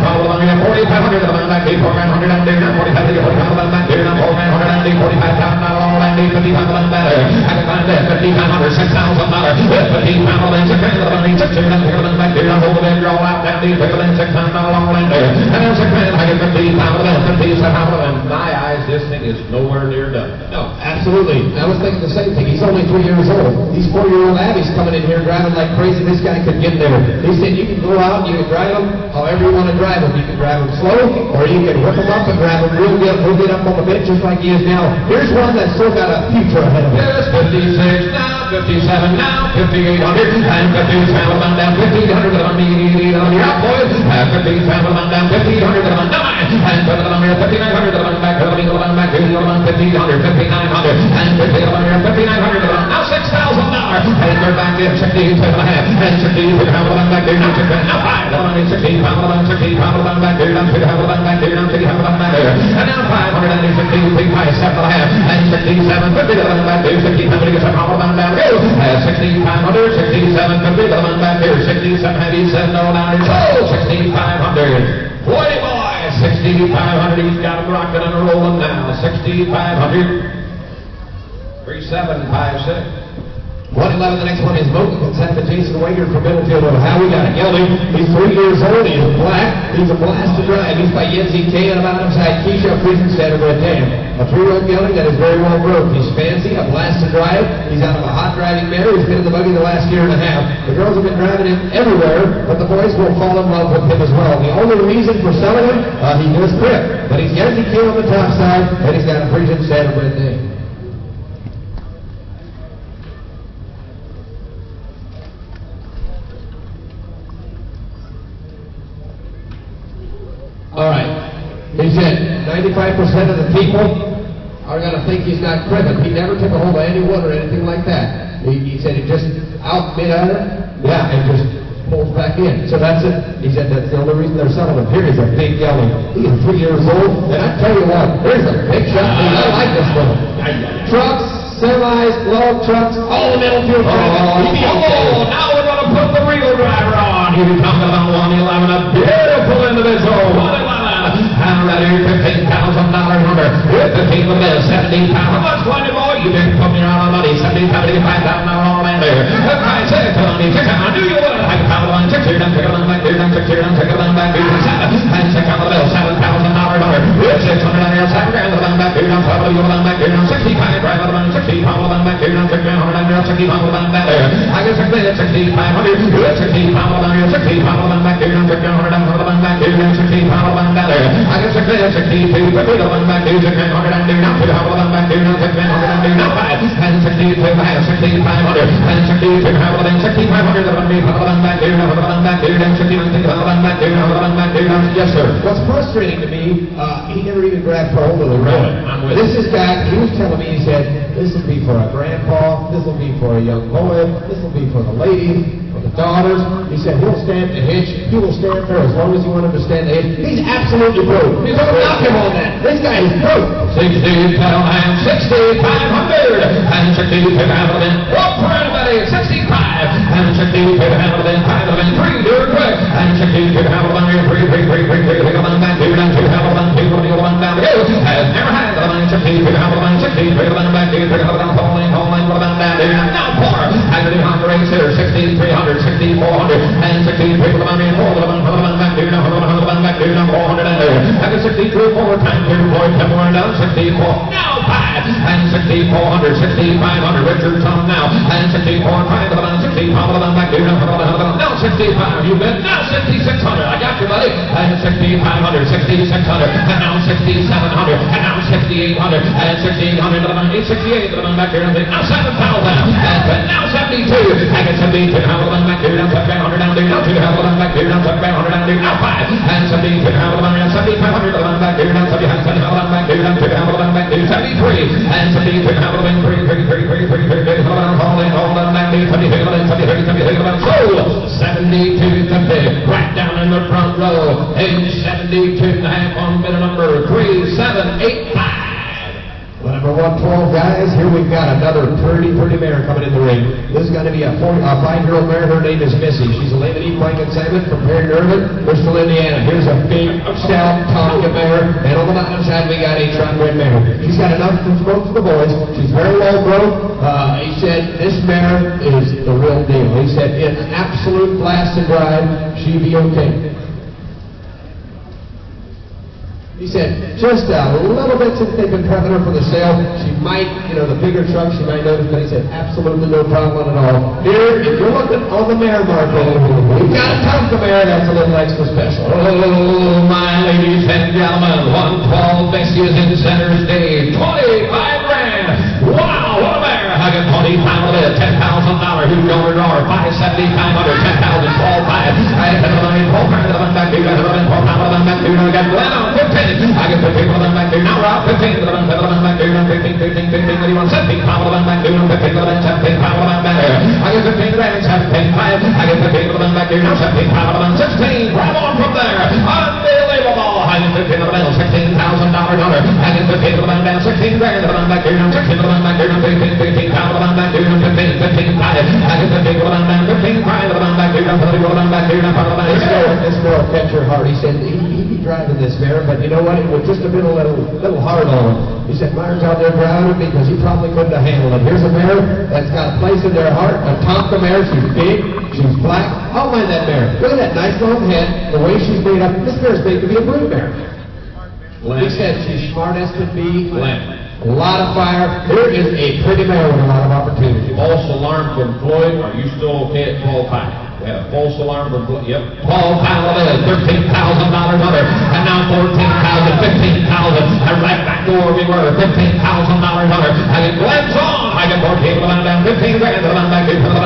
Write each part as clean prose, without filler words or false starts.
$4,500 the back, $4,900 and $45,000 back, $4,900 $45,000 all and $55,000 better. I can find that $5,500, $6,000, $15,000, $6,000 back, hold the bed, roll out down, $6,000 all and there. And there's $15,000, my eyes, this thing is nowhere near done. No, absolutely. I was thinking the same thing. He's only 3 years old. These 4-year-old Abby's coming in here driving like crazy. This guy could get there. He said you can go out and you can drive them however you want to drive them. You can drive them slow, or you can whip them up and drive them real good. We'll get up on the bench just like he is now. Here's one that's still got a future ahead of him. Yes, 56 now, 57 now, 5,800, and 57 down, 1,500 on me, on your out, boys. 57 down, 1,500 on 9, and 5,900 on back, 1,500, 5,900, and 5,900 on now $6,000. And they're back in 16 and 16 back there, now 5, 16 back there, now 2 back there, now 3 back there, and now 500 and 16, 3, 5, 7 and 67, 50 back there, 16, get some down there, 16,500, 67, 50 back there, 67, heavy, $7 oh, 6,500. 40 boys, 6,500, he's got him rocking and rolling now, 6,500. 3756. 111, the next one is Moton. Let's have the Jason Wager from Middlefield of Howie. Got a gelding. He's 3 years old. He's black. He's a blast to drive. He's by Yenzi K and about him side Keisha Friesen Standard Red Dam. A 3-year-old gelding that is very well groomed. He's fancy, a blast to drive. He's out of a hot driving mare. He's been in the buggy the last year and a half. The girls have been driving him everywhere, but the boys will fall in love with him as well. The only reason for selling him, he does grip. But he's Yenzi K on the top side, and he's got a Friesen Standard Red Dam. All right. He said 95% of the people are going to think he's not cribbing. He never took a hold of anyone or anything like that. He said he just outbid on it, yeah, and just pulls back in. So that's it. He said that's the only reason they're selling him. Here he's a big gelding. He is 3 years old, and I tell you what, there's a big shot. I like this one. Trucks, semis, log trucks, all the Middlefield driving. Now we're going to put the real driver on. He's talking about 111, a beautiful individual. 111. And ready, $15,000 number. With the team of this, 17 pounds. How much money, boy? You didn't put me around on money. 75,000 all in there. I said to me, I knew you would. I found one, 6 years, and 6 years, and 6 years, 6 years, and 6 years, and 6 on the bill, $7,000 number. With 600 on your $7 grand, the back here, and 5 you back here, and 65 grand, the 60 pound, the back here, and 600 on your 60 pound, the back there. I guess I said 6,500. With 60 pound, on your 60 pound, the back here, and 600 on the back here, and 60 pound, the back there. I guess I said 62, 50 the back here, 600 and do now 2 the back here, and 600 and do now 5 and 62, 6,500 and 62, 6,500 the back here, the back here, and 60 the back here, the back here. Yes, sir. What's frustrating to me, he never even grabbed for hold of the rope. This is guy. He was telling me, he said, this will be for a grandpa, this will be for a young boy, this will be for the ladies, for the daughters. He said he'll stand the hitch. He will stand there as long as you want him to stand the hitch. He's absolutely broke. You don't knock him on that. This guy is broke. 60 pound and 6,500 and 60 pound and walk for anybody. 65 and 60 pound and 5 and 3. Do it quick. And 60 pound and 3 back here and 2 pound and 2 down the hill. Has never had the 60 pound and 60 back here. the new Honda race here, 16,300, 16,400, and 16,300, back to now, 400 in there. And the 63 4 time here, Floyd Timore down, 64, now 5, and 6400, 6500, Richardson now, and 64 5 to the line, 65 back to now, 65, you bet, now 6600, I got you, buddy, and 6500, 6600, and now 6700, and now 6800, and 6800 to the line, 868 to the line, back here, now 7,000, and now 72, I got 72, Hamilton back here, now 700 down there, now 2, Hamilton back here, now 700 down there, now 5, and 72, Hamilton, now 7,500 to the line, back here, now 700, Hamilton back here, now 2, Hamilton back here, 73, and 72, Hamilton, 3, hold on, back there, 73, sold, 72 to 50, right down in the front row, age 72 and a half on bid number 3785. Well, number 112, guys, here we've got another pretty mare coming in the ring. This is going to be a 5-year-old mare. Her name is Missy. She's a limited equine consignment from Perry Irvin, Bristol, Indiana. Here's a big, stout Tonka mare, and on the bottom side we got a Trotway mare. She's got enough to smoke for the boys. She's very well broke. He said this mare is the real deal. He said it's absolute blast and drive. She'd be okay. He said, just a little bit since they've been prepping her for the sale, she might, the bigger truck, she might notice, but he said, absolutely no problem at all. Here, if you're looking on the mare market, we've got a Tonka mare that's a little extra special. Oh, my ladies and gentlemen, 112 Bessie is in center stage, 25 grand. Wow, what a mare. I got 25 of it, $10,000. Who's going to draw? 570, 500, 10,000, 12, 5. I got 10, 12, 5, back to you, 12, 5, back to you, I got 11 on 15. I get 15 of them back there. Now we're out 15 of them back there. 15, 15, 15, 21, 17, 5 of them back there. 15 of them, 17, 5 of them back there. I get 15 of them, 17, 5. I get 15 of them back there. Now 17, 5 of them, 16. Grab on from there. Unbelievable. I get 15 of them, $16,000 hunter. I get 15 of them down, 16 grand of them back there. 16 of them back there. 15, 15, 5 of them back there. 15, 15, 5. I get 15 of them down, 15, 5 of them back there. 30 of them back there. This girl catch her heart. He said he'd be driving this mare, but you know what? It was just a little hard on him. He said Myron's out there driving because he probably couldn't have handled it. Here's a mare that's got a place in their heart. A Tonka mare. She's big. She's black. I'll mind that mare. Look at that nice long head. The way she's made up. This mare's made to be a brood mare. He said she's smart as could be. A lot of fire. Here is a pretty mare with a lot of opportunity. False alarm from Floyd. Are you still okay at 12-5? We had a false alarm from Floyd. Yep. 12 pound $13,000 hunter. And now 14,000, 15,000. And right back to where we were. $15,000 hunter. I get Glenn's on. I get 14 of them down. 15 grand of them back here. 15,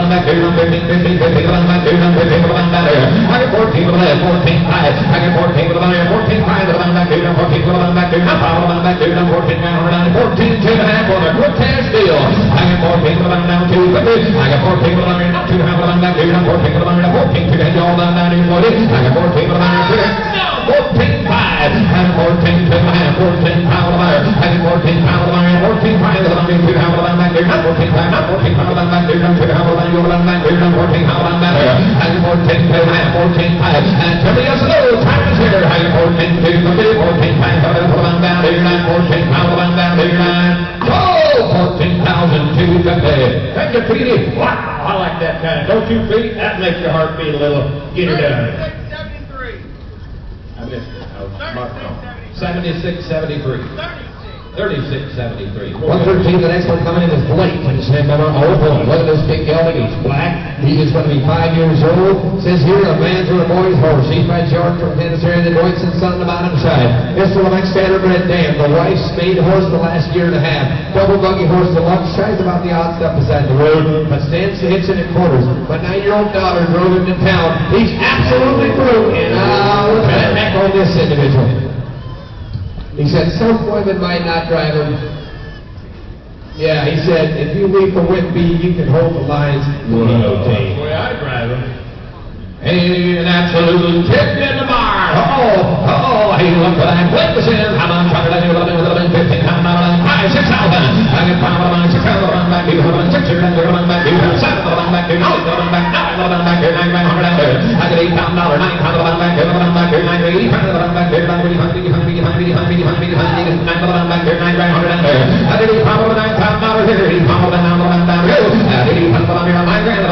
15, 15 of them back here. 15 of them back here. I get 14 of them. 14, 5. I get 14 of them here. 14, 5 of them back here. 14 of them back here. Now 5 of them back here. 14 grand. 14, 2 and a half on a quick cash deal. I got 14 of them down 250. I got 14 of them here. Now 2 and a half of them back here. 14 of them here. 14 to get all down 40. I got 14 of them here. Now 14, 5. And 14 to a half. 14 pound of there. I got 14 pound of there. 14 pound of them here. 2 and a half of them back here. Now 14 pound. Now 14 pound of them back here. 2 and a half of them back here. 14 pound of them back here. I got 14 to a half. 14, 5. And tell me yes or no. Time is here. I got 14 to 50. 14 pound of them down here. 14 pound of them down here. Oh, 14,250. Thank you, Petey. Wow, I like that kind of. Don't you, Pete? That makes your heart beat a little. Get her done. 73. I missed it. I was marked wrong. 76, 73. 36, 73. 113, the next one coming in is Blake. And his name, oh boy, look at this big gelding. He's black. He is going to be 5 years old. Says here, a man's or a boy's horse. He's by George from Tennessee, and the Deutson's son on the bottom side. This one like standardbred dam. The wife's made horse the last year and a half. Double buggy horse deluxe. Shies about the odd stuff beside the road, but stands to hits it in quarters. My 9-year-old daughter drove him to town. He's absolutely through. And look at that neck on this individual. He said some women might not drive him. Yeah, he said if you leave the whip be, you can hold the lines. That's the way I drive him. Hey, an absolute tip in the bar. Hey, look for that. Blake was in. I'm on trying to let you 11, 15, 5, 6,000. I get 5 of them, 6 of them back here, 6 of them back here, 7 of them back here, 9 of them back, 9 of them back here, 9 grand hundred out there. I get $8,000, 9 of them back here, 9 of them back here, 9 of them back here, 9 of them back here, 9 of them back here, 9 grand hundred out there. I get $8,000, $9,000 here, $8,000 down here. I get $8,000 here, 9 grand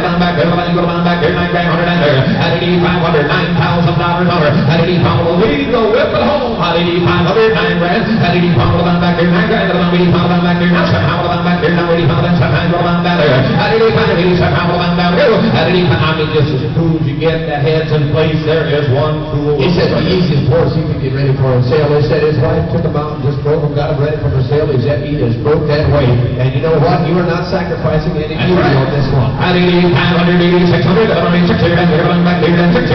80 pound of back here, 9 grand of 80 pound of back here, now 7 pound of back here, now 80 pound of back there. At 85, 87 pound of down here. At 85, I mean, just as cool as you get, the heads in place. There is one cool. He said the easiest horse he could get ready for a sale. They said his wife took him out and just drove him, got him ready for the sale. He just broke that way. And you know what? You are not sacrificing any beauty on this one. At 85, 100, 600, 600, back here, 600,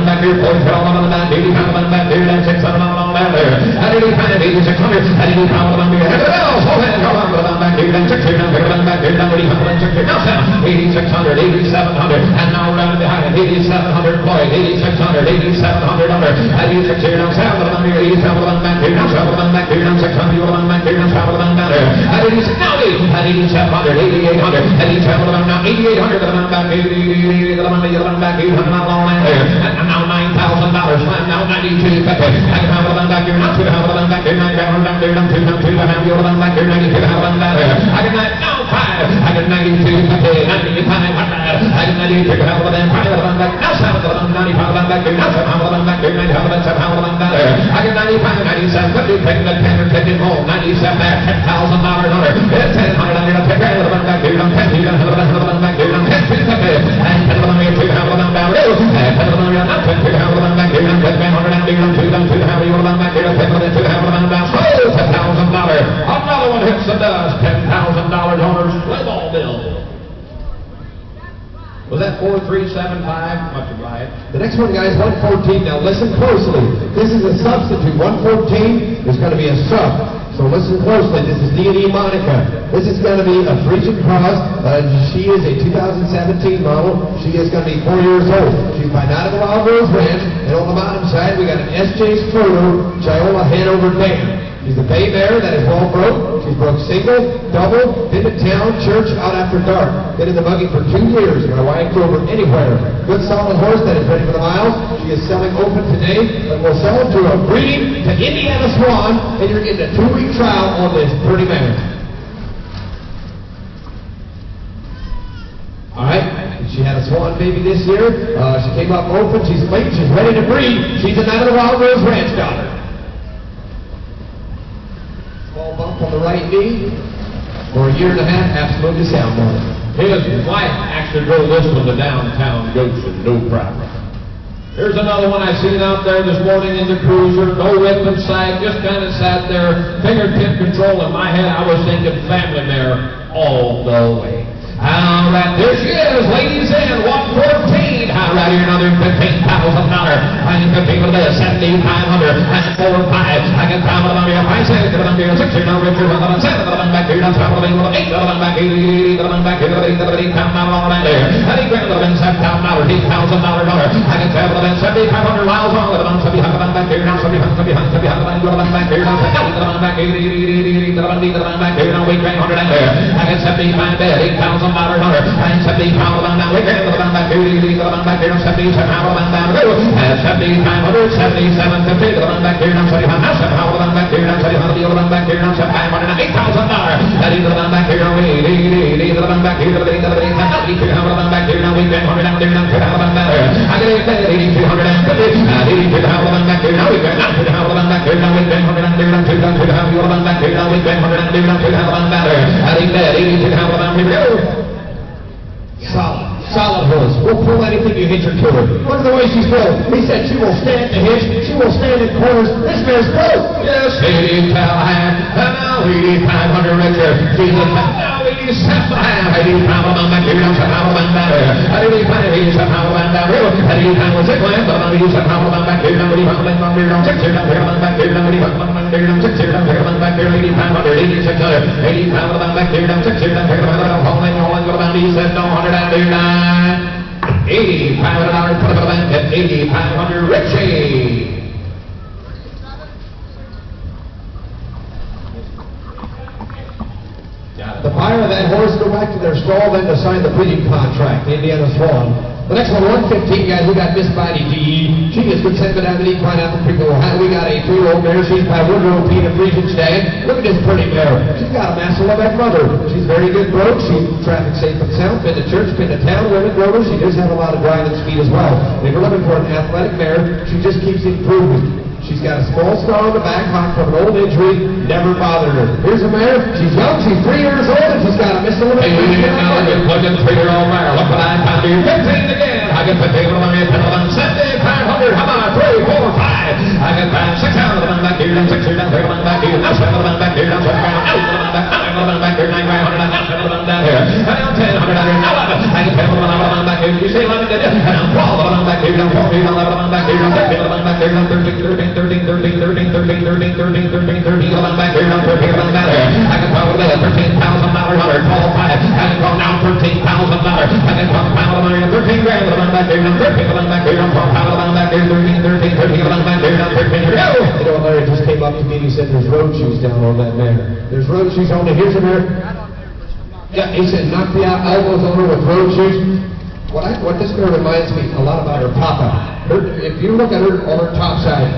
back here, 40 pound on the back, 80 pound on the back here, 600 on the back there. At 85, 8600, at 80 pound on the back here, back here, 600, back here, 80 pound, 8600, 8700, and now around behind, 8700, Floyd, 8600, 8700 under, at 8600, now 700, 8700, back here, now 700, back here, now 600, back here, now 700, down there. At 86, now 80, at 8700, 8800, at 8700, now 8800, back here, 8800, back here, now long there, and now $9,000, now 9250, and now back here, now 2,000, back here, 9,000, back here, now 2,000, back here, 92,000, down there. I can now 5, I can 9250, 9500, I can 92,000, now 7,000, 95,000, back here, now 7,000, back here, 9,000, 7,000, down there. I can 95, 97, 50, take the 10 or 10 home, 97 there, $10,000 under, 10,000 under, 10,000 back here, 10,000 back here, 10,000, and 10,000, 2,000 down there, 10,000, not 10,000 back here, 10,000 and 2,000 back here, 10,000, 2,000 down, so $10,000. Another one hits the dust, $10,000 owners, play ball bill. Was that 4375? Much obliged. The next one, guys, 114. Now listen closely. This is a substitute. 114 is going to be a sub. So listen closely. This is D&E Monica. This is going to be a Friesian cross. She is a 2017 model. She is going to be 4 years old. She's by Night of the Wild Rose Ranch. And on the bottom side, we got an S.J. Stroder Chiola Hanover Dam. She's a bay mare that is well broke. She's broke single, double, been to town, church, out after dark. Been in the buggy for 2 years. My wife drove her anywhere. Good solid horse that is ready for the miles. She is selling open today, but we'll sell it to a breeding to Indiana Swan, and you're getting a 2-week trial on this pretty mare. All right. She had a swan baby this year. She came up open. She's late. She's ready to breed. She's a Night of the Wild Rose Ranch daughter. Small bump on the right knee. For a year and a half, absolutely sound on it. His wife actually drove this one to downtown Goshen, no problem. Here's another one I seen out there this morning in the cruiser. No whip in sight, just kind of sat there, fingertip control in my head. I was thinking family mare all the way. All right, there she is, ladies in 114. All right, here another $15,000. I can compete with this 7,500 and 4 or 5. I can count it on your 5, 6, 7, 6, no richer, 7, back here, 8, back here, 8, back here, 8,000 on right there. I think we're going to $7,000, $8,000. I can travel about 7,500 miles on with about 7,500 back here, now 7,500 back here, now 7,000 back here, now 8,100 there. I can 75 there, $8,000. And 70 pound down, we can back here, back here, 70 pound down, and 7,500, 7750, back here, now 75, now 7 pound back here, now 700, back here, now 7,500, $8,000. And either back here, either back here, back here, now we can 100 down there, now 2,000 better. I get 8,250, and 82,000 back here, now we can 2,000 back here, now we can 100 down there, now 2,000 back here, now we can 100 down there, now 2,000 better. I think that 82,000 here we go. Solid horse. We'll pull anything you hitch her to her. Look at the way she's built. He said she will stand to hitch. She will stand in corners. This mare's built. Yes, 80 tell hand. And now 8,500 richer. She's a now 87 hand. 80,000 back here. Now 7,000 better. 85,000 down here. 85,000 was it land. But now 87,000 back here. Now 85,000 back here. Now 6,000 back here. Now 85,000 back here. Now 6,000 back here. 8,500. 86,000. 80,000 back here. Now 6,000 back here. All go down. He said no 100 down here. $8,500 put up a bank at 8,500 Richie. The buyer of that horse go back to their stall then to sign the breeding contract, Indiana Swan. The next one, 115, guys, we got Miss Mighty D. She is good sentiment out of the Equine Apple Creek, Ohio. We got a 3-year-old mare. She's by Woodrow P. and Friesian Stag. Look at this pretty mare. She's got a massive Lebec mother. She's very good broke. She's traffic safe and sound. Been to church, been to town, women grower. She does have a lot of driving speed as well. If you're looking for an athletic mare, she just keeps improving. She's got a small scar on the back, hot from an old injury, never bothered her. Here's a mare. She's young. She's 3 years old, and she's got a miscellaneous. Hey, we get now a plug-in 3-year-old mare. Look what I found here. 15 again. I get 15 on the 7,500. How about 3, 4, 5? I get 5, 6 out of the back here, 6 here, down 3 of the back here, now 7 of the back here, down 7 out of the back, 9 of the back here, 9 grand, 100, now 7 of them down here, and now 10, 100 out here, now 11. I get 10 of them back here. You see 11, did you? And now 12 of them back here, down 14, 11 of them back here, down 13 of them back here, down 13, 13, 13, 13, 13, 13, 13, 13, 13 of them back here, down 13 of them down here. I can call it $13,000, 112, 5. I can call now $13,000. I can call pound of money, 13 grand of them back here, down 13 of them back here, down 12 pound of them back here, 13, 13, 13 of them back here, down 13. Here we go. You know, Larry just came up to me and he said, there's road shoes down on that mare. There's road shoes on it. Here's a mare. Yeah, he said, knock the elbows on her with road shoes. What this mare reminds me a lot about her papa. If you look at her on her top side,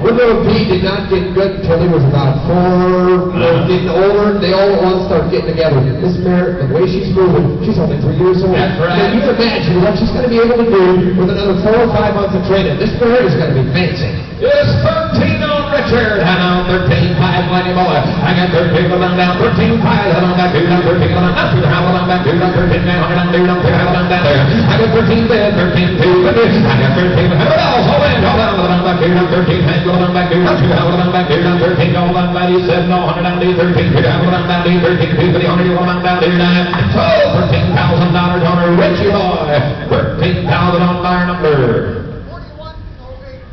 Window P did not get good until he was about 4. Getting older, they all at once start getting together. This mare, the way she's moving, she's only 3 years old. That's right. Can you imagine what she's going to be able to do with another 4 or 5 months of training? This mare is going to be fancy. It's 13 on Richard, and on 13, 5, Mighty Boy. I got 13 of them down, 13, 5, on back here, down 13 of them, up to the house, on back here, down 13, 900, down 2, down 3, down there. I got 13 there, 13, 2, I got 13, hold on back here, down 13, hang on back here, down 2, on back here, down 13, all on back here, 7, 100, down 13, 2, on back here, 13, 2, 300, on down here, 9, so $13,000 on a Richie Boy, 13,000 on bar number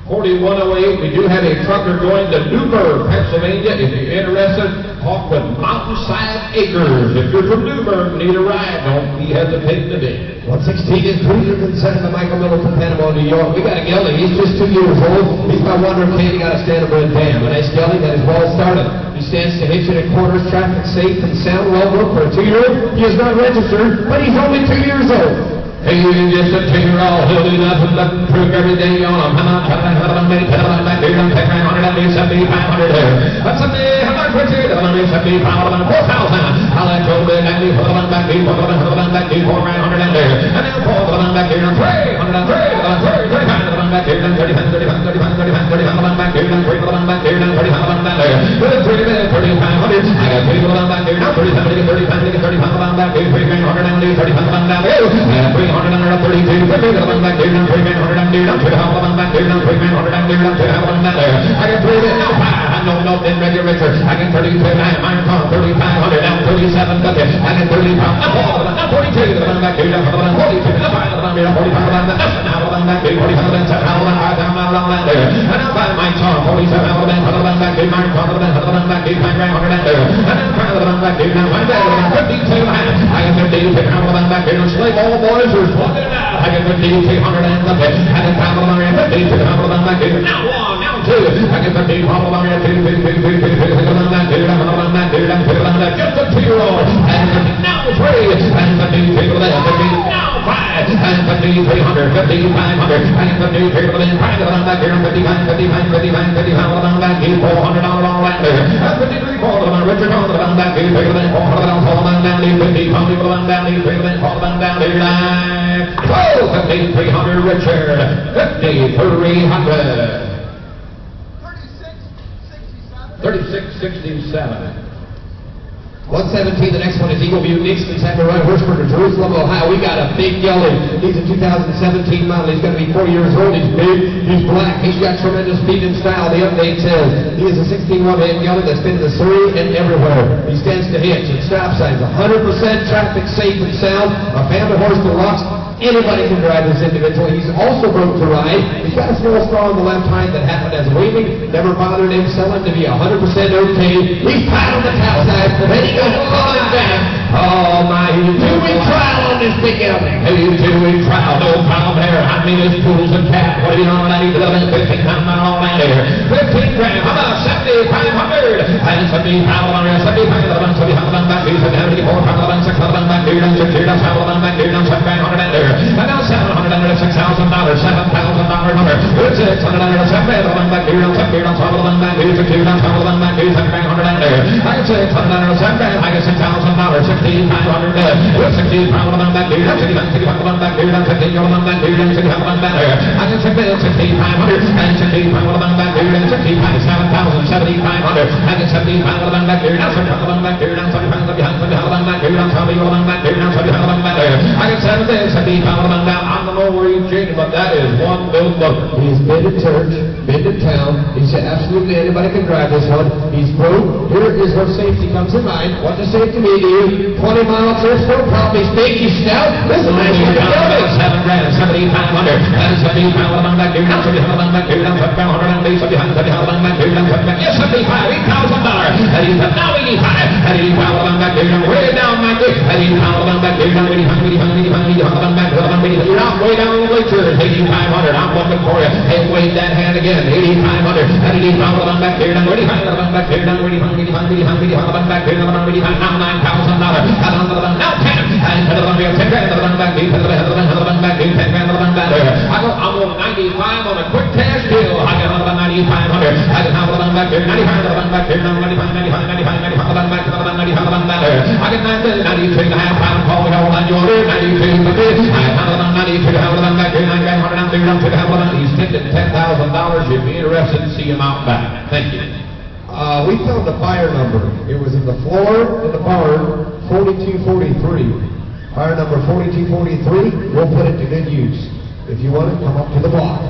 4108. We do have a trucker going to Newburgh, Pennsylvania. If you're interested, talk with Mountainside Acres. If you're from Newburgh, need a ride, don't be hesitating to bid. 116 is Bruiser concerned to Michael Miller from Panama, New York. We got a gelding. He's just 2 years old. He's my wonder kid. He got a standard dam. A nice gelding that is well started. He stands to hitch it at quarters, traffic safe and sound, well booked for a 2-year-old. He is not registered, but he's only 2 years old. Hey, just a 2-year-old, he'll do nothing but prove every day on him. How much? Back here, I'm taking 175 there. That's a day, how much was it? 175, 4,000. I'll let you bid, and we put them back here, 4,900 in there. And then 4,000 back here, 300, 3, back here, 35, 35, 35, 35, 35 back here, 3,000 back here, 35 down there. 3,500. I got 3,000 back here, now 37, 35, 35 back here, 3,100 down there, 35 down there. 332, 3,000 back here, 3,100 down there, 2,000 back here, 3,100 down there, 2,000 down there. I got 3, now 5, no, then regular Richard. I got 32, iron car, 3,500, now 37, I got 30 pounds, now 42, back here, 42, now 5, 45 down there, now back here, 47, 7, 5,000 there. And now 5, my car, 47, back here, my car, back here, 5,100 down there. And then 5,000 back here, now 52, I got 52, back here, slave all boys are plugging it out. I got 52, 100 and something. I got 52, 100 back here, now 1, now 2. I got 52, 100 back here, 2, back here, just a 2-year-old. And now 3, and 52, now 5, and 5300, 5,500, and 53, 5,000 back here, 55, 55, 55, 55 back here, $400 all right there. And 53, 4,000, Richard, back here, 400 down here, 50, down here, 4,000 down here, 5,300, Richard, 5,300. 3667. 117, the next one is Eagle View Nixon's having Roy Hirschberger, Jerusalem, Ohio. We got a big gelding. He's a 2017 model. He's going to be 4 years old. He's big. He's black. He's got tremendous speed and style. The update says he is a 16-1-head gelding that's been in the Surrey and everywhere. He stands to hitch and stop signs. 100% traffic safe and sound. A family horse that rocks. Anybody can drive this individual. He's also broke to ride. He's got a small scar on the left hind that happened as weaving. Never bothered him. Sell him to be 100% okay. He's pat on the top side. Then he goes falling back. Oh my, he's two-week trial on this big gelding. Hey, 2-week trial, no problem here. I mean, this pool's a cat. What do you know what I need to do? 15 pounds on that here. 15 grand. How about 7,500? And 75 on here. 75 back here. 74 pounds, 6,000 back here. 6 here, 7,000 back here. 7,500 in there. And now 700 under $6,000, $7,000 under. It's 600 under 7,000 back here, 7,000 back here, 6,000 back here, 7,000 back here, 7,500 under. there. I can say $7, I get $6,000, $6,500, $6,500 back here, $6,500 back here, $6,500 back here, $6,500 back there. I can say $6,500 and $6,500 back here, and $7,500, I get $7,500 back here, now $7,500 back here, now $7,500 back here, now $7,500 back here, now $7,500 back there. I get $7,500 down. I don't know where you're changing, but that is one big number. He's been to church, been to town. He said absolutely anybody can drive this one. He's broke. Here is where safety comes in mind. What does safety mean to you? 20 miles or so, probably stinky snout. Listen, man, you're $7,000, $7,500, and $7,500 back here, now $7,500 back here, now $7,500 back here, now $7,500. Yes, $75,000, and he's now $85,000, and $85,000 back here, now way down back here, and $85,000 back here, now $85,000 back here. You're out way down the bleachers, $8,500. I'm looking for you. Hey, wave that hand again, $8,500, and $85,000 back here, now $85,000 back here, now $85,000 back here, now $85,000, now $9,000, now $10,000, and $10,000 back here, $10,000 back here, $10,000 back there. I'm on 95 on a quick cash deal. I got another 9,500. I got $9,000 back here, $95,000 back here, $95,000 back here, $95,000 back there. I got $92 and a half pound calling all on your ear, $92 back here, $92,000 back here, $92,000. He's tipped at $10,000. You'd be interested to see him out back. Thank you. We found the fire number. It was in the floor in the barn, 4243. Fire number 4243. We'll put it to good use. If you want it, come up to the block.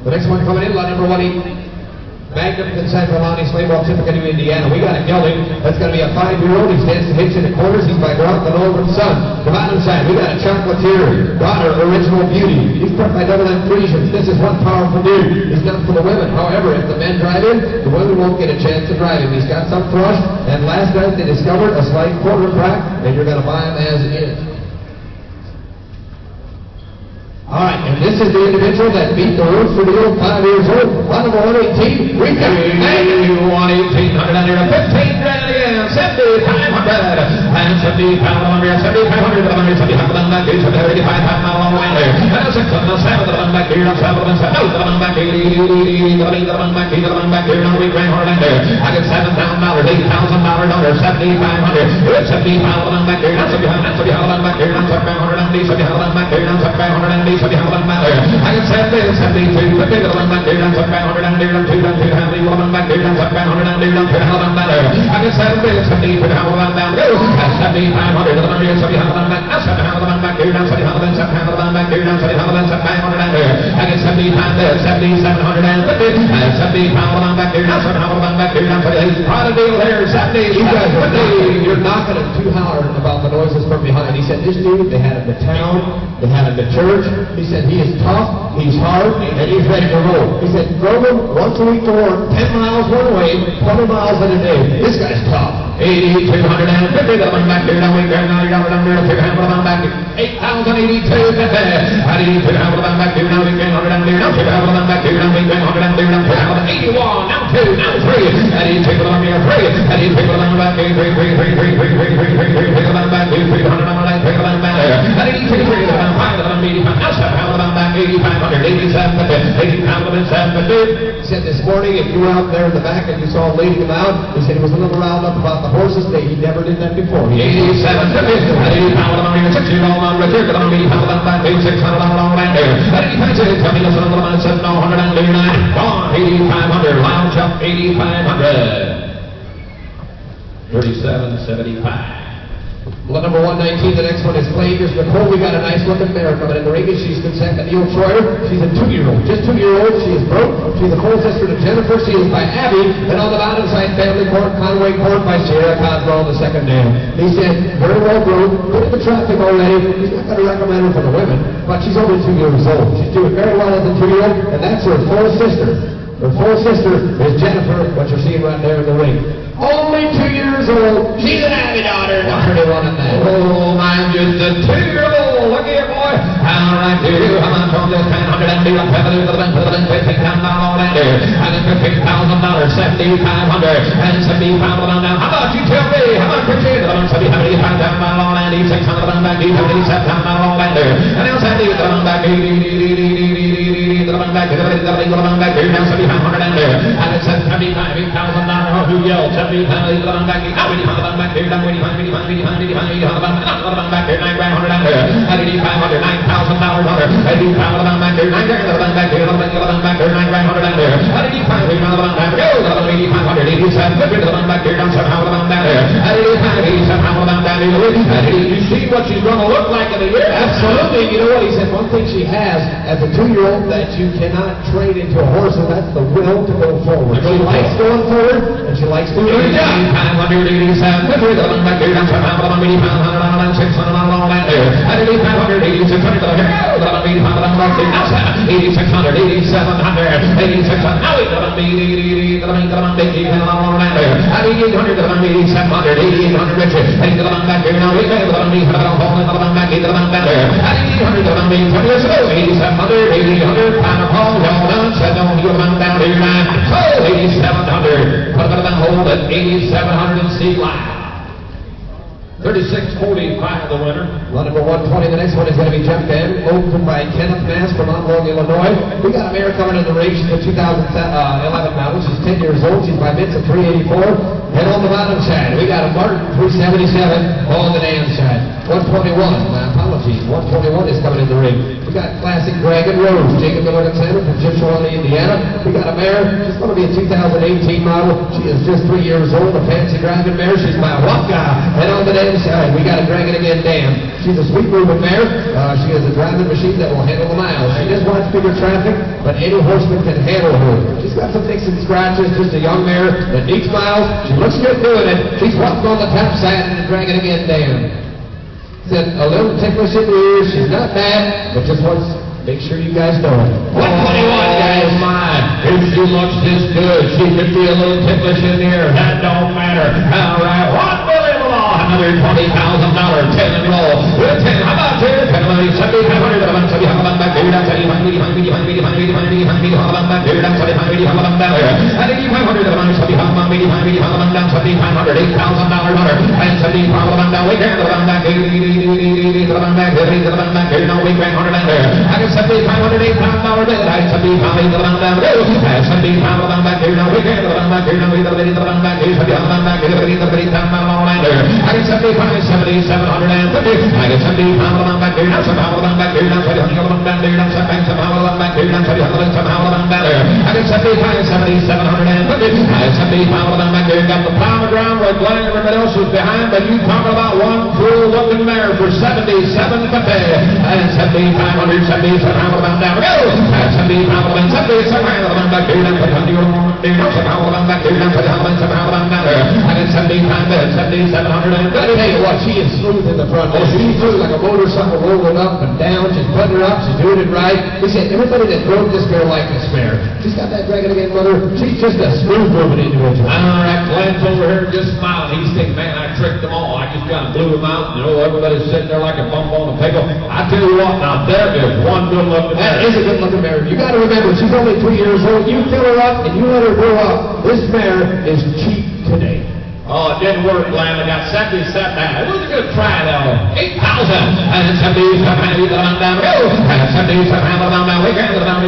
The next one coming in, lot number 180. Magnum in San Rolani, Slayball, Topeka, Indiana. We got a gelding. That's going to be a 5-year-old. He stands to hitch in the corners. He's by Grout, the Northern Sun. The bottom side, we got a chocolatier. Daughter, original beauty. He's put by Double M Frisians. This is one powerful dude. He's not for the women. However, if the men drive in, the women won't get a chance to drive him. He's got some thrust. And last night they discovered a slight quarter crack, and you're going to buy him as is. All right, and this is the individual that beat the roof for the old 5 years old. Lot number 118, Rika. Hey, 1,800 under $15,000 again, 7,500, and 7,500, 7,500, 7,500 back here, 7,500 all the way there. And 6,700 back here, 7,700 back here, 7,700 back here, back here, now we grand hard there. I get $7,000, $8,000 under 7,500, 7,500 back here, now 7,500 back here, now 7,500, 7,500 back here, now 7,500. I can say this, 72, 50, the one back here, 7,500, and 2, 2, 2, woman back here, 7,500, and 2, 2, better. I can say this, 72, how will down go? 7,500, the one here, 7,500 back, now 7,000 back here, now 7,000, 7,000 back here, now 7,000, 7,500 and there. I can 75, 7,750, and 75 back here, now 7,000 back here, now 7,000. Try to deal there, 70, you guys are knocking, you're knocking him too hard about the noises from behind. He said this dude, they had him to town, they had him to church. He said he is tough, he's hard, and he's ready to roll. He said drove him once a week to work, 10 miles one way, 20 miles in a day. This guy's tough. 8,250, the one back here, now we go, now you're down there, 2,000 back here, 8,082, 82, now back here, now we go, 100 there, now 2,000 back here, now we go, 100 there, now 2,081, now 2, now 3, and you take the one here, 3, and you take the one back here, 3, take the one back here, 300 on the line, take the one back there, and you take the 3, the one 5, the one 85, now 7,000 back, 8,500, 87, 80,750. He said this morning, if you were out there in the back and you saw a lady come out, he said he was a little riled up about the horses. He never did that before. 87, 50, 80,000 on here, 60 on the return, 80,000 back, 600 on land there, 85, 70, 700, 709, gone, 8,500, lounge up, 8,500, 37.75. Lot number 119, the next one is Flavors Nicole. We got a nice looking mare coming in the ring. She's been second Neil Troyer. She's a 2-year-old, just 2-year-old. She is broke. She's a full sister to Jennifer. She is by Abby. And on the bottom side, Family Court, Conway Court by Sierra Cosgrove, the second name. He said, very well groomed, put in the traffic already. He's not going to recommend her for the women, but she's only 2 years old. She's doing very well as a 2-year-old, and that's her full sister. Her full sister is Jennifer, what you're seeing right there in the ring. Only 2 years old. She's an Abby daughter. Not pretty one in that. Oh, I'm just a 2-year-old. Look here, boy. All right, dude. I'm on from this 100 and do a feather to the bench, $15,000 all that there. I got $15,000, 7,500, and 75 now. How about you tell me? How much you get? I'm 75,000 all that, 600 back, 87,000 all that there. And now 70,000 back, 80,000 back, now 7,500 and there. I got $75,000. know who yelled. 70 pounds, lead the bottom back. Now we need the bottom back here. Down, we need back here. 9 grand, 100 down there. 8500, $9,000 under. 85 the bottom back here. 9 grand, the bottom back here. The bottom back here. 9 grand, 100 down there. 85, we the bottom back. Go, 8500, 87, the bottom back here. Down somehow the bottom down there. 85, 87, how the bottom down there. You see what she's going to look like in a year? Absolutely. You know what he said? One thing she has as a 2-year-old that you cannot trade into a horse, and that's the will to go forward. She likes going forward, and she likes doing it. 587, the bottom back here. Down somehow the bottom 85, 600 on that there. 8500, 8600, the bottom 85, 8600, 8700, 8600. Now we got to be 8800, 8700, 8800, Richard. And the bottom back here. Now we got to be the bottom back here. The bottom back there. 8800, 20 years ago. 8700, 8800, final call. Well done. Said no, you're down here now. So 8700. Put it on hold at 8700 and see live. 36-45 the winner. Lot number 120. The next one is going to be jumped in, opened by Kenneth Mass from Ottawa, Illinois. We got a mare coming in the race. She's a 2011 model. She's 10 years old. She's by Mitz at 384. And on the bottom side, we got a Martin 377 on the damn side. 121. My apologies. 121 is coming in the ring. We got Classic Dragon Rose, Jacob Miller Center from Chichilani, Indiana. We got a mare. She's going to be a 2018 model. She is just 3 years old. A fancy driving mare. She's my Wapka. And on the damn side, we got a Dragon Again Dam. She's a sweet moving mare. She is a driving machine that will handle the miles. She does watch bigger traffic, but any horseman can handle her. She's got some nicks and scratches. Just a young mare that needs miles. She looks good doing it. She's walking on the top side of the Dragon Again Dam. Said a little ticklish in the ears. She's not bad, but just wants to make sure you guys know it. 121, guys, my. If she looks this good, she could be a little ticklish in the ear. That don't matter. All right, $1 million law, another $20,000, 10 and roll. With 10, how about 10? 10, 7,500, 7,500, back here, down 75, 85, 85, 85, 85, 85, back here, down 75, 85, down there. And 8,500, 75, 85, down 7,500, $8,000 under. And 75, down, we can, back here, back here, no, we can, 100 down there. I can 7,500, $8,000 bid. I 75, down there. 75, back here, no, we can, back here, no, we can, back here, 75, back here, $3,000 down there. I can 75, 7,750. I can 75, back here, now, somehow, back here, now, 7,000 down there, now, somehow, back here, now, 7,000, somehow, down there. I can 75, 7,750. I can 75, back here, got the plow of ground where Glenn and everybody else was behind, but you talking about one cool looking mare for 77.50. And 7,500, 77,000 down. Go! 75, 77,000 back here, now, somehow, back here, now, 7,000 down there. I can 75, 7,700. Let me tell you what, she is smooth in the front. Oh, she's smooth like a motorcycle rolling up and down. She's putting her up. She's doing it right. We said everybody that drove this mare like this mare. She's got that Dragon Again mother. She's just a smooth moving individual. All right, Glenn's over here just smiling. He's thinking, man, I tricked them all. I just kind of blew them out. You know, everybody's sitting there like a bump on a pickle. I tell you what, now there is one good looking mare. That is a good looking mare. You got to remember, she's only 3 years old. You fill her up and you let her grow up. This mare is cheap today. Oh, it didn't work, Glenn. I got 77. It was a good try, though. 8,000. And 77 down. Go. And 77 down. We can down.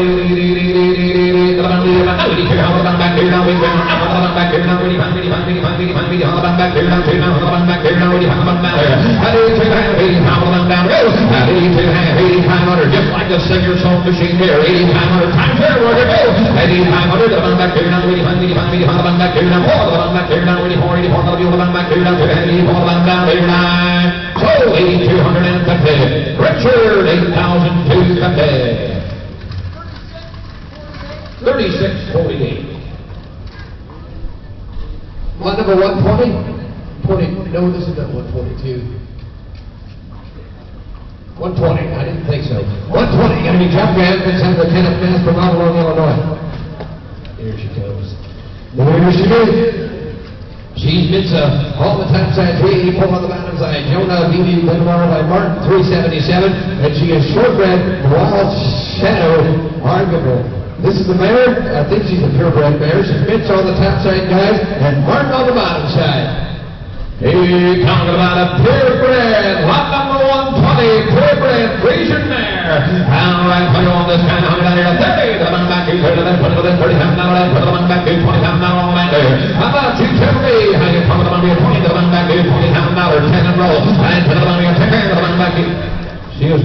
Back here now. We can back here now. We back here now. Back here now. Just like the singer's home machine here. 8,500 times there. Where to go? 8,500 back here now. We back here now. Back here now. So 8,250. Richard, 8,250. 36.48. Lot number 120? No, this is not 122. 120. I didn't think so. 120. Going to be jumped in inside the Kenneth Mass from Ottawa, Illinois. Here she goes. There she is. She's Mitza, all the top side, 384 on the bottom side. Jonah, Vivi, Benoit by Martin, 377. And she is shortbred, Wild Shadow, arguable. This is the mare. I think she's a purebred mare. She's Mitza on the top side, guys, and Martin on the bottom side. He talking about a purebred, lot number 120, purebred, Frisian mare. All right, put on this kind of $100, 30, the one back, you put it in, put it in, $30,000, put the one back, you $20,000 on that there. How about you, Timothy? How you come to the one, you 20, the one back, you $20,000, 10 and roll. And put the one, you 10, the one back, you. She is,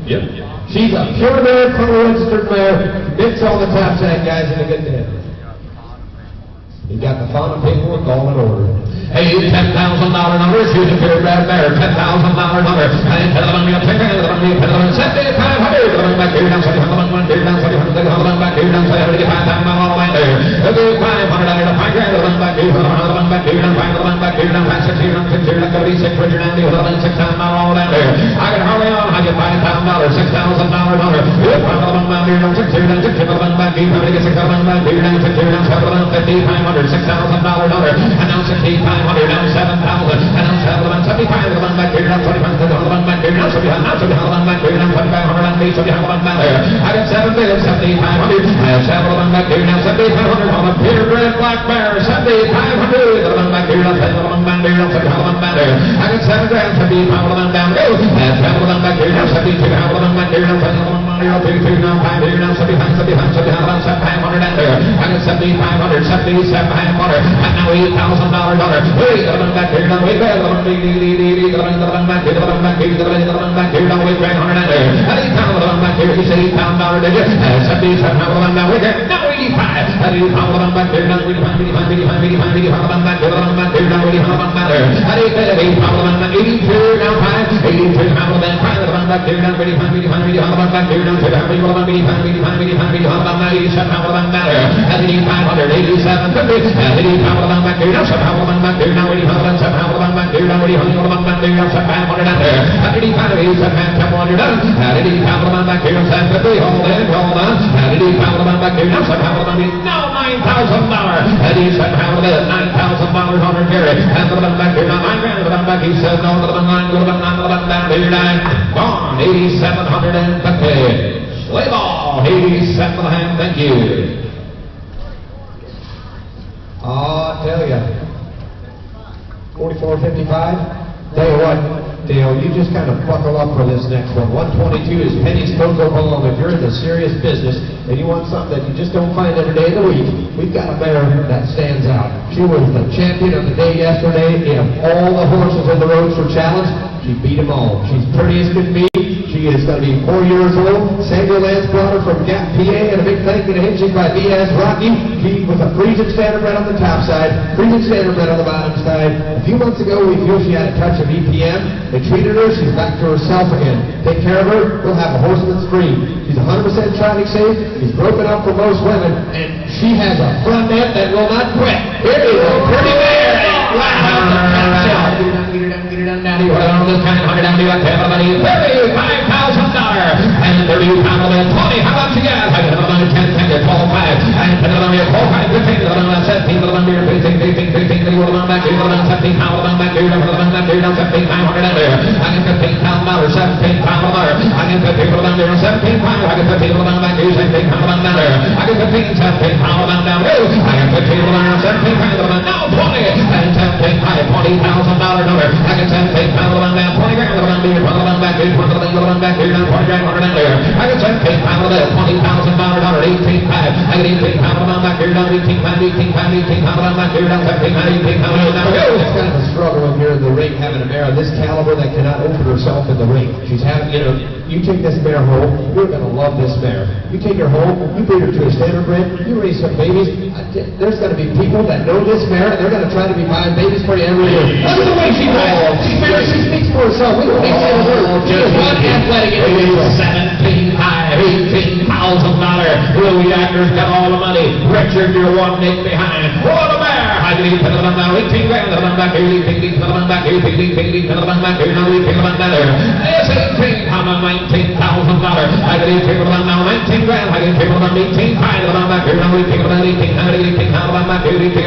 yep. She's a pure mare, registered mare. Bits on the top side, guys, in a good day. You got the final paperwork all in order. Hey, $10,000 number. She's a pure red mare. $10,000 number. And tell them you'll take it. Tell them you'll $7,500. The one back here down, $7,100 down, $7,100 back here down, $75,000 all right there. $500 to $5,000. The one back here, the one back here down, the one back here down, $6,000, $6,000 down, $6,000 all right there. I can hurry on. I get $5,000, $6,000 number. The one back here down, $6,000, the one back here down, $6,000 back here down, $7,500. $6,000 number, and now $6,500, now $7,000, and now $7,75, the one back here, now $25,000, the one back here, now $7,500, now $7,500, now $2,500, and me, $7,500 there. I got $7,7,500, I have $7,000 back here, now $7,500 on a purebred black bear, $7,500, the one back here, now $7,000 back here, now $7,000 there. I got $7,000, $7,500 down, go. I have $7,000 back here, now $7,200 back here, now $7,000 now $2,200, now $5,000, now $7,500 down there. I got $7,500, $7,500. And now $8,000 dollar. Wait, the one back here, now wait there. The one back here, the one back here, the one back here, the one back here, now wait $800 there. And $8,000 the one back here. You said $8,000 did you? $77,000 now wait there. Now $85,000. And $85,000 the one back here, now $85,000 the one back here, the one back here, now $85,000 there. And $85,000 now $82,000 now $82,000 then $5,000 the one back here, now $85,000 the one back here, now $85,000 $87,000 there. And $8,500 $87,000. And $85,000 back here, now $7,000 back here, now $80,000, $7,000 back here, now $80,000 back here, now $7,500 down there. And $85,000, $7,500 done. And $85,000 back here, $7,500, hold on. And $85,000 back here, now $7,000, now $9,000. And $87,000, $9,000 on her carry. And the one back here, now $9,000, the one back here, $7,000, the one down here, gone, $8,750. Slay ball, $87,000, thank you. I tell ya, 44.55. Tell you what, Dale, you just kind of buckle up for this next one. 122 is Penny's Cocoa Ball. If you're in the serious business and you want something that you just don't find every day of the week, we've got a mare that stands out. She was the champion of the day yesterday. If all the horses in the roads were challenged, she beat them all. She's pretty as can be. She is going to be 4 years old. Samuel Lance brought her from Gap, PA, and a big thank you to him. She's by Diaz Rocky. She was a Frisian Standardbred on the top side, Frisian Standardbred on the bottom side. A few months ago, we feel she had a touch of EPM. They treated her. She's back to herself again. Take care of her. We'll have a horseman's dream. She's 100% trotting safe. She's broken up for most women, and she has a front end that will not quit. Here is a pretty mare. And $30,000, $20,000. How about you guys? I got another 10, 10, 12, 5. And another 12, 5, 15, 17, 15, 16, 17, back here, 17, back here, 17,500 down there. I get $15,000, $17,000. I get $15,000 down there, $17,500. I get $15,000 back here, $17,000 down there. I get $15,000, $17,000 down there. I get $15,000, $17,000 now $20,000 and $17,500, $20,000 number. I get $17,000 down, $20,000 back here, $20,000 back here, now $20,000 down there. I get $17,000, $20,000 $18,500. I get $18,000 back here, now $18,500 back here, now $17,500, $18,000 now go. It's kind of a struggle when you're in the ring having a mare of this caliber that cannot open herself in the ring. She's having, you take this mare home, you're going to love this mare. You take her home, you breed her to a standardbred, you raise some babies. There's going to be people that know this mare, and they're going to try to be buying babies for you every year. Look at the way she rides. She speaks for herself. We don't need to say a word. Just one athletic individual. $17,000, $18,000. Louis Acker's got all the money. Richard, you're one nick behind. What a mare! I believe $18,000, back here, $18,000 back here, $18,000 back here, now $18,000 there. It's $18,000, $19,000. I believe $18,000 now, $19,000. I believe $18,000 back here, now $18,000 back here, $18,000.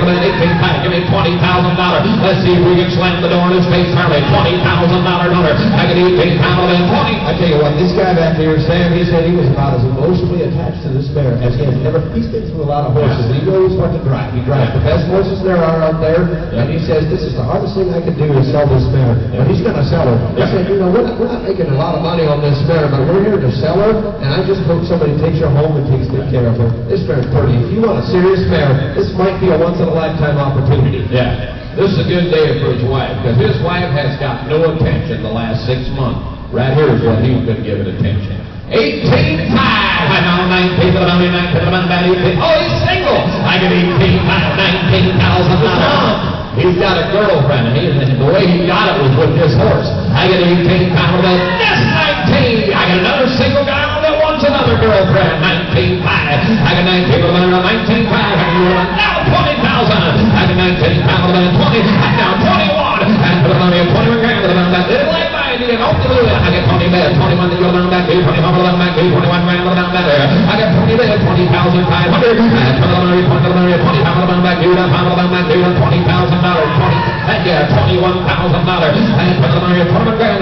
Give me $20,000. Let's see if we can slam the door in his face early. $20,000 number. I I can 18 pounds and 20. I tell you what, this guy back here, Sam, he said he was about as emotionally attached to this mare as he has ever. He's been through a lot of horses, and he knows what to drive. He drives the best horses there are out there, and he says, this is the hardest thing I can do is sell this mare. But he's going to sell her. He said, you know, we're not making a lot of money on this mare, but we're here to sell her, and I just hope somebody takes her home and takes good care of her. This mare's pretty. If you want a serious mare, this might be a once-in-a-lifetime opportunity. Yeah. This is a good day for his wife, because his wife has got no attention the last 6 months. Right here is what he's been giving attention. 18.5. I know 19 to the money, 19 to the money, 18. Oh, he's single. I get 18.5, 19,000. He's got a girlfriend, and the way he got it was with this horse. I get 18 pounds. That's 19. I got another single guy that wants another girlfriend. 19.5. I got 19 to the money, 19.5. Now 20,000. I got 19 pounds, 20. Now 21. And to the money, 21 grand to the money. Little like my idea. I get 20 bed, 21 to the other back, 20 back, 21 grand to the money. I got 20 bed, 20,500. And to the money, 20 to the money, 20 pounds to the back, 20,000. $20,000, 20, yeah, $21,000, and for the money, 21 grand,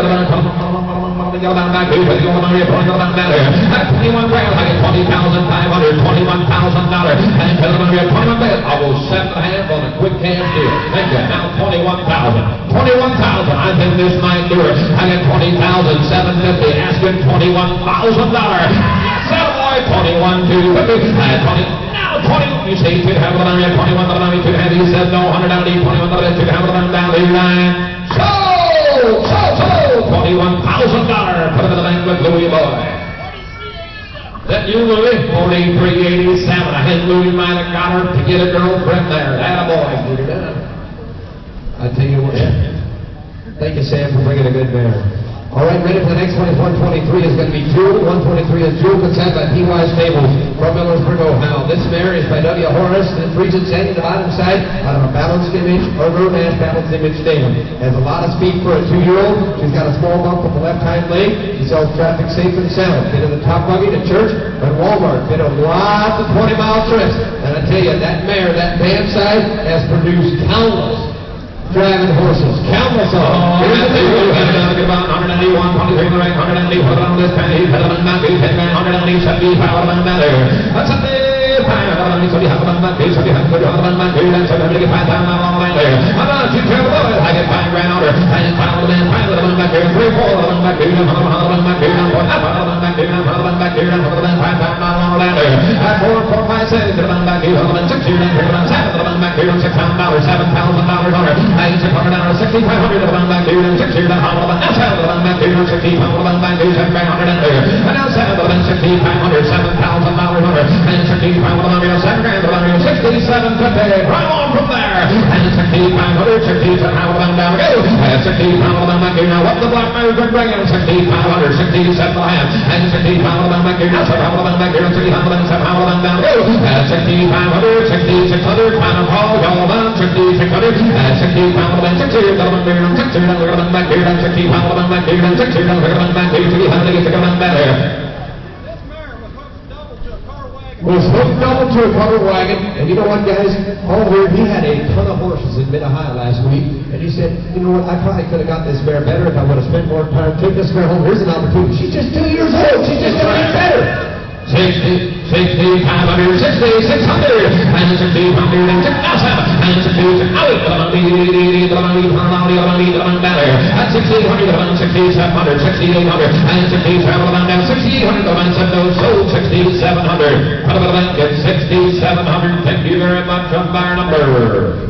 back, 21 grand, I get $20,500, $21,000, and for the money, 21 grand, I will set the half on a quick cash deal. Thank you. Now 21,000, I think this might do it. I get $20,750, asking $21,000. Yes, boy, 21, 250, 20. 20, you say you have the money, 21 the money, you have, he said no, 100 down, 21 the money, you have the money down, 89. $21,000. Put it in the bank with Louie boy. That you, Louie? 43.87. I think Louie might have got her to get a girlfriend there. That a boy. I tell you what. Thank you, Sam, for bringing a good mare. All right, ready for the next one is 123 is going to be Jewel. 123 is Jewel, consent by P.Y. Stables from Millersburg, Ohio. This mare is by W. Horace, and it's Regent Sandy, the bottom side, out of a balanced image, or Romash balanced image stable. Has a lot of speed for a 2-year-old. She's got a small bump on the left hind leg. She sells traffic safe and sound. Been in the top buggy to church and Walmart. Been on lots of 20-mile trips. And I tell you, that mare, that band side, has produced countless driving horses. Countless of them. Here's the deal. We've got to get about 181, 23 in the right, 180, put it on this penny, put it on that, 180, 70, power on that there. That's a big power. So you have a man, so you have a man, and so you get 5,000 on the there. I'm not too terrible. I get 5 grand order, and 5 of them, 5 of them back here, 3, 4 of them back here, 1 of them back here, 1 of them back here, 1 of them back here, 1 of them 5,000 on the there. 4, 4, 5, 6 of them back here, 1 of them 6 here, 7 of them back here, $6,000, $7,000 on her. $600, $6,500 of them back here, and 6 here, now 7 of them back here, 60 of them back here, 7,500 in there. And now 7 of them, 6,500, $7,000 on her, and 65 of them here, 7 grand of them here, 6750, right on from there. And 6,500, 67 of them down go. And 65 of them back here, now what the black mare's been bringing, 6,500, 67 and 65 of them back here, now 7 of them back here, 65 of them, 7 of them down go. And 6,500, 6,600, final call, y'all done, 6,600, and 60 pounds of them, 60 of them here, 60 of them back here, and 60 pounds of them back here, and 60 of them back here, 300 to get them back there. Was hooked double to a covered wagon, and you know what, guys? All here, he had a ton of horses in Mid-Ohio last week, and he said, you know what, I probably could have got this mare better if I would have spent more time. Take this mare home. Here's an opportunity. She's just 2 years old. She's just going to get better. 60, 60, 500, 60, 600, and 60, 100, and 6,000, and 60, out of the money, better. At 6,800, 6,700, 6,800, and 6,700, down 6,800, the man said no, sold 6,700. Out of the bank at 6,700. Thank you very much, umpire number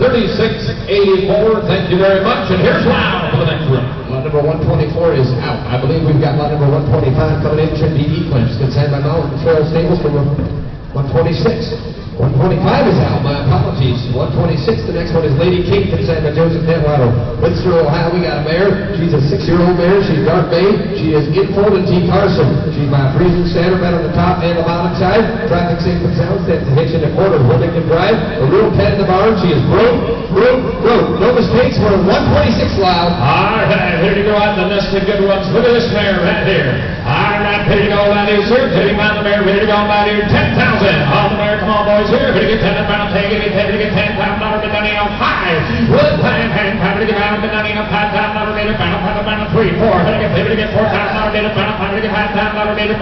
3684. Thank you very much, and here's Wow for the next round. Lot number 124 is out. I believe we've got lot number 125 coming in. Should be E-Clamps. Consent by Mountain Trail Stables for 126. 125 is out. My apologies. 126. The next one is Lady King. Consent by Joseph Detwater. Windsor, Ohio. We got a mare. She's a 6-year-old mare. She's dark bay. She is infolded T. Carson. She's by a freezing standard bed on the top and the bottom side. Traffic safe and sound. Stands to hitch in the quarter. Holding can drive. A real pet in the barn. She is broke. No mistakes. We're 126 loud. All right, here to go out the nested good ones. Look at this mare right here. All right, here to go out here, sir. Take on the mare. Here to go out here. 10,000 on the mare. Come on, boys. Here, here to get 10 pound. Take it. Here to get 10 pound. Not a money on 5. Wood time. Time to get out of the money on 5 pound. Not a minute. Pound. 3, 4, $4,000 bid, $5,000 bid, $4,500 bid,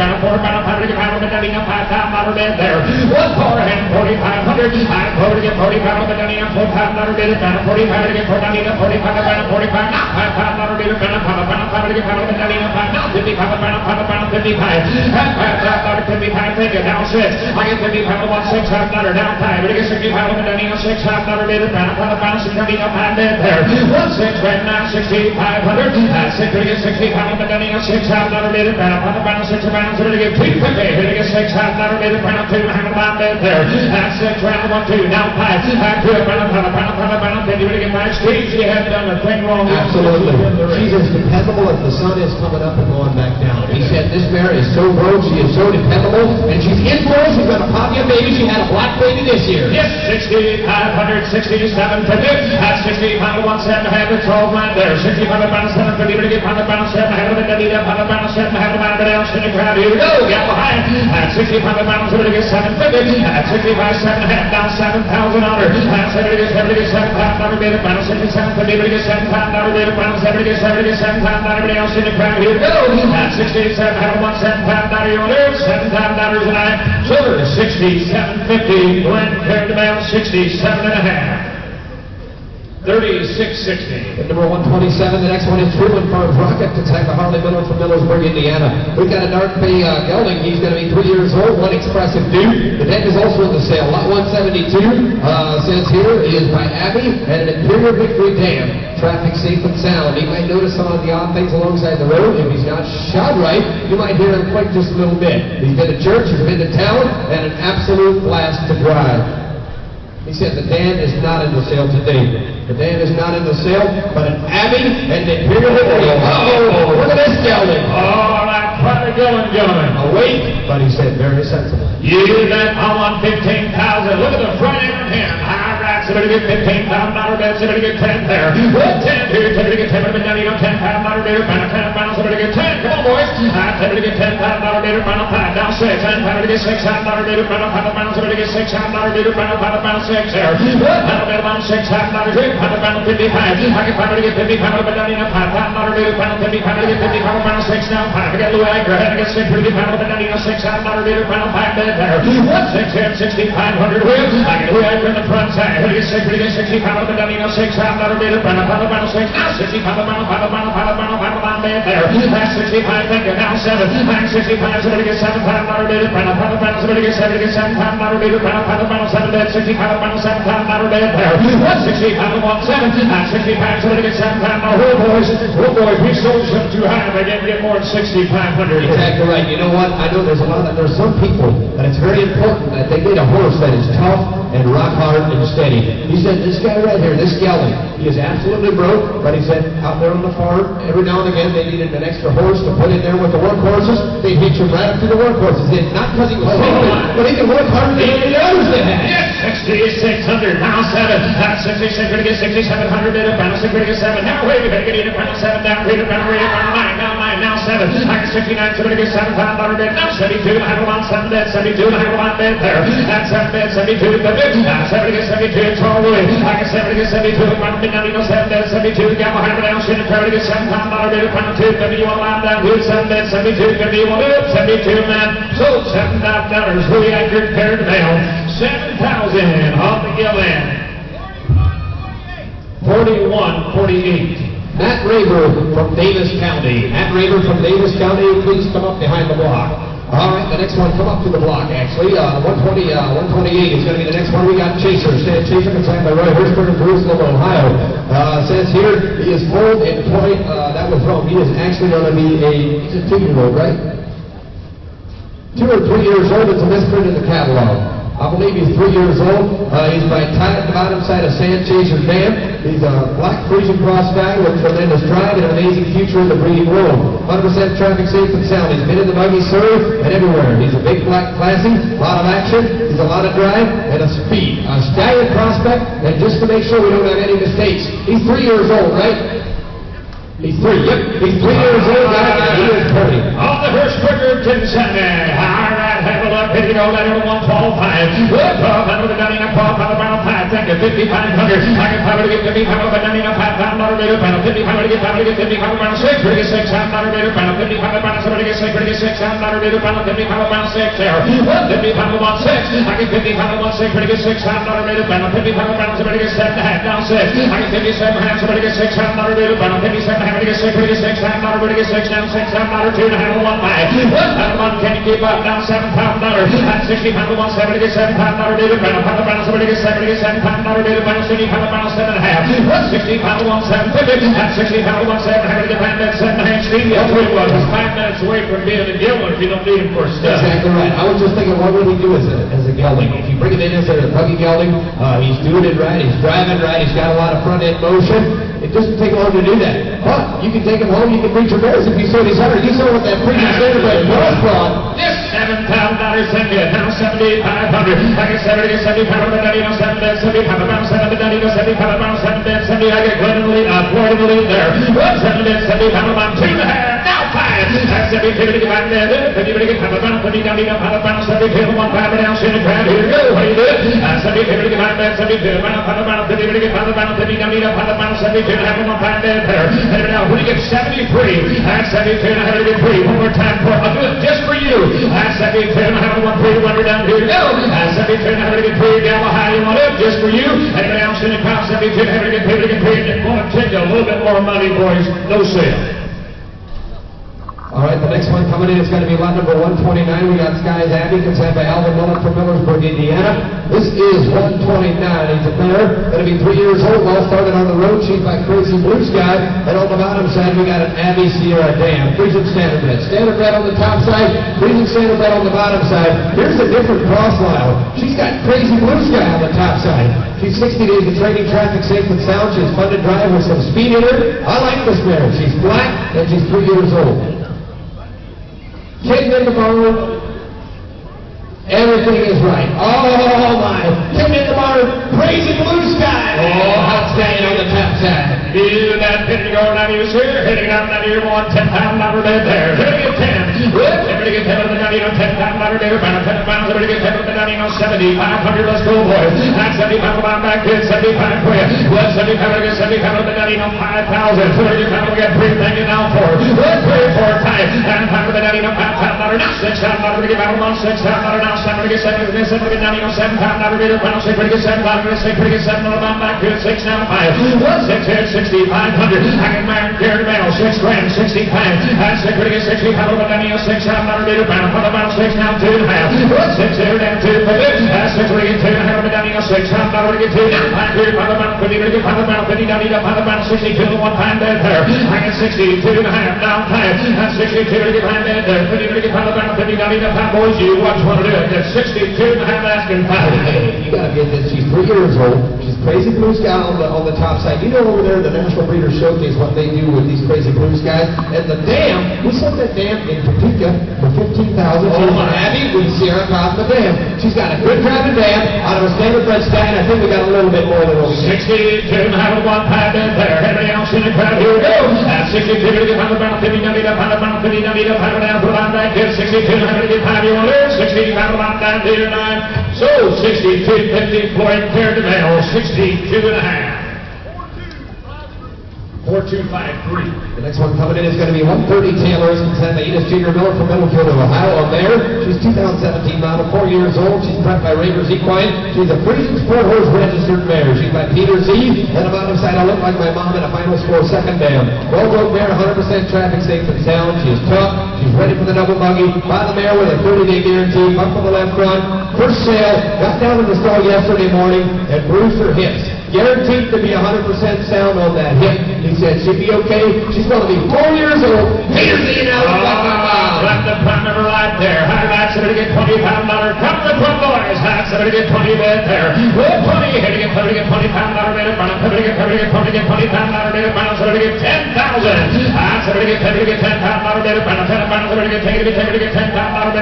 $5,000 bid there. 1, 4, and $4,500. I'm going to get $45 bid, $4,000 bid, $45 to get $45, $45, now $5,000 bid, $5,000 to get $5,000 bid, now $55, $5,000, $55, take it, down 6. I get $55, $6,000, down 5. I get $65 bid, $6,000 bid, $5,000, $5 bid there. 1, 6, right now, $6,500. That's it, get $65 bid, $6,000 bid, $5,000, $6,000, to get $250. Here to get $6,000 bid, $2,500 bid there. That's 6, round 1, 2, now 5. To it, $50 to get 5. Steve, she hasn't done a thing wrong. Absolutely. She's as dependable as the sun is coming up and going back down. He said this mare is so broke, she is so dependable, and she's indoors. She's got a Pavia baby. She had a black baby this year. Yes, 6,500, 6750. That's 65 to 17. Have it 12 line there. 65 to 750 to get 100 pounds 7. Have it at the 100 pounds 7. Have it about else in the crowd. Here we go. Get behind. At 65 pounds to get 750. At 65 7.5 down $7,000. At 70 to get $7,000 bid. Final 67 50 to get $7,000 bid. Final 70 to get $7,000 else in the crowd. Here we go. At 67 have $1 $7,000 you want to $7,000 tonight. Silver 6750. Glenn carried the mail 67.5. 3660. At number 127, the next one is Truman Farms Rocket to attack the Harley Miller from Millersburg, Indiana. We've got a dark bay gelding. He's going to be 3 years old, one expressive dude. The neck is also in the sale. Lot 172 says here is by Abby and an Imperial Victory Dam. Traffic safe and sound. You might notice some of the odd things alongside the road. If he's not shod right, you might hear him quake just a little bit. He's been to church, he's been to town, and an absolute blast to drive. He said the Dan is not in the sale today. The Dan is not in the sale, but an Abbey and the Imperial Victory. Oh, look at this gelding. Oh, that proper gelding, gentlemen. A weight, but he said very sensible. You bet I want $15,000. Look at the front end of him. All right, somebody get $15,000 bid. Somebody get 10 there. Well, 10 here. Somebody get 10 bid. Now you know $10,000 bid. Final 10. Final somebody get 10. Come on, boys. Somebody get $10,000 bid. Final 5. Down 6. And somebody get $6,000 bid. Final 5. Final somebody get $6,000 bid. Final 5. Final 6 there. Final bid on $6,000 here. Final 55. I can finally get 50. Final bid down in a $5,000 bid. Final 55 to get 50. Final 6 now 5. I get Louis Anchor. I get 6 to get final bid down in a $6,000 bid. Final 5 bid there. 1 6 here. 6,500 here. I get Louis Anchor in the front side. I get 6 to get 65 bid down in a $6,000 bid. Final 6 now 65. Final bid there. That's 65. Thank you. Now 7. I'm 65. Somebody get $7,000 bid. Final somebody get 7 to get $7,000 bid. Final 7 bid. 65. Final $7,000 bid there. 165 to 17. I'm 65. Somebody get $7,000. Oh boys, we sold some too high. They didn't get more than 6,500. Exactly right. You know what? I know there's some people that it's very important that they get a horse that is tough and rock hard and steady. He said, this guy right here, this gelding, he is absolutely broke, but he said, out there on the farm, every now and again, they needed an extra horse to put in there with the workhorses. They hitch him right up to the workhorses. Not because he was but he can work harder than any others they had. Yes, 6,600. Now 7. That's 66. Going to get 6,700 bid. Final 6. Going to get 7. Now wait, we better get in. Final 7 down. Read it. Final 9. Now 9. Now 7. I get 69. So going to get $7,000 bid. Now 72. I have a 7 bid. 72. I have a bid there. That's 7 bid. 72 the bid. 7 to get 72. It's all Louis. I get 7 to get 72. Final bid. Now you know 7 bid. 72. Got behind me down. Shouldn't try to get $7,000 bid. Final 2. 50. You want to line down. Good 7 bid. 72. 50. You want to do it. 72 man. So $7,000. Louis Anchor carried the mail. 7,000 off the gelding. 41-48. Matt Raver from Davis County. Matt Raver from Davis County, please come up behind the block. All right, the next one, come up to the block, actually. 128 is going to be the next one. We got Chaser. Chaser consigned by Roy Hirschberg of Jerusalem, Ohio. Says here, he is foaled in point. That was wrong. He is actually going to be he's a 2-year-old, right? 2 or 3 years old. It's a misprint in the catalog. I believe he's 3 years old. He's by tied at the bottom side of Sand Chaser Dam. He's a black Frisian cross guy with tremendous drive and an amazing future in the breeding world. 100% traffic safe and sound. He's been in the buggy, sir, and everywhere. He's a big, black, classy, a lot of action. He's a lot of drive and a speed. A stallion prospect, and just to make sure we don't have any mistakes, he's 3 years old, right? He's 3. Yep, he's 3 years old, guys. He is pretty. On the Hirschberger All right, have a look. Here you go. That is 112.5. Good. 12 under the down in a 12 on the final 5. I think at 5,500. I can probably get 55 over 99, $5 bid, panel 55 to get 55 around 6, pretty get 6, $5 bid, panel 55 around 7, get 6, pretty get 6, $5 bid, panel 55 around 6 there. 55 around 6. I get 55 around 6, pretty get 6, $5 bid, panel 55 around 7, get 7.5 down 6. I get 57 half, somebody get 6, $5 bid, panel 57 half, get 6, pretty get 6, $5 bid, get 6 down 6, $5 2 and a half, 1 5. 1 can you keep up down $7 at 60 pound 170 get $7 bid, panel 5 pound, somebody get 70 get $7 bid, panel 60 pound 7.5. 60 pound 170 at 60 pound 170 get 5 minutes 7.5 speed. That's what it was. It's 5 minutes away from being a gelding if you don't need him for stuff. Exactly right. I was just thinking, what would he do as a gelding? If you bring him in as a buggy gelding, he's doing it right, he's driving right, he's got a lot of front end motion. It doesn't take long to do that. But you can take him home, you can breed your bears if you so desire. You saw what that previous standard was brought. Yes, $7,000 send it. Now 7,500. I get 70 to 75 but then 7 bid, 75 around 7 but then 75 around 7 bid, 70. I get Glenn in the lead, Floyd in the lead there. 7 bid, 75 around 2.5. Now 5. That's 70 to get 5 bid. 50 to get 5 around 50 down, 5 around 70 to 1 5 down, Shin and Crab. Here we go. What do you do? 70 to get 5 bid, 72 around 50 to get 5 around 50 down, 5 around 72 and a half 1 5 bid there. And now when you get 73, that's 72 and a half to get 3. One more time for a good just for you. That's 72 and a half to 1 3 1 down. Here we go. That's 72 and a half to get 3 down behind you want up just for you. Anybody else in the crowd 72 and a half to get 3 to get 3. And want to take a little bit more money, boys. No sale. All right, the next one coming in is going to be lot number 129. We got Sky's Abbey, consent by Alvin Miller from Millersburg, Indiana. This is 129. He's a pair, going to be 3 years old, well started on the road. She's by Crazy Blue Sky. And on the bottom side, we got an Abbey Sierra Dam. Friesian Standard Bred. Standard Bred on the top side, Friesian Standard Bred on the bottom side. Here's a different cross line. She's got Crazy Blue Sky on the top side. She's 60 days of training, traffic safe and sound. She's fun to drive with some speed in her. I like this mare. She's black and she's 3 years old. Kitten in the barn, everything is right. Oh my! Kitten in the barn, Crazy Blue Sky. Oh, outstanding on the top side. You that hitting going down here, sir. Hitting down here, $10,000 bid there. Hitting at 10. Good. Everybody get 10 on the $10,000 bid. About 10 pounds. Everybody get 10 on the $7,500. Let's go, boys. That's 75 on back bid. 75 for you. Well, 75 get 75 on the $5,000. 35 we got 3 thank you now for. Let's pay for time. And 5 on the $5,000. Now $6,000 to get out on $6,000 now. 7 to get 7 to get 7 to get down. $7,000 bid. Final 6 to get 7. 5 to get 6 to get 7 on the back bid. 6 now 5. 1 6 here 6,500. I can marry Gary Bell, 6 grand, 60 pounds. That's 6 to get 60 pounds over the $6,000 bid. Final for the about 6 now 2.5. 6 here down 2 for it. That's 6 to get 2.5 over the $6,000 to get 2 now. 5 here, 5 about 50 to get 5 about 50 down. 5 about 62 to 1 pound bid there. I get 62 and a half down 5. That's 62 to get 5 bid there. 50 to get 5 about 50 down. 5 boys, you watch one to do it. That's 62 and a half asking 5. Hey, you gotta get this. She's 3 years old. She's Crazy Blue Sky on the top side. You know over there, the National Breeders' Showcase, what they do with these Crazy Blue Skies. And the dam, we sent that dam in Topeka for $15,000. Oh my Abby, we see her on the dam. She's got a good driving dam out of a standard bred stand. I think we got a little bit more than 62 and a half of 1 pound in there. Everybody else in the crowd, here we go. At 62 to get 5 about 50 down, 5 about 50 down, 5 down for line back here. 62 and a half to get 5 you want there. 65 about 9 to 9. So 62 50 Floyd Care to Mail. 62 and a half. 4253. The next one coming in is going to be 130 Taylor's consent by Edith Junior Miller from Middlefield, Ohio. On there, she's 2017 model, 4 years old. She's prepped by Ravers Equine. She's a Friesian Sport Horse registered mare. She's by Peter Z. And on the bottom side, I look like my mom in a final score second dam. Well-grown mare, 100% traffic safe and sound. She's tough. She's ready for the double buggy. Buy the mare with a 30-day guarantee. Bump on the left front. First sale. Got down in the stall yesterday morning and bruised her hips. Guaranteed to be 100% sound on that hip. He said she'd be okay. She's going to be 4 years old. Peter Z. Now Left the front of her right there. Highlights to get $20 come the front boys. Highlights to get 20 bid there. Well, 20 here to get $20 bid. Final to get $20 bid. Final to get 10,000. Highlights to get $10 bid. Final to get $10,000 bid.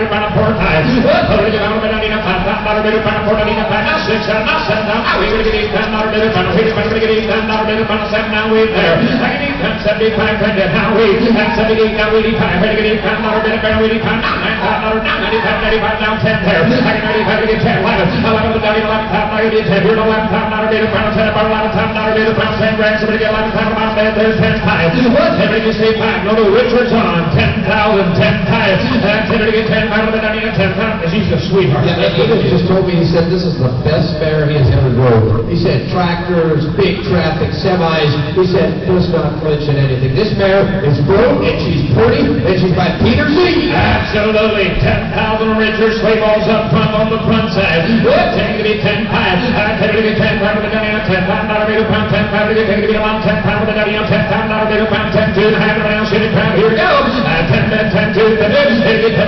Final 4 times. Well, to get $5,000 bid. Final 4 now 6 now 7 now. We're going to get $8,000 bid. Final 8 going to get $8,000 bid. Final 7 now wait there. I can 75 credit. Now wait. At 78 now 85. Ready to get $8,000 bid. Now 85 now $9,000 now 95 95 now 10 there. I can 95 to get 10. $11 $10 $11 $10 pound, $10 $11 pound, 10 grand. Somebody get $11 pound bed. There's 10 pies. What? Somebody get 6 pies. No, Richard's on 10,000, 10 pies. Somebody get 10 pound, 10 pound. She's a sweetheart. Yeah, he just told me, he said this is the best fair he has ever drove. He said tractors, big traffic, semis. He said does not flinch at anything. This mare is broke and she's pretty and she's by Peter Z. Absolutely. 10,000 Richard sleigh balls up front on the front side. What? Take to be 10 pies. Take to be 10 pound with the dummy on 10 pound, pound, 10 pound. Take to be on 10 pound with the dummy on 10 pound, pound, 10 2 and a half around city pound. Here we go. 10 10 10 2 10 10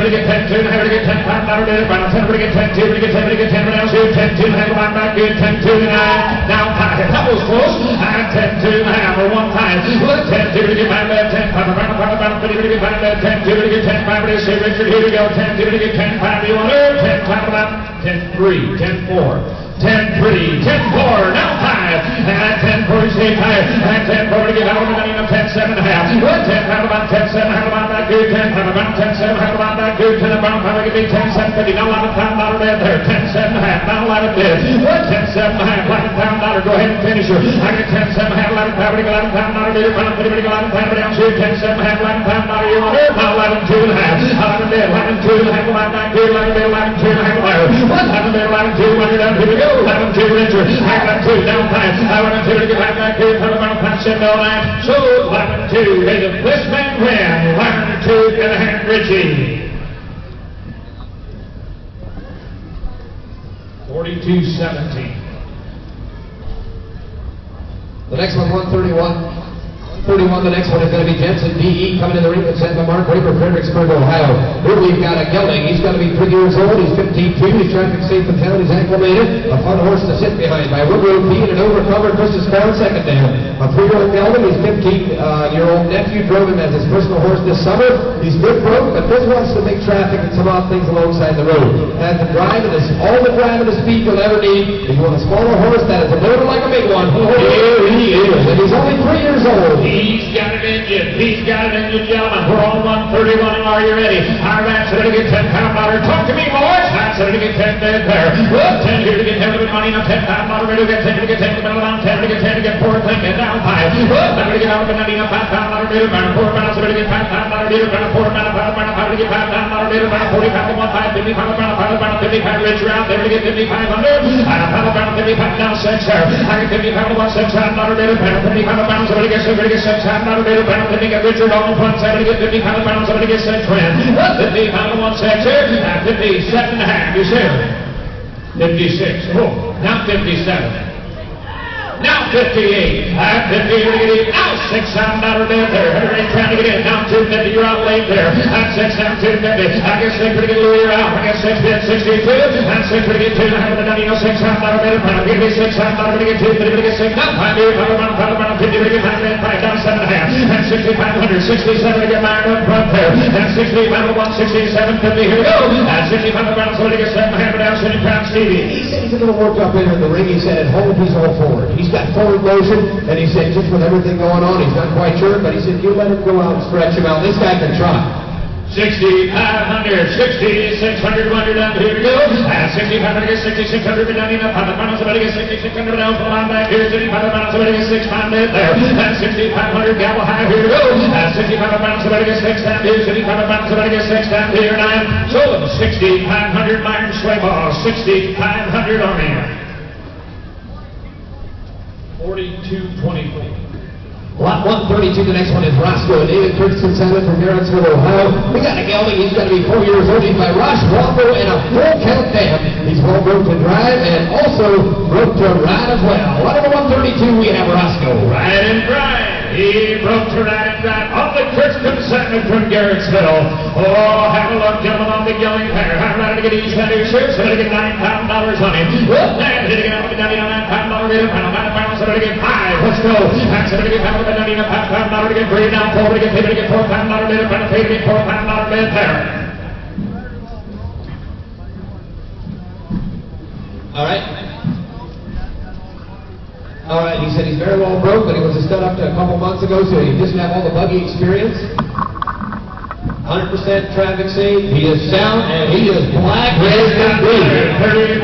get 10 2 and a half to get 10 pound, pound, 10 to get 10 2 to get 10 to get 10 around city 10 2 and a half line back good 10 2 and a half. Now that was close. 10 2 and a half or one time. 10 2 to get 10 pound, pound, 50 to get 10 2 to get 10 pound. Say Richard, here we go. 10 2 to get 10 pound. You want to 10 pound about 10 3, 10 4. 10 3, 10 4, now 5, 10 4, stay 5, 10 4 to get out of the money of 10 7 and a half. 10 pound about 10 7, half about that good, 10 pound about 10 7, half about that good, 10 pound, pound, give me 10 7 50, now 11 pound dollar bed there, 10 7 and a half, now 11 bid. 10 7 and a half, 11 pound dollar, go ahead and finish her. I get 10 7 and a half, 11 pound, 11 pound dollar bid, pound, 50, 11 pound, down to 10 7 and a half, 11 pound dollar, you want her, now 11 2 and a half, 11 bid, 11 2 and a half, 11 back good, 11 bid, 11 2 and a half, 11 bid, 11 2, when you're done, here we go, 11 2, Richard, I got 2, down 5, I want to get back good, put them on a punch in the line, so 11 2, may the this man win, 11 2, and a hand, Richie. 42-17. The next one, 131. 31, the next one is going to be Jensen D.E. coming in the ring at St. Mark, Raper, Fredericksburg, Ohio. Here we've got a gelding. He's going to be 3 years old. He's 15-2. He's traffic safe in town. He's acclimated. A fun horse to sit behind by Woodrow P. and an overcover Christmas Brown second to him. A 3-year-old gelding. His 15-year-old nephew drove him as his personal horse this summer. He's good broke, but this wants to make traffic and some odd things alongside the road. Has the drive and all the drive and the speed you'll ever need. If you want a smaller horse that is a motor like a big one, here he is. And he's only 3 years old. He's got it in you. He's got it in you, gentlemen. We're on 131. Are you ready? All right, so to get 10 pound dollar. Talk to me, boys. So to get 10 bed there. 10 here to get 10 to get money. Now 10 pound dollar. Ready to get 10 to get 10 to get down 10 to get 10 to get 4 10 get down 5. Now to get out of the money. Now 5 pound dollar. Ready to burn 4 pounds. So to get 5 pound dollar. Ready to burn 4 pound. 5 to get 5 pound dollar. Ready to burn 40 pound. 1 5 50 pound. 5 pound 55 rich round. There to get 5500. 5 pound 55 down 6 there. I get 50 pound 1 6 pound dollar. Ready to burn 55 pounds. So to get 6 pound dollar. Ready to burn. Get Richard on the front side, get 50 pounds, somebody gets that twin. 50 pound one section, 57 and a half, you see? 56, oh, now 57. Now 58, 58, now 6 pound dollar bed there. Everybody's trying to get in. Now 250, you're out late there. That's 6 down 250. I guess 6 to get Louis, you're out. I guess 6 bid 62. And 6 to get 2. I have the dummy, 6 pound dollar bed. Give me 6 pound dollar to get 2. 50 to get 6. Now 5 bid, 5 50 to get 5 bid, 5 down 7 and a half. And 6,500, 67 to get mine up front there. And 60 pound 167, 50. Here we go. And 60 pound pounds, so to get 7 and a half down 70 pounds, Stevie. He said he's a little worked up in the ring. He said at home he's all forward. He's got forward motion, and he said just with everything going on, he's not quite sure, but he said you let him go out and stretch him out. This guy can try. 6,500, 6,600, when you're done, here we go. 6,500, get 6,600, down in the pound, somebody get 6,600 down from the line back here, 6,500 pounds, somebody get 6 pound in there. 6,500, gavel high, here we go. 6,500 pounds, somebody get 6 down here, 6,500 pounds, somebody get 6 down here, 9. So 6,500 iron sway ball, 6,500 on here. 42-24. Lot 132, the next one is Roscoe. David Kirkson Simon from Garrettsville, Ohio. We got a gelding. He's going to be 4 years old. He's by Ross Wombo and a full count dam. He's well broke to drive and also broke to ride as well. Lot number 132, we have Roscoe. Ride and drive. He broke to ride and drive on the Kirkson Simon from Garrettsville. Oh, have a look, gentlemen, on the gelding pair. I'm ready to get each head of your shirts. Somebody get $9 pound on him. Well, now, to get out of the $9 pound rate of pound. Somebody get 5. Let's go. And somebody get $5 pound to get 3 down 4 to get 3 to get $4 pound bid. Pound to get $4 pound bid there. All right. All right, he said he's very well broke, but he was a stud up to a couple months ago, so he doesn't have all the buggy experience. 100% traffic safe. He is sound and he is black as can be. 3,500.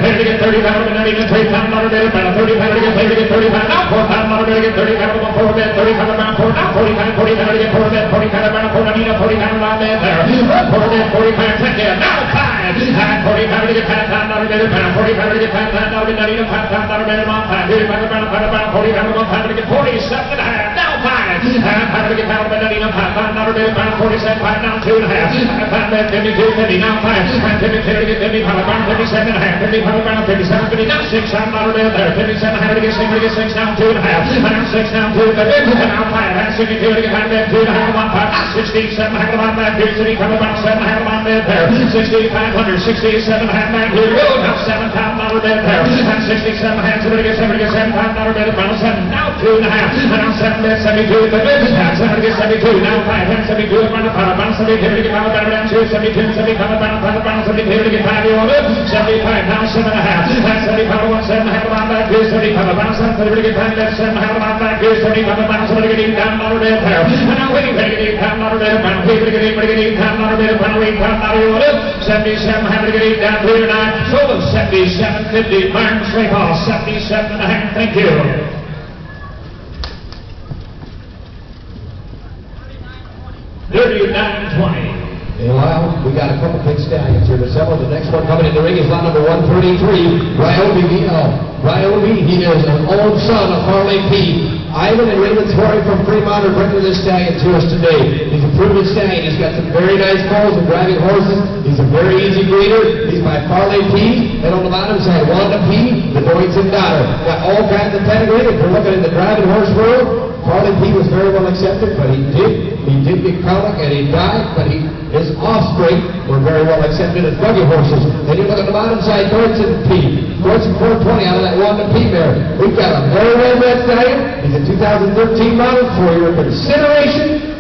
Pay to get 30 pounds, but not even 3 pounds, not a bit. About 30 pounds to get paid to get 30 pounds. Now 4 pounds, not a bit to get 30 pounds. 4 bed, 30 pounds around 4. Now 40 pounds, 40 pounds to get 4 bed, 40 pounds around 4. I need a 40 pounds around bed there. 4 bed, 40 pounds, 10 there. Now 5. 40 pounds to get 5 pounds, not a bit. 40 pounds to get 5 pounds, not a bit. Not even 5 pounds, not a bit. 5. 30 pounds around 40 pounds, 1 pound to get 47 and a half. Now 5. 5 to get pounds, but not even 5 pounds, not a bit. 47, 5 now 2 and a half. 5 bed, 52, 50. Now 5. 52 to get 50 pounds, around 57 and a half. 50 pounds around 57, 50. Now 6 pounds, not a bit there. 57 and a half to get 6, to get 6 down 2 and a half. Now 6 down 2 to get 50. Now 5. 62 to get 5 bed, 2 and a half, 1 5. Now 67 and a half, 1 back. 60 pounds, around 7 and a half, 1 bed there. 6,500, 67 and a half back. Here we go. Now 7 pounds, not a bit there. And 67 and a half, 7 to get 7 to get 7 pounds, not a bit. Around 7. Now 2 and a half. Now 7 bed, 72 to get 7 to get 72. Now 5. 72 around the 5. Around 72 to get 5 down 2. 72, 75 around 72 to get 5. You want it? 75. Now 7 and a half. 75 around 7 and a half around back. 75 around 7 to get 5. That's 7 and a half around back. 75 around 7 to get 8 down, not a bit there. And now waiting to get 8 pounds, not a bit. Around 8 to get 8 pounds, not a bit. Around 8 pounds, not a you want it? 77 having to get 8 down 3 or 9. Sold them 77.50. Martin Slave Hall 77 and a half. Thank you. 39.20. Hey, Lyle, we got a couple big stallions here to sell. The next one coming in the ring is lot number 133, Ryobi. He is an old son of Harley P. Ivan and Raymond Torrey from Fremont are bringing this stallion to us today. He's a proven stallion. He's got some very nice calls and driving horses. He's a very easy breeder. He's by Harley P. And on the bottom side, Wanda P., the Doyton daughter. Got all kinds of pedigree. If you're looking in the driving horse world, Harley P. was very well accepted, but he did get colic and he died, but his offspring were very well accepted as buggy horses. And you look at the bottom side, Doyton P. Doyton 420 out of that Wanda P. mare. We've got a very well-bred stallion. He's a 2013 model for your consideration.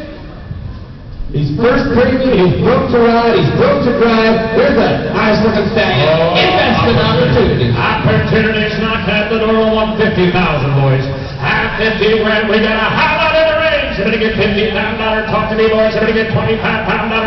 He's first premium, he's broke to ride, he's broke to drive. There's a nice looking stallion. Investment opportunity. Opportunity's knocked at the door on 150,000, boys. Half 50 grand. We got a highlight in the range. Somebody get $50,000. Talk to me, boys. Somebody get $25,000.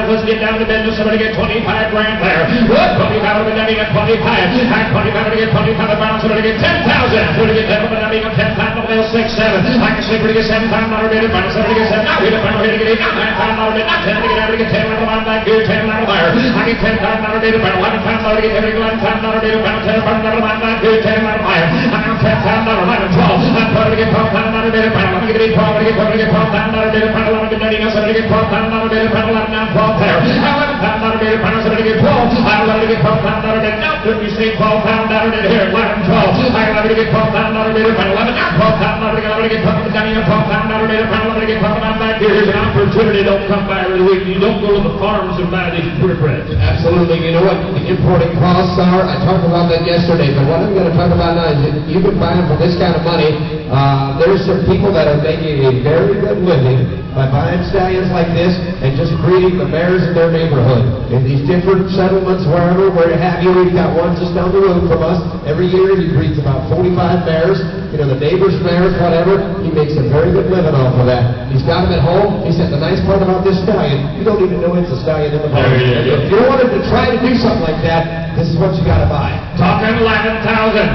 Let's get down to business. Somebody get 25 grand there. What? 25 over there. Even 25. Half 25 to get 25 pounds. Somebody get 10,000. Somebody get 10 over there. Even 10 pounds. Over there. 6, 7. I can see somebody get 7 pounds. Not a bit of money. Somebody get 7. Now hit a pound. Hit a get 8. Now 9 pounds. Not a bit. Not 10. To get out. To get 10 out of back here. 10 out of there. I get 10 pounds. Not a bit of money. 11 pounds. Not to get 11 pounds. Not a bit of money. 10 pounds. Not a back here. 10 out of there. I got 10 pounds. Not a 11. 12. I'm trying to get 12 pounds. Not a bit of money. I'm going to get 12. I'm going to get 12 pounds. Not a bit of money. I'm going to get 12 pounds. Not a bit of money. 11 now 12 there. 11 pounds. Not a bit of money. I'm going to get 12. I'm going to get 12 pounds. Not a bit. Now 30, 12 pounds. Not a bit here. 11, 12. I'm going to get 12 pounds. Not a bit of money. 11 now 12 pounds. Not a bit. I'm going to get 12 pounds. Down here 12 pounds. Not a bit of money. I'm going to get 12 pounds back here. Here's an opportunity. Don't come by every week. You don't go to the farms and buy these purebreds. Absolutely. You know what the importing costs are? I talked about that yesterday, but what I'm going to talk about now is that you can buy them for this kind of money. There's some people that are making a very good living by buying stallions like this and just breeding the mares in their neighborhood. In these different settlements, wherever, where you have you, we've got one just down the road from us. Every year he breeds about 45 mares. You know, the neighbor's mares, whatever. He makes a very good living off of that. He's got them at home. He said the nice part about this stallion, you don't even know it's a stallion in the barn. If you wanted to try to do something like that, this is what you got to buy. Talking 11,000.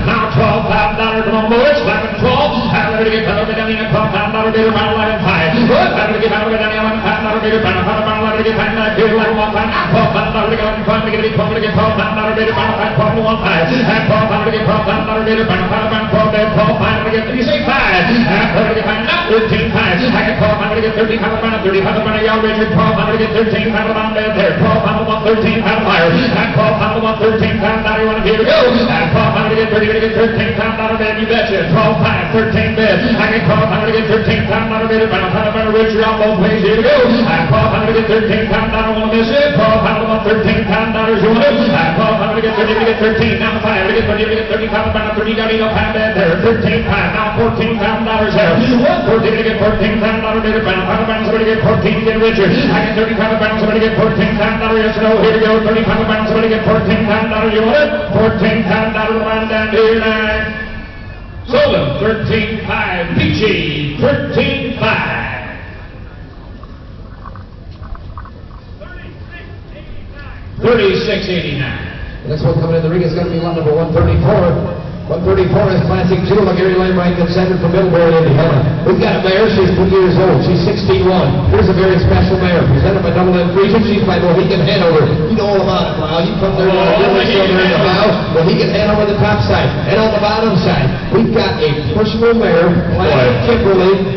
Now $12,000. Come on, boys. 11, 12. I'm going to get $12,000. $12,000. Bid around 11,500. Good. I'm going to get $11,000. $11,500. Bid around 11,500. Get $5,900. Bid around 1,500. $12,000. Get $11,500. Get $12,000. Get $12,000. Bid around 5,000. $12,000 to 1,500. And $12,000. Get $12,000. Bid around 5,000. $12,000. $12,500. Get you say 5. And $12,000. Get $5,000. 13,500. I get $12,000. Get $13,500. $35,000. Y'all Richard. $12,000. Get $13,500. Bid there. $12,000. $13,500. And $12,000. $13,000. Here we go. And $12,000 to get 30 to get $13,000 bid. You betcha. 12,500. 13 bid. I get $12,000 to get $13,000 bid. $5,000 Richard on both ways. Here we go. And $12,000 to get $13,000. Won't miss it. $12,000. $13,000. You want it? And $12,000 to get 30 to get 13. Now 5 to get 30 to get $30,000. 30 got enough pound bid there. 13 pound. Now $14,000 there. 14 to get $14,000 bid. $5,000 to get 14 to get Richard. I get $35,000. Somebody get $14,000. Yes, no. Here we go. $35,000. Somebody get $14,000. You want it? $14,000 line down here now. Sold him 13,500. Peachy 13,500. $36.89. The next one coming in the ring is going to be lot number 134. 134 is Classic Jewel, Gary Lambright, contender from Middlebury, Indiana. We've got a mare. She's 2 years old. She's 16-1. Here's a very special mare presented by Double M Friesian. She's by Mohegan Hanover. You know all about it, Wow. You come there, in the bow. Mohegan Hanover, the top side. And on the bottom side, we've got a personal mare, Classic Kimberly.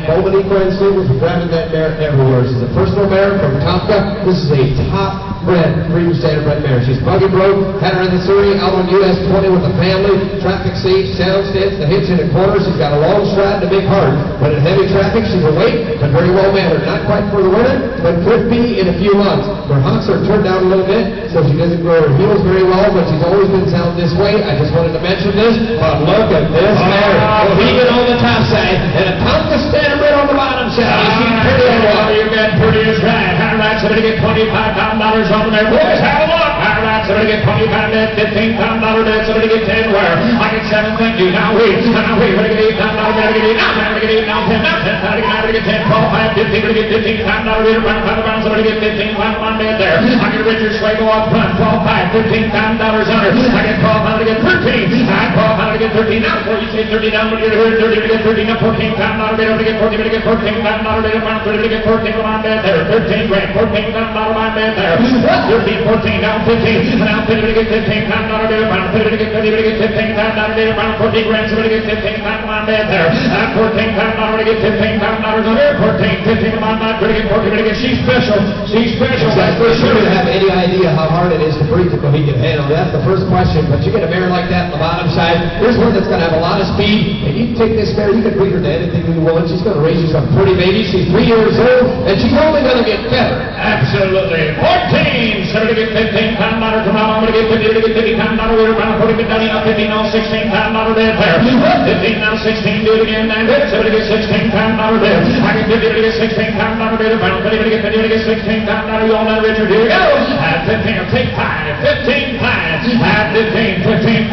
Bowman Equine Stable is driving that mare everywhere. She's a personal mare from Topeka. This is a top-bred, premium standard-bred mare. She's buggy broke, had her in the Surrey, out on US 20 with the family, traffic safe, sound stance, the hitch in the corner. She's got a long stride and a big heart. But in heavy traffic, she's a weight, but very well mannered. Not quite for the winner, but could be in a few months. Her hocks are turned down a little bit, so she doesn't grow her heels very well, but she's always been sound this way. I just wanted to mention this, but look at this mare. Mohegan on the top side, and a Tonka standard on the bottom side. She's pretty well. You got pretty as right. Highlights, somebody get $25,000 on the mare. Boys, have a look. Highlights, somebody get $25 net, $15,000 net, somebody get 10 where? I get 7, thank you. Now wait, somebody get $8,000, somebody get 8, now get 8, now 10, now 10, somebody get 10, 12, 5, 15, somebody get $15,000 later, round, somebody get 15, on net there. I get Richard Schlegel off front, 12, 5, $15,000 under. I get 12, I get 13. I 12, I get 13. Now before you say 30 down, but you're here 30, to get 13, now $14,000 later, to get 40, to get $14,000 later, round 30, to get 14 on net there. 13 grand, $14,000 on net there. 13, 14, now 15, now 50 to get $15,000 later, round 30 to get 30, to get $15,000 later, round 40 grand, somebody get $15,000 on net there. $14,000 to get $15,000 on there. 14, 15 on net, 30 to get 40, to get. She's special. She's special. That's for sure. You don't have any idea how hard it is to breed the Mohegan Hanover. That's the first question. But you get a mare like that on the bottom side. Here's one that's going to have a lot of speed. And you can take this mare, you can breed her to anything you want. She's going to raise you some pretty babies. She's 3 years old, and she's only going to get better. Absolutely. 14. Somebody get $15,000 from now. I'm going to get 50 to get $50,000. We're about 40, get down, now 50, now $16,000 there. 15, now 16, do it again. Now somebody get $16,000 there. I get 50 to get $16,000 there. About 50 to get 50 to get $16,000. You all know Richard. Here we go. At 15, I'll take 5. 15 times. At 15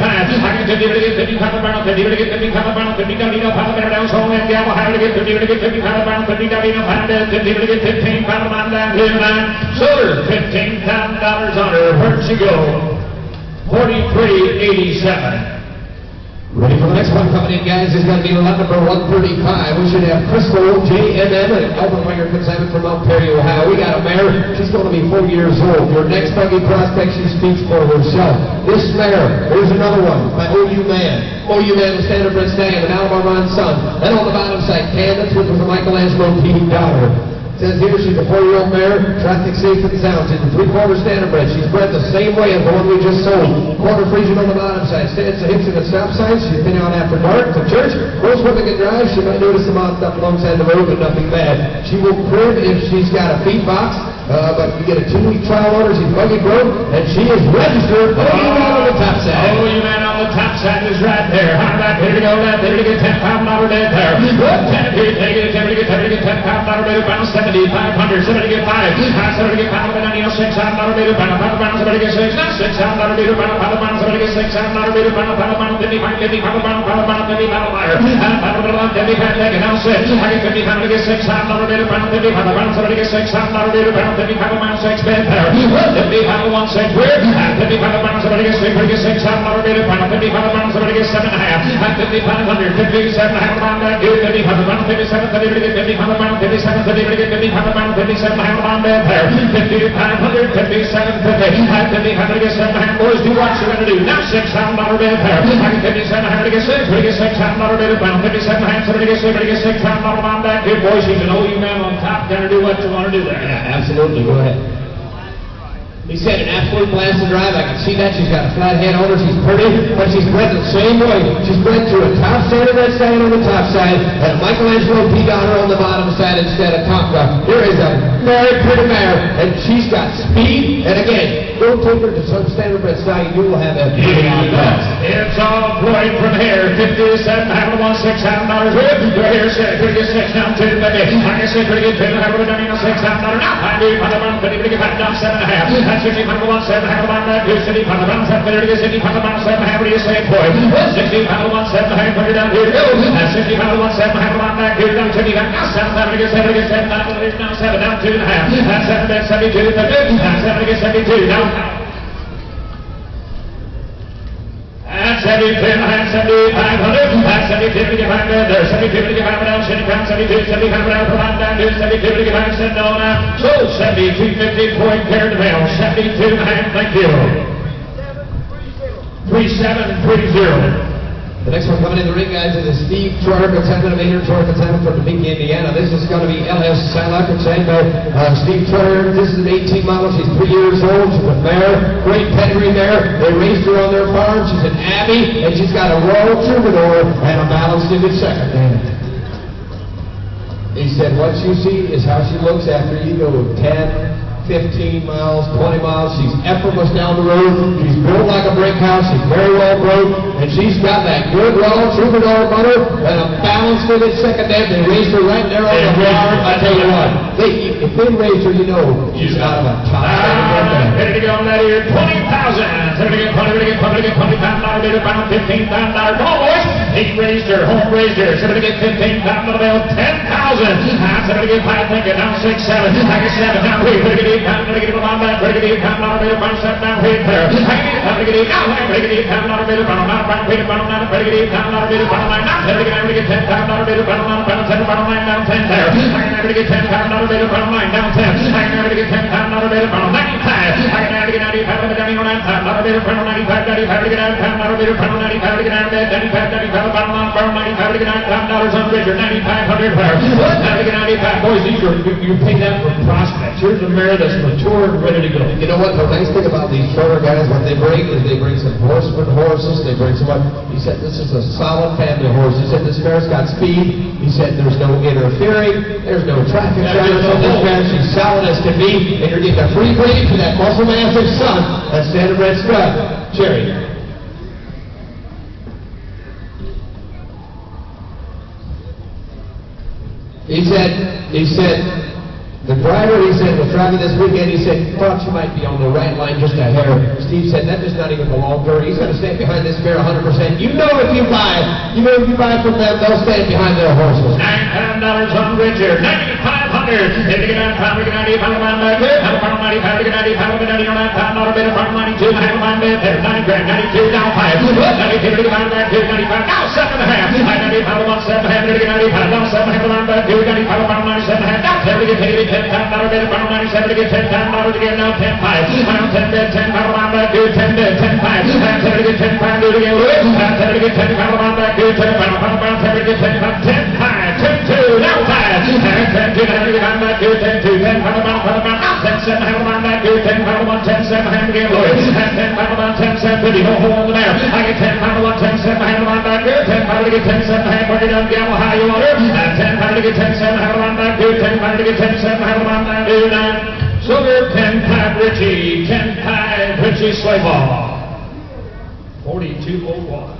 times. I get 50 to get 50 pound, 50 to get 50 pound, 50 down, down, so and down, how to get 50 to get 50 pound, 50 down, 50 to get 15 pound, down, so there's $15,000 on her. Where'd she go? 43.87. Ready for the next one coming in, guys, is going to be lot number 135. We should have Crystal J.M.M. and Alvin Wenger consignment from Mount Perry, Ohio. We got a mare. She's going to be 4 years old. Your next buggy prospect, she speaks for herself. This mare, here's another one by OU Man. OU Man, the standard-bred stallion, and Alabama son. And on the bottom side, Candace, which was a Michelangelo P. daughter. It says here she's a 4-year-old mare, traffic safe and sound. She's a 3/4 standardbred. She's bred the same way as the one we just sold. Quarter Friesian on the bottom side. Stands the hips and the stop signs. She's been out after dark to church. Most women can drive. She might notice some odd stuff alongside the road, but nothing bad. She will crib if she's got a feed box. But you get a 2-week trial order. She's buggy broke, and she is registered. OU Man on the top side. OU Man on the top side is right there. All right, here we go. Right there to get $10,000 there. 10 here, take it. 10 to get $10,000 there. Bounce 70, 500. Somebody get 5. Somebody get 5. $6,000 there. Bounce. Somebody get 6. Now $6,000 there. Bounce. Somebody get $6,000 there. Bounce. 50, 50, bounce. 50, higher. And 50, take it. Now 6. I get 50 pounds to get $6,000 there. Bounce. 50, bounce. Somebody get $6,000 there. Bounce. 50 pound 6 bed there. 50 pound 1 6 weird. 50 pound somebody gets 6 $6,000 bid. 50 pound somebody gets 7.5. At 50 pound 100. 57.5 pound bed. 50 pound 57 30 to get 50 pound 57 30 to get 50 pound 57 pound bed there. 50 pound 100. 57 50. At 50 pound to get 7.5. Boys, do what you're gonna do. Now $6,000 bed there. I get 57 to get 6. We get $6,000 bid. 57 somebody gets 6. We get $6,000 pound back. Good boys, he's an OU Man on top. Gonna do what you want to do there. Yeah, absolutely. Go ahead. He said an absolute blast to drive. I can see that. She's got a flat head on her. She's pretty, but she's bred the same way. She's bred to a top standard stallion on the top side and a Michelangelo P. daughter on the bottom side instead of Tonka. Here is a very pretty mare, and she's got speed. And again, don't take her to some standard-bred stallion. You will have a pretty on that. It's all Floyd from here. 57, $6,000 with. We're here, 6, we get 6 now, 2, baby. I get 6, we get 2, $6,000 now, 5 City Pound Bound, City Pound Down 7.5. That's City Pound Bound 7.5 on that. City Pound Bound 7.5. City Pound Bound 7.5. What do you say, boy? 60 Pound Bound 7.5. Put it down here. Go. That's 60 Pound Bound 7.5 on that. Here down City Pound Down 7. 7 down 7 down 2.5. That's 7 72. That's 72 down. That's 72, that's 7,500, that's 72 to get back there, 72 to get back down, 72, 75 down, come on down, 72 to get back, send on out. So 72.50 point pair to mail, 72 and thank you. 3730. The next one coming in the ring, guys, is Steve Troyer, consignment of 800 Troyer consignment from Topeka, Indiana. This is going to be LS Silac, consigned by Steve Troyer. This is an 18 model. She's 3 years old. She's a mare, great pedigree mare. They raised her on their farm. She's an Abbey, and she's got a Royal Troubadour and a balanced in its second hand. He said, what you see is how she looks after you go 10, 15 miles, 20 miles. She's effortless down the road. She's built like a brick house. She's very well broke. And she's got that good Royal Troubadour butter and a balanced in its second hand. They raised her right there on the farm. I tell you what, if they raised her, you know, she's out of a top. Ready to go on that here, 20,000. Ready to get $20,000 bid, about $15,000. Come on, boys. He raised her, home raised her. Somebody get $15,000 bill, 10,000. Somebody get 5, think it, down 6, 7. I get 7, down 3, $8,000 bid, on that, $8,000 bid, about 7, down 3 there. I get $8,000 bid, about $9, $8,000 bid, about $9, $8,000 bid, about $9, now $10,000 bid, $10,000 bid, about $9, about $10, about $9, down 10 there. I can get $10,000 bid, about $9, down 10. I can get $10,000 bid, about 95. I can get $95 bid, down 95. $95, $95 to get $95 bid, about 95 to get $95, about $95 to get $9,000 on Richard, 9,500 per. Now to get 95, boys, these are you pay that for prospects. Here's a mare that's mature and ready to go. You know what? The nice thing about these shorter guys, what they bring is they bring some horseman horses. They bring some. He said this is a solid family horse. He said this mare's got speed. He said there's no interfering. There's no traffic shadows on this mare. She's solid as can be, and you're getting a free breed for that muscle massive son. That's standardbred stud, Cherry. He said, the driver, he said, was driving this weekend, he said, thought she might be on the right line just a hair. Steve said, that does not even belong to her. He's going to stand behind this mare 100%. You know if you buy from them, they'll stand behind their horses. $9,000 on Richard, 9,500. If you get $9,500, you get $95 on back there. $95 to get $95, $99,000 bid, $92, $95 bid there. $9 grand, 92 down 5. 92 to get back there, 95, now 7.5. $95 on 7.5, to get 95, down 7.5 on back there, 95 on 97.5, down 10 to get $10,000 bid, about 97 to get $10,000 again, now 10.5. Now 10 bid, 10 on back there, 10 bid, 10.5. Now 10 to get 10.5, do it again, Louis. Now 10 to get 10 on back there, 10 to get 10.5, 10.5, 10.2, now 5. Now 10 to get on back there, 10.2, 10 now 10.7 on back there, 10 on 10.7 again, Louis. And 10 on 10.7, no hole in the mare. I get 10 on 10.7 on back there, 10 to get 10.7, put it on Gamble High, you order. And 10 to get 10.7 on back there, 10 to get 10.7 on back there, Sugar, 10-5 Richie, 10-5 Richie Slayball. 42.01.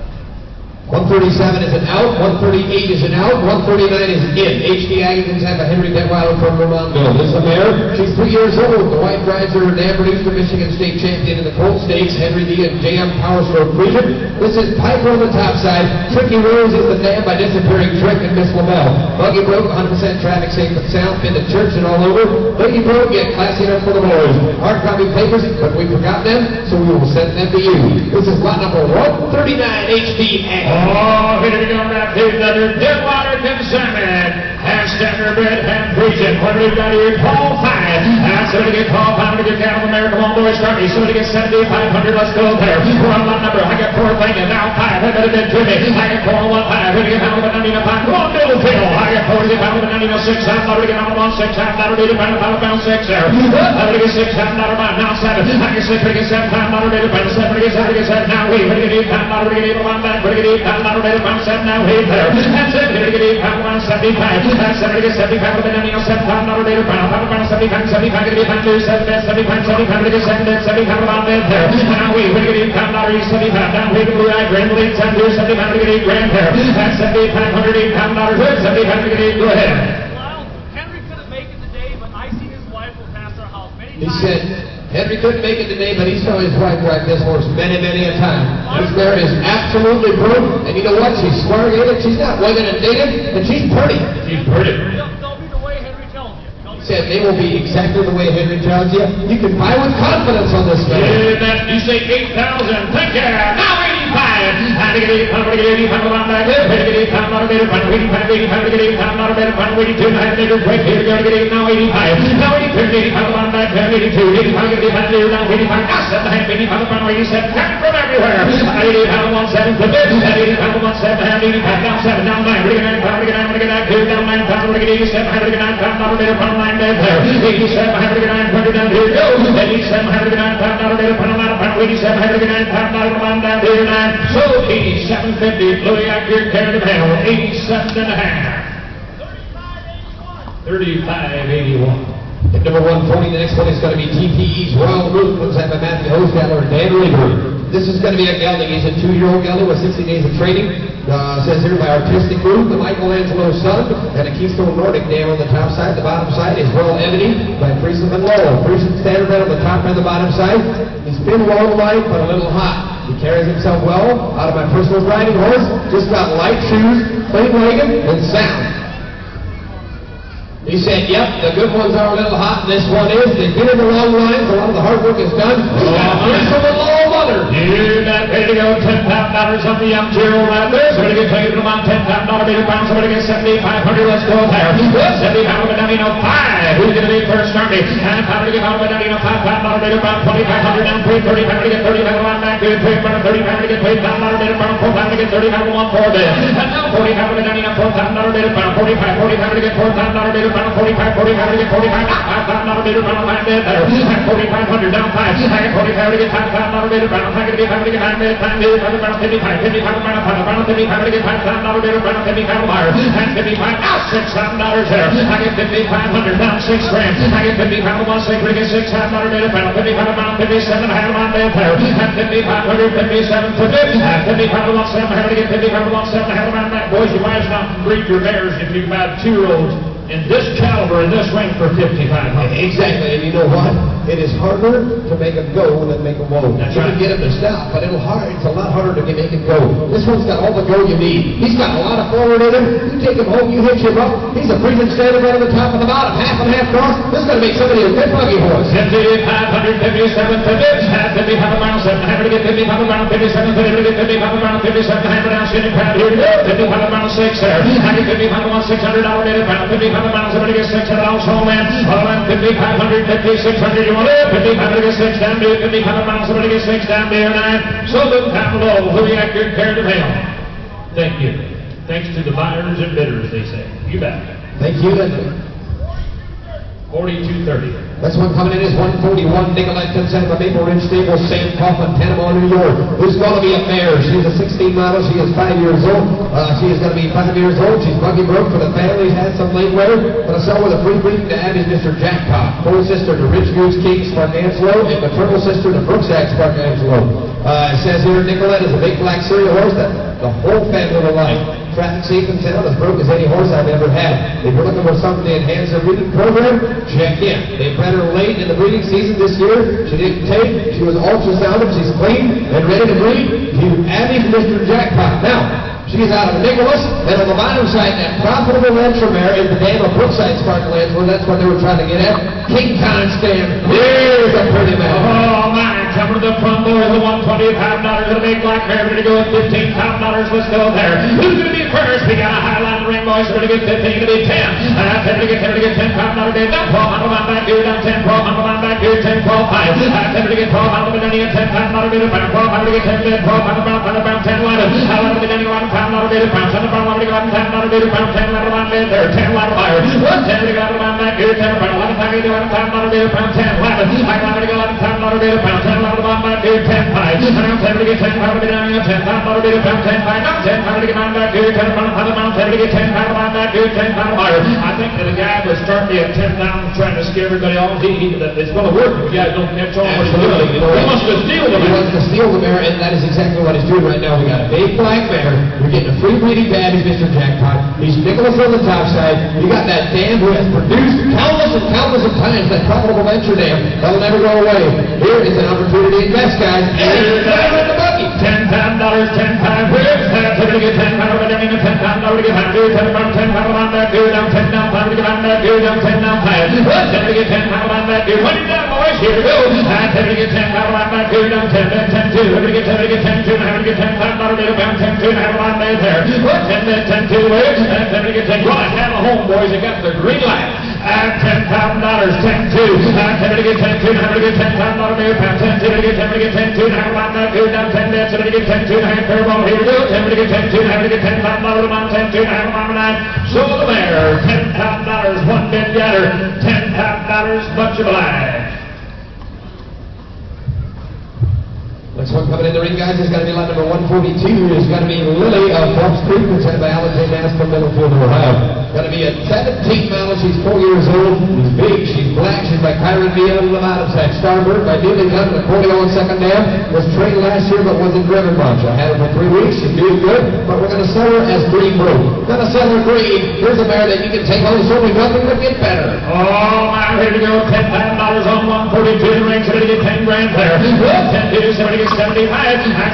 137 is an out, 138 is an out, 139 is in. HD Aggies have a Henry Detweiler from Vermontville. This is a mare. She's 3 years old. The white rides her Dan Producer, Michigan State Champion in the Colt Stakes, Henry D. and J.M. Power Stroke Region. This is Piper on the top side. Tricky Rose is the dam by Disappearing Trick and Miss LaBelle. Buggy Broke, 100% traffic safe and sound, been to church and all over. Lady Broke, get classy enough for the boys. Hard copy papers, but we forgot them, so we will send them to you. This is lot number 139, HD Aggies. Oh, here we go, right here, another Deadwater Consignment. And standardbred and preaching. What do we got here? Call 5. Somebody get call 5 to get down on America. Come on, boys, start me. Somebody get 7,500. Let's go there. We're on one number. I got 4 thinking. Now 5. I got a bid to me. I got 4 on 1 5. We're going to get down on 95. Come on, Middlefield. I got 4 to get down on 96. I'm not going to get down on 6. I'm not going to get down on 6 there. I'm going to get 6. I'm not going to get now 7. I get 6. We're going to get 7. I'm not going to get 7. We're going to get 7. Now we're going to get 8. I'm not going to get 8. I'm not going to get 8. I'm not going to get 7. Now we're there. That's it. We're going to get 8. I'm on 75. That's 7. We're going to get 75. We're going to get 7. I'm not going to get 75. 75. Going to get 2. 75. 75. We're going to get 7. 75. I'm there. Now we're going to get 8. I'm not going to get 75. Down here, Blue Eye Grand League 7. 75. We're going to get 8 grand there. That's 7,500. $8. 75. We're going to get 8. Go ahead. Henry couldn't make it today, but I see his wife will pass our He said, Henry couldn't make it today, but he saw his wife drive this horse many, many a time. This mare is absolutely broke, and you know what? She's smart-gated, she's not winging and digging, and she's pretty. She's pretty. They'll be the way Henry tells you. He said they will be exactly the way Henry tells you. You can buy with confidence on this mare. Yeah, that, you say 8,000. Thank you. Now 85. And to get 85, to get 85, on back there. To get 85, not a better fun. 85, 85, to get 85, not a better fun. 82, and a bigger break. Here we go to get 8, now 85. Now 82, 85, on back there. 82, 85, get 85, there, now 85. Now 7, 85, on 87. Coming from everywhere. 85, 17, to bid. 85, 17, 85, down 7, down 9. We're going to get 9, we're going to get 9, we're going to get 9, down 9, we're going to get 87, we're going to get 9, not a better fun. 9 there. 87, we're going to get 9, we're down here. Go. 87, we're going to get 9, not a better fun. 87, we're going to get 9, not a fun. Down here. 9. So 87.50, Louis Acker carried the mail, 87 and a half. 35.81. At number 140, the next one is going to be TPE's Royal Root. Looks like by Matthew Hostetler and Dan Reaver. This is going to be a gelding. He's a 2-year-old gelding with 60 days of training. Says here by Artistic Group, the Michelangelo Son, and a Keystone Nordic name on the top side. The bottom side is Royal Ebony by Friesen and Lowell. Friesen Standard on the top and the bottom side. He's been long light, but a little hot. He carries himself well. Out of my personal riding horse, just got light shoes, clean wagon, and sound. He said, yep, the good ones are a little hot, and this one is. They get in the long lines, a lot of the hard work is done. Here's from the low mother. You're not ready to go. $10 on the young Giro right there. Somebody get taken to about $10 bigger pound. Somebody get 7,500. Let's go there. 75 with Danino 5. Who's going to be first? Army. And pound to get out with Danino 5. $5 bigger pound. 2,500 down 3. 35 to get 35 on back. 3 35 to get $3 bigger pound. 4 to get 35 to 1 4 there. And now 45 with Danino 4,000 bigger pound. 45 to get $4,000 bigger pound. 45 to get 45. $5,000 bigger pound. 5 there. And 4,500 down 5. And 45 to get $5,000 bigger pound. 5 to get 5 to get 9 there. 5 there. 55 to get $5,000 bigger pound. 55 higher. And 55 now $6,000 there. I get 5,500 down 6 grand. I get 55 to 1 6 to get $6,000 bigger pound. 55 pound 57 half on there. And 5,500 57 to 50. And 55 to 1 7 to get 55 to 1 7 half on that. Boys, you might as not breed your mares if you've got 2-year-olds in this caliber, in this range for 5,500. Exactly, and you know what? It is harder to make them go than make them whoa. That's you right. can get them to stop, but it's a lot harder to make them go. This one's got all the go you need. He's got a lot of forward in him. You take him home, you hitch him up. He's a Friesen Standard right on the top and the bottom, half and half cross. This is going to make somebody a good buggy horse. 5,557 to this. 55 miles 7. Have to get 55 miles 57 to get 55 miles 57. Hammer down, skinny crowd here. 55 miles 6 there. I get 55 miles $600 bigger pound. 55 miles somebody gets 600 also man. All in 5,500, 5,600. You want it? 55 to get 6 down there. 55 miles somebody gets 6 down there. 9. So look down below. Louis Acker carried the mail. Thank you. Thanks to the buyers and bidders, they say. You bet. Thank you. 42.30. This one coming in is 141. Nicolette comes out of the Maple Ridge Stable, St. Coffin, Panama, New York. Who's going to be a mare? She's a 16 model. She is 5 years old. She is going to be 5 years old. She's buggy broke for the family. Had some late weather. But I saw with a free breeding to add is Mr. Jackpot. Full sister to Rich Goose King Sparkangelo and maternal sister to Brooksack Sparkangelo. It says here Nicolette is a big black serial horse that the whole family will like. Traffic safe and sound, as broke as any horse I've ever had. If you're looking for something to enhance their breeding program, check in. They bred her late in the breeding season this year. She didn't take. She was ultrasounded. She's clean and ready to breed. You added Mr. Jackpot. Now, she's out of Nicholas, and on the bottom side, that profitable rancher mare is the dam of Brookside Sparklands, where that's what they were trying to get at. King Khan stand. Here's a pretty man. Oh, my. Coming to the front door is the $125. The big black mare ready to go at $15,000. Let's go there. Who's going to be first? We got a highline ring, boys. We're going to get 15 to be 10. 10 to get 10 to get $10,000 bid. Down 12 on back here. Down 10, 12 on back here. 10, 12, 5. 10 to get 12 on the bid. $10,000 bid. 12 to get 10 bid. 12 on about 10 11. 11 to get $11,000 bid. Pounds on the front line. $11,000 bid. Pound 10 11 on bid there. 10 11 higher. 10 to get 11 on back here. 10 11 to get $11,000 bid. Pound 10 11. I want to get $11,000 bid. Pound 10 11 on back here. 10 5. Around 10 to get 10 pound bid. $10,000 bid. Pound 10 5. Now 10 pound to get on back here. 10 pound on 10 to get 10 pound on back here. 10 pound higher. I think that the guy was starting at 10 pounds trying to scare everybody off. It's going to work if you guys don't catch on. Absolutely. He wants to steal the He mare. wants to steal the mare, and that is exactly what he's doing right now. We got a big black mare. We're getting a free breeding to add is Mr. Jackpot. He's Nicholas on the top side. You got that dam who has produced countless and countless of times that profitable venture there. They'll never go away. Here is an opportunity to invest, guys. Here's the buggy. $10 10 where's that? Somebody get $10 over there, $10 to get $100, $10 on that dude, I'm $10 to get on that dude, I'm $10 somebody get $10 on that dude. What you got, boys? Here we go. Somebody get $10 on that dude, I'm 10 2. Somebody get 10 2, I'm get $10 I'm 10 2, have on there. What 10 2 away? Somebody get 10. Well, I have a home, boys. I got the green light. $10,000, 10 2. Somebody get 10 2, somebody get $10 there, pound 10 2, somebody get 10 2, have on that dude, I'm 10 somebody get 10 2, have curveball. Here we go. Somebody get 10 2, somebody get $10 I'm 10 2, have on 9. So the mayor, $10,000, one bid getter, $10,000, much obliged. Next one coming in the ring, guys, is going to be line number 142. It's going to be Lily of Fox Creek, presented by Alexander Nass from Middlefield, Ohio. Going to be a 17 model. She's 4 years old. She's big. She's black. She's by Kyron B. out of Adams at Starboard by Dealey Gunn and Accordion second down. Was trained last year, but wasn't driven much. I had her for 3 weeks. She's doing good, but we're going to sell her as green brew. Going to sell her green. Here's a mare that you can take home. Certainly nothing would get better. Oh, my, here we go. $10,000 on 142. The ring. Somebody get 10 grand there. 10 2. Somebody get 75.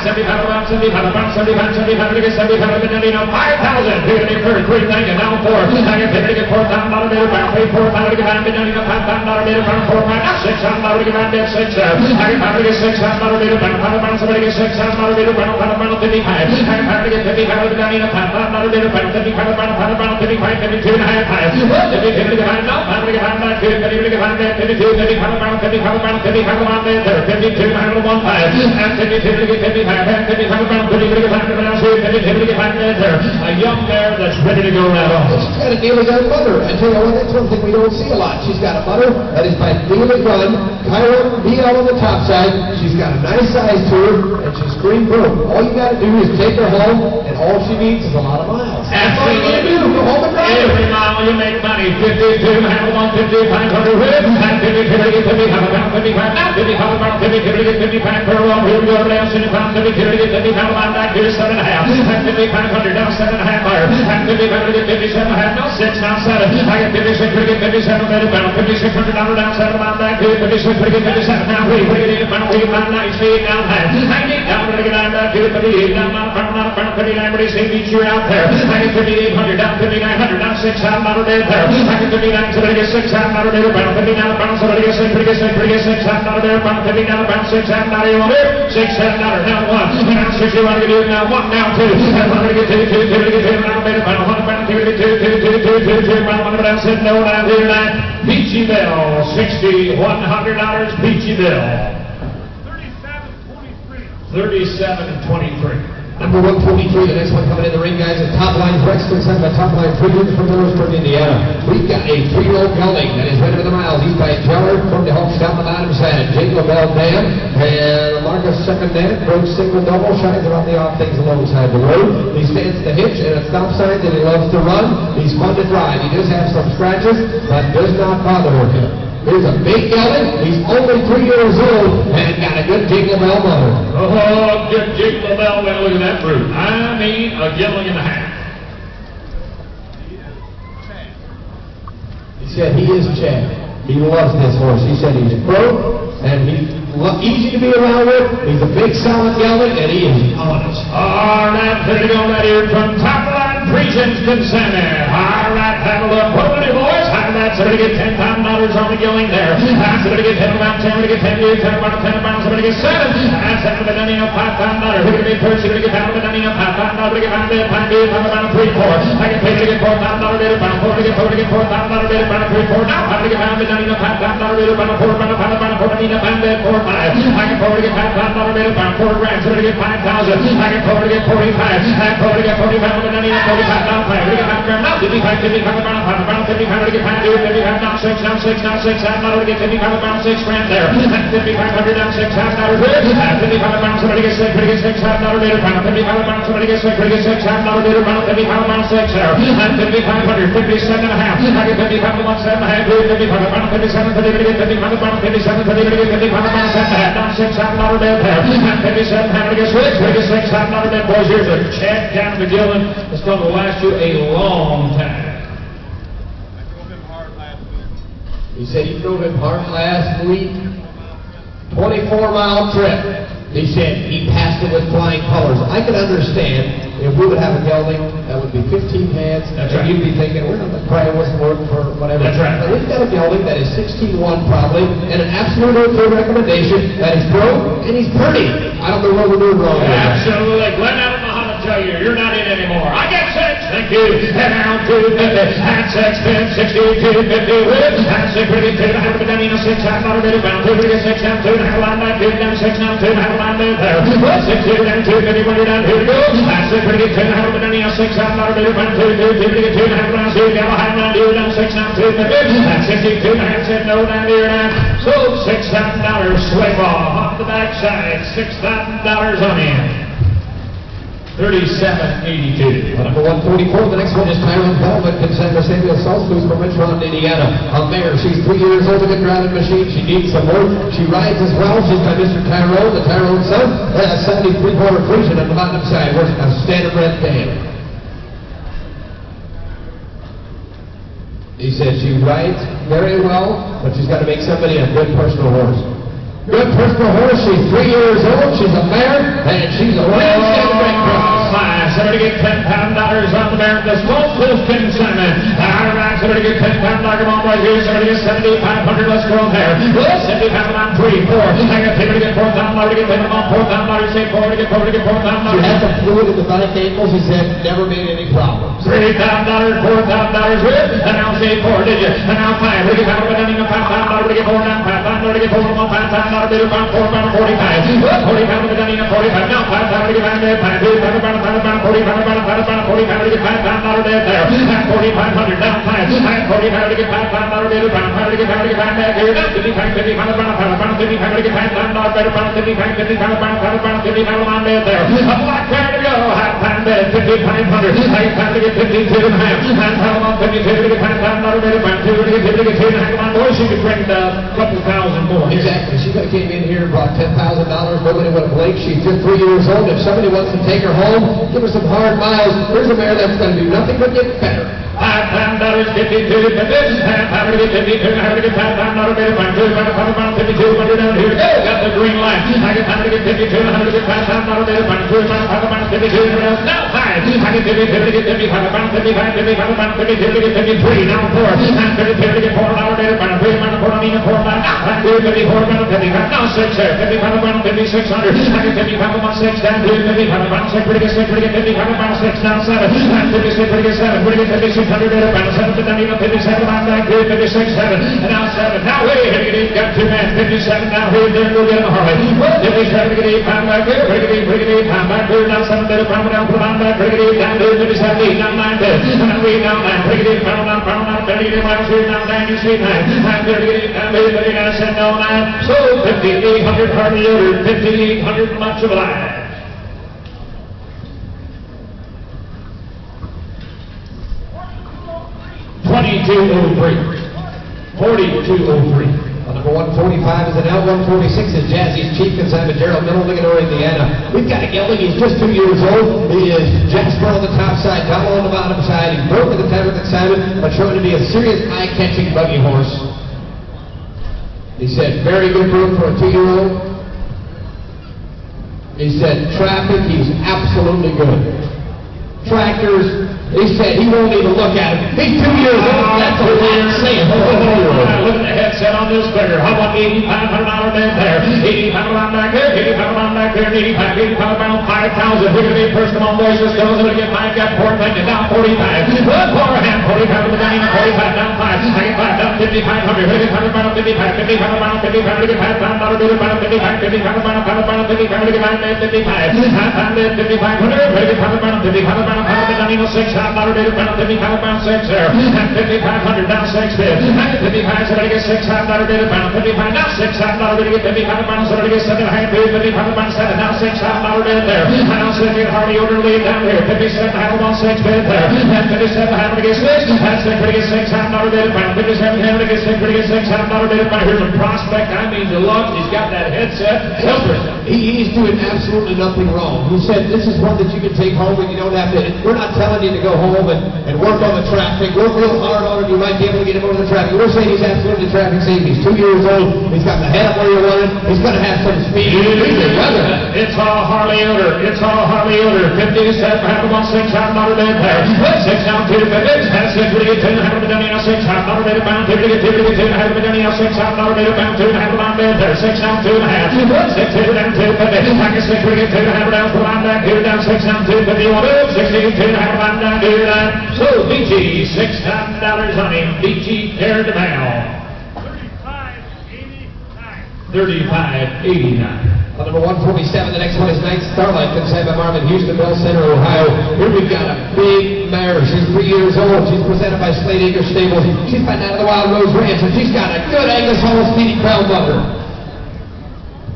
75 around 75 around 75 75 to get 75 and then 5,000. Here to be first. Green thing and now 4. I get $4,000 bid around 4,000 to get $5,000 bid around 4 now $6,000 to get around 6. I get $5 to get $6,000 bid around somebody get $6,000 bid around 55. I get $5 to get $55 to get $5,000 bid around 55 around 55 52 and a half. What did we get now? $5 to get $5 to get $5 52 55 around 55 around 55 around there 52 and 1 5 and 52 to get 55 and 55 around 50 to get 5 around 52 to get 5 there. A young mare that's ready to go right on. She's got a Dealey Gunn mother. I tell you what, that's one thing we don't see a lot. She's got a mother that is by Dealey Gunn, Kyron B. on the top side. She's got a nice size to her, and she's green brew. All you got to do is take her home, and all she needs is a lot of miles. That's all you got to do. Go home and drive. Every mile you make money. 52, handle 150, 500 whip, and 52 to get 55, around 55, now 55, around 52 to get 55 per roll. Here we go down 75, 52 to get 55, line back here 7.5, and 5,500, now 7.5 higher, and 55 to get 57.5, now 6, now 7. I get 56 to get 57, better bound, $5,600 down 7, line back here, 56 to get 57, now we get down, we get down 98, down high. I get down to get down back here, 58, down not a pound, 59, but he's beat you out there. I get 5,800, down 5,900, down 6,000 there. I get 59, somebody get 6,000 there, bound 59 pounds, somebody get 6, pretty get 6,000 there, bound 59 pounds, 6,000 you want there, 6,000 now 1, now 6 you want to get now 1, now 2, and 1 to get 2, 2 to get 2, now better bound 1 pound, 2 to get 2, bound 1 down, sit no down here, 9, Peachy Bell, $6,100, Peachy Bell. 37-23. Number 143, the next one coming in the ring, guys, is Top Line Brexton, sent by Top Line Premium from Millersburg, Indiana. We've got a 3-year-old gelding that is ready for the miles. He's by Geller from the Hawks down the bottom side. Jake LaBelle Dan, and Marcus second Dan, broke single double, shines around the off things alongside the road. He stands to hitch and at stop signs, and he loves to run. He's fun to drive. He does have some scratches, but does not bother him. Here's a big gelding. He's only 3 years old and got a good Jake LaBelle mother. Oh, good Jake LaBelle. Now look at that brute. I mean, a gelding and a half. He said he is Chad. He loves this horse. He said he's pro and he's easy to be around with. He's a big, solid gelding, and he is honest. All right, there you go right here from Top Line Preachenston Center. All right, have a look. What are boys? How about somebody get $10,000 on the gelding there? Somebody get 10 around 10, somebody get 10, 10 around 10 around, somebody get 7. And 7 of the money of $5,000. Who can be first? Somebody get 5 of the money of $5,000. Somebody get 5 bid, 5 bid, 5 around 3, 4. I get paid to get $4,000 bid, around 4 to get 4 to get $4,000 bid, around 3, 4. Now 5 to get 5 bid, money of $5,000 bid, around 4, around 5, around 4, need a 5 bid, 4, 5. I get 4 to get $5,000 bid, around 4 grand. Somebody get 5,000. I get 4 to get 45. I get 4 to get 45 of the money of $45. Now 5 to get 5 grand. Now 55, 55 around 55 to get 5 bid, 55 now 6, now 6, now 6, $5 to get 55 around 6 grand there. And 5,500 down 6,000 bid. 55 around somebody gets 6, pretty get 6,000 bid, around 55 around somebody gets 6, pretty get 6,000 bid, around 55 around 6 there. And 5,500, 57 and a half. I get 55 to 1, 7 and a half, 55 around 57, 30 to get 55 around 57, 30 to get 55 around 7 and a half, down $6,000 bid there. And 57 to get 6, pretty get $6,000 bid, boys. Here's a check down to Gillen. It's going to last you a long time. He said he drove him hard last week, 24-mile trip. He said he passed it with flying colors. I could understand if we would have a gelding that would be 15 heads, That's and right. you'd be thinking, well, the probably wasn't working for whatever. That's right. But we've got a gelding that is 16-1 probably, and an absolute okay recommendation that he's broke and he's pretty. I don't know what we're doing wrong with that. Absolutely. Glenn, I don't know how to tell you. You're not in anymore. I get 6. Thank you. And now 250. And 6, 10, 60, 250. With. And 6, pretty good. I have been done in a 6. I'm not a bit about 2, 6, down 2. And I have a line back 2, down 6, down 2. And I have a line back there. 6, 2, down 2, 50, 1, down 2 to go. And 6, pretty good. I have been done in a 6. I'm not a bit about 2, 2, 50, 2. And I have a line 2, down behind 9, 2, down 6, down 2, 50. And 62. And I have said no down here now. So $6,000 sway ball off the backside. $6,000 on in. 37.82. Number 144, the next one is Tyrone Bellman, Cassandra Samuel Salzfuss from Richmond, Indiana. A mare, she's 3 years old, a good driving machine. She needs some work. She rides as well. She's got Mr. Tyrone, the Tyrone son. 73-quarter Frisian on the bottom side. Where's a standard-bred dam. He said she rides very well, but she's got to make somebody a good personal horse. Good personal horse. She's 3 years old. She's a mare, and she's a real standard-bred cross. Somebody get $10 on the mare. The Salzfuss consignment. All right, somebody get $10. Come on, right here. Somebody get $7,500. Let's go there. $7,500 on 3, 4. I got somebody get $4,000. To get $10 on $4,000. Say 4 to get $4 to get $4,000. She had some fluid in the bike ankles. He said never made any problems. $3,000, $4,000 with, and now say 4, did you? And now 5, we get $5,000 to get $4 down, $5,000 to get $4 on $5,000 to get $4 down, 45. 45 to get $45, now $5,000 to get $5,000 $5,000 $45 to get $5,000 there, and $4,500 down 5, and $45 to get $5,000 there, $5,000 to get $5,000 to get $5,000 back here, now $55 to get $5,000 to get $5,000 better, $55 on there, a black pair to go, half time bed, $5,500, time to get 52 and a half, and time on 52 to get $5,000 better, $2 to get 50 to get 2 and a half, on boy, she could bring a couple thousand more. Exactly. She could have came in here and brought $10,000. Nobody would have blinked. She's just 3 years old. If somebody wants to take her home, give her some hard miles. Here's a mare that's going to do nothing but get better. $5,000, 52 to this, and $5 to get 52, and $5 to get $5,000 better, $2, 52, $100 down here. Go, got the green light. I get $5 to get 52, and $100 to get $5,000 better, $2, 52, now 5. I get 52 to get 55, 55, 55, 52 to get 53, now 4, and 52 to get $4 better, $3, $4, now 5, 54, 55, now 6 there, 55, 5600, I get 55, 6 down here, 55, 6, pretty good 6, pretty good 55, 6, now 7, and 56, pretty good 7, pretty good 5600, better, 7, but then even 57, I'm back here, 56, 7, and now 7, now wait, got 2 men, 57, now here, then we'll get in a hurry, 57, pretty good 8, I'm back here, pretty good 8, I'm back here, now 7, better, down, put on back, pretty good 8, down here, 57, 8, now 9, better, and now 8, now 9, pretty good 8, down, pretty good 8, miles here, now 9, you see 9, and 38, down here, 39, 7, now 9, so 5,800 hardly ordered, 5,800 much obliged. 4203. 4203. Number 145 is an out. 146 is Jazzy's Chief Consignment, Gerald Middle, Ligador, Indiana. We've got a gelding. He's just 2 years old. He is Jasper on the top side, Donald on the bottom side. He's broken the tether consignment, but showing to be a serious eye-catching buggy horse. He said, very good room for a 2-year-old. He said, traffic, he's absolutely good. Tractors, he said he won't even look at him. He's 2 years old. That's a lot saying. Look at the headset on this beggar. How about $8,500 man there? $8,500 back there, $8,500 back there, $85 around 5,000. Look at the first come on, boys. Just goes. Look at 5, got 4, down 45. One more hand, 45 to the down, 45 down 5. I get 5 down 5,500. Look at 5 around 55, 55 around 55. Look at $5,000 bill around 55, 55 around 55. Look at 5,55. Half on there, 5,500. Look at 5 around 55 around 5, $6,000 bill around 55 around 6 there. And 5,500 down 6 bid. And 55, somebody gets $6,000 bill around 55. Now $6,000 bill to get 55 around. Somebody gets 7 high bid, 55 around 7. Now $6,000 bid there. And now 6 get hardly order lead down here. 57 handle on 6 bid there. And 57 handle to get 6. And 6 pretty get $6,000 bid around. 57 handle to get 6 pretty get $6,000 bid around. Here's a prospect. I mean, deluxe. He's got that headset. He's doing absolutely nothing wrong. He said this is one that you can take home and you don't have to We're not telling you to go home and work on the traffic. Work real hard on it. You might be able to get him over the traffic. We're saying he's absolutely traffic safe. He's 2 years old. He's got the head up where you want it. He's going to have some speed. It's all Harley odor. It's all Harley odor. 57, half of 16, half not a bit there. 6 down, 2 to 50. That's 6, really get 10, half of a dummy, 6, half not a bit bound, 2 to get 2 to get 10, half of a dummy, 6, half not a bit bound, 2 and a half of a bit there. 6 down, 2 and a half. 6, 2 down, 2 to 50. I get 6, really get 2 and a half down, for line back, 2 down, 6 down, 2 to 50. 1, 2, 2 and a half line down, 2 down. So, BG, $6,000 on him. BG, Air to Mal. 35.89. Number 147, the next one is Night Starlight, consigned by Marvin, Houston, Bell Center, Ohio. Here we've got a big mare. She's 3 years old. She's presented by Slade Acre Stables. She's fighting out of the Wild Rose Ranch, and she's got a good Angus Hall Speedy Crown mother.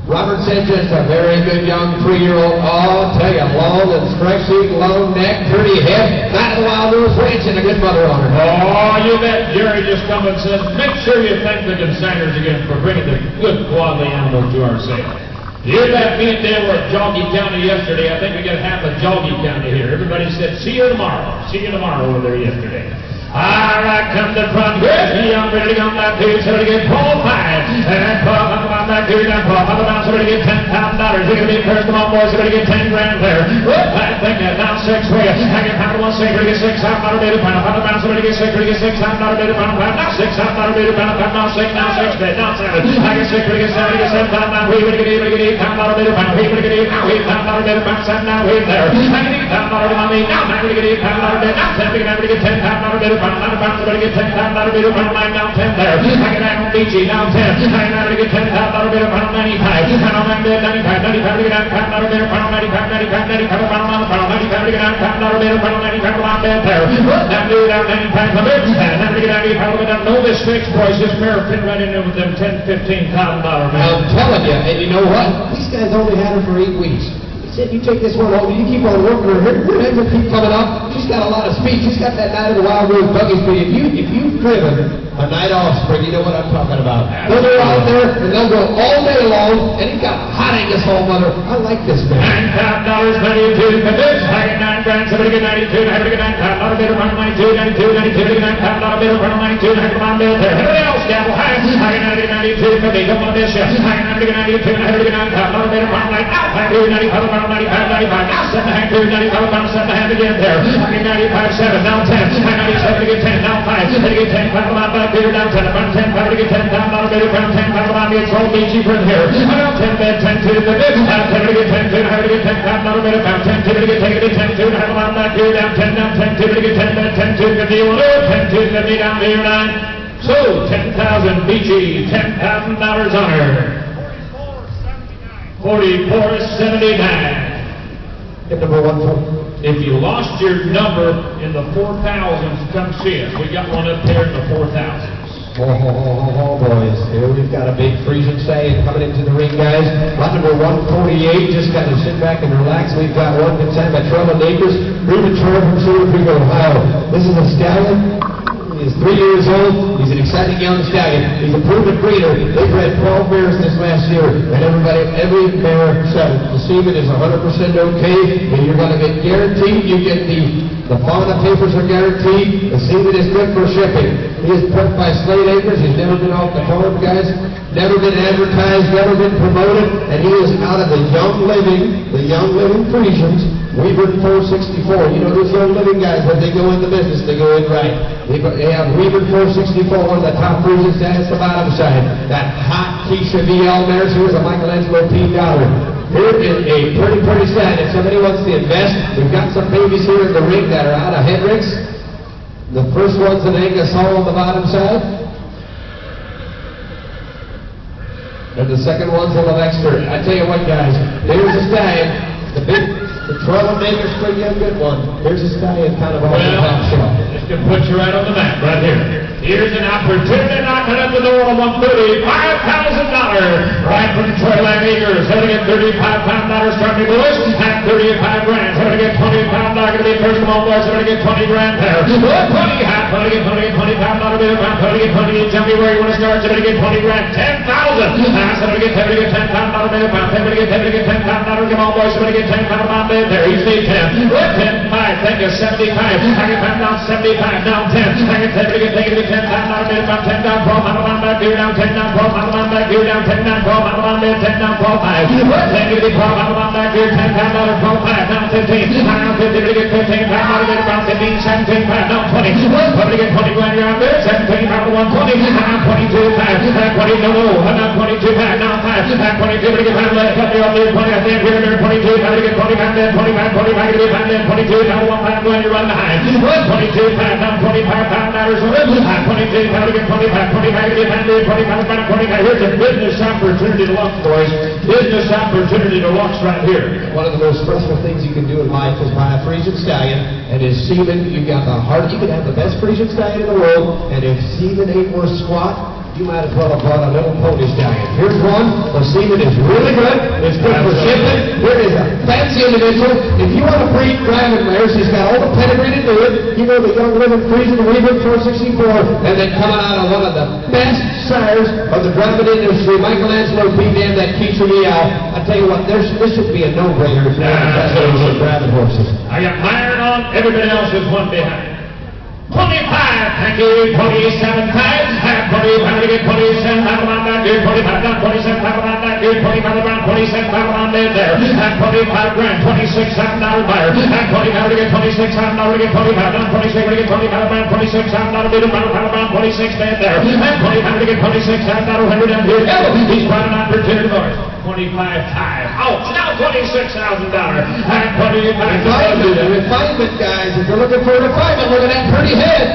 Robert Sanchez, a very good young 3-year-old. Oh, I'll tell you, long and stretchy, long neck, pretty head. Out of the Wild Rose Ranch, and a good mother on her. Oh, you bet. Jerry just come and says, make sure you thank the consigners again for bringing the good quality animals to our sale. You bet. Me and Dan were at Joggy County yesterday. I think we got half of Joggy County here. Everybody said, see you tomorrow. See you tomorrow over there yesterday. All right, come to the front. Here's the young ready to go on that two, so to get Paul 5. And Paul, come on back here, down Paul. Up around, so to get $10,000. You're going to be first, come on, boys, so to get 10 grand there. I think that now 6 for you. I get pound 1 6, to get 6 out, not a bit of pound. Up around, so to get 6, to get 6 out, not a bit of pound. Now 6 out, not a bit of pound. Now 6, now 6, now 7. I get 6, to get 7, to get 7 pound. Now we would get 8, pound, not a bit of pound. We would get 8, now 8 pound, not a bit of pound. 7, now 8 there. I get 8 pound, not a bit of pound. Now 9, to get 8 pound, not a bit. Now 10, to get 10 pound, not a bit of pound. Not a pound, so to get 10 pound, not a bit of pound. 9, now 10 there. I get 9 on BG, now 10. I get 9 to get 10 pound, not a bit of pound. 95. And on that bid, 95. 95 to get 9 pound, not a bit of pound. 95, 95, 95 pound, not a pound. 95 to get 9 pound, not a bit of pound. 95 on that there. Now do it out 95 of it. And then to get 95 of it. No mistakes, boys. This mare fit right in there with them $10,000, $15,000 man. I'm telling you, and you know what? These guys only had her for 8 weeks. He said, you take this one home, you keep on working her, her heads will keep coming up. She's got a lot of speed. She's got that Night of the Wild Rose buggy speed. If you've driven a Night Offspring, you know what I'm talking about. They'll go out there, and they'll go all day long, and he's got a hot Angus Hall mother. I like this man. $9,000, 92 for this. I get 9 grand, somebody get 92, I have to get 9 pound, not a bit of pound, 92, 92, 92, to get 9 pound, not a bit of pound, 92, I have to pound there. Everybody else, Gamble, high. I get 92 for me, come on this year. I get 92, I have to get 9 pound, not a bit of pound, like, I do 95 pound, 95, 95, now 7 and a half, 95 pound, 7 and a half again there. I get 95, 7, now 10, I 97 to get 10, now 5, to get 10 pound, about back here, down 10, about 10 pound to get 10 pound, not a bit of pound, 10 pound, about me, it's all me cheaper in here. I got 10 bed, 10 2 to the bid, 10 to get 10 2, I have to get 10 pound, not a bit of pound, 10 2 to get 10 2, I have about back here, down 10, down 10 2 to get 10 bed, 10 2 to get 10 2 to get down here, 9. So, 10,000 BG, $10,000 on her. 44.79. Get number 1. If you lost your number in the 4,000s, come see us. We got one up there in the 4,000s. Oh, boys. Here we've got a big freezing stallion coming into the ring, guys. Lot number 148. Just got to sit back and relax. We've got one consigned by Trevor Acres, premature from Topeka, Ohio. This is a stallion. He's 3 years old. He's an exciting young stallion. He's a proven breeder. They've bred 12 mares this last year, and every mare said the semen is 100% okay, and you're going to get guaranteed. You get the fauna papers are guaranteed. The semen is good for shipping. He is put by Slade Acres. He's never been off the farm, guys. Never been advertised, never been promoted, and he is out of the Young Living Friesians. Weaver 464. You know, those Young Living guys, when they go into business, they go in right. They have Weaver 464, one of the top Friesians down at the bottom side. That hot Keisha VL mare. Here's a Michelangelo P. Dollar. Here is a pretty stallion. If somebody wants to invest, we've got some babies here in the ring that are out of Hendricks. The first one's an Angus Hall on the bottom side. And the second one's a Levexter. I tell you what, guys, there's a stallion. The Troublemaker's pretty a good one. Here's a stallion kind of off the top shelf. This can put you right on the map, right here. Here's an opportunity knocking at the door on 130. $5,000 Right from Troyland Acres, going to get $35 starting Lewis, at 35 grand. Going to get $20 going to be first of all boys, going to get 20 grand there. 20, half, going to get $25 bit amount, going to get 20, tell me where you want to start, going to get 20 grand, 10,000. That's going to get $10 bit amount, $10 to get $10,000, come on boys, going to get $10 bid there. You say 10, 10, 5, thank you, 75. I get back down 75, down 10. I get 10 to get $10,000 bid amount, 10 down, 12, I'm back here down 10 down, 12, I'm back here down 10 down, 12, I'm bid 10 down, 12, 5. 10 to get 12, I'm back here, $10, 12, 5, down 15. Now 50 to get $15, bid about 15, 17, 5, down 20. 20 to get 20 grand, you're out there, 17, 5 to 120. Now 22, 5, 20, no, now 22, 5, now 5, 22 to get 5, left, up there, 20, I stand here, 22, 5 to get 25, then 25, 25 to get 5, then 22, now 1, 5, grand, you run behind. 22, 5, down 25, $5 over. 22, 5 to get 25, 25 to get 5, then 25, 5, 25. Here's a business opportunity deluxe, boys. Business opportunity deluxe right here. One of the most stressful things you can do in life is buy a Frisian stallion, and his semen, you got the heart, you can have the best Frisian stallion in the world, and if semen ain't worth squat, you might as well have bought a little pony stallion. Here's one. The semen is really good. It's good for shipping. Here is a fancy individual. If you want to breed driving mares, he's got all the pedigree to do it. You know the young living Friesian Weaver 464, and then coming out of one of the best sires of the driving industry, Michelangelo P. Dam, that keeps me out. I tell you what, this should be a no-brainer if you're driving horses. I got iron on. Everybody else is one behind. 25, thank you, 27, 5, 25 to get 27, 5 around that dude, 25 down, 27, 5 around that dude, 25 around, 27, 5 around there, at 25 grand, $26,000 buyer, at 25 to get 26, $5 to get 25 down, 26 to get 25 around, $26,000 bid around 26 there, at 25 to get 26, $5 100 down here, he's brought an opportunity for us. 25 high. Ouch! Now $26,000. At 25. Refinement, guys. If you're looking for a refinement, look at that pretty head.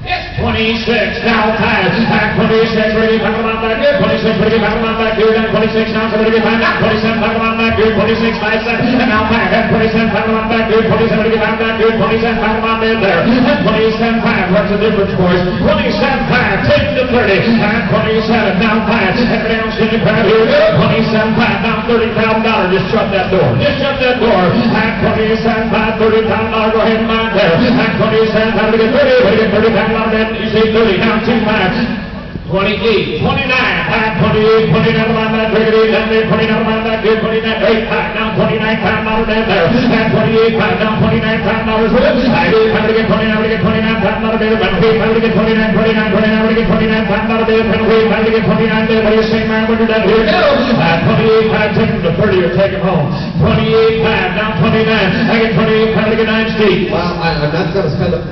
Yes, 26, now 5, at 26, ready, 5 on back here, 26, ready, 5 on back here, down 26, now 75, now 27, 5 on back here, 26, 5, 7, and now 5, at 27, 5 on back here, 27, ready, 5 back here, 27, 5 on in there, at 27, 5, what's the difference, boys? 27, 5, 10 to 30, at 27, now 5, everybody else in the crowd here, 27, 5, now $30,000, just shut that door, at 27, 5, $30,000, go ahead and mind there, at 27, 5, to get 30, to get $30,000. You say 30, now 2, 5, 28, 29, 5, 28, 29 on that, 38, down there, 29 on that, 29, 8, 5, now $29,000 down there, at 28, 5, now $29,000 with it, I do, 5 to get 29, to get $29,000 bid, penalty, 5 to get 29, 29, 29, to get $29,000 bid, penalty, 5 to get 29 bid, what do you say, man, when you're done here? Go! At 28, 5, take them to 30 or take them home. 28, 5, now 29, I get 28, 5 to get 9 feet. Well, I'm not going to spend a...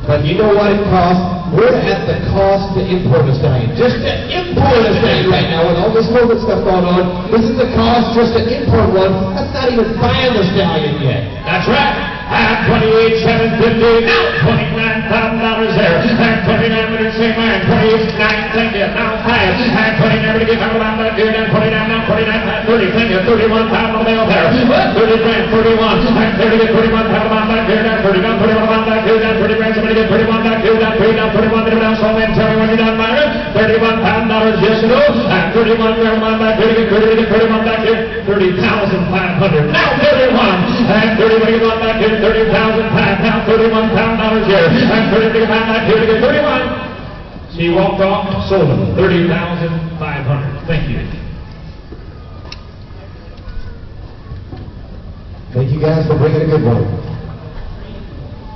But you know what it costs? We're at the cost to import a stallion. Just to import a stallion right now with all this COVID stuff going on. This is the cost just to import one. That's not even buying the stallion yet. That's right. At 28, 750, now $29,000 there. At 29 minutes, same man. 29, thank you. Now 5. At 29, to get around that dude. At 29, now 29, 30, thank you. $31,000 mail there. 30 grand, 31. At 30, get 31,000 on that dude. At 30, down 31 on that dude. At 30 grand, somebody get 31 back dude. At 3, down 31, minute down. So then tell me when you're done, Myron. $31,000, yes or no? At 31 grand on that dude. Get 30, get 31 back dude. 30,500. Now 31. At 30, when you go on back dude. 30,000, now $31,000 here. And 30 back here to get 31. She walked off, sold them. 30,500. Thank you. Thank you guys for bringing a good one.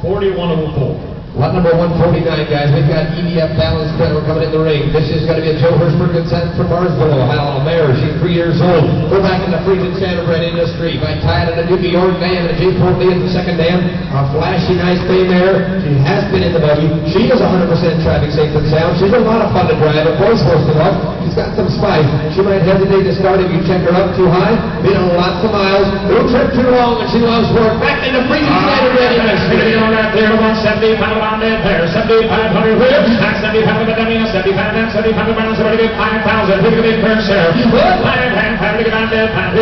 4104. Lot number 149, guys. We've got EDF Balance Credit coming in the ring. This is going to be a Joe Hirschberg consent from Marsville, Ohio. A mare. She's 3 years old. We're back in the Frisian Standardbred industry by tying in a New York dam and a J4 Lee at the second dam. A flashy, nice bay mare. She has been in the buggy. She is 100% traffic safe and sound. She's a lot of fun to drive. A horse to love. She's got some spice. She might hesitate to start if you check her up too high. Been on lots of miles. No trip too long, and she loves work. Back into freezing standard readiness. Here on that there, 170 pound on that there, 7,500 wheel, and 75 of the dummy, 75 and 75 pounds, somebody get 5,000, who's going to be first there? Well, 5 and 5 to get on that, 5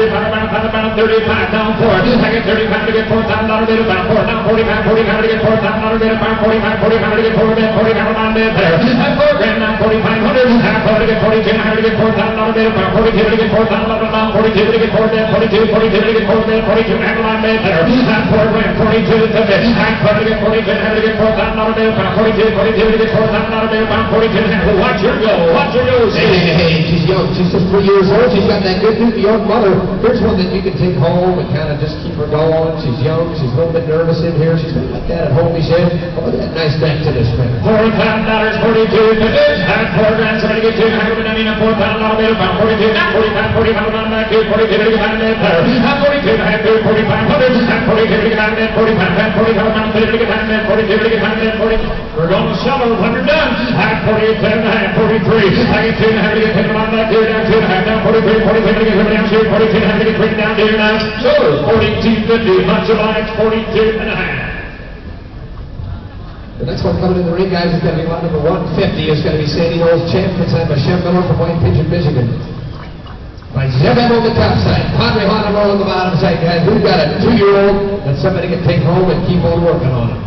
35 down 4, I get 35 to get $4,000 bid, about 4, down 45 to get $4,000 bid, about 45 to get 4 bid, 40 on that there, and 4 grand down 4,500, and 4 to get 42, and to get $4,000 bid, about 42 to get $4,000 down, 42 to get 4 bid, 42 to get 4 bid, 42 and on that there, and 4 grand, 42 to bid, and 4 to get 42, and to get $4,000 bid, about 42 to get $4,000 bid, about 42, and watch your go, Hey, she's young. She's just 3 years old. She's got that good new young mother. Here's one that you can take home and kind of just keep her going. She's young. She's a little bit nervous in here. She's not like that at home, he said. Oh, look at that nice neck to this man. $40,000, 42 to bid, and 4 grand, somebody get 2, and I mean a $4,000 bid, about 42, and 45 on that bid, 42 to get on that there, and 42 to have 4,500, and 42 to get on that, 45, and 45 on that, to get on that, 42 to get on that, 40. We're going to sell her 100 done, and 48 and a half, 43. I get 2 and a half to get 10 on that, down 2 and a half, down 43, 42 to get 7 down, 42 and a half to get 3 down, here now. So 42.50, much obliged, 42 and a half. The next one coming in the ring, guys, is going to be line number 150. It's going to be Sandy Knowles champ, presented by Chef Miller from White Pigeon, Michigan. By Zebem on the top side, Padre Hannibal on the bottom side, guys. We've got a 2-year-old that somebody can take home and keep on working on it.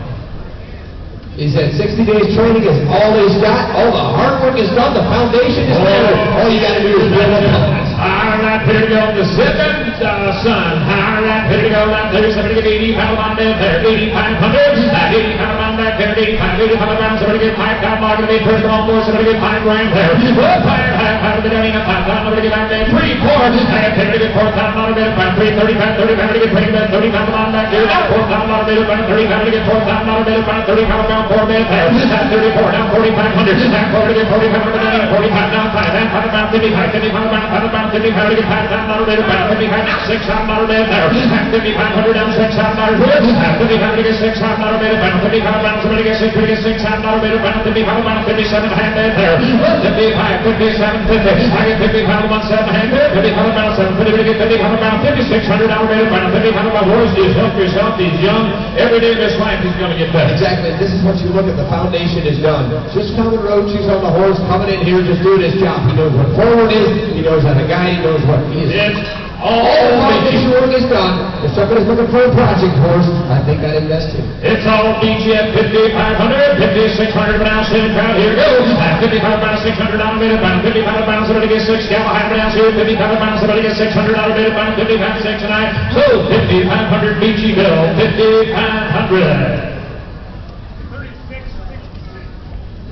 He said 60 days training is all he's got. All the hard work is done. The foundation is there. All you got to do is build up. Higher right there to go, the second son. Higher right there to go, right there. Somebody get 80 pound on there, 8,500. 80 pound on back there, 80 pound around. Somebody get 5 pound on the big first on board. Somebody get 5 grand there. 5 pound of the down, 5 pound of the get on there, 3, 4. I have 10 to get 4,000 on the bit, 5, 3, 35 to get 30 pound on back there. 4,000 on the bit, 35 to get 4,000 on the bit, 30 pound down 4 bit there. 34 down 4,500. And 4 to get 45 down, 45 down 5. And 5 down 55, 55 down 55 to get 5,000 on the bit, 55 down 6,000 on the bit there. And 5,500 down 6,000 on the bit. And 55 to get 6,000 on the bit. And 55 down somebody get 6 to get 6,000 on the bit. And 55 down 57 hand there. 55, 57, 50. I get 55 on 7 hand there. 55 down 7, 50 to get 55 down 5,600 on the bit. And 55 on horse. Just help yourself. He's young. Every day of his life he's going to get better. Exactly. This is what you look at. The foundation is done. Just common road shoes on the horse, coming in here, just doing his job. He knows what forward is. He knows how to guide. He knows what he is. All the foundation work is done. If somebody's looking for a project horse, I think I'd invest in. It's all BGF 5,500, 5,600 now sitting crowd. Here we go. 55 pounds, 600 on a minute, pound 55 pounds, somebody gets 6 gal high rounds here. 55 pounds, somebody gets 600 on a minute, pound 55, 6 and 9. So 5,500 BG bill, 5,500.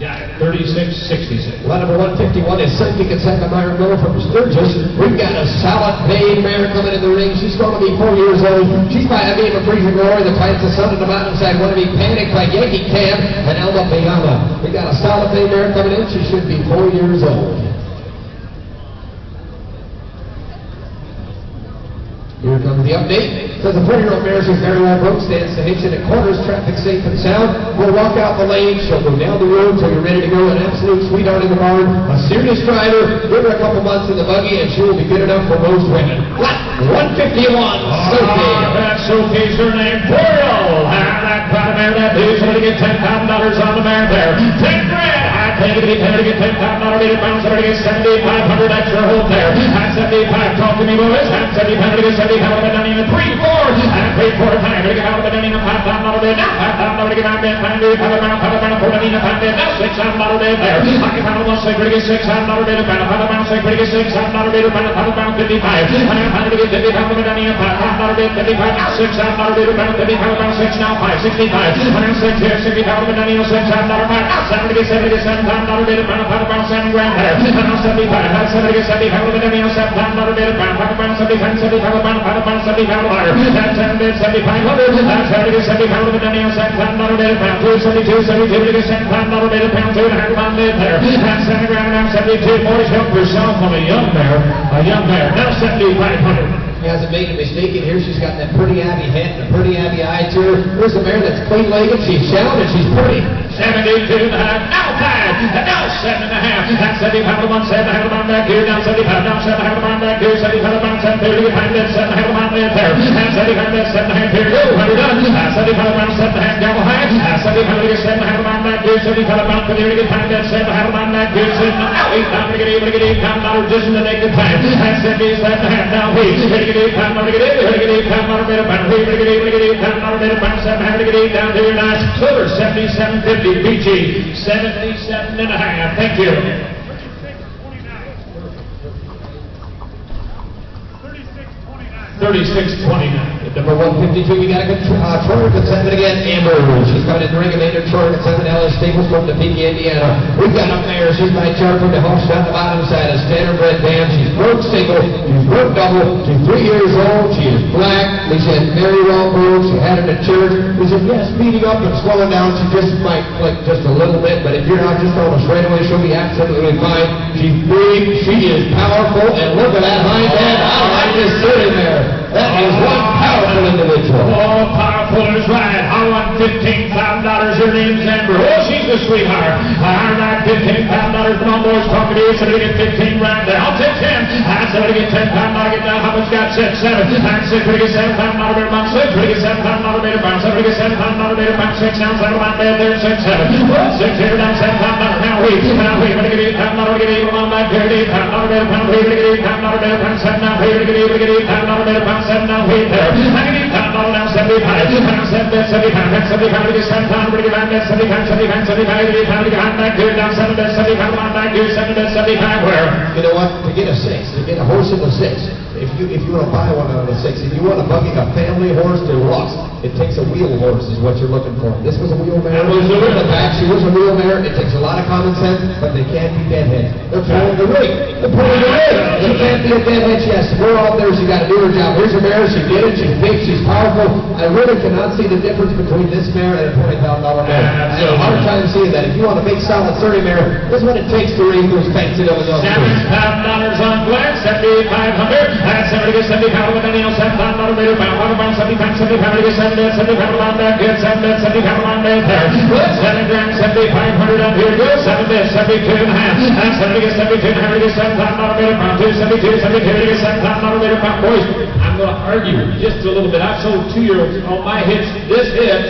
Yeah, 36.66. Lot number 151 is Psychic and Sackmeyer Miller from Sturgis. We've got a solid bay mare coming in the ring. She's going to be 4 years old. She's by a game of Freezing Glory, the Tides of Sun on the mountainside. Want to be Panic by Yankee Cam and Alma Bayama. We got a solid bay mare coming in. She should be 4 years old. Here comes the update. Says the 4-year-old mare is very well broke, stands to hitch in at corners, traffic safe and sound. We'll walk out the lane, she'll go down the road till you're ready to go. An absolute sweetheart in the barn, a serious driver. Give her a couple months in the buggy and she will be good enough for most women. What? 151, Sophie. That's Sophie's her name. 4-year-old. That proud mare, that dude, somebody get $10,000 on the mare there. 10 grand. I pay to get $10,000 pounds, somebody get 7,500 extra hold there. At 75, talk to me, boys. At 75 to get 75 down in 3, 4. And 3, 4 times to get out of the down in $5,000 bid. Now $5,000 to get out of bid. $5,000 bid. Now $6,000 bid there. I can find one secret to get $6,000 bid. $5,000 secret to get $6,000 bid. $5,055. And I'm trying to get $55 down in $5,000 bid. 55. Now $6,000 bid. $55. 6 now 5. 65. And I'm 6 here. $60,000 down in $6,000 5. Now 7 to get $7,000 bid. $5,000 7 grand there. And now 75. Now 7 to get $75 down in $7,000 bid. $5,000 $75. That's 7,500. That's how to get 75 of the down $7,000 bid. Pound 2, 72, 72 to get $7,000 bid. Pound 2 and a half on bid there. That's 7 grand now 72. Boys, help yourself on a young mare. Now 7,500. hasn't made a mistake in here. She's got that pretty Abby head and a pretty Abby eye to her. Here's a mare that's clean-legged. She's sound and she's pretty. 72.5, now 5, and now 7.5. That's 75 to 1, 7.5 to 1 back here, down 75, now 7.5 to 1 back here, 75 to 1, 7.30 behind that 7.5 to 1 there, and 75 to 7.5 here, go, 100 done, 75 to 1, 7.5 double high, 75 to get 7.5 to 1 back here, 75 to 1 for there to get behind that 7.5 to 1 back here, now 8 pound to get $8 dollar just in the negative time, and 77.5 now we, to get $8 pound to get $8 pound better pound, we to get $8 pound better pound, 7.5 to get 8 down to your nice silver, 77.50. BG 77.5. Thank you. 36.29. At number 152, we got a good Troy at 7 again. Amber. She's coming in the ring of Maynard Troy at 7. Ellis Staples from Topeka, Indiana. We've got up there. She's by chart from the horse down the bottom side. A standardbred dam. She's broke single. She's broke double. She's 3 years old. She is black. They said very well broke. She had it at church. We said, yes, speeding up and slowing down. She just might click just a little bit, but if you're not just on a straightaway, she'll be absolutely fine. She's big. She is powerful. And look at that hind end. I like this sitting there. That is one powerful individual. Oh, powerful is right. I want $15,000. Her name's Amber. Oh, she's a sweetheart. I like $15,000. Come on, boys, talking to you. So we get 15 right there. I'll take 10. I said we get $10. Get down. How much got 6? 7. I said we get $7 better pound 6. We get $7 better pound 7. We get $7 better pound 6. Now 7 on bed there. 6, 7. Well, 6 here down $7. Now we. We get $8 get $8 on back there. $8 better pound. We get $8 better pound 7. Now we get $8 better pound 7. Now wait there. I can get $8 now 75. Now 75. That's 75. We get $7. We get behind that 75. 75. 75. We get behind back here down 7. 75 on back here. 7. 75 where? You know what? To get a 6, to get a horse in the 6. If you want to buy one out of the 6, if you want a buggy, a family horse deluxe, it takes a wheel horse is what you're looking for. This was a wheel mare. In the back, she was a wheel mare. It takes a lot of common sense, but they can't be deadheads. They're pulling the ring. They're pulling the ring. She can't be a deadhead. She has to go out there. She got to do her job. Here's her mare. She did it. She's big. She's powerful. I really cannot see the difference between this mare and a $20,000 mare. I have a hard time seeing that. If you want a big, solid 30 mare, this is what it takes to raise those fancy double dogs. $7,000 on Glenn. 7,500. That's 75 with any else. $7 better pound. Water pound 75. 75 to get 75 on back here. 75 on back there. Good. 7 grand. 7,500 up here. Good. 72.5. That's 70 to get 72.5 to get $7 better pound. 272. 72 to get $7 better pound. Boys, I'm going to argue just a little bit. I sold 2-year-olds on my hits. This hit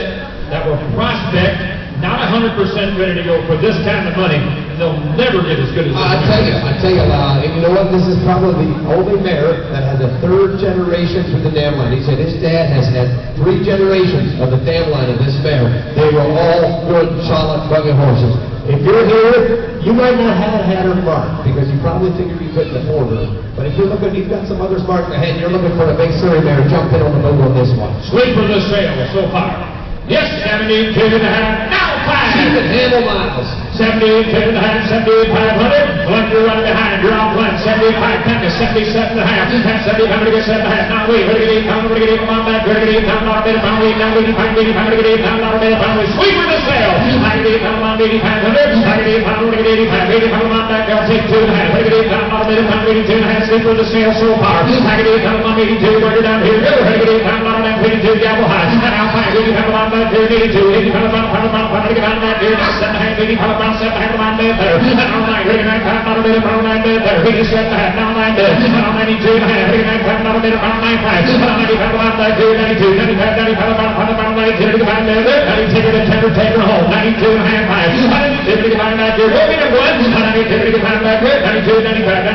that were prospect. Not 100% ready to go for this kind of money. They'll never get as good as this. I tell you, and you know what? This is probably the only mare that has a 3rd generation through the dam line. He said his dad has had 3 generations of the dam line of this mare. They were all good, solid, buggy horses. If you're here, you might not have had her marked because you probably figured you couldn't afford her. But if you're looking, you've got some others marked ahead. You're looking for a big Surrey mare. Jump in on the middle on this one. Sweep for the sale so far. Yes, 72.5. Now 5. She can handle miles. 78.5, 7,500. Glenn, you're running behind. You're on Glenn. 75, 10 to 77.5. That's 75 to get 7.5. Now wait. We're going to get $8. We're going to get $8 back. We're going to get $8 better pound. Wait, now 85 to get $8 better pound. Sweep for the sale. I get $8 on 8,500. I get $8. We're going to get 85. $85 back. I'll take 2.5. We're going to get $8 better pound. 82.5. Sweep for the sale so far. I get $8 on 82. We're down here. We're going to get $8 on 82. Gavel high. And now 5. $85 on back here. 82. $85 on get on back here. Now 7.5. $85 on 7.5 on bed there. And on 9. $89 on a bit on 9 bed there. 87.5. Now 9 bed. And on 92.5. $89 on a bit on 9.5. And on 95 on back here. 92. 95 on 92 to get on bed there. 92 to take her home. 92.5. 92 to get on back here. Go get her one. 92 to get on back here. 92, 95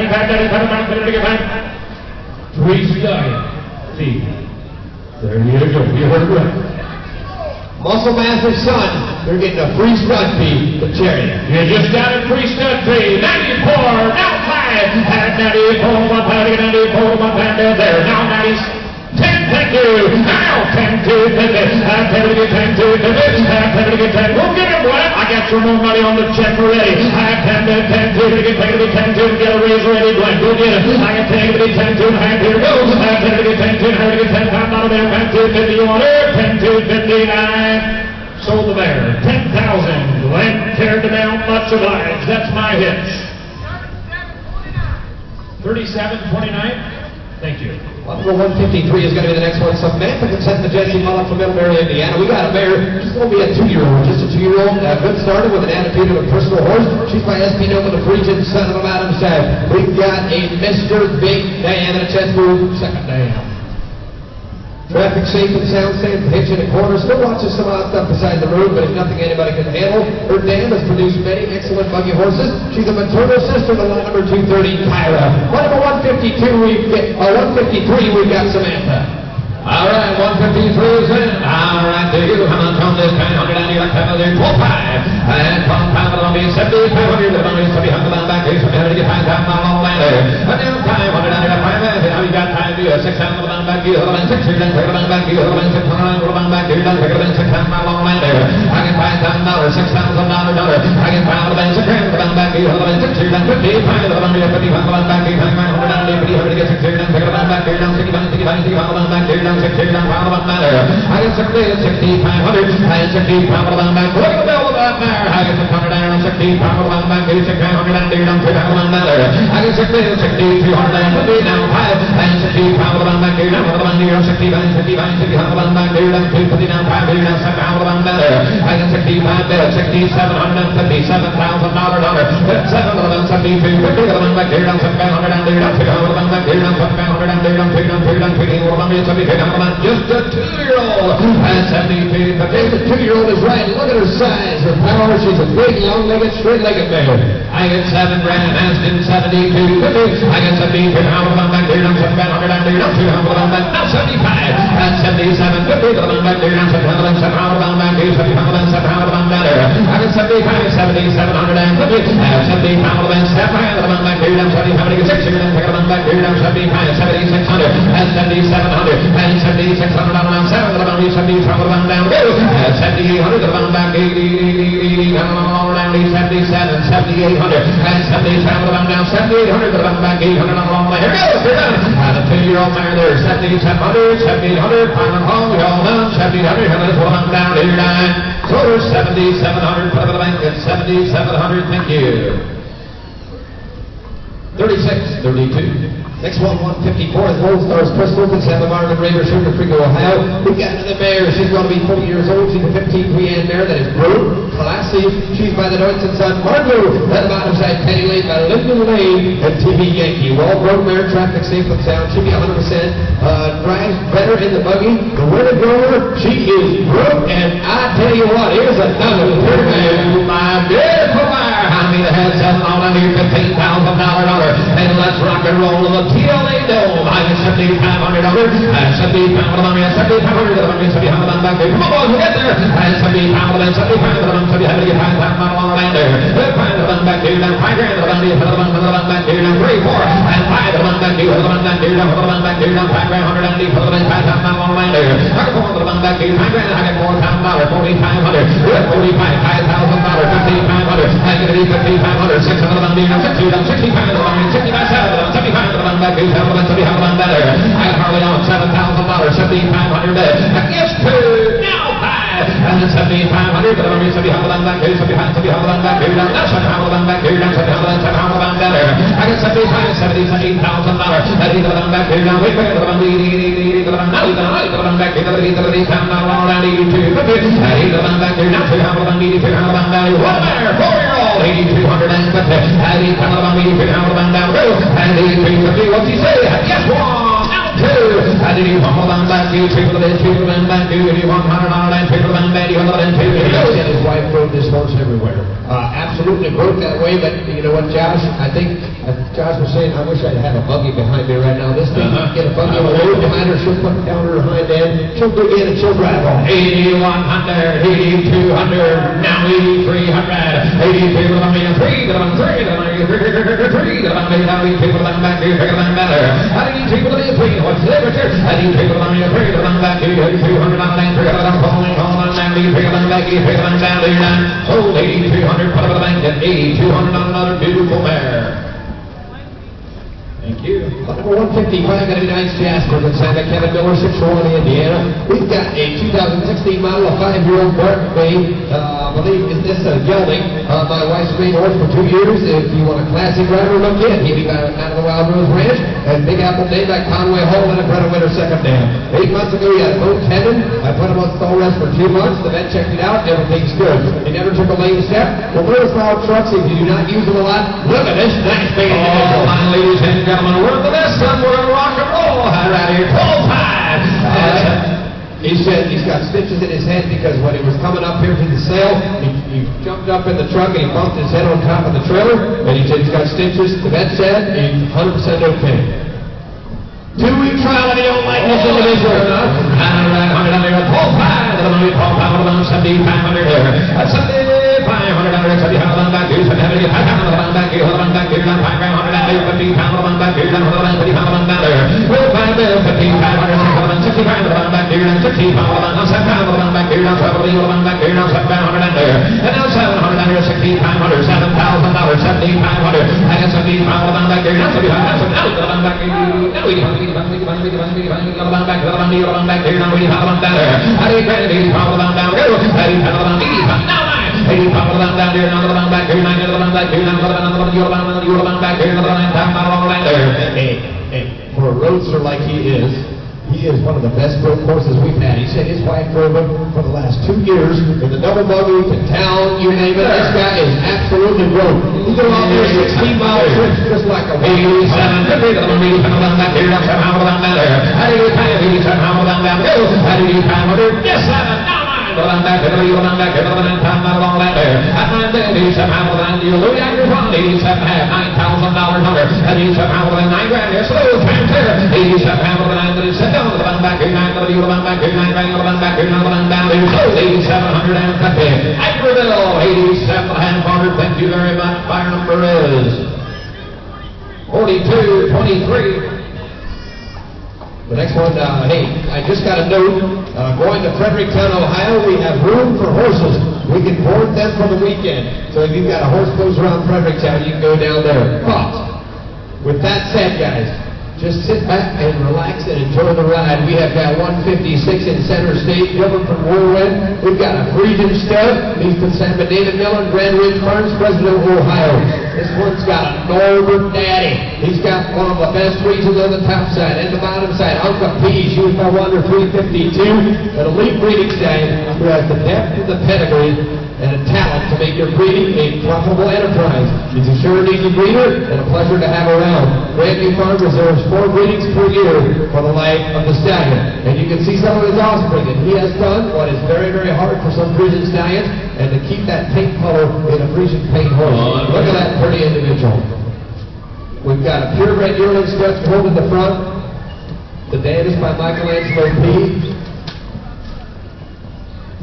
on to get on. 3 stallion. See. There you go. You heard it right. Muscle Master's son, they're getting a free stud fee from charity. You just got a free stud fee. 94, now 5. At 94, 1 pound, 94, 1 pound there. Now 90. 10, thank you. Now 10 to 50. I'm going to get 10 to 50. I'm going to get 10. We'll get him one. I got some more money on the check already. I'm 10 to 10 to get 10 to get a raise ready. Glenn, go get it. I got 10 to get 10 to and here we go. I'm 10 to get 10 to and get 10 pound out of there. 10 to 50. You want it? 10 to 59. Sold the bear. 10,000. Glenn teared them down. Much obliged. That's my hits. 37.29. Thank you. Number 153 is going to be the next one. Samantha can send the Jesse Mullet from Middlebury, Indiana. We got a mare. She's going to be a 2-year-old. Just a 2-year-old. Good starter with an attitude of a personal horse. She's by SP Nova, the Phrygian son of a Madam Sad. We've got a Mr. Big Dan and a chest move. Second down. Traffic safe and sound, safe to hitch in the corner. Still watches some odd stuff beside the road, but it's nothing anybody can handle. Her dam has produced many excellent buggy horses. She's a maternal sister to line number 230, Kyra. Number 153, we've got Samantha. All right, 153 is in. All right, there you come on this time. 100 and you like to have there. 12-5. And 12-5 will be 7,500. The money is to be hung on back. He's going to get time on land there. And now time, 100 and you like 5. Now you got time to 6 times on back. You hold on 6 years. Then take it on back. You hold on 6 on back. You don't take it on 6 times on land there. I can find $6,000. I can find the bands of grand on back. You hold on 6 years. Then 55. The money is 55 on back. You find 100 and you get 6 years. Then take it on back. You don't 65 on back. You don't 6 years. I get 6,500 and 65 on back. Look at the bell of that mare. I get 600 and 65 on back. 600 and you don't 3 on that. I get 6,200 and 50 now 5 and 65 on back. You don't 65 and 65 on back. You don't 250 now 5. You don't 7 on that. I get 65 there. $6,757,000. 7 on 72 50 on back. You don't 700 and you don't 200 on back. You don't 700 and you don't 200 on back. Just a 2-year-old. And 72. But there's a 2-year-old is right. Look at her size, her power. She's a big, long-legged, straight-legged mare. I get 7 grand. Aston 72. I get 72. How about back there? 700 and you don't 200 on back. Now 75 and 77. 50 on back there. 700 on back. 700 on back. I get 75, 77, 100 and 50. 75 on back there. 75 get 6 years. Take it on back there. 75, 7600 and 7700 and 7600 on 7 on 70 on down 7800 on back 80 on 77 7800 and 77 on down 7800 on back 800 on here goes they're done and a 2-year-old mare there 7700 7800 on home we all done 7800 and this one down here total 7700 put up the bank at 7700 thank you 36 32 Next one, 154 is Lone Star's Crystal. It's Santa Marvin Raver, Sugar Creek, Ohio. We've got another mare. She's going to be 40 years old. She's a 15-3 mare that is brute, classy. She's by the Deutz and Son Margot. At the bottom side, Penny Lane by Lyndon Lane and TV Yankee. Well-broke mare, traffic safe and sound. She'll be 100%. Drives better in the buggy. The winner grower, she is broke. And I tell you what, here's another mare. My beautiful mare. Hand me the head, $7 on here, $15,000 order. And let's rock and roll the TLA Dome. I get $7,500. $7,500 on me. $7,500 on me. $7,500 on back. Come on, boys, we'll get there. And $7,500 on $7,500 on $7,500 on land there. $5,000 on back here. $5,000 on me. $5,000 on back here. $3, 4, and $5,000 on back here. $5,000 on back here. $5,000 on back here. $5,000 on me. $5,000 on land there. $4,000 on back here. $5,000. I get $4,000. $4,500. $45,000. $5,500. I get $5,500. $600 on me. $6,500 on me. $65,000. $75,000 on back here. $7,500 on better. I got Harley on $7,000. $7,500 there. Against 2. Now 5. And then $7,500. But on me. $7,500 on back here. $7,500 on back here. Now $7,500 on back here. Now $7,500 on better. I got $78,000 on back here. Now wait, on me. On back here. $80,000 on 82. $80,000 back here. Now $200 on me. $200 on value. One better. 4-year-old. $8,250. $80,000 on me. $200 on down. And $83,50. What's he say? Yes, 1. Now 2. And then you hold on back. You triple it. Triple it back. You $100 and triple it back. You $102. And his wife rode this horse everywhere. Absolutely broke that way, but you know what, Josh? I think Josh was saying, I wish I'd have a buggy behind me right now. This thing, get a buggy on the road behind her, she'll put down her hind end, she'll dig in and she'll drive on. 8,100, 8,200, now 8,300, 8,300, 3,300, 3,300, now 8,300, back here, bigger than better. I need people to be a queen. What's the difference? I need people to be a queen. I'm back here, 8,200, I'm back here, I'm falling on, now 8,300, back here, bigger than down there. Sold 8,300, put up a bank at 8,200 on another beautiful mare. Thank you. Number 155, going to be nice Jasper with Santa Kevin Miller, 601 Indiana. We've got a 2016 model, a 5-year-old Barton Bay believe this gelding. My wife's been horse for 2 years. If you want a classic rider, look in. He'll be out of the Wild Rose Ranch at Big Apple Day by Conway Hall and a Bretta Winter second dam. 8 months ago, he had a bone tendon. I put him on stall rest for 2 months. The vet checked it out. Everything's good. He never took a lame step. Well, those Wild trucks, if you do not use them a lot, look at this nice big Oh, my ladies and gentlemen, we're the best son. We're gonna rock and roll right here. 12-5. He said he's got stitches in his head because when he was coming up here to the sale, he jumped up in the truck and he bumped his head on top of the trailer, and he said he's got stitches. The vet said he's 100% okay. 2-week trial if you don't like this individual. All right, 100 here. 12-5. The money 12-5 7,500 here. That's 7,500 back here. 7,500 back here. 100 back here. 5,500 15,000 back here. 150,000 back there. 5,500 65,000 back here. 60,000 back here. 70,000 back here. 7,500 there. And now 700 here. 6,500. $7,000. 7,500. I got 70,000 back here. 75,000 back here. Now we back here, back here, back here, back here, now we have them down there. How do you get it? 80 down there. 80 down there. 80 down there. Another back here. 90 back here. Another back here. Another there. Hey, for a roadster like he is one of the best broke horses we've had. He said his wife drove him for the last 2 years in the double buggy to town, you name it. This guy is absolutely broke. He go out there 16-mile trips just like a 87, 50, back here. 700 down there. How do you pay it? 700 down there. How do you pay it? Yes, 7. Back to the back to the time not along that there. At 9 somehow you lose out your fund. $87,500 under. At $87,900. You're slow time clear. $87,900. Sit down to the back here. 9 to the back here. 9 back here. 9 down there. So $8,750. Iberville 87,500. Thank you very much. Fire number is 4223. The next one, hey, I just got a note. Going to Fredericktown, Ohio, we have room for horses. We can board them for the weekend. So if you've got a horse goes around Fredericktown, you can go down there. But with that said, guys, just sit back and relax and enjoy the ride. We have got 156 in center stage, Gilbert from Whirlwind. We've got a Frisian stud. He's from San David Miller, Grand Ridge Farms, President of Ohio. This one's got a Norbert Daddy. He's got one of the best regions on the top side and the bottom side. Uncle P, she was by Wonder 352. An elite breeding stallion who has the depth and the pedigree and a talent to make your breeding a profitable enterprise. She's a sure and easy breeder and a pleasure to have around. Grandview Farm reserves 4 breedings per year for the life of the stallion. And you can see some of his offspring that he has done what is very, very hard for some Frisian stallions, and to keep that paint color in a Frisian paint horse. Look at that pretty individual. We've got a purebred yearling stud pulled in the front. The dam is by Michelangelo P.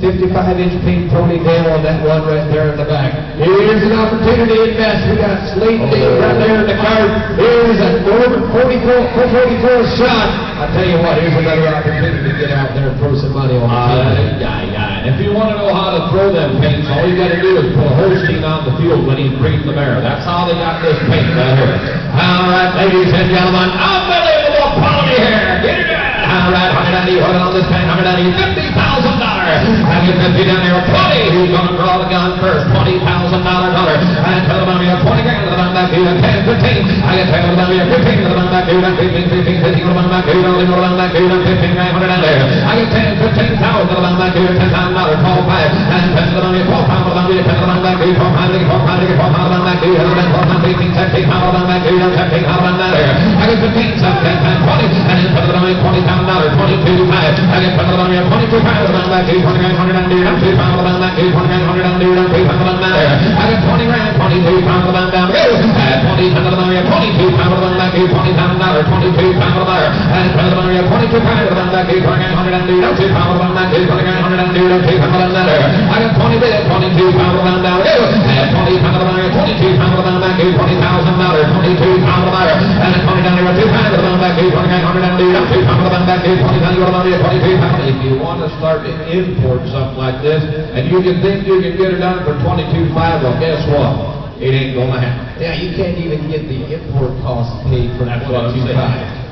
55-inch paint pony dam on that one right there in the back. Here's an opportunity to invest. We got Slate Dave right there in the card. Here's a Norbert 44 shot. I tell you what, here's another opportunity to get out there and throw some money on the field. And if you want to know how to throw them paints, all you got to do is put a Holstein on the field when he's breeding the mare. That's how they got this paint right here. All right, ladies and gentlemen, unbelievable quality here. Get it in. All right, 190, hold on this paint, 190, $50,000. I get 50 down there, 20. Who's going to draw the gun first? $20,000 dollar. I tell them I'm here, 20 grand to the one back here, 10, 15. I get 10 to the here, 15 to the one back here, 15, 15, 15 to the one back here, only to the one back here, 15 grand, 100 down there. I get 10, 15,000 to the one back here, $10,000, 12, 5. And 10 to the one here, 12 pounds to the one here, 10 to the one back here, 12 pounds, 12 pounds, 12 pounds to the one back here, 12 pounds, 18, 17 pounds to the one back here, 17 pounds to the one down there. I get 15, 17, 20, and then 10 to the one here, $20,000, 22, 5. I get 10 to the one here, 22 pounds to the one back here, 20 grand, 100 down there. 2 pounds of back here, 20 grand, 100 down there, 2 pounds of back there. I got 20 grand, 22 pounds of back down there. 20 pounds of back here, 22 pounds of back here, $20,000, 22 pounds of there. And 20 of back here, 22 pounds of back here, 20 grand, 100 down there, 2 pounds of back here, 20 grand, 100 down there, 2 pounds of there. I got 20 bid, 22 pounds of back down there. And 20 pounds of back here, 22 pounds of back here, $20,000, 22 pounds of there. And 20 down there, 2 pounds of back here, 20 grand, 100 down there, 2 pounds of back here, 20 pounds of there, 22 pounds. If you want to start to import something like this, and you can think you can get it done for $22,500, well, guess what? It ain't gonna happen. Yeah, you can't even get the import costs paid for That's what I'm saying. $22,500.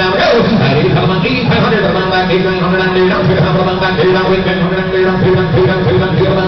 down, go. He's coming on 8,500, come on back, 8,900, and down, 2,000 back, down, 8,100, down, 2,000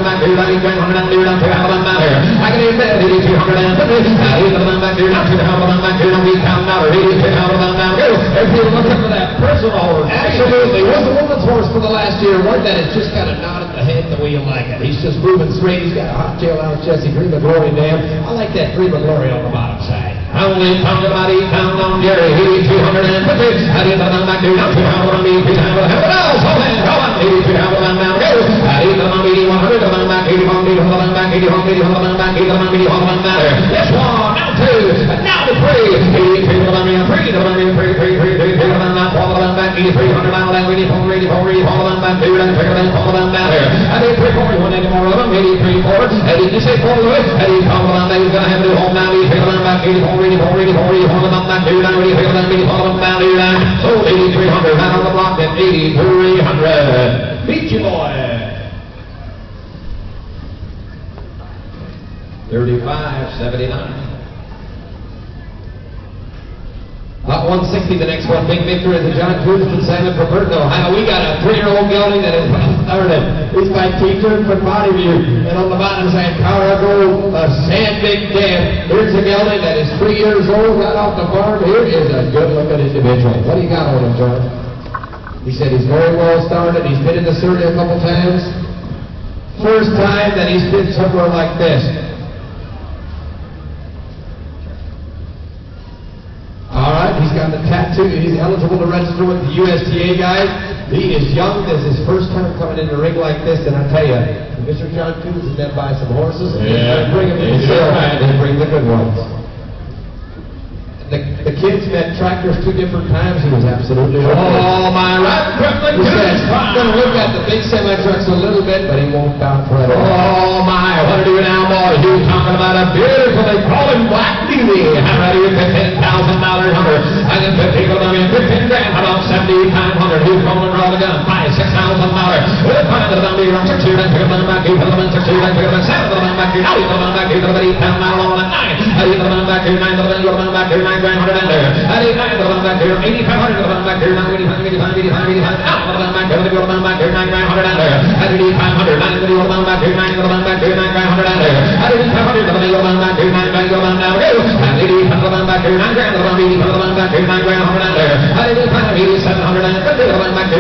back, down, 8,100, down, 2,000 back. I can hear that, 8,200, and 8,000 back, down, 2,000 back, down, we count out, 8,200, down, go. Everybody looking for that personal. Absolutely. What's the woman's horse for the last year? One that has just got a nod at the head the way you like it. He's just moving straight. He's got a hot tail out, Jesse. Dream of Glory dam. I like that Dream of Glory on the bottom side. Only pound about 8 pound on Jerry, 8,250. How do you know back to 2,000 on me, 3,000? What else? Hold on, hold on. 8,200 down, go. 8,100, come on back, 8,100, back, 8,100, back, 8,100, back. This one, now two, now the three. 8,300, 3,300, back, 8,300, down, 84, back, 2,300, back. I think 3,400, any more of them, 83, 4. Did you say 4 of it? 80, come on, he's going to have to do home now, 8,300, back, 84, 84, back, 2,300, back, so 8,300, right on the block at 8,300. Beat you, boy. 35.79. Hot 160, the next one. Big victory is the John Cruz and Simon from Burton, Ohio. We got a 3-year-old gelding that is started. He's by T-Turn from Body View. And on the bottom side, Power Gold, a Sand Big Dam. Here's a gelding that is 3 years old, right off the farm. Here is a good-looking individual. What do you got on him, John? He said he's very well started. He's been in the survey a couple times. First time that he's been somewhere like this. All right, he's got the tattoo. He's eligible to register with the USTA guys. He is young. This is his first time coming in a ring like this, and I tell you, Mr. John Coons is going to buy some horses. Yeah, and bring them in the sale, and bring the good ones. The kids met tractors 2 different times. He was absolutely Oh, my right equipment He said, I'm going to look at the big semi-trucks a little bit, but he won't down for it. Oh, my, what are you now, boys? You're talking about a beautiful, they call him Black Beauty. How about you, $15,000 number? I can put people on me, $15 grand, how about $7,500? Who's going to draw the gun? $5,000, $6,000. We'll find the number, you're on 6 years, pick up the number, keep the number, 6 years, pick up the 7, the number, now you the number, keep the number, 8,000 on the 9. I need the number, 9, the number, you're the number, 9 grand, 100 under. I need 9, the number, 8,500, the number, 9, 85, now the number, you're the number, 9 grand, 100 under. I need 500, 9, the number, 9, the number, 9 grand, 100 under. I need 500, the number, you're the number, 9 grand, you're the number, now go. I need 500, the number, 9 grand, the number, 9 grand, 100 under. I need 500, 700, and 50, the number, 9,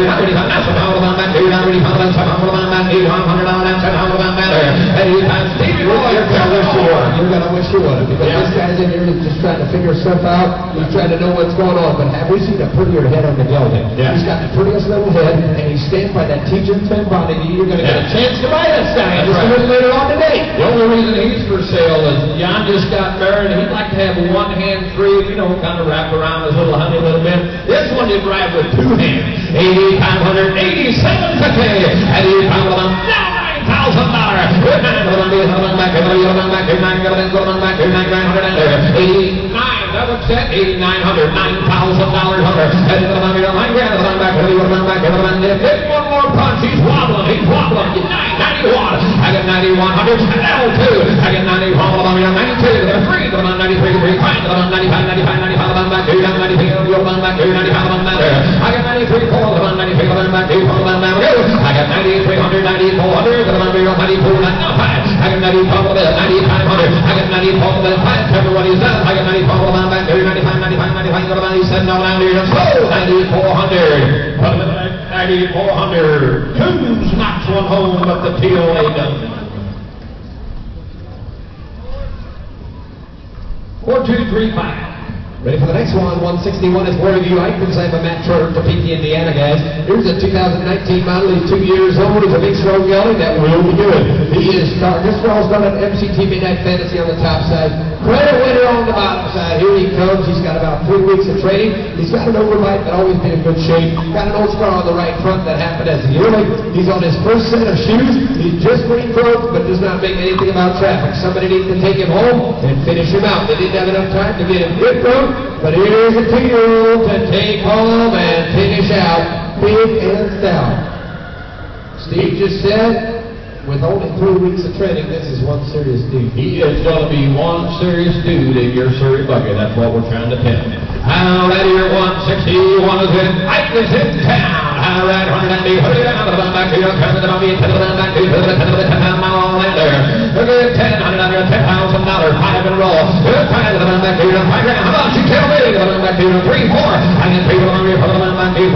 now somehow the number, 9, 85, somehow the number, 100 and somehow the number, and you find Stevie Roy, you're going to wish you would. You're going to wish you would, because this guy's in here just trying to figure stuff out. He's trying to know what's going on. But have we seen a prettier head on the gelding? Yeah. He's got the prettiest little head, and he's stamped by that teacher 10 body. You're going to get a chance to buy this guy just a little later on today. The only reason he's for sale is John just got married, and he'd like to have one hand free, you know, kind of wrap around his little honey a little bit. This one you'd ride with 2 hands. $8,500, $8,750, and you found them now. $9,000. That would set $8,900, $9,000. One more punch, he's wobbling. $9,91. I got 9,100. Now 2. I got 91. 92. 3. 93. 3. 5. 95. 95. 95. 93. 95. I got 93. 4. 93. 4. I got 9,300. 9,400. I got 94, I got 95, 9,500. I got 94, 5. Everybody's up. I got 94, 95, 97, no, 9,400. 9,400. Coons knocks one home, but the POA doesn't. 4, 2, 3, 5. Ready for the next one. 161 is Where Have You Items. I'm a Matt Trotter, Topeka, Indiana, guys. Here's a 2019 model. He's 2 years old. He's a big, strong gelding. That will be good. He is star. This raw's done at MCT Midnight Fantasy on the top side. Credit winner on the bottom side. Here he comes. He's got about 3 weeks of training. He's got an overbite, but always been in good shape. Got an old scar on the right front that happened as a yearling. He's on his first set of shoes. He's just green broke, but does not make anything about traffic. Somebody needs to take him home and finish him out. They didn't have enough time to get him good broke. But here's a 2-year-old to take home and finish out big and stout. Steve just said, with only 3 weeks of training, this is one serious dude. He is going to be one serious dude in your Surrey bucket. That's what we're trying to tell you. All right, here 161 is in. Ike is in town. All right, 190. Hurry down to the back here. Come to the back here. To the back here. To the 10,000 mile lander. Look at 10,000 under $10,000. 5 and roll. Good 5 to the back here. 5 grand. How about you tell me? To the back here. 3, 4. I can 3 to the back here. To the back here.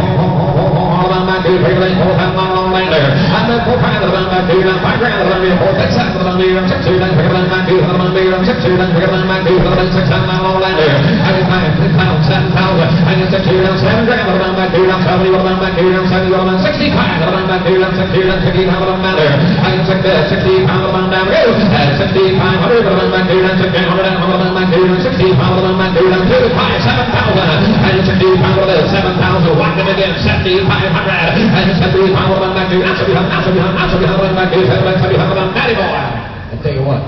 4,000 mile lander. I'm at 4, 5 to the back here. 5 grand to the back here. 4, 6 to the back here. 6 years. Pick up the back here. To the back here. 6 years. Pick up the back here. To the 6,000 mile lander. I can 5, 6,000. 7,000. I can 6 years. 7 grand to the back here. 70 to the back here. 70 to the 65 to the back here. 6 years. 60 pounds to the matter. I can 60 pounds to the down. 6,500 to the back here. 6,100 to the back here. 60 pounds to the back here. 2, 5, 7,000. I can 60 pounds to the 7,000. Whack them again. 7,500. I can 70 pounds to the back here. Now 70 pounds to the back here. 70 pounds to the daddy boy. I tell you what.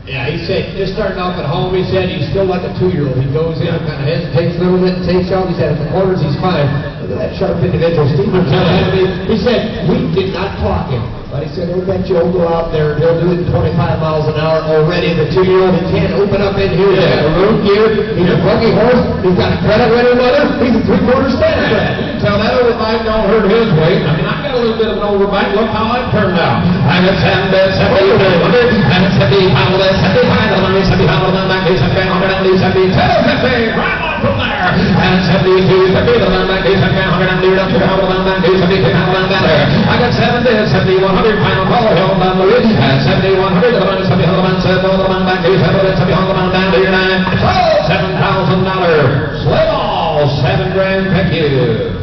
Yeah, he said, just starting off at home, he said he's still like a 2-year-old. He goes in and kind of hesitates a little bit and takes off. He said at the corners he's fine. Look at that sharp individual. Steve was telling me, he said, we did not clock him. But he said, he'll bet you'll go out there and he'll do it 25 miles an hour already. The 2-year-old, he can't open up in here. He's got a road gear. He's a buggy horse. He's got a credit winner mother. He's a 3/4 standard bred. Tell that overbite don't hurt his weight. I mean, I got a little bit of an overbite. Look how it turned out. I got 70 and 70 pounds of this, 75 of them, 70 pounds of them, 100 72, 50, right on from there. And 72, 50 of them, 100 72 pounds of them better. I got 70, 7100 pound ball hill down the ridge, and 7100 of them, 70 of them, 70 of them, 70 of them down to your line. $7,000. Slip all, 7 grand, thank you.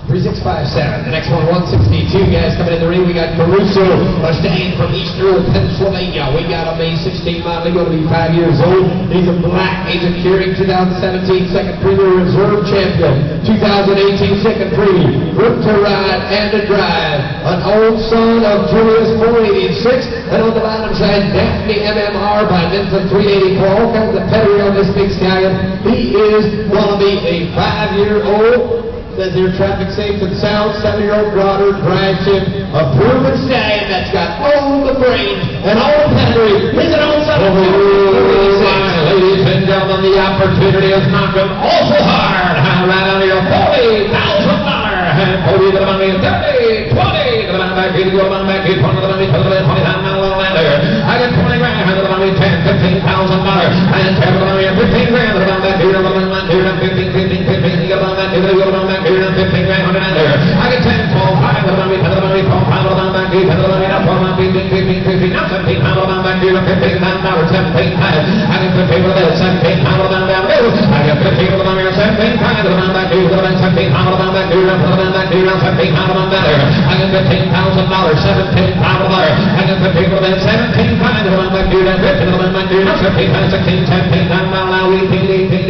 365 657. The next one, 162 guys coming in the ring. We got Caruso, a stallion from Eastern Pennsylvania. We got him, a 16-mile. He's going to be 5 years old. He's a black. He's a curing 2017 second premier reserve champion. 2018 second prix. Root to ride and to drive. An old son of Julius 486. And on the bottom side, Daphne MMR by Vincent 384. All kinds of pedigree on this big stallion. He is going to be a 5-year-old. Says here, traffic safe and sound, 7-year-old daughter drives him a proven stallion that's got all the brains and all the pedigree. He's an old son of ladies and gentlemen, the opportunity is knocking awful hard. Right under your $40,000. And 40 to the money, 30, 20 to the money, back 80 to the money, back 80, 20 to the money, 29 lander. I got 20 grand to the money, 10, $15,000. And 10 to the money, 15 grand to the money, back 80 to the money, 15, 15, 15, 15, to the money, back 80 to the money, back 80 to 15 grand, 100 under. I got 10, 12, 5 to the money, 10 to the money, 12, 5 to the money, back 80 to the money, now 12, 15, 15, 15, now 17 pounds to the money, back 80 to 15,000, 17 times. I got 15 to the 17 pounds to the money, down there. I got 15 to the money, 17 times to the money, back 80 to the money, 17 pounds to the money, back 80 to the money. I got $15,000. I got $17,000. I got $17,000. Back to that 15 to the man, 17, 16, 17, now we PD. I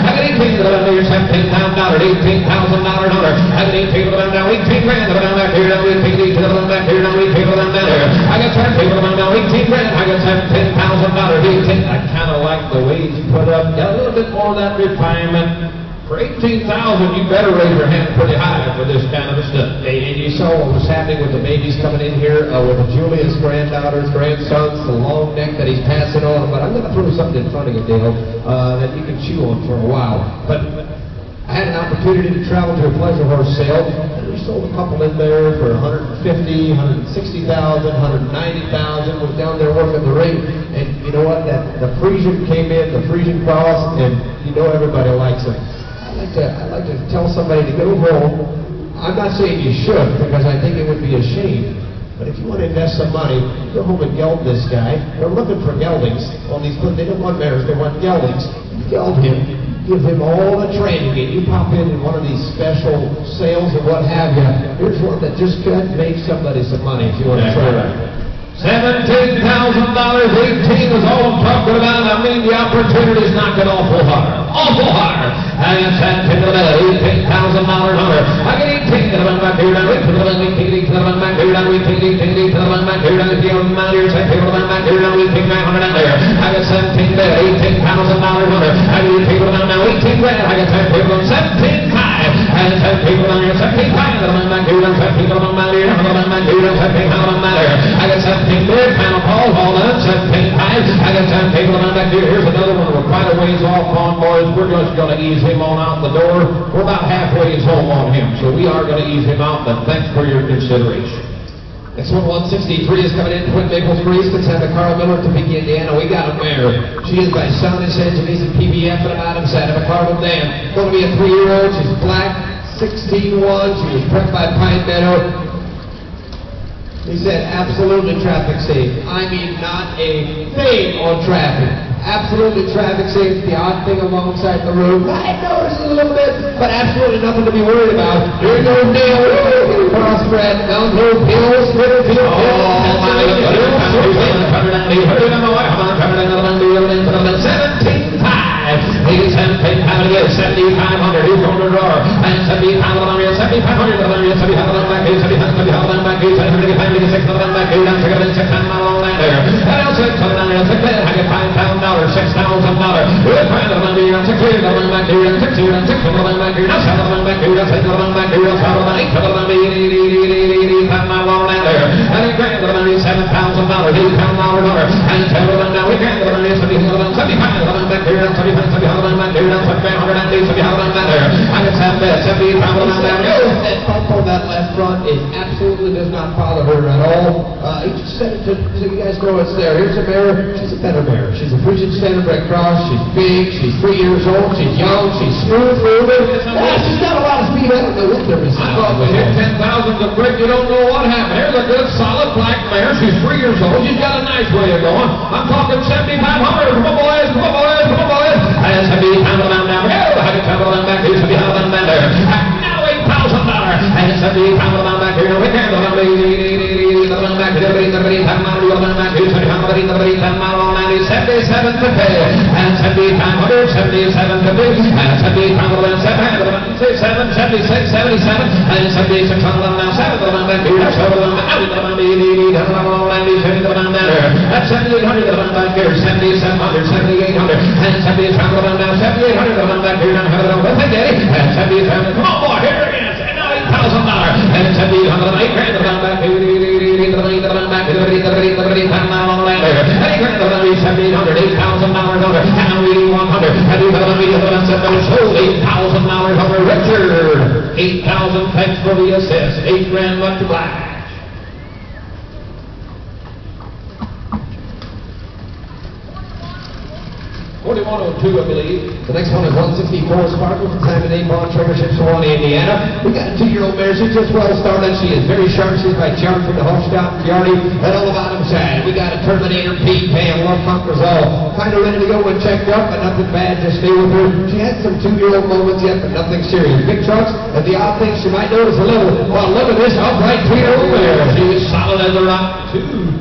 got 18 to the man, $17,000, $18,000. I got 18 to the man, now 18 grand to the man, back here, now we PD to the man, back here, now we PD to the man. I got 17 to the man, now 18 grand. I got $17,000, 18. I kind of like the way he's put up. Got a little bit more of that refinement. For 18,000, you better raise your hand pretty high for this kind of a stuff. And you saw what was happening with the babies coming in here, with the Julius granddaughters, grandsons, the long neck that he's passing on. But I'm going to throw something in front of you, Dale, that you can chew on for a while. But I had an opportunity to travel to a pleasure horse sale, and we sold a couple in there for $150,000, $160,000, $190,000. Was down there working the ring, and you know what? The Frisian came in, the Frisian cross, and you know everybody likes him. I like to tell somebody to go home. I'm not saying you should, because I think it would be a shame. But if you want to invest some money, go home and geld this guy. They're looking for geldings. Well, they don't want mares, they want geldings. You geld him, give him all the training, and you pop in one of these special sales or what have you. Here's one that just could make somebody some money if you want to try it. $17,000, 18 is all I'm talking about. I mean, the opportunity's knocking awful hard. Awful hard. I got 17 to the $18,000 hunter. I got 18 to the one back here, down to the one, 18 to the one back here, down to 18 to the one back here, down to the one back here, 17 to the one back here, down to 18 grand hunter down there. I got 17 to $18,000 hunter. I got 18 to the one now, 18 grand. I got 10 people on 17 5. I got 10 people on here, 17 5 to the one back here, down 17 to the one back here, down to the one back here, down 17 to the one back here. I got 17 big, final call, all done, 17 5. I got 10 people on back here. Here's another one we're quite a ways off on, boys. We're just going to ease him on out the door. We're about halfway home on him, so we are going to ease him out, but thanks for your consideration. Next one, 163 is coming in, Twin Maples Grease, Santa Carl Miller, Topeka, Indiana. We got a mare. She is by Soundness Edge, and he's a PBF and a bottom side of a Carmel Dam. Going to be a 3-year-old. She's black, 16-1. She was prepped by Pine Meadow. He said, absolutely traffic safe. I mean, not a thing on traffic. Absolutely traffic safe. The odd thing alongside the road. I noticed a little bit, but absolutely nothing to be worried about. Here goes Dale. Crossbred, downhill, hills, little hill. Oh, my God. 17 He's 17 pounds to get 7,500. He's going to draw. And 7,500 on here, 7,500 on here, 7,500 back here, 7,500 back here, 7,500 back here, down to 600 on that there. And I'll say, come down here, I get $5,000, $6,000. We're trying to run here, I'm 6 years, I'm back here, I'm 6 years, I'm 6 years, I'm back here, now 7 of them back here, 7 of them back here, 7 of them, 8 of them, 85 miles on that there. And he grand of them is $7,000, $8,000, and 10 of them now, we grand of them is 75 of them back here, 75 of them back here, 7,500 there. I got 70 pounds on that. That pump on that left front, it absolutely does not bother her at all. He just said it so you guys know it's there. Here's a mare. She's a better mare. She's a Frisian Standardbred cross. She's big. She's 3 years old. She's young. She's smooth moving. She's got a lot of speed. I don't know what there is. I thought we hit 10,000 to break. You don't know what happened. Here's a good, solid black mare. She's 3 years old. She's got a nice way of going. I'm talking 7,500. Come on, boys. Come on, boys. Come on, boys. And 7,500 down there. I can travel on back here. 7,500 down there. and 70 pounds of back here. We can the back to the time mile, the back to 20 pounds of the time mile, 77 to pay, and 70 pounds, 77 to pay, and 70 pounds of 77, 76, 77, and 76 pounds of now 7 of back here. So the out of the matter. That's 7,800 of them back here, 7,700, 7,800, and 7,800 of them now, 7,800 of them back here. Now have it over with again, and 7,800. Come on, boy, here it is. And now $8,000, and 7,800 of them, $8,000 of them back here. Richard, 8,000 thanks for the assist. $8,000 left to black. 4102, I believe. The next one is 164 Sparkle from Simon A. Bond Trainer Ship, Sewanee, Indiana. We got a 2-year-old mare. She's just well started. She is very sharp. She's by Chuck from the Holstein Yardy. And on the bottom side, we got a Terminator, Pete, Pam, Love Conquers all. Kind of ready to go and checked up, but nothing bad. Just stay with her. She had some 2-year-old moments yet, but nothing serious. Big trucks, and the odd thing she might notice a little. Well, look at this upright 2-year-old mare. She's solid as a rock, too.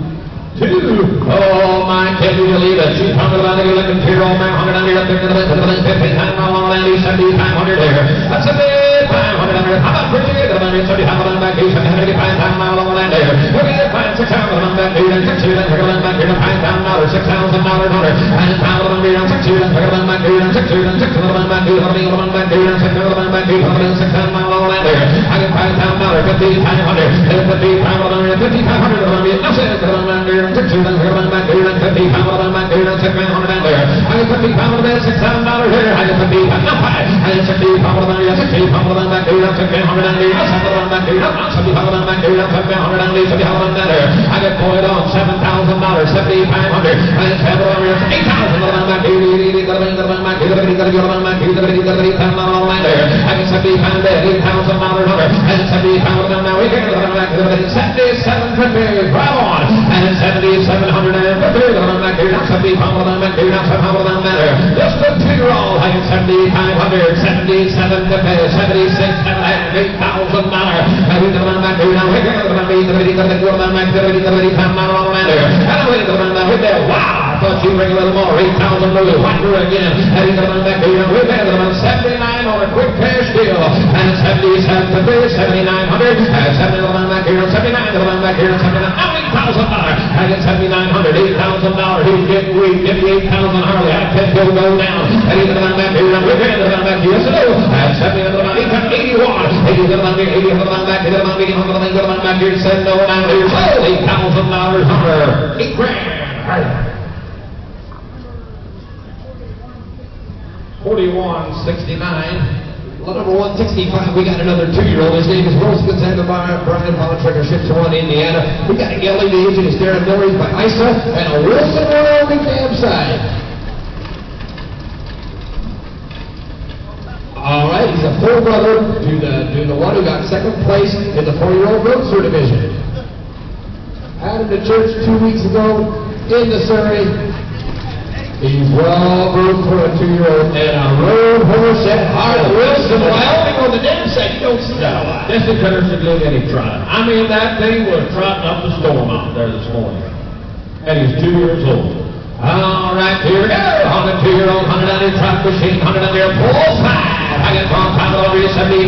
Oh my, can you believe it? She's coming around here looking for old man, 100 under up there to the 50 time on 7500 there. That's a big 500 under. How about pretty good? 75 on back here, 75 time on land there. Look at that, 6,000 on back here, and 6 years on back here, $5,000, $6,000 under, and 1,000 on here, and 6 years on back here, and 6 years on back here, on back here, and 6 on back here, 6,000 on land there. I get $5,000, 5,500, 5,500, 5,500 on here, no sense on land there. 6 years on back here, and 50 pounds on back here, and 6,100 on there. I get 50 pounds there, $6,000 here. I get 50 pounds, no 5. I get 60 pounds on there, 60 pounds on back here, and 6,100 on there. 70 on back here, 70 pounds on back here, and 7,100 on there, 70 pounds on there. I get boiled on $7,000, 7,500. I get 7 on there, 8,000 on back here, I get 70 pounds there, $8,000 on there, and 70 pounds on now. We get on back here, 77 drive on, and 7,700 and 50 on back here, 70 pounds on back here, 7 pounds on there. Just a 2-year-old, I get 7,500, 77 to pay, 76, 8,000 $8,000. I read the man back here now. We get the man back there, wow! I thought you'd bring a little more. 8,000 blue. Whacker again. Heading to the man back here. We've had them on 79 on a quick cash deal. And 77 to pay, 7,900. 70 to the man back here. 79 to the man back here. 79. Now $8,000. I get 7,900. $8,000. He's getting weak. Get the 8,000 Harley. I can't go down. Heading to the man back here. We've had the man back here. So, 70 to the man. 81. 80 to the man back here. 80 to the man back here. 80 to the man back here. Said no. Now here's $8,000 Hunter. $8,000. 4169. Well, number 165, we got another 2-year-old. His name is Rose Gonzaga Brian Bontrager, ship to one, Indiana. We got a gelding, the agent is Darren Miller by Isa, and a Wilson on the cab side. All right, he's a full brother to the one who got second place in the 4-year-old roadster division. Out of the church 2 weeks ago in the Surrey. He's well groomed for a 2-year-old and a road horse at Hart Wilson, Wyoming on the damn side. You don't see that a lot. This is better than any trot. I mean, that thing was trotting up the storm out there this morning. And he's 2 years old. All right, here we go. On the 2-year-old, 100 on your trot machine, 100 on your pull side. I get $1,000 over your 7,500.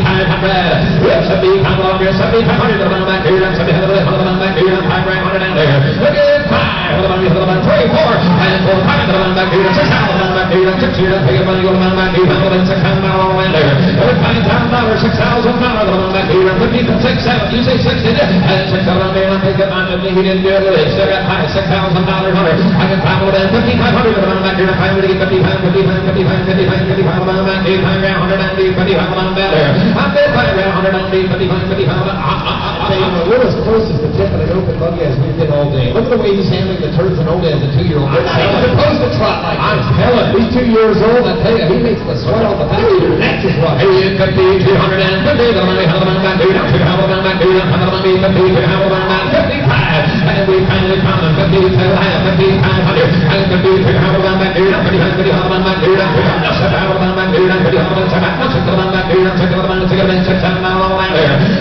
Yes, 7,500 over your 7,500. The back here, 7,500 back here, $5,000 on there. Look at 5. The money, 3, 4, and 4, 5. The back here, 6,000 back here, 6 years. Take your money, go to the back here, $6,000 on there. $5,000, $6,000. The back here, 50, 6, 7. You say 6, did you? And 6,000 on there. Take it on to me. He didn't do it. He still got $6,000 on there. I get $5,500. The back here, 500 to get 55, 55, 55, 55. The back here, $5,000. I'm there, 5,500, 55. We're as close as the tip of an open buggy as we've been all day. Look at the way he's handling the turns and only as a 2-year-old. He's supposed to trot like I'm telling you. He's 2 years old, I tell you, he makes the sweat off the back of your neck just right. Hey, 50, 250, the money, how the man back here, 200 back here, 100, 50, 55. And we finally found him, 50, 500, and 50, 200 back here, 50, 100 back here, 50, 700 back here, 50, 700 back here, 6,000 back here, 6,000 back here, 6,000 back here,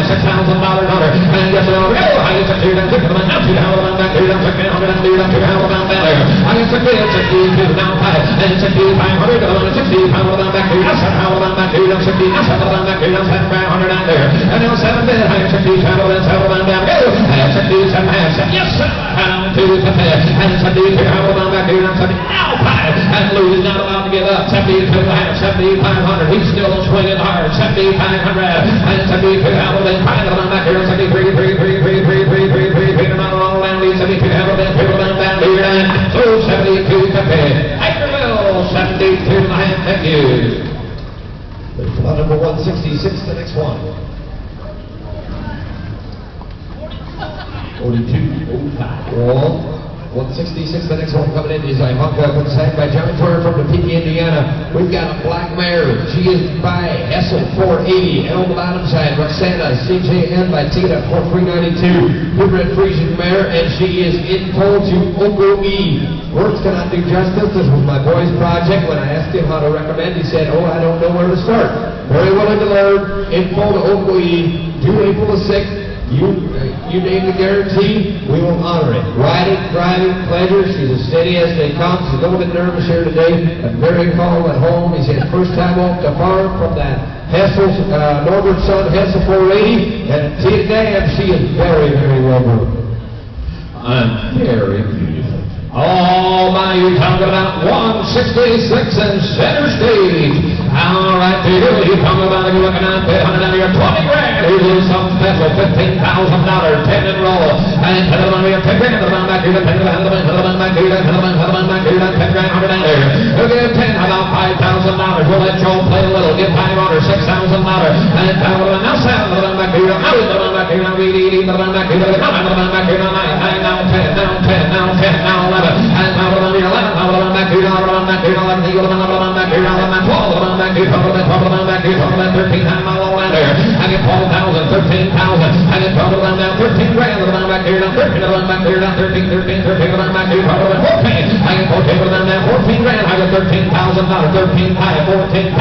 $6,000 under. And yes, go. I get $60 down, $6,000 now, $2,000 back, $2,000, $1,600 down, $2,000 down there. I get $62 down 5, and $6,500 down, $60,000 back, $7,000 back, $7,000 back, $7,500 down there. And now 7 bid, I get $67 down, go. And $67.5, yes, sir. Down to the 10, and $72,000 back, now 5, and Lou's not allowed to give up. 72.5, 7,500. He's still swinging hard. 7,500, and 72,000 back here. 73, 3, 3, 3, 3, 3, 3, 3, 3, not all down. 72,000, people down here. So 72 to pay. Hackerville, 72.5. Thank you. Lot number 166, the next one. 42.05. Roll. 166, the next one coming in is Ivanka, consigned by John Turner from Topeka, Indiana. We've got a black mare. She is by Hessel 480. And on the bottom side, Roxana CJN by Tina 4392. Purebred Frisian mare, and she is in toll to Oko E. Words cannot do justice. This was my boy's project. When I asked him how to recommend, he said, oh, I don't know where to start. Very willing to learn. In full to Oko E. Due April the 6th. You name the guarantee, we will honor it. Riding, driving, pleasure. She's as steady as they come. She's a little bit nervous here today, but very calm at home. He said first time off the farm from that Hessel's Norbert son, Hessel 480, and Tina Dam, she is very, very well moved. I'm very beautiful. Oh my, you're talking about 166 and center stage. All right, Peter, you're talking about if you're looking out there, $100 out of your 20 grand. Here's a little something special, $15,000, 10 and roll. And $10 out of your 10 grand, $10 back here, $10 back here, $10 back here, $10 back here, 10 grand, $100 down there. We'll give 10, about $5,000. We'll let Joe play a little, give 5 on her, $6,000. And now $7 back here, now $7 back here, now $80, $7 back here, now $9 back here, now 9, now 10, now 10, now 10, now 11. And now $11, now $11 back here, now $11 back here, now $11 back here, now $11 back here, now $12 back here, $12 back here, 13 times my little land there. I get 12,000, 13,000. I get 12 down, 13 grand, $11 back here, now 13, $11 back here, now 13, 13, 13, $11 back here, 14. I get 14 down, 14 grand. I get $13,000, 13 high, $14,000.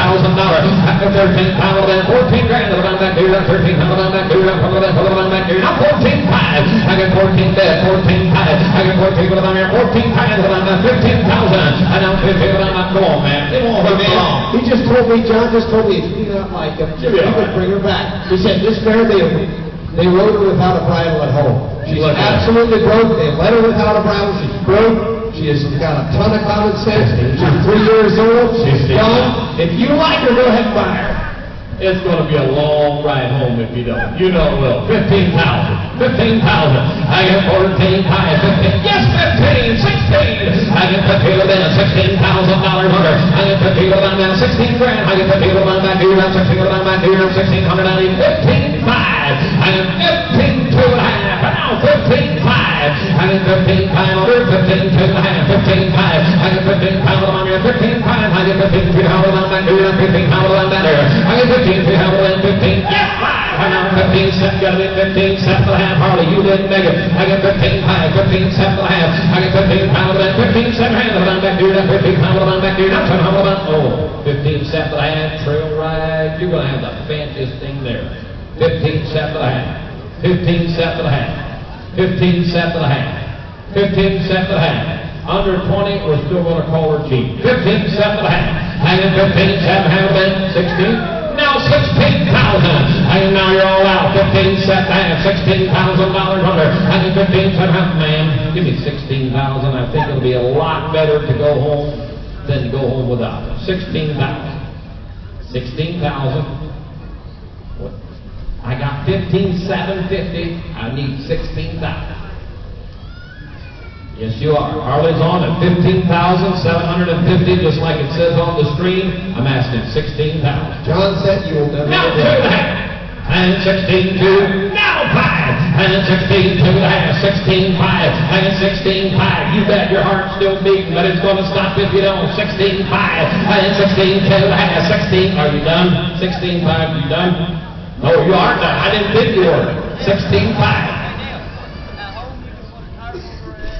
I get 13,000, 14 grand, $11 back here, now 13, $11 back here, now 11 back here, now 14 high. I get 14 dead, 14 high. I get 14 down here, 14 high, $11, 15,000. I now 15, go on, man. It won't be long. He just told me, John just told me, if you did not like him, he would bring her back. He said, this mare, they rode her without a bridle at home. She's absolutely broke. They let her without a bridle. She's broke. She has got a ton of common sense. She's 3 years old. She's young. If you like her, go ahead and buy her. It's going to be a long ride home if you don't. You know it will. 15,000. 15,000. I get 14 high. 15. Yes, 15. 16. I get the deal then. $16,000 under. I get the deal down now. 16 grand. I get the deal down back here. 16 down back here. 1,600 down here. 15.5. I get 15 2.5. Now 15.5. I get 15.5 under. 15 2.5. 15.5. I get 15 pounds on here. 15.5. I get 15 down back here. 15 pounds down there. I get 15, 15, yes, 5. I got 15 cents, got it 15 cents and a half, Harley, you didn't make it. I get 15 high, 15 cents and a half. I get 15 pounds and 15 cents and a half. I'm back here, 15 pounds and I'm back here. Now 10 oh, 15 cents and a half, trail ride. You're going to have the fanciest thing there. 15 cents and a half. 15 cents and a half. 15 cents and a half. 15 cents and a half. Under 20, we're still going to call her cheap. 15 cents and a half. I get 15 cents and a half, then 16. Now 16,000. And now you're all out. 15 cents and a half. $16,000 under. I get 15 cents and a half, man. Give me 16,000. I think it'll be a lot better to go home than to go home without it. 16,000. 16,000. I got 15,750. I need 16,000. Yes, you are. Harley's on at 15,750, just like it says on the screen. I'm asking 16,000. John said you will never. Now 2.5. And 16.2. Now 5. And 16.2 and a half. 16.5. And 16.5. You bet your heart's still beating, but it's going to stop if you don't. 16.5. And 16.2 and a half. 16. Are you done? 16.5. You done? No, you aren't done. I didn't think you were. 16.5.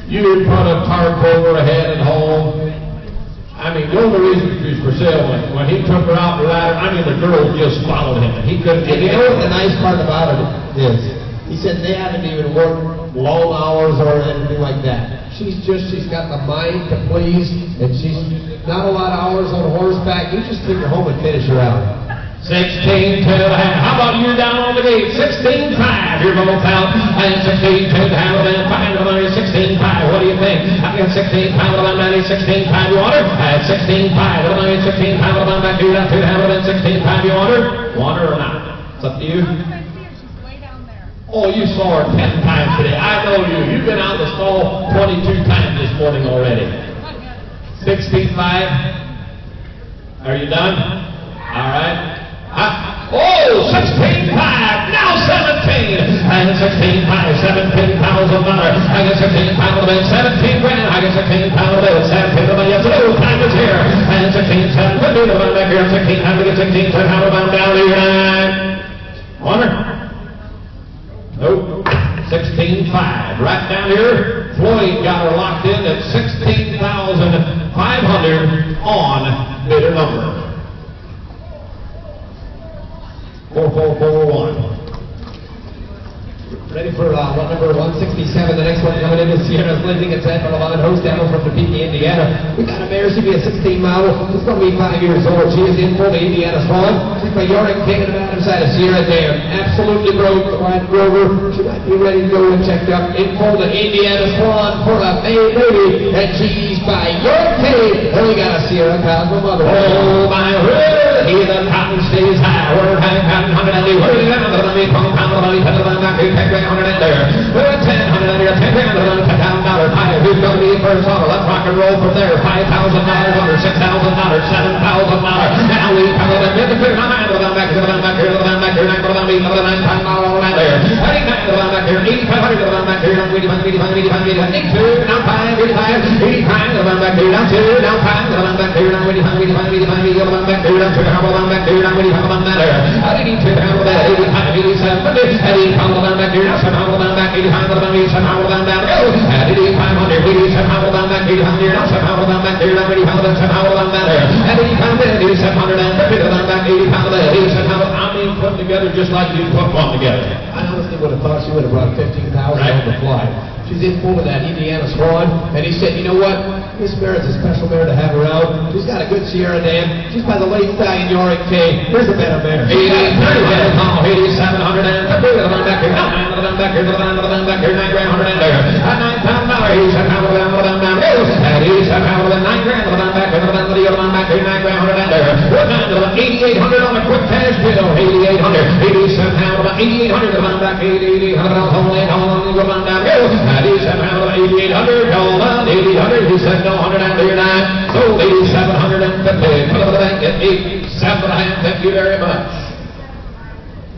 You put a tarp over head and home. I mean, the only reason she was for sale when he took her out the ladder, I mean, the girls just followed him. He couldn't get And you know what the nice part about it is? He said they haven't even worked long hours or anything like that. She's got the mind to please, and she's not a lot of hours on horseback. You just take her home and finish her out. 16-2.5. How about you down on the gate? 16-5. You're both out. And 16-2.5. Then 5 to the money. 16-5. What do you think? I got 16-5 to the money. 16-5. You want her? At 16-5 to the money. 16-5 to the money. Back to you. Down 2 to have it. 16-5. You want her? Want her or not? It's up to you. Oh, you saw her 10 times today. I know you. You've been out in the stall 22 times this morning already. 16-5. Are you done? All right. 16-5, now 17, and 16-5, $17,000. I got 16 pounds of it, 17 grand. I got 16 pounds of it, 17 of it. Yes, the old time is here. And 16-7, we'll do the one back here. 16 time to get 16, 7 pounds down to your 9. Honor? Nope. 16-5. Right down here, Floyd got her locked in at 16,500 on bidder number 4441. Ready for run number 167. The next one coming in is Sierra's Living at San Bernardino, host down from Topeka, Indiana. We got a mare. She'll be a 16 model. She's going to be 5 years old. She is in for the Indiana Swan. She's by Yorick King and Adam side of Sierra Dam. Absolutely broke the White Rover. She might be ready to go and checked up. In for the Indiana Swan for a May baby. And she's by Yorick King. And we got a Sierra Cosmo mother. Oh, my word. He the cotton stays high. Word high, cotton, 190. Word down to the money, pound of money, $10 in there. We're at 10 under 10 grand on $10,000 higher. Who's going to be first auto? Let's rock and roll from there. $5,000 under $6,000, $7,000. Now we come over to the 9 to the back here, to the back here, to the back here, 9 to the $9 all right there. 89 to the back here, 8,500 to the back here, 85, now 5, 85, 85 to the back here, down 2, down 5 to the back here, down 85, 85, 85, to the back here, down 2, down the back here, down 85 on that there. 82 down to that, 85, 87, 85 on the back here. Somehow down back 85 to the money, somehow down go. At 8,500, 87 down back 800, now somehow down back here, down 85, somehow down back there. At 85, 8700, and 50 down back 85, 8700. I mean, put together just like you put one together. I honestly would have thought she would have brought 15,000 on the fly. She's in full of that Indiana Swan, and he said, you know what? This mare is a special mare to have around. She's got a good Sierra Dam. She's by the late stallion Yorick King. Here's a better mare. 8700 and 50 down back here, down back here, down back here, 9 grand, 100 in there. At $9,000, 87 down go. At 87 9 grand, down back here, down back here, 9 grand, 100 in there. We're down to 8,800 on the quick cash bill. 8,800, 87 down 8,800 down back 8,800 on go down go. At 87 8,800, hold on, 8,800, he said no, 109, sold 8,750, put up the bank at 8,750, thank you very much.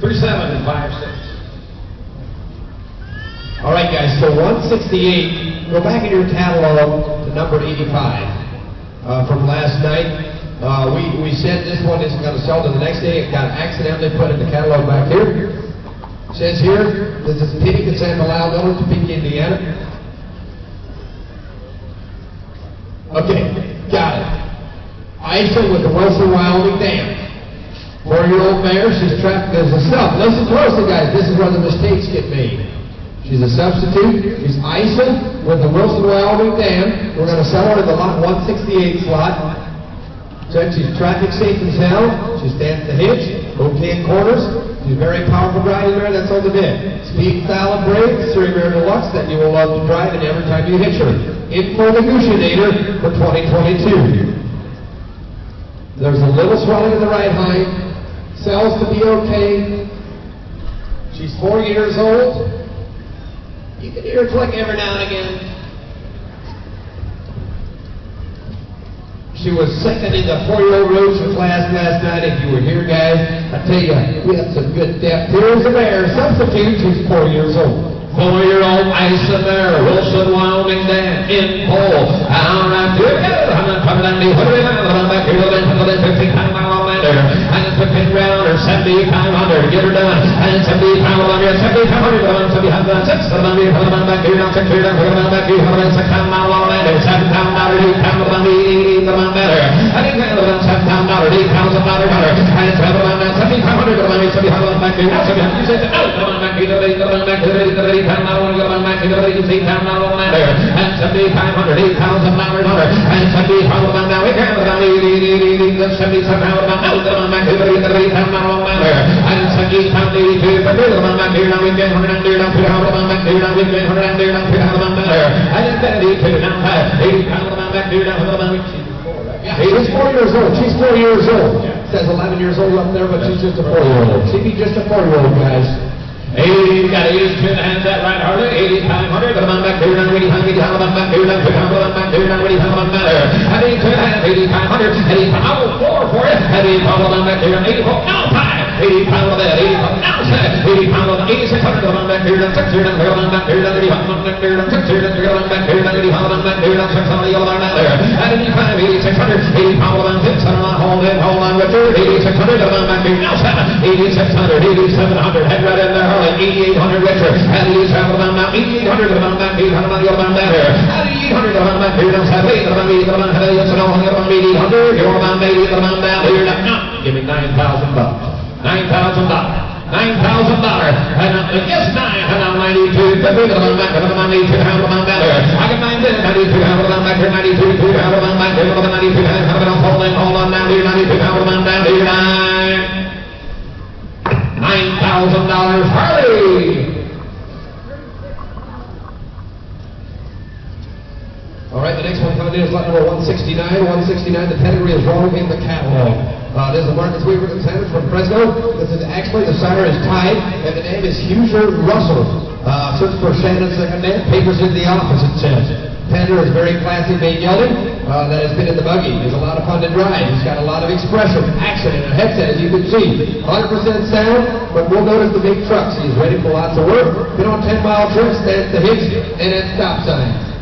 3756. All right, guys, so 168, go back in your catalog to number 85 from last night. We said this one isn't going to sell to the next day. It got accidentally put in the catalog back here. It says here, this is Topeka and San Bernardino, Topeka, Indiana. Okay, got it. Isa with the Wilson, Wyoming Dam. 4-year-old mare, she's trapped as a sub. Listen closely, guys, this is where the mistakes get made. She's a substitute. She's Isa with the Wilson, Wyoming Dam. We're going to sell her in the lot 168 slot. Said she's traffic safe and sound. She stands the hitch, okay in corners. She's a very powerful driving mare, that's on the bid. Speed, style, and brave, Surrey Mare Deluxe that you will love to drive and every time you hitch her. In for the negotiator for 2022. There's a little swelling in the right hind. Sells to be okay. She's 4 years old. You can hear her click every now and again. She was second in the 4-year-old Roach class last night. If you were here, guys, I tell you, we had some good depth. Here's a mare, substitute. She's 4 years old. 4-year-old Isa there, Wilson, Wyoming Dam, in pole. All right, here we go. I'm not coming down the 100 back here to the 15 mile on that there. And 15 round or 7,500. Get her done. And 75 on here, 7,500 on 7,500. 6 back here, down 6 here, down back here, 6 mile on that there. $7,000, $8,000, better. I think $7,000, $8,000 better. And $7,500, $7,500 back there. Now, you said, no, come on back here, come on back here, $8,000, come on back here, $8,000 better. And $7,500, $8,000 better. And $7,500 now, $77,000 now, come on back here, $8,000 better. And $7,582, come on back here, now we get $100, now $2,000 back here, now we get $100, now $2,000 better. And $72, now $80,000 back here, now He's 4 years old. She's 4 years old. Says 11 years old up there, but she's just a 4-year-old. She'd be just a 4-year-old, guys. 80, got 82 in the hands, that right, Harley. 8,500, come on back here, now 85, back here, now 2,000 back here, now 85 better. At 82 in the hands, 8,500, 85, I will 4 for it. At 85 back here, 84, now 5. 85 of that, 85, now 7. 85 of 8600, come on back here, now 6 here, now 3,000 back here, now 85 back here, now 6 here, now 3,000 back here, now 85 back here, now 600, you'll learn that there. At 85, 8600, 85 of 600, hold on, Richard. 8600, come on back here, now 7. 8600, 8700, head right in there, Harley. 8,800 Richard. At 87 now, 8,800 come on back here, 800, you'll learn that there. At 800, come on back here, now 7. 8,800, come on back here, 8,800, you're on 80, come on down here, now. Give me $9,000. $9,000. $9,000. And yes, 9, and I'm 92. Come on back, come on 92, how about that there? I can 92, how about back here, 92, how about back here, 92, how about hold on down here, 92, how about down here, $9,000 Harley. All right, the next one coming in is lot number 169. 169, the pedigree is wrong in the catalog. This is Marcus Weaver sandwich from Fresno. This is actually, the sire is tied, and the name is Huser Russell. Search for Shannon's second name. Papers in the office, it says. Tender is very classy, made gelding. That has been in the buggy. There's a lot of fun to drive. He's got a lot of expression, action, and a headset, as you can see. 100% sound, but we'll notice the big trucks. He's ready for lots of work. Been on 10-mile trips, stands the hitch, and at stop signs.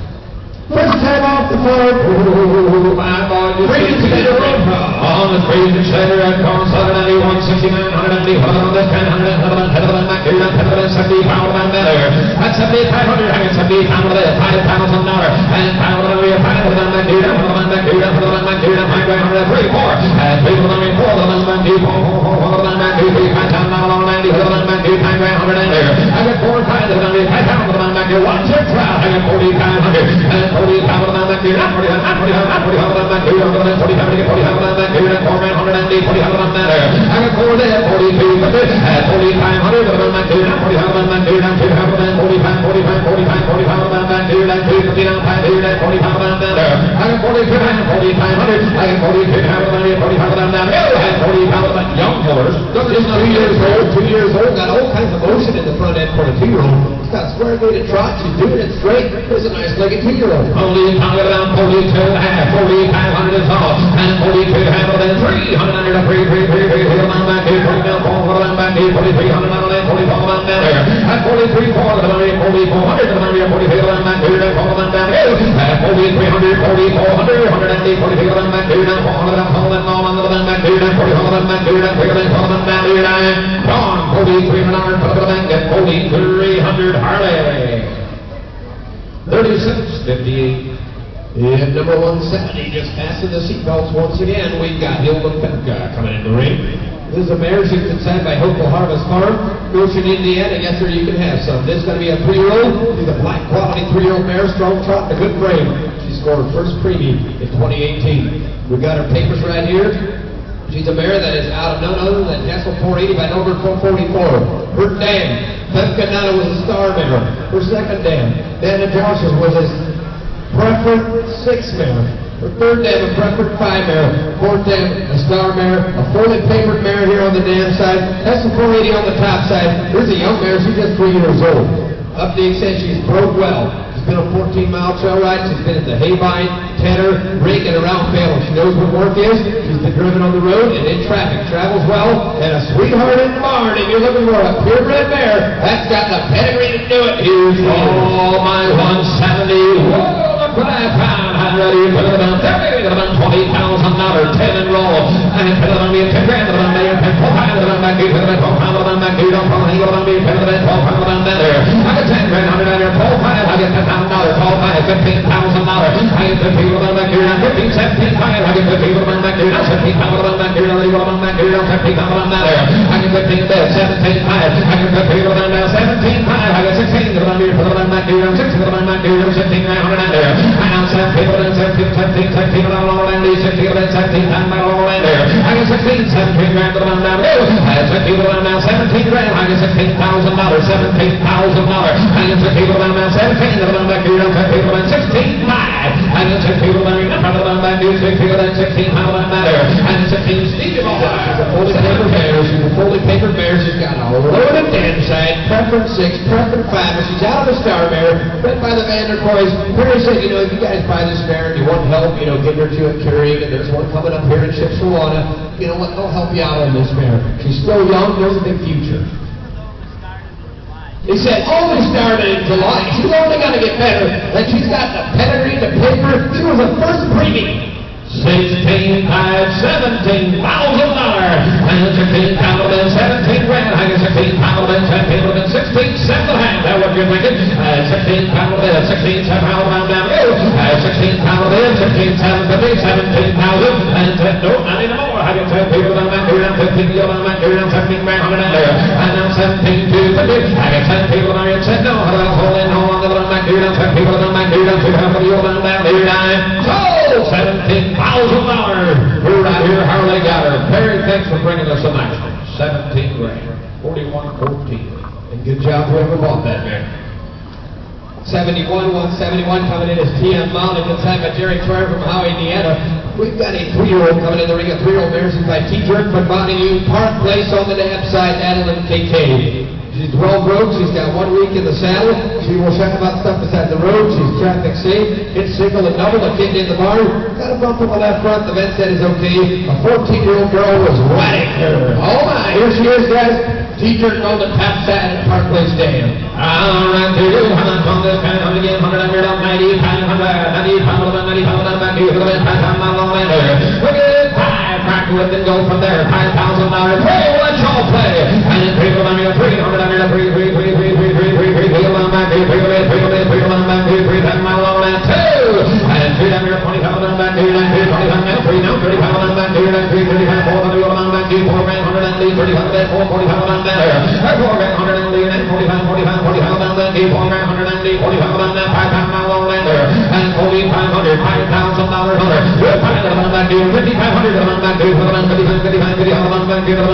First time off the floor. My boy, just on the freezing center at Corn Southern 169, 190, on this 10, 100, back here, 70 pound on there. That's 7,500, I got 70 pound of there, $5,000, and pound on there, pound on back here, on back here, on back here, 5,3, 4, and people on me, 4, on back here, 4, on back here, $5,000 on 90, on back here, 5,100 in there. I got 4 or 5 on there, 5,000 on back here, watch your crowd, I got 4,500, and 45 on back here, not 45, not 45, not 45 on back here, 45 on back here, 4,180, 45 on that there. I got 4 there, 4,200, and 4,500 on back here, not 45 on back here, not 200, 45 on back here, not 250 on back here, not 45 on that there. I got 4,500, 4,500, I got 4,200 on here, 45 on that there, and 45 on that young horse. Just 2 years old, got all kinds of motion in the front end for a 2-year-old. He's got square weighted trot, she's doing it straight. There's a nice legged 2-year-old. Only around 42 and a half, 4,500 is all, and 42 half of it, 300 under the 3, on back here, 40 mil, 4 on back here, 4,300 on it, 44 on down there, and 43, 4 on the 4,400 on the 43 on back here, 4 on down here, and 4,300, 4,400, 180, 43 on back here, 400 on holding on the back here, 40 on back here, 300 on down here, and gone, 4,300 for the bank, and 4,300 Harley. 36.58. And number 170, just passing the seatbelts once again, we've got Hilda Pepka coming in the ring. This is a mare she's been signed by Hopeful Harvest Farm, Goshen, Indiana. Yes, sir, you can have some. This is going to be a 3-year-old. She's a black quality 3-year-old mare, strong trot, and a good frame. She scored first premium in 2018. We've got her papers right here. She's a mare that is out of none other than Hessel 480 by number 444. Her dam, Pepka Nana, was a star mare. Her second dam, Dana Josh's, was his preferred 6 mare. Her third dam, a preferred 5 mare. Fourth dam, a star mare. A fully papered mare here on the dam side. Hessel 480 on the top side. Here's a young mare. She's just 3 years old. Up to the extent she's broke well. She's been on 14-mile trail rides. She's been at the Haybine, Tenor, Rig, and around Fayetteville. She knows what work is. She's been driven on the road and in traffic. Travels well, and a sweetheart in the barn. If you're looking for a purebred mare, that's got the pedigree to do it. Here's my 170. Whoa, look what I found. I'm ready for the $20,000, 10 and roll. And it's going to be a 10 grand, the $1 million, 10, 4, 5, the $1 back here, the $12, the $1 back here, don't fall, the $1 million, 10, the $12, the $1 there. I got 10 grand, $100, 12, 5, I get $10,000, 12, 5. get $15,000. I get $15,000 back here now. 15, 17, 5. I get $15,000 back here now. $17,000 back here now. $15,000 back here now. $15,000 there. I get 15 there. 17, 5. I get $15,000 now. 17, 5. I get $16,000 here. $15,000 back here now. $16,000 back here now. $16,900 there. I now $17,000, 17, all in there. 16, 17 times all in there. I get 16, 17 grand down there. I get 16,000 now. 17 grand. I get $16,000. $17,000. I get 16,000 now. 17,000 back here now. 16, 5. I get 16,000 back here. 16,000 there. I get 16 Stevie Ball. She's a fully paper bear. She's a fully paper bear. She's got a loaded inside, preference 6, preference 5. And she's out of the star bear, bred by the Vandercoys. Perry said, you know, if you guys buy this bear and you want help, you know, give her to a curing, and there's one coming up here in Chippewa, you know what, they'll help you out on this bear. She's still young, there's a big future. He said, only started in July. She's only going to get better. And she's got the pedigree, the paper. She was the first breeding. 16, 5, $17,000. And 16 pound then 17 grand. I get 16 pound then 17, 16, 7 and a half. That's what you're thinking. 16 pound then 16, 7 pound down the middle. 16 pound then 16, 7, 17,000. And no, not anymore. I get 10 people on that here. 15 people on that here. 17 grand on there. And now 17, 2, 50. I get 10 people on here. Said no. I'll hold in on the on that here. 10 people on that here. 2 people on down there. So $17,000. Right here, Harley got her. Perry, thanks for bringing us some action. 17 grand. 41-14. And good job whoever bought that bear. 71, 171 coming in is TM Mountain. Inside by Jerry Troyer from Howe, Indiana. We've got a 3-year-old coming in the ring. A 3-year-old bear is by T-Jerk from Bonneview. Park Place on the dab side, Adeline KK. She's well broke. She's got 1 week in the saddle. She will shout about stuff beside the road. She's traffic safe. Hit single and double. A kid in the barn. Got a bump on the left front. The vet said is okay. A 14-year-old girl was wetting her. Oh my! Here she is, guys. T-shirt on the top side at Park Place Dam. All right, to you. On this kind of again. 100, 90, 500, 90, 500, 90, 500, back here. Look at 5. Crack with and go from there. $5,000. Hey, let's all play. And people on here. 300. Back here, 3 mile on that 2. And 3 down here, 20,000 back here, 25 now, 3 now, 30,000 back here, 3, 35, 400 back here, 4 grand, 100 30,000 4, 40,000 there. 4 grand, 100 45, 40,000 back here, 4 grand, 100 40,000 now, 5 mile on that there. And 4,500, $5,000 5,000 back here, 5,500 back here, 50,000 back here, 50,000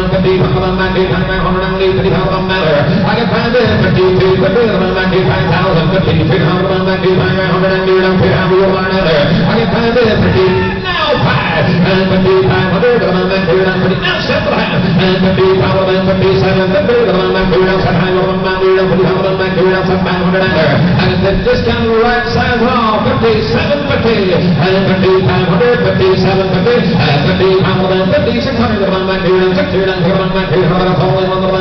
back here, 100 30,000 there. I can find it. 52, 50,000 back here, 5,000, 53,000 back here, 500 there. I can find it. 50 now 5 and 5,500 back here, now 7 and 50,000, 57, 50,000 back here, now 7,000 back here, 50,000 back here, now 7,500 there. And the discount on the right side now 57.50 and 5,500, 57.50 and 50,000, 5,600 back here, 6,000 back here,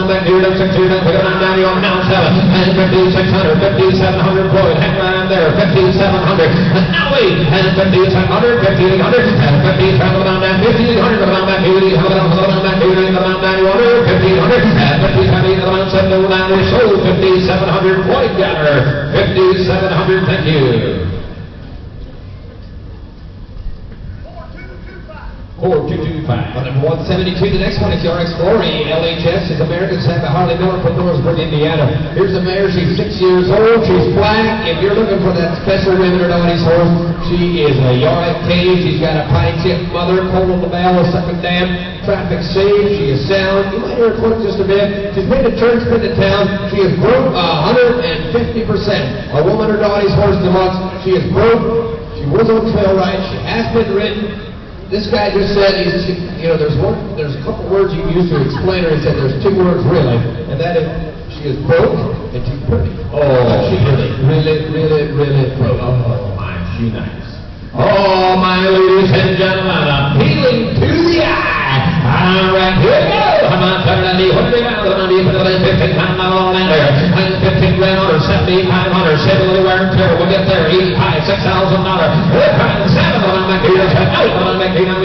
back here, 6,000 down here now 7 and 5,600, 5,700 Floyd, hang right on there, 5,700 and now 8 and 5,700, 5,800 and 5,700 down 5,800 back here, 800 back here, 800, 1,500 and 5,700 sold 5,700 Floyd got her, 5,700, thank you. 4225. On number 172, the next one is your Explorer. LHS is American sent by Harley Miller from Norrisburg, Indiana. Here's the mare. She's 6 years old. She's black. If you're looking for that special riveted on his horse, she is a yard cage. She's got a pine chip mother, cold on the bell, a second dam, traffic safe. She is sound. You might hear her quote just a bit. She's been to church, been to town. She is broke 150%. A woman or daughter's horse deluxe. She is broke. She was on trail ride. She has been ridden. This guy just said, there's a couple words you can use to explain her. He said there's 2 words really, and that is she is broke and she's pretty. Oh, she's really broke. Oh, my, she nice. Oh, my ladies and gentlemen, appealing to the eye. All right, here we go. I'm on 30, 100, 15 pound on there. 15 grand on her, 7,500. Shed a little wear and tear. We'll get there. 85, $6,000. We're trying to 7 on back here. 8 on back here. 9 on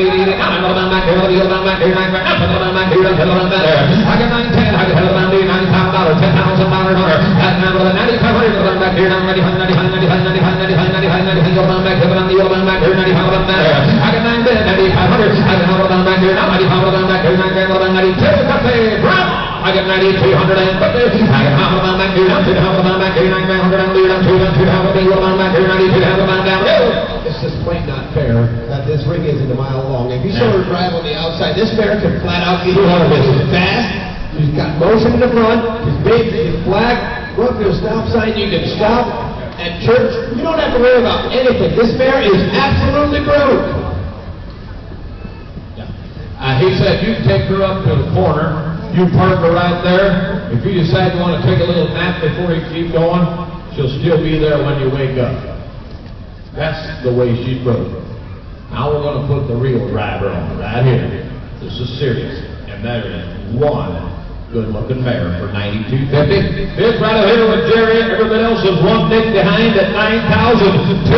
back here. 9 on back here. 9 on back here. 10 on back here. I get 910. I get $90,000. $10,000 on her. At now 9,500 on back back here, 95, 95, 95, 95, 95, 95, you'll run back, you'll run back here, 95, run back there. I got 9 bid, 9,500, I got run back here, 95, run back here, 92, bravo! I got 9,200 and 50. I got half of my back here, down to half of my back here, 9,900 and down to half of me, one back here, 92, half of my down. It's just plain not fair that this ring isn't a mile long. If you saw her drive on the outside, this mare can flat out get you out of this. She's fast, she's got motion in the front, she's big, she's black. Go up to a stop sign, you can stop. At church, you don't have to worry about anything. This mare is absolutely broke. He said you take her up to the corner, you park her right there. If you decide you want to take a little nap before you keep going, she'll still be there when you wake up. That's the way she's broke. Now we're going to put the real driver on right here. This is serious. And there is one good-looking mare for $92.50. This right over here with Jerry. Everybody else is one nick behind at $9,250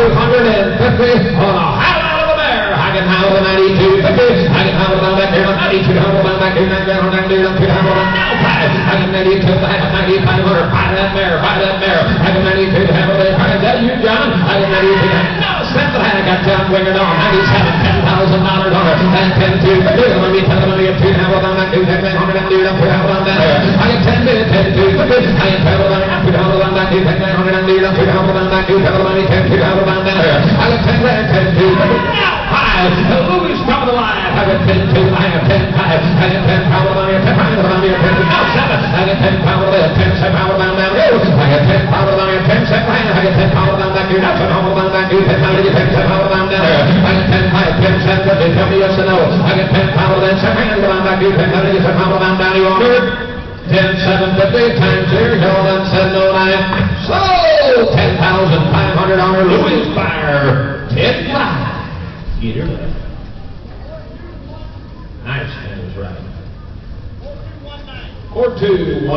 on a highlight of the mare. I can handle the $92.50. I can handle the back here, $92 back here, $92 now. I can $92, $9,500. Buy that mare, buy that mare. I can $92 handle it. Is that you, John? I can $92. No, step the hand. I got John Winger on $97, $10,000 on it. And $10,250. Let me tell them to get $2 handle on that $2, $10,100 and $2 handle on that. I get 10 minutes, $10,250. I can handle on that $2 handle on that $2, $10,100 and $2 handle on that $2 handle on that $10,200 on that. I got 10 grand, $10,250. Now, five. Louis top of the line. I got 10-2. I got 10-5. I got 10 power on here. 10 power on here. 10 now 7. I got 10 power there. 10 power down there. I got 10 power down here. 10 line. I got 10 power down back here. Now 10 power down back here. 10 power. 10 power down there. I got 10 5. 10 7. Tell me yes or no. I got 10 power then. 10 hand down back here. 10 power. 10 power down down. You want it? 10 750 times here. Hold on. 709. So 10,500 on her Louis Fire. 10 5. Get her left. Nice, that was right. 4219.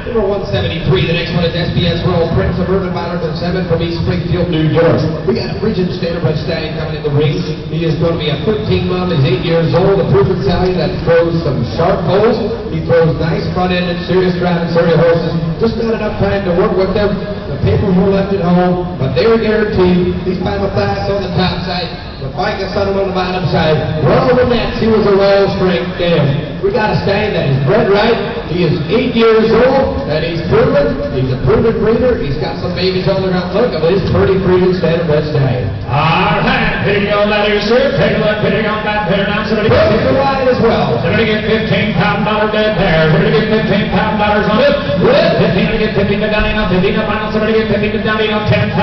Number 173. The next one is SBS Royal Prince of Urban Ballard and 7 from East Springfield, New York. We got a Frisian standardbred stallion coming in the ring. He is going to be a 13-month. He's 8 years old. A proven stallion that throws some sharp poles. He throws nice front-ended, serious driving, serious horses. Just not enough time to work with them. The papers were left at home, but they were guaranteed. He's final class on the top side. The Ficus son on the bottom side. Well, over nets, he was a royal strength dam. We got a stallion that is bred right. He is 8 years old, and he's proven. He's a proven breeder. He's got some babies on the ground. Look at this pretty Frisian standardbred stallion. All right, pitting on that here, sir. Take a look, pitting on that pair now. Somebody get the line as well. Somebody get $15,000 dead pair. Somebody get $15,000 on it. With 15 to get 15 to down enough. 15 to final. Somebody get 15 to down enough. $10,000.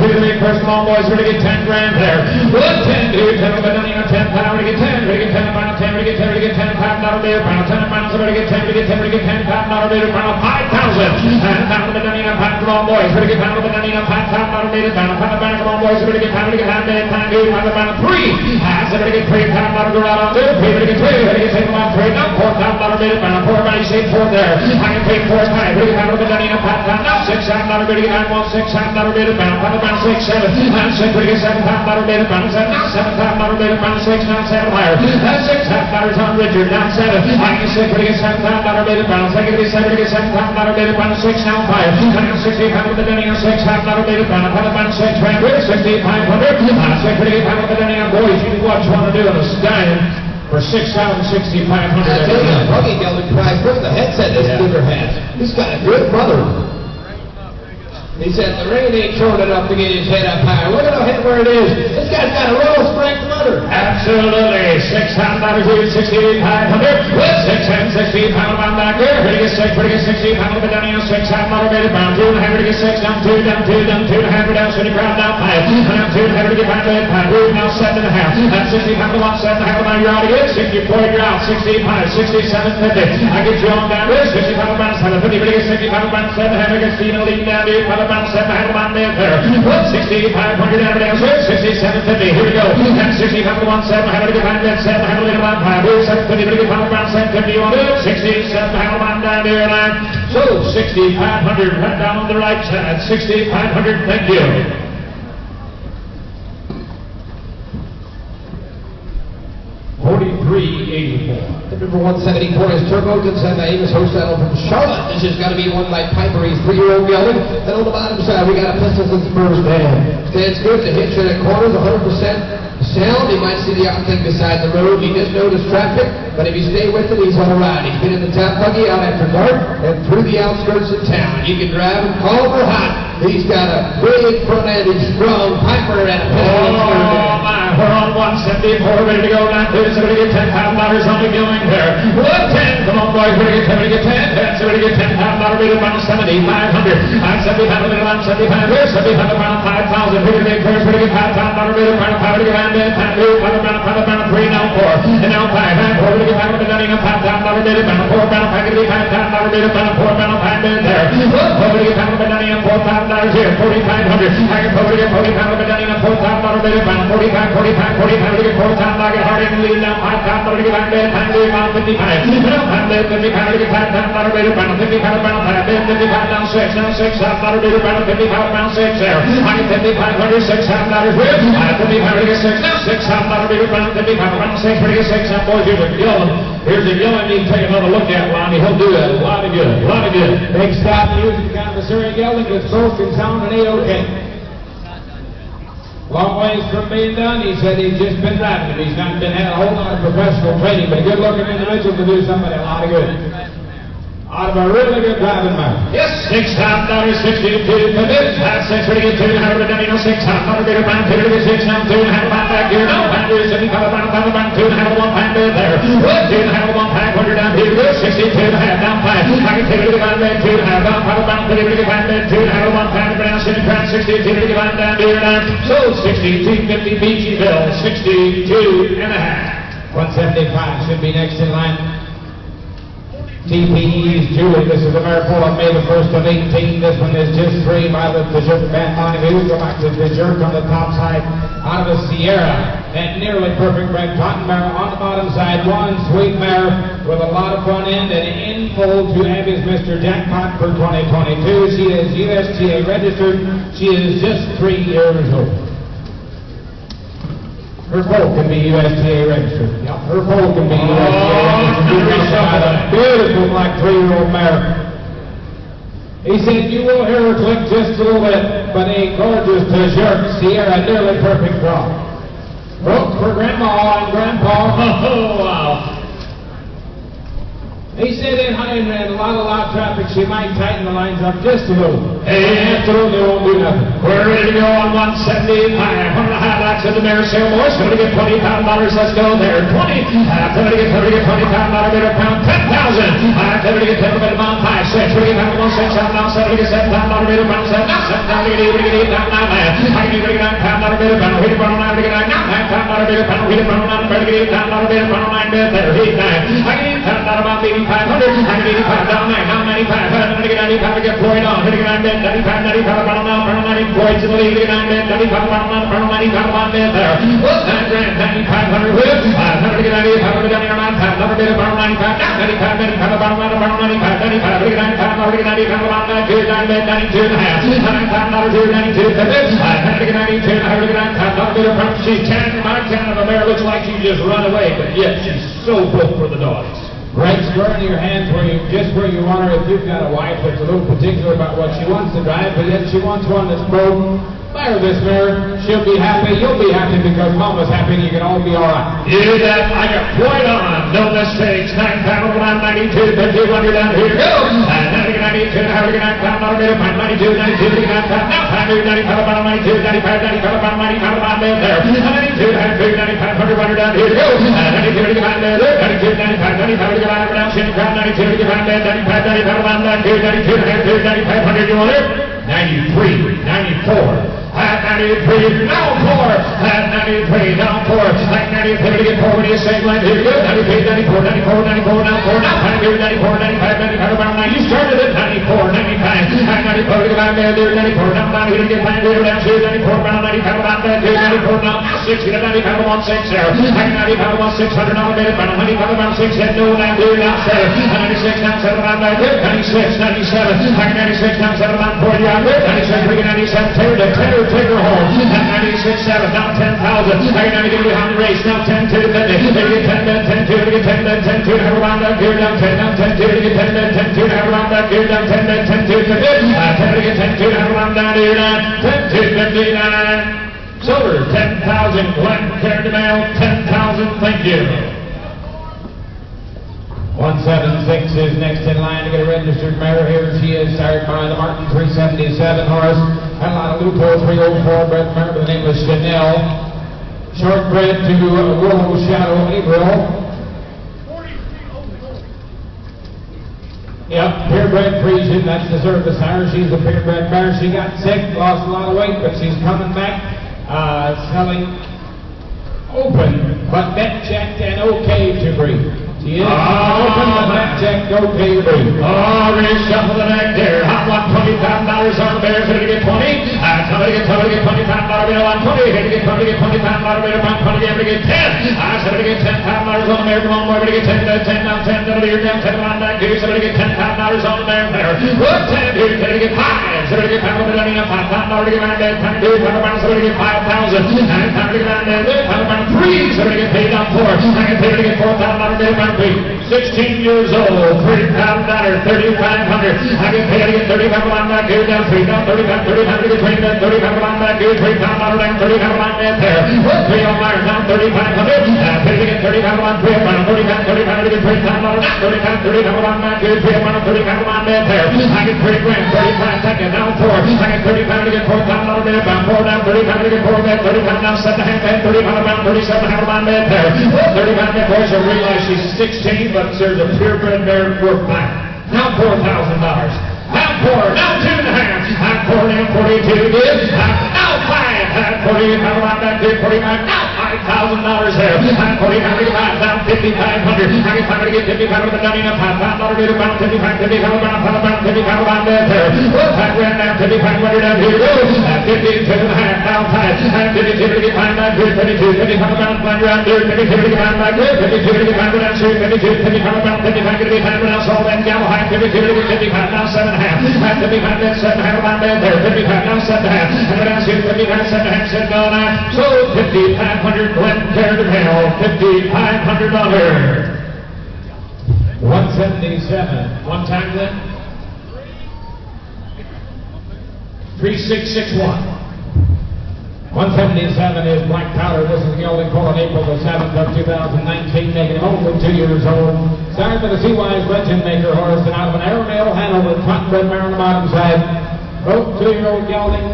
Who's the big first small boys? Somebody get 10 grand there. With 10 to 10 to down enough. 10 power to get 10. We get 10 to final. 10 to get 10 to get $10,000 there. Final 10 to final. Somebody get 10 to get 10 to get $10,000 there. Final 5,000. And final to down enough. Final small boys. Somebody get final to down enough. $5,000 there. Final come on boys. Somebody get final to get half minute. Time to final 3. Somebody get $3,000 go out on there. Somebody get 3. Somebody get 10 on 3. Now $4,000 there. Final 4. Everybody say 4 there. I can pay 4 times. We get final to down enough. $5,000. Now $6,000 there. Get $6,000 there. Final 6 7. And 6. We get $7,000 there. Final 7. Now $7,000 there. Final 6. Now 7 higher. That's $6,000 on Richard. Now 7. I can 6. We get $7,000 there. Final 2. We get 7. We get $7,000 there. Final 6. Now 5. Final 65 with the Denny on $6,000 there. Final 6 grand. We're 6,500. 6. We get final with the Denny on boys. You what you want to do on a stallion for $6,500. I tell you, Buggy Gelding prize. Look at the headset this digger has. He's got a good mother. He said the rain ain't short enough to get his head up higher. Look at the head where it is. This guy's got a real strength mother. Absolutely. $6,000 here, $6,500. With 6 and 16 pound down back there. Pretty good 6, pretty good 16 pound down here. $6,000 rated pound. 2 and a half to get 6, down 2, down 2, down 2 and a half, down 70 pound down 5. Down 2 and a half to get 5 to 5. Now 7 and a half. That's 60 pound to 1, 7 and a half. Now you're out again. 64, you're out. 65, 67, 50. I get you on down there. 60 pound down 7, 50. Pretty good 60 pound down 7 and a half. I get Stephen leading down here. About 7 handle on there. 6,500 down down 6750. Here we go. And 65 to 17 handle to get behind that 7 handle to about 5. 750 to get final around 750 on it. 67 handle on down there line. So 6,500 right down on the right side. 6,500. Thank you. 43. 93.84. The number 174 is Turbo, consigned by Amos Hostello from Charlotte. This has got to be won by Piper. He's 3-year-old gelding. And on the bottom side, we got a Pistols and Spurs stand. Stands good. The hitch in the corners, 100% sound. He might see the outtake beside the road. He does notice traffic, but if you stay with it, he's all right. He's been in the top buggy out after dark and through the outskirts of town. You can drive him cold or hot. He's got a big front-ended, strong Piper and a Pistol. Oh, my. We're on 174, ready to go down to somebody get $10,000 on the going there. 110, come on, boys, ready to get 10. Somebody get $10,000, rated around 70, 500. I'm 75, rated around 75. Here's 75, around 5,000. Ready to get first, ready to get $5,000, rated around 5, ready to get around 10, time 2, around 3, now 4, and now 5, and 4, ready to get 5, ready to get $5,000, rated around 4, around 5, ready to get $5,000, rated around 4, around 5, there. 4, ready to get 5, ready to get $4,000 here, 4,500. I can probably get 45, but not even $4,000, rated around 45, 45, 45, ready to get $4,000, get hard in the lead, now 5,000, ready to get back there, time to about 55. Now 5, 55, ready to get $5,000, rated around 55, around 5, 55, down 6, now $6,000, rated around 55, around 6 there. I get $5,500, $6,000 with, 55, ready to get 6, now $6,000, rated around 55, around 6, ready to get 6, now boys, here's a yellow. Here's a yellow you can take another look at, Lonnie. He'll do that. A lot of good. A lot of good. Big stop music down the Missouri gelding. It's both in sound and A-OK. Long ways from being done. He said he's just been driving it. He's not been had a whole lot of professional training, but a good-looking individual to do somebody a lot of good. Out of a really good driving man. Yes, $6,000, 62 to this. That's 6, ready to get 2, 100, and you know, $6,000, rated around 2, ready to get 6, now 2, and have a back here. No, and do 75, around 2, and have a 1 pack there. 2, and have a 1 pack, 100 down here. 62 and a half, down 5. I can take it to the bottom, 2, and have down 5, around 30, ready to get 5, 2, and have a 1 pack, around 62, ready to get down here. So 62.50 Beachyville, 62 and a half. 175 should be next in line. TPE's Julie. This is a mare pull on May the 1st of 18. This one is just 3 by the jerk back on him. He would go back to the jerk on the top side out of a Sierra. And nearly perfect bred cotton mare on the bottom side. One sweet mare with a lot of front end and in full to have his Mr. Jackpot for 2022. She is USTA registered. She is just 3 years old. Her foal can be USTA registered. Yep. Her foal can be USTA registered. Beautiful, like 3-year-old mare. He said you will hear her click just a little bit, but a gorgeous jerk Sierra, nearly perfect draw. Broke for Grandma and Grandpa. Oh, wow. He said in Huntington ran a lot of traffic. She might tighten the lines up just a little. Hey, after they won't do nothing. We're ready to go on 175. One of the highlights of the mare sale, boys. Somebody get $20,000. Let's go there. 20. Somebody get $20,000. Better pound 10,000. Somebody get 10. Better pound 5, 6. Somebody get 1, 6, 7. Now somebody get $7,000. Better pound 7. Now $7,000. Get 8. Now 9. I can get $9,000. Better pound. Hit it from 9. Get $9,000. Better pound. Hit it from 9. Better get $8,000. Better pound 9. Better hit 9. I can get $8,000. About 8,500. I can get 85 down 9. Now 95. I'm going to get 95 to get Floyd on. Hit it 95. 95 about now. Floyd's in the lead. 95 about now. 95 about there. Well, $9,000. 9,500 with. I'm going to get 95 to get 95. Number bid about 95. Now 95 about 95. 95. Get 95. I'll get 95 about 92. 92 and a half. $9,000 here. 92. I'm going to get 92. I'm going to get 95. I'll get her from. She's 10. My 10 of a mare looks like she just run away, but yet she's so built for the dogs. Right square in your hands just where you want her. If you've got a wife that's a little particular about what she wants to drive, but yet she wants one that's broke, buy her this mare. She'll be happy. You'll be happy because Mama's happy and you can all be all right. You do that. I got Floyd on. No mistakes. 9 pounds, 92, 1,500 down here. Go. 92, 92, 92, 95. Now 95 about 92, 95, 95 about 95 about there. 92, 95, 100 down here. Go. 92, 95 there. 92, 95, 95 to get out of down. 92 to get out there. 95, 95 about 92, 92, 95, 100. You want it? 93, 94. At 93, now 4. At 93, now 4. At 93 to get 4. What do you say, Glenn? Here you go. 93, 94, 94, 94, now 4. Now 94, 95, 95, about 9. You started at 94, 95. At 94 to get out there. 94, now down here to get 94, down to 94, about 95, about that. 94, now 60 to 95, about 6 there. At 95, about 600, now a minute, about 95, about 6, head no, down here, now 7. 96, now 7, about 9. 96, 97. At 96, now 7, about 40, out there. 96, 97, 10. Take her home. At 96.7, now 10,000. I got to get behind the race. Now 10 to the 50. They get 10, 10, to get 10, then 10, 2, and have around that gear down 10, down 10, 2 to get 10, then 10, 2, and have around that gear down 10, then 10, 2 to get 10 to get 10, 2, and have around down here down 10, 2, 59. Silver, 10,000. Glenn Care to Mail, 10,000. Thank you. 176 is next in line to get a registered mare here. She is sired by the Martin 377 horse. Had a lot of Lupo 304 bred mare by the name of Chanel. Shortbred to Willow Shadow April. Yep, purebred Frisian, that's the service sire. She's a purebred mare. She got sick, lost a lot of weight, but she's coming back. Selling open, but net checked and okay to breed. She is open, but net checked okay to breed. Oh, reshuffle the deck there. Hot one, $20,000 on the bears. Here to get 20. Somebody get $20,000 bid on 20. Here to get 20, get $20,000 bid on 20. Here to get 10. Somebody get $10,000 on the bear. Come on, boy. Here to get 10, 10 down, 10 down, here down, 10 on back here. Somebody get $10,000 on the bear there. Good 10 here. Somebody get 5. Somebody get $5,000 on the $5,000 to get around there. Time to do it. Somebody get 5,000. And time to get around there. Time to 3. Somebody get paid on 4. I get paid to get $4,000 bid on 3. 16 years old, $3,000, $3,500. I get paid to get $35 back here, down 3, down 35, 35 to get 20, down $35 back here, $3,000 down, $35 net there. 3 on Myers down $3,500. Paid to get $35 3 on 35, 35 to get $3,000 down, 35, $35 back here, 3 on $35 net there. I get $3 grand, 35 second, down 4. I get $35 to get $4,000 net, down 4 down, 35 to get 4 net, 35 down 7 half net, 35 down, 37 net there. 35 net boys will realize she's 16, but there's a purebred mare worth buying. Now $4,000. Now 4, now 2 and a half. Now 4, now 42 gives. Now 5. 48, now around back there, 45. Now $5,000 there. Now 45 to get 5, down 5,500. I get 5 to get 55 with the dummy, $5,000 bid about 55, 55 about 55 about there. 5 grand down, 5,500 down here. Go. 52 and a half, down 5. And 52 to get 5 back here, 52, 55 about 5 around there, 52 to get 5 back here, 52 to get 5 down here, 52, 55 about 55 to get 5 down, so then Gallo high, 52 to get 55 down 7 half. 55 then 7 half about there, 55 down 7 half. And down here, 55, 7 half, 7 down now. So 5,500 Glenn Care to Mail, $5,500. 177. One time then. 3661. 177 is Black Powder. This is the gelding pull on April the 7th of 2019, making him only 2 years old. Started by the Seawise Legend Maker horse and out of an Airmail Hanover cotton red mare on the bottom side. Both 2-year-old gelding.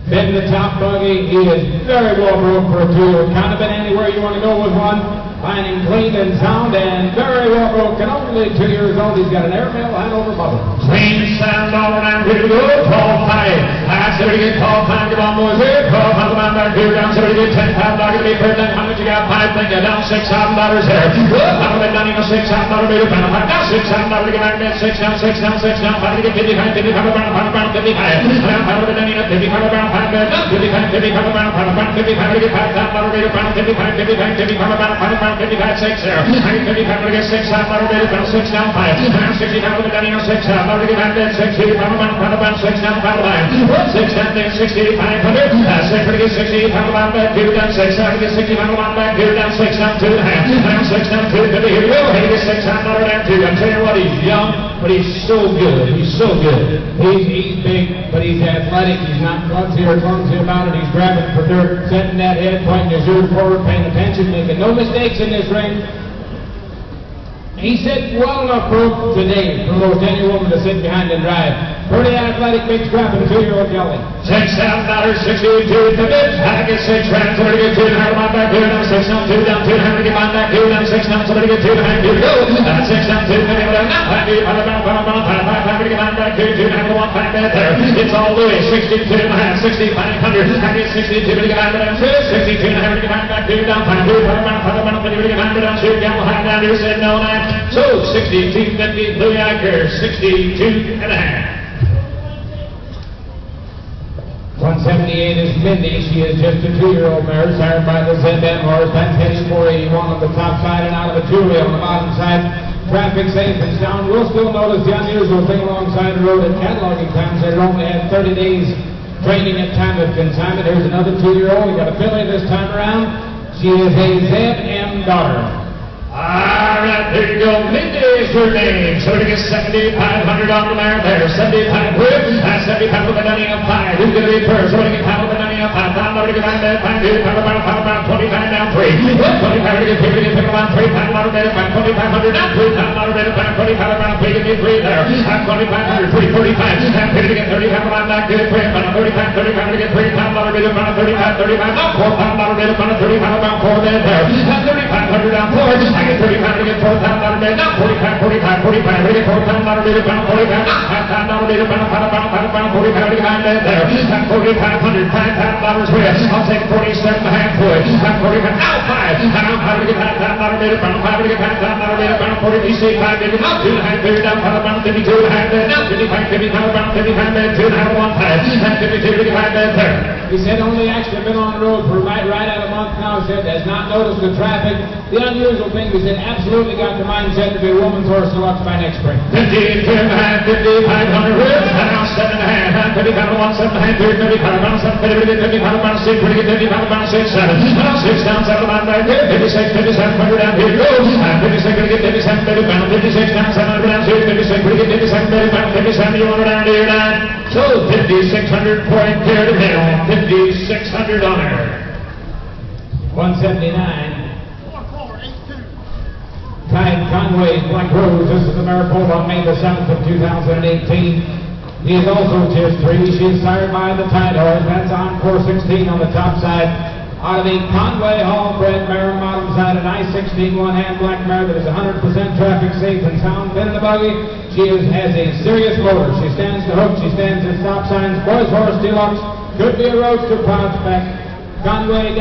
Been the top buggy. He is very well broke for a 2. Kind of been anywhere you want to go with one. Fine and clean and sound and very well broken. Only 2 years old. He's got an Airmail Hanover mother. Clean sound all around here to go. 12 5. Somebody get 12 5. Get on boys here. 12 5 around back here down. Somebody get $10,000 to be paid. Then how much you got? 5. Think you're down $6,000 here. Good. How about down even $6,000 to be paid? Now $6,000 to get back there. 6 down, 6 down, 6 down. 5 to get 55, 55 around 55. Now 5 to get down even 55 around 5 there. 55, 55 around 5 55 to get $5,000 to be paid. 55, 55, 55 around 5 55, 6 there. I get 55 to get $6,000 to be paid. 6 down 5. Now 65 to get down even $6,000 to get back there. 6 around 6 down 5 line. 6 down there 6,500. 6 to get 65 around back here down 6. Now to get 65 around back here down 6 down 2 and a half. Now 6 down 2. Here we go. Hey, get $6,000 down 2. I tell you what, he's young, but he's so good. He's so good. He's big, but he's athletic. He's not clumsy or clumsy about it. He's grabbing for dirt, setting that head, pointing his ears forward, paying attention, making no mistakes in this ring. He said well enough broke today for almost any woman to sit behind and drive. Pretty athletic, big scrapping 2-year-old gelding. $6,000, 62 to bid. I get 6 rounds, somebody get 2 and a half on back here, down 6 down 2 down 2 and a half to get on back here, down 6 down, somebody get 2 and a half, here we go. 6 down 2, maybe down, now 5 to get on back here, 2 and a half to 1 5 back there. It's all Louis, 62 and a half, 6,500. I get 62 to get on down 2, 62 and a half to get on back here, down 5 to get on down 2, Gallo high down here, said no, that. So 62.50, Louis Iker, 62 and a half. 178 is Mindy. She is just a 2-year-old mare, sired by the ZM horse. That's heading for 81 on the top side and out of a Julie on the bottom side. Traffic safe and sound. We'll still notice the unusual thing alongside the road at cataloging times. They only had 30 days training at time of consignment. Here's another 2-year-old. We got a filly this time around. She is a ZM daughter. All right, there you go. Mindy is your name. So it gets 7,500 on the mare there. 75 whip. That's 75 with a dunny of 5. Who's going to be first? So it gets pound with a dunny of 5. Pound over to get on that. Pound two. Pound about 25 down 3. 25 to get 50 to get about 3. Pound out of bed. Pound 2,500 down 3. Pound out of bed. Pound 25 around 3. Get me 3 there. Pound 2,500. 3. 45. Pound 50 to get 30. Pound about that. Good 3. Pound 35. 35 to get 3. Pound out of bed. Pound 35. 35 down 4. Pound out of bed. Pound 35 about 4 there. Pound 3,500 down 4. I get 35 to get 4 pound out of bed. Now 45, 45, 45. We get 4 pound out of bed. Pound 45. Pound out of bed. Pound 45 to get on bed there. Pound 4,500. $5 with it. I'll take 47 and a half for it. Pound 45. Now 5. Pound 5 to get 5 pound out of bed. Pound 5 to get 5 pound out of bed. Pound 40. You say 5 to get out 2 and a half. Figure down pound 52 and a half bed. Now 55, 55 pound 55 bed. 2 and a half 1 5. And 52 to get 5 bed there. He said only actually been on the road for right out a month now. He said has not noticed the traffic. The unusual thing, he said absolutely got the mindset to be a woman's horse to watch by next spring. 50, 500 whip. And now 7 and a half. 55 1 7 and a half. 55 pound 7 50 55 pound 6 55 pound 6 7. Now 6 down 7 on back here. 56 57 100 down here go. And 56 to get 57 30 pound 56 down 700 down 6 56 to get 57 30 pound 57 you want to down here down. So 5,600 point here to hill. 5,600 on her. 179. Tide Conway's Black Rose. This is the mare pulled on May the 7th of 2018. He is also just 3. She is sired by the Tide horse. That's on 416 on the top side. Out of the Conway Hall bred mare on the bottom side, an I-16 one-hand black mare that is 100% traffic safe and sound. Been in the buggy. She has a serious motor. She stands to hook. She stands at stop signs. Boys Horse Deluxe. Could be a roadster prospect. Conway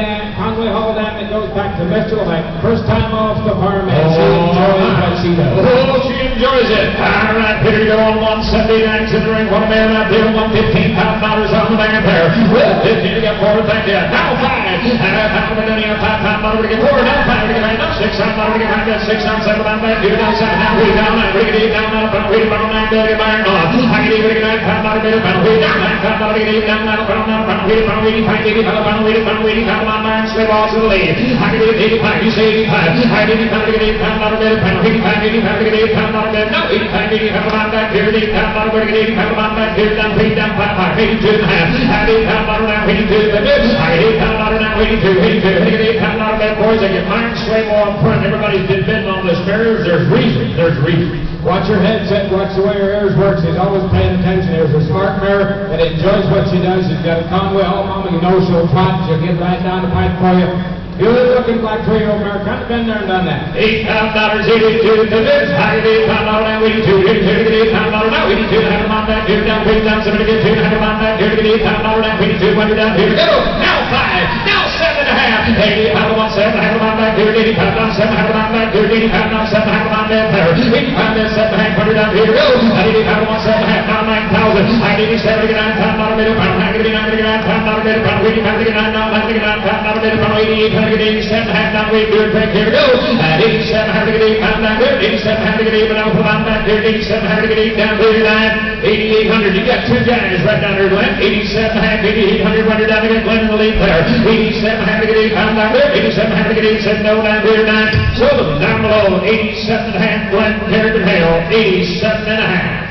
Hall Dam that goes back to Mr. Levesque. First time off the farm, and she enjoys what she does. Oh, she enjoys it. All right, Peter, go on 179 to the ring. One man out there, $115 on the man there. Well, 15 to get forward, thank you. Now 5. Pound of a $5 to get forward. Now 5 to get back. Now 6 $5 to get back. That's 6 on 7 on back. 2 down 7 down 3 down 9. We get 8 down 9. Pound 3 down 9. Get iron on. I get 8 to get 9. Pound out of bed. Pound 3 down 9. Pound out to get 8 down 9. Pound 3 pound 85 pound 80 pound 80 pound on iron slip off to the lead. I can get 85, you say 85. I get 85 to get 8 pound out of bed. Pound 85 to get 8 pound out of bed. Now 85 on back here. 8 pound out of bed. Get 80 on back here. Down 3 down 5 82 and a half. I get 8 pound out of now 82 the bid. I get 8 pound out of now 82. I get 8 pound out of bed, boys. I get iron slip off front. Everybody's been bidding on this mare. There's reason. There's reason. Watch your headset, watch the way her ears works. He's always paying attention. There's a smart mare that enjoys what she does. She's got a Conway Hall mama. You know she'll trot. She'll get right down the pipe for you. Good looking black 3-year-old mare. Kind of been there and done that. $8 82 to this. I get 8 pound now 82. 82 to get 8 pound now 82. Have him on back here. Down 3 down 7 to get 2. Have him on back here to get 8 pound now 82. When you're down here to go. Now 5. Now 7 and a half. 80 pound on 7. Have him on back here. 80 pound on 7. Have him on back here. 80 pound on 7. Have him on back there. 80 pound on 7. Half 100 down here to go. 80 pound on 7. Half now 9,000. I get 87 to get 9 pound now middle pound. I get 89 to get 9 pound now middle pound. 80 pound to get 9 now. 9 to get 9 pound now middle pound. 88 pound to get 87. Down way good break here we go. At 87 have to get 8 pound down here. 87 have to get 8 down from on back here. 87 have to get 8 down 39. 8,800. You got 2 guys right down there, Glenn. 87 half 8,800 when you're down to get Glenn in the lead there. 87 have to get 8 pound down there. 87 have to get 87 no down here 9. So them down below 87 and a half Glenn compared to Hale. 87 and a half.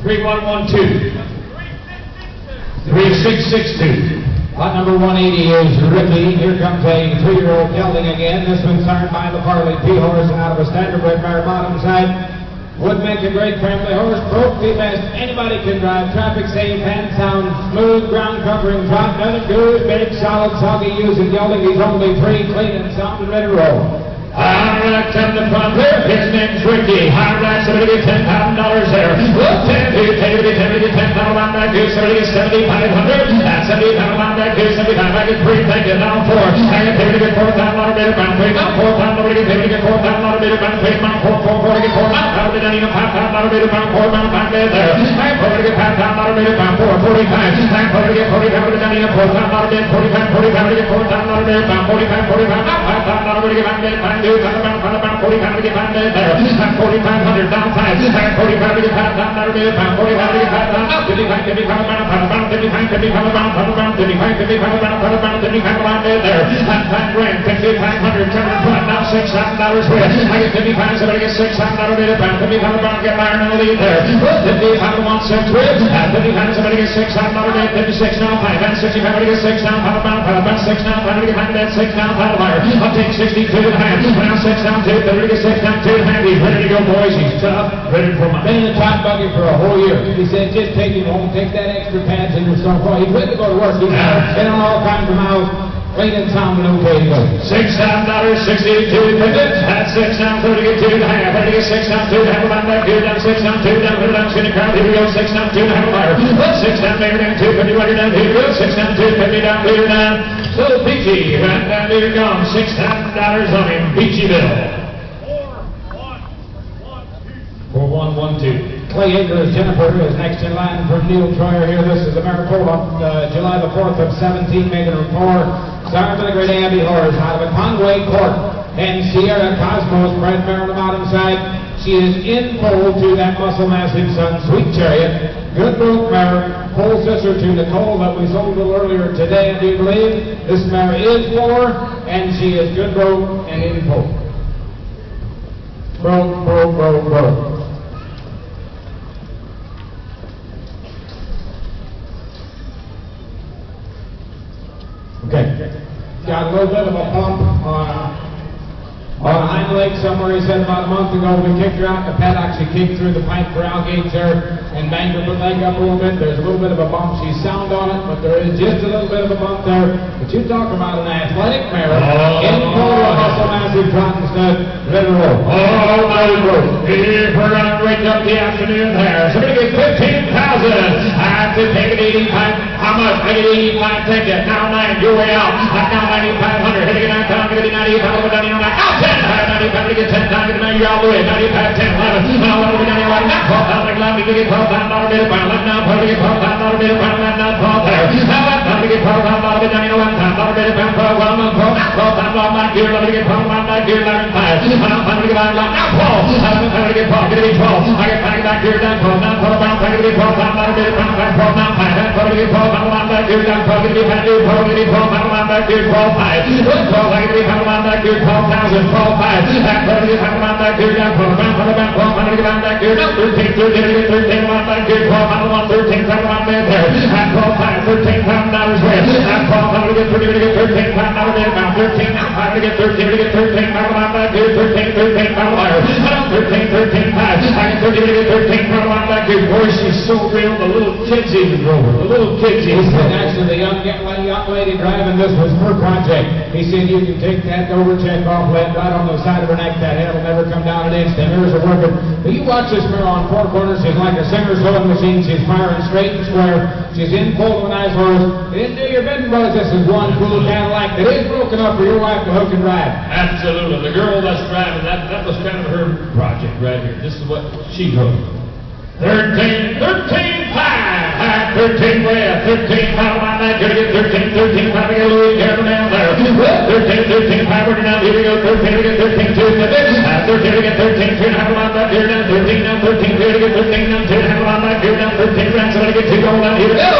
3112. 3662. Lot number 180 is Ricky. Here comes a 3-year-old gelding again. This one's signed by the Farley P horse and out of a standardbred mare bottom side. Would make a great family horse. Broke the best anybody can drive. Traffic safe, hand sound, smooth ground covering trot. Another good, big, solid, soggy using gelding. He's only 3, clean and sound and ready to roll. All right, come to front here. His name's Ricky. All right, somebody get $10,000 there. Well, 10 to get $10,000 on back here. Somebody get 7,500. That's 7,500 on back here. 75. I get 3. Thank you. Now 4. I get paid to get $4,000 better pound 3. Now 4,000 to get paid to get $4,000 better pound 3. Now 4 to get 4. Now how did I even $5,000 better pound 4 pound 5 there? I'm 4 to get $5,000 better pound 4. 45. I'm 4 to get 45 to get $4,000 better 45 to get $4,000 better pound 45. Now $5,000 to get $5,000 45 to get $5,000 there. 4,500 down 5. 45 to get $5,000 there. 45 to get $5,000. 55 to get $5,000. 55 to get $5,000. 55 to get $5,000. 55 to get $5,000. the bound, 55 line there. At 5 grand, 5,500, turn the front, now $6,000 with. I get 55, somebody gets $6,000 bid pound, 55 bound, get Byron in the lead there. 55 to 1 with. At 55, somebody gets $6,000 bid, 56 now, 5, and 65, somebody gets 6 now, 5 bound, 6 now, 5, behind that 6 now, 5 higher. I'll take 62 and a half, now 6 down, 2, 30 to 6 down, 2 and a half. He's ready to go, boys. He's tough, ready for my. Been in the top buggy for a whole year. He said, just take him home, take that extra pads in your stuff. Well, he's ready to go to work. He's been on all kinds of miles, clean and sound and okay to go. $6,000, 62 pivots. At 6 down, 30 to 2 and a half. 30 to 6 down, 2 and a half. About back here, down 6 down, 2 down, down, skinny crowd. Here we go, 6 down, 2 and a half. Higher. 6 down, maybe down, 2, 50, right down. Here we go, 6 down, 2, 50 down, leader down. So Peachy, right down, leader gone. $6,000 on him, Peachyville. 4-1-1-2. Clay Akers Jennifer is next in line from Neil Troyer here. This is the Maricopa, July the 4th of 17, making her 4. Sergeant of the Great Abbey Horse out of a Conway Court. And Sierra Cosmos, bred mare on the bottom side. She is in pole to that Muscle Massive Son, Sweet Chariot. Good broke mare, pole sister to Nicole that we sold a little earlier today, I do believe. This mare is 4, and she is good broke and in pole. Broke. Okay. Got a little bit of a bump on a hind leg somewhere. He said about a month ago we kicked her out. The paddock, she kicked through the pipe corral gates there and banged her leg up a little bit. There's a little bit of a bump. She's sound on it, but there is just a little bit of a bump there. But you talk about an athletic mare. In pole, Hustle Massive Cotton Stud, ready to roll. Oh, my Lord. Here we're going to break up the afternoon there. So we're going to get 15,000. I have to take it 85. How much? I get 85, take it. Now 9, your way out. Now 9,500. Hit it 9 pounds, get it 95, over down, out 10. 95, to get 10 times, get it 90, you're all the way. 95, 10, 11. Now 11, down, you're right. Now 12,000, like 11, to get 12,000 bid of pound. Left now, 12, to get 12,000 bid of pound. Left now, 12 there. Now left now, to get 12,000 bid down, you know, 1 time. Bid of pound, 12, 12, 12,000 back here, 11, to get 12, back here, 11, 5. Now 5, to get 11, now 12. 11, to get 12, get it 12. I get back here, down 12, now 12, down, to get 12,000 bid of pound. 12, now 5. 12, to get 12, back here, down 12, get it 12, get it 12, back here, 12, 5. 12, I get it back here, 12,000, 12, 5. Back here, down 12, down 12, back here, down 13, 13, back here, 12, 13, there. At 12, 5, $13,000 with. At 12, to get 30, to get $13,000 there. Now 13, now 5, to get 13, to get $13,000 back here, 13, higher. 13, 5. I get 30, to get $13,000 back here. Boy, she's so real, the little kids even drove her. The little kids even drove her. Actually, the young lady driving this was her project. He said you can take that overcheck off lead right on the side of her neck. That head will never come down an inch. The mirrors are working. But you watch this mirror on 4 corners. She's like a singer's sewing machine. She's firing straight and square. She's in full of a nice horse. You didn't do your bidding, boys. This is one cool Cadillac that is broken up for your wife to hook and ride. Absolutely. The girl that's driving, that was kind of her project right here. This is what she drove. 13, 5. 13 left. 13, 5 on that. Gonna get 13, 5. We got Louis Carroll down there. 13, 5. We're down. Here we go. 13, we get 13, 2. 13, we get 13, 2. Have on back here down. 13, down. 13, 3. We get 13, down. 2. Have on back here down. 13, grand. Somebody get 2 going down. Here we go.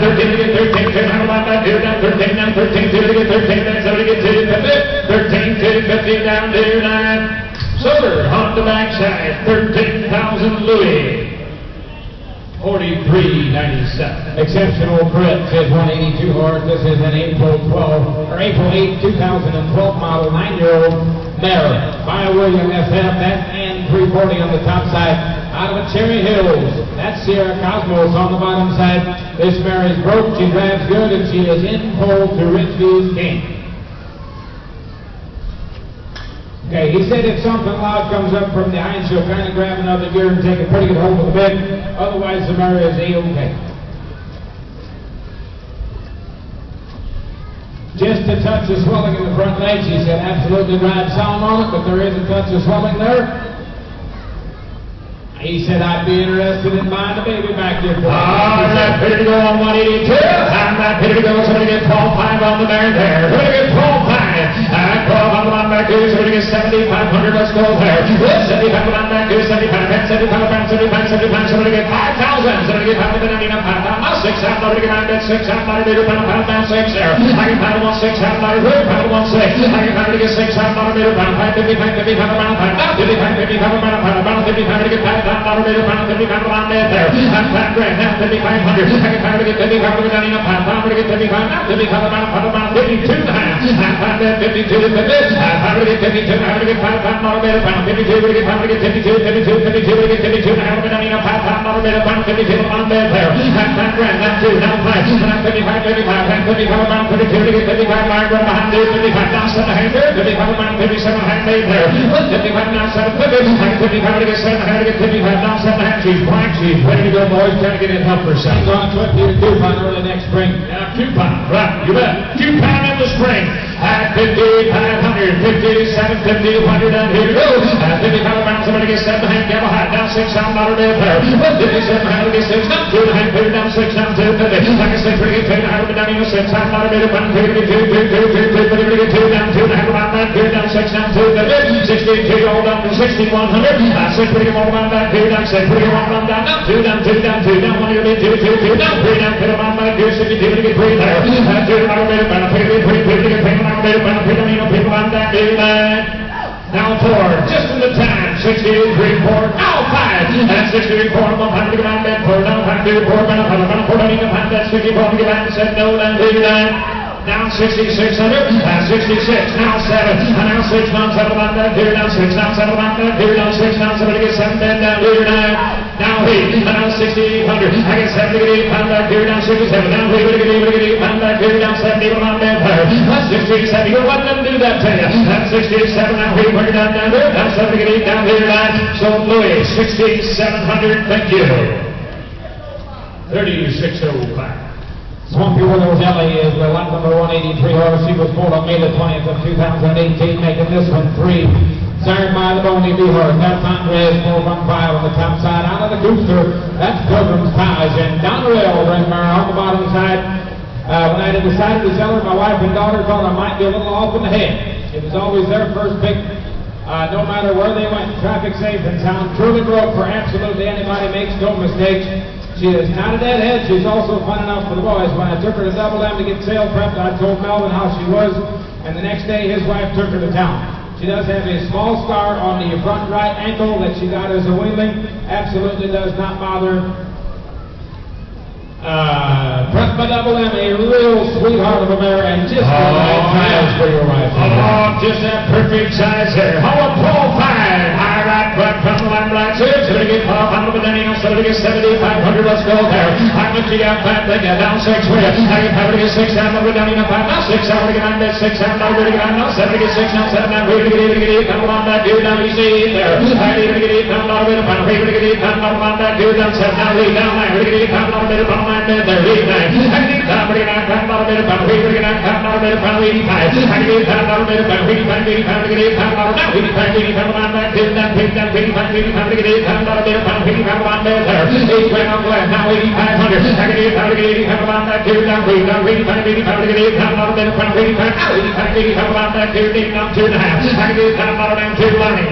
13, we get 13, 2. Have on back here down. 13, down. 13, 2. We get 13, down. Somebody get 2. 13, 2. 50 down to 9. Silver on the backside. 13,000 Louis. 43.97. Exceptional Brit says 182 horse. This is an April 8, 2012 model 9-year-old mare by William F.F. That's and 340 on the top side. Out of Cherry Hills. That's Sierra Cosmos on the bottom side. This mare is broke. She drives good, and she is in pole to Richview's King. Okay, he said if something loud comes up from behind, she'll kind of grab another gear and take a pretty good hold of the bit. Otherwise, the mare is A-okay. Just a touch of swelling in the front legs. He said absolutely drive sound on it, but there is a touch of swelling there. He said I'd be interested in buying a baby back here for all right, ready to go on 182. I'm not ready to go. Somebody get 12.5 on the mare there. Ready to get 12.5. on the line back here, so we get 7,500. Let's go there. 75 on back here, 75 pounds, 75 pounds, 75 pounds, somebody get 5,000. Somebody get 5,000, now 6 out, somebody get 9 bid, 6 out, pound, pound, 6 there. I can find 1 6 out, pound, 1 6. I can find to get 6 out, pound, 5, 50, 55 around, pound, 55, 55 around, pound, 55 to get 5,000, pound, 55 around there. I'm 5 grand, now 5,500. I can find to get 55 to get down in a pound, to get 55, now 55 around, 52 and a half. I'm 5 grand, 52 to 50. I'm 5 to get 52, now to get 5,000, pound, 52 to get 5 to get 52, 52, 52 to get 52 and a half, down in a pound, pound, 52 around there. I'm 5 grand, now 2, now 5, now 55, 55, and 55 around 52 to get 55, right behind there, 55 down 7 hand there, 55 around 57 hand there, 55 down 7, 50, 55 to get 7 hand, to get 55 down 7 hand, she's blank, she's ready to go, boys, trying to get it help her son. She's on 20 to 2 pound early next spring. Coupon, right, you bet. Coupon in the spring. At 5,500, 57, 50, 100, and here we go. At 55 around, somebody gets 7 hand, gamble high, down 6 down, $1 there. 57 hand, get 6 down, 2 hand, put it down 6 down, 2, 50. Like I said, pretty good, 10 hand, down even 6 down, $1 there, 1, 2, 2 down, 2 hand, around that, 2 down, 6 down, 2, 50. 62, all down to 6,100. 6 pretty good, all around that, 2 down, 6 pretty good, all around down, 2 down, 2 down, 2 down, 1, 2, 2, 2 down, 3 down, put it on that, 2, 62, to get 3 there. 2 $1 there, 3, people on that day line. Now 4, just in the time. 68, 3, 4, now 5. And 68, 4, 100 to get on that 4, now 5, 2, 4, 4, that's 54 to get on, 7, no, then 39. Down 6,600, 66, now 7, and now 6, down 7 on that, here, down 6, down 7 on that, here, down 6, down 7 to get 7, then down here, 9, now 8, and now 6,800, I get 7 to get 8, pound back here, down 67, down 3, to get 8, pound back here, down 70, on that there, that's 67, you don't let them do that to you, that's 67, now 8, bring it down there, down 7 to get 8, down here, 9, so Louis, 6,700, thank you, 3605. Swampy Willows Ellie is the lap number 183 horse. She was pulled on May the 20th of 2018, making this one 3. Signed by the Boney B horse. That's Andres 415 on the top side. Out of the Gooster, that's Pilgrim's Palace. And down the rail, Brentmar on the bottom side. When I decided to sell her, my wife and daughter thought I might be a little off in the head. It was always their first pick. No matter where they went, traffic safe and sound. Truly broke for absolutely anybody, makes no mistakes. She is not a deadhead. She's also fun enough for the boys. When I took her to Double M to get sale prepped, I told Melvin how she was, and the next day his wife took her to town. She does have a small scar on the front right ankle that she got as a weanling. Absolutely does not bother. Prepped by Double M, a real sweetheart of a mare, and just the right size for your wife. Oh, just that perfect size there. How a profile. High right, front, front, line, right, six. Somebody get 500, but then you know, somebody get 7,500. Let's go there. How much you got? 5, then get down 6 for you. I get 5 to get 6 down, but down in a 5. Now 6 out, to get on that 6 down, now ready to get on. Now 7 to get 6, now 7 down, ready to get 8, come on back here, down, you see 8 there. I need to get 8, now, not ready to find, ready to get 8, now, come on back here, down 7, now 8, down 9, ready to get 8, now, not ready to find, there, 8, 9. I need to get 9, not ready to find, ready to get 9, not ready to find, 85. I need to get 9, not ready to find, 85 to get 8, now, 85, come on back here, down, 85 to get 8, now, not ready to find, 85 on there, 8 grand on the left, now 8,500. I can get 85 to get 85 on back here, down 85 to get 8, now, not ready to find, 85, now 85 on back here, down 2.5. I can get 85 down to Lonnie.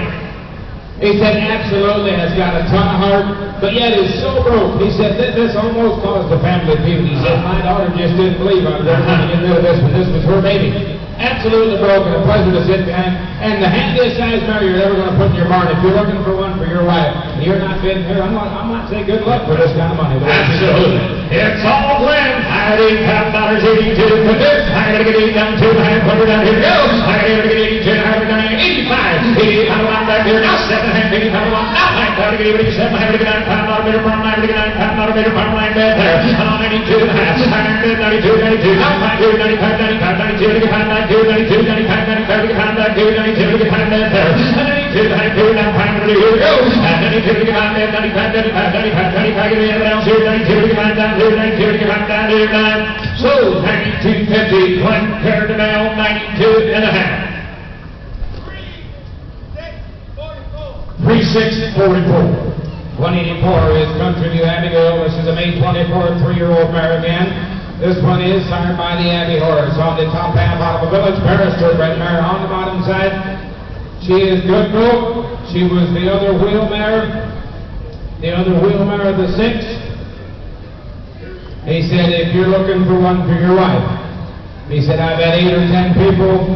He said absolutely has got a ton of heart, but yet is so broke. He said this almost caused a family feud. He said my daughter just didn't believe I was going to get rid of this one. This was her baby. Absolutely broke, and a pleasure to sit behind. And the handiest size mare you're ever going to put in your barn. If you're looking for one for your wife, and you're not fitting here, I'm not saying good luck for this kind of money. Absolutely. It's all Glenn. I got $82 for this. I got to get 8 down 2,500 down here. Go. I got to get 82. I got to get 85. 85 on back here. Now 7 hand 85 on. Now I got to get 87. I got to get 9 pound meter from 9 to get 9 pound meter from line bed there. And on 92 and a half. I got to get 92. Now 95, 92 to get 5, 92, 95, 95 to get 5 back here. 92 to get 5 bed there. And 92, 92 now 500 here we go. And 92 to get 5 bed. 95, 95 get the down here. 92 to get 5 down here. 92 to get 5 down here. 9. So 92.50. One pair to mail. 92 and a half. 3644. 184 is Country New Abigail. This is a May 24 3-year-old mare again. This one is sired by the Abbey horse on the top half out of a Village Barrister bred mare on the bottom side. She is good broke. She was the other wheel mare. The other wheel mare of the 6th. He said, if you're looking for one for your wife, he said, I've had 8 or 10 people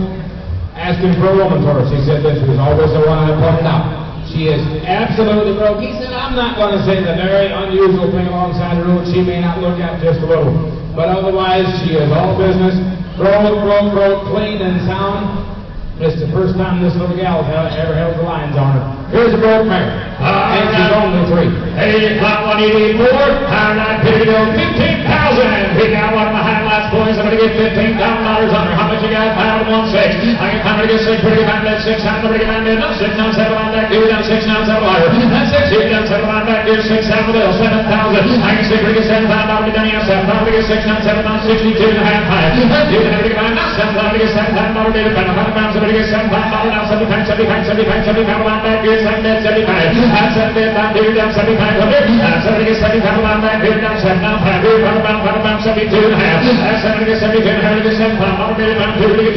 asking for a woman's horse. He said, this was always the one I pointed out. She is absolutely broke. He said, I'm not going to say the very unusual thing alongside the road she may not look at just a little. But otherwise, she is all business. Broke, clean and sound. It's the first time this little gal ever held the lines on her. Here's a broke mare. And she's only 3. Hey, got one you need more? How not here to go? 15,000. We got one of the highlights, boys. I'm going to get $15,000 on her. How much you got? 516. I can find her to get 6. Pretty good. That's 6. I'm going to get 9. No, 6 now, 7 on back. 2 down, 6 now, 7 on her. That's 6. Here down, 7 on back. Here, 6 down the middle. 7,000. I can see pretty good. 7,000. I'll be done here. 7. I'll get 6 now, 7 on 62 and a half high. 2 down, 7. Now, 7. I'll get 7,000. I'll get 100 pounds. Somebody get 7,000. Now 75, 75 on back here, 75. That's 75, here down 7,500. Somebody gets 75 on back here, down 7, now 5, here, about 72 and a half. Somebody gets 72 and a half, get 7 pound, pound, 2, get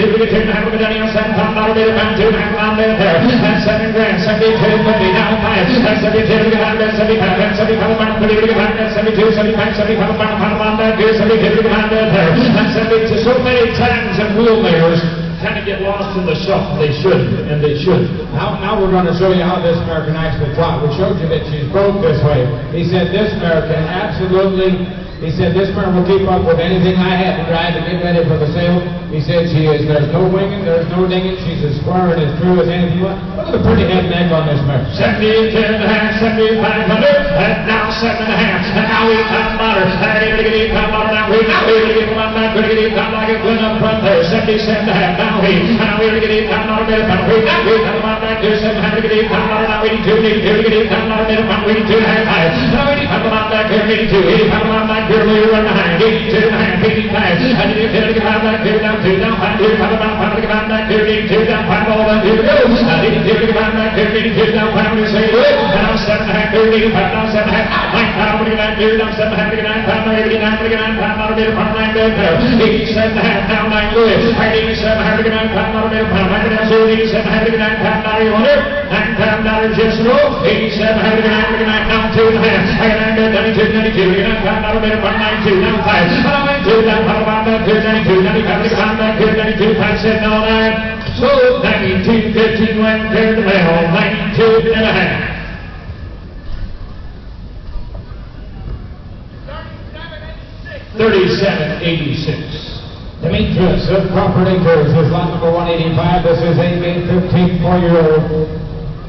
2 and a half, down here, 7 pound, pound, 2 and a half, on there. That's 7 grand, 72, 50, now 5. That's 72, get 100, 75, that's 75 pound, 30, get 100, 72, 75 pound, on back here, 72, get 100 there. That's 72, so many times in wheel mares kind of get lost in the shuffle. They should, and they should. Now we're going to show you how this mare can actually trot. We showed you that she's broke this way. He said this mare can absolutely, he said this mare will keep up with anything I had to drive to get ready for the sale. He said there's no winging, there's no dinging, she's as square and as true as anything. Look at the pretty head neck on this mare. 72 and a half, 7,500, and now 7 and a half, and now we come butter. And we're going to get now we now we're going to get one back, we're going to get like a Glen up front there, 77 and a half, now we, and now we're going to get $8 a minute, and we now we come on back here, 700, get $8 now 82, get $8 a minute, and we 82 and a half high, now we come on back here, 82, 85 on back here, we're right behind, 82 and a half, 85, and you get on back here, down 2, down 5, 2, come on, get on back here, 82, down 5, all back here, go, 82, get on back here, 82, down 5, we say, and now 7 and a half, 85, now 7 and a half, 9 pound, we get back here, down 7 and a half, get 9 pound, now 89, we get 9 pound, now we get 9 there, 87 and a half, now 9 Louis, 87, get 9 pound, now we get 87, get 9 pound, now you wonder, 9 pound, now just roll, 87, get 9, now 2 and a half, I get 92, get 9 pound, now we get 92, now 5, now 92, now 5, back here, 92, 95, get 5, back here, 92, 5, 7, now 9, so 92, 15, went there to mail, 92 and a half. 37.86. Demetrius of Crawford Acres is lot number 185. This is a made 15 4-year-old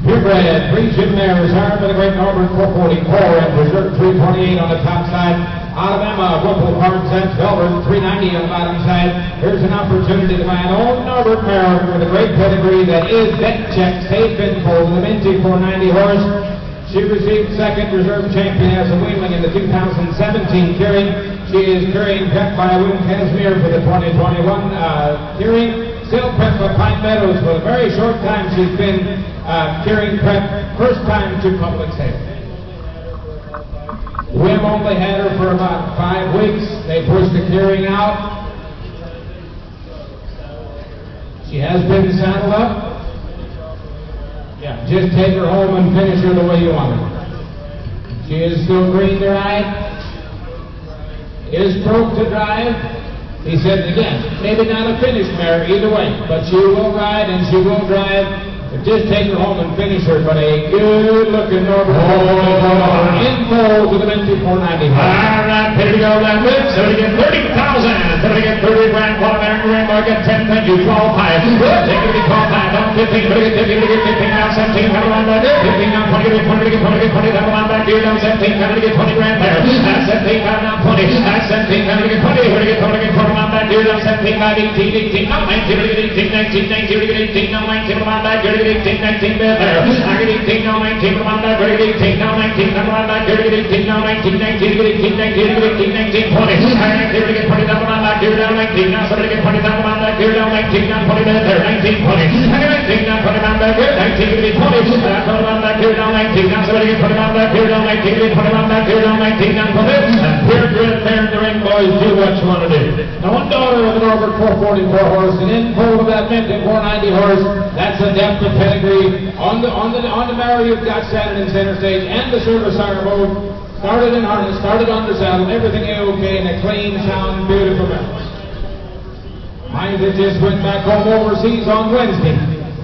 purebred Grecian mare, sired by the great Norbert 444 and Preserve 328 on the top side. Alabama, Whipple Park, that's Velvet 390 on the bottom side. Here's an opportunity to buy an old Norbert mare with a great pedigree that is vet checked, safe and full, the Minty 490 horse. She received second reserve champion as a weanling in the 2017 carrying. She is carrying prep by Win Casimir for the 2021 carrying. Still prep for Pine Meadows for a very short time. She's been carrying prep, first time to public sale. Wim only had her for about 5 weeks. They pushed the carrying out. She has been saddled up. Yeah, just take her home and finish her the way you want her. She is still green to ride, is broke to drive. He said again, maybe not a finished mare either way, but she will ride and she will drive. But just take her home and finish her. But a good-looking Norbert in full to the Minty 495. All right, here we go. That wins. So we get 30,000. So we get 30 grand. Paul American Rainbow get 10. Thank you. 12 high. Good. Take it to 12 high. Down 15. But get 15. But get 15. Now 17. Come on back there. 15 now 20. Get 20. Get 20. Get 20. Come on back here. Down 17. Come to get 20 grand there. That's 17. Come now 20. That's 17. Come to get 20. Here to get 20. Get 20. On back here. Down 17. By 18. 18. Now 19. Here to get 18. 19. 19. Here to get 18. Now 19. Come on back here. 18, 19 there. I get 18, now 19, come on back, get 18, now 19, come on back, get 18, now 19, 19, get 18, 19, get 18, 19, 20. I get 20, now come on back, here down 19, now somebody get 20, now come on back, here down 19, now 20 there, 19, 20. I get 19, now 20, on back, here, 19, get 20. Come on back, here down 19, now somebody get 20, on back, here down 19, get 20, on back, here down 19, now 20. And here, good there, the ring boys do what you want to do. Now, one daughter with an over 444 horse, and in full of that minted 490 horse. That's a depth of pedigree. On the mare, you've got standing in center stage and the service sire mode. Started in harness, started under saddle, everything okay, and a clean, sound, beautiful mare. Mine that just went back home overseas on Wednesday.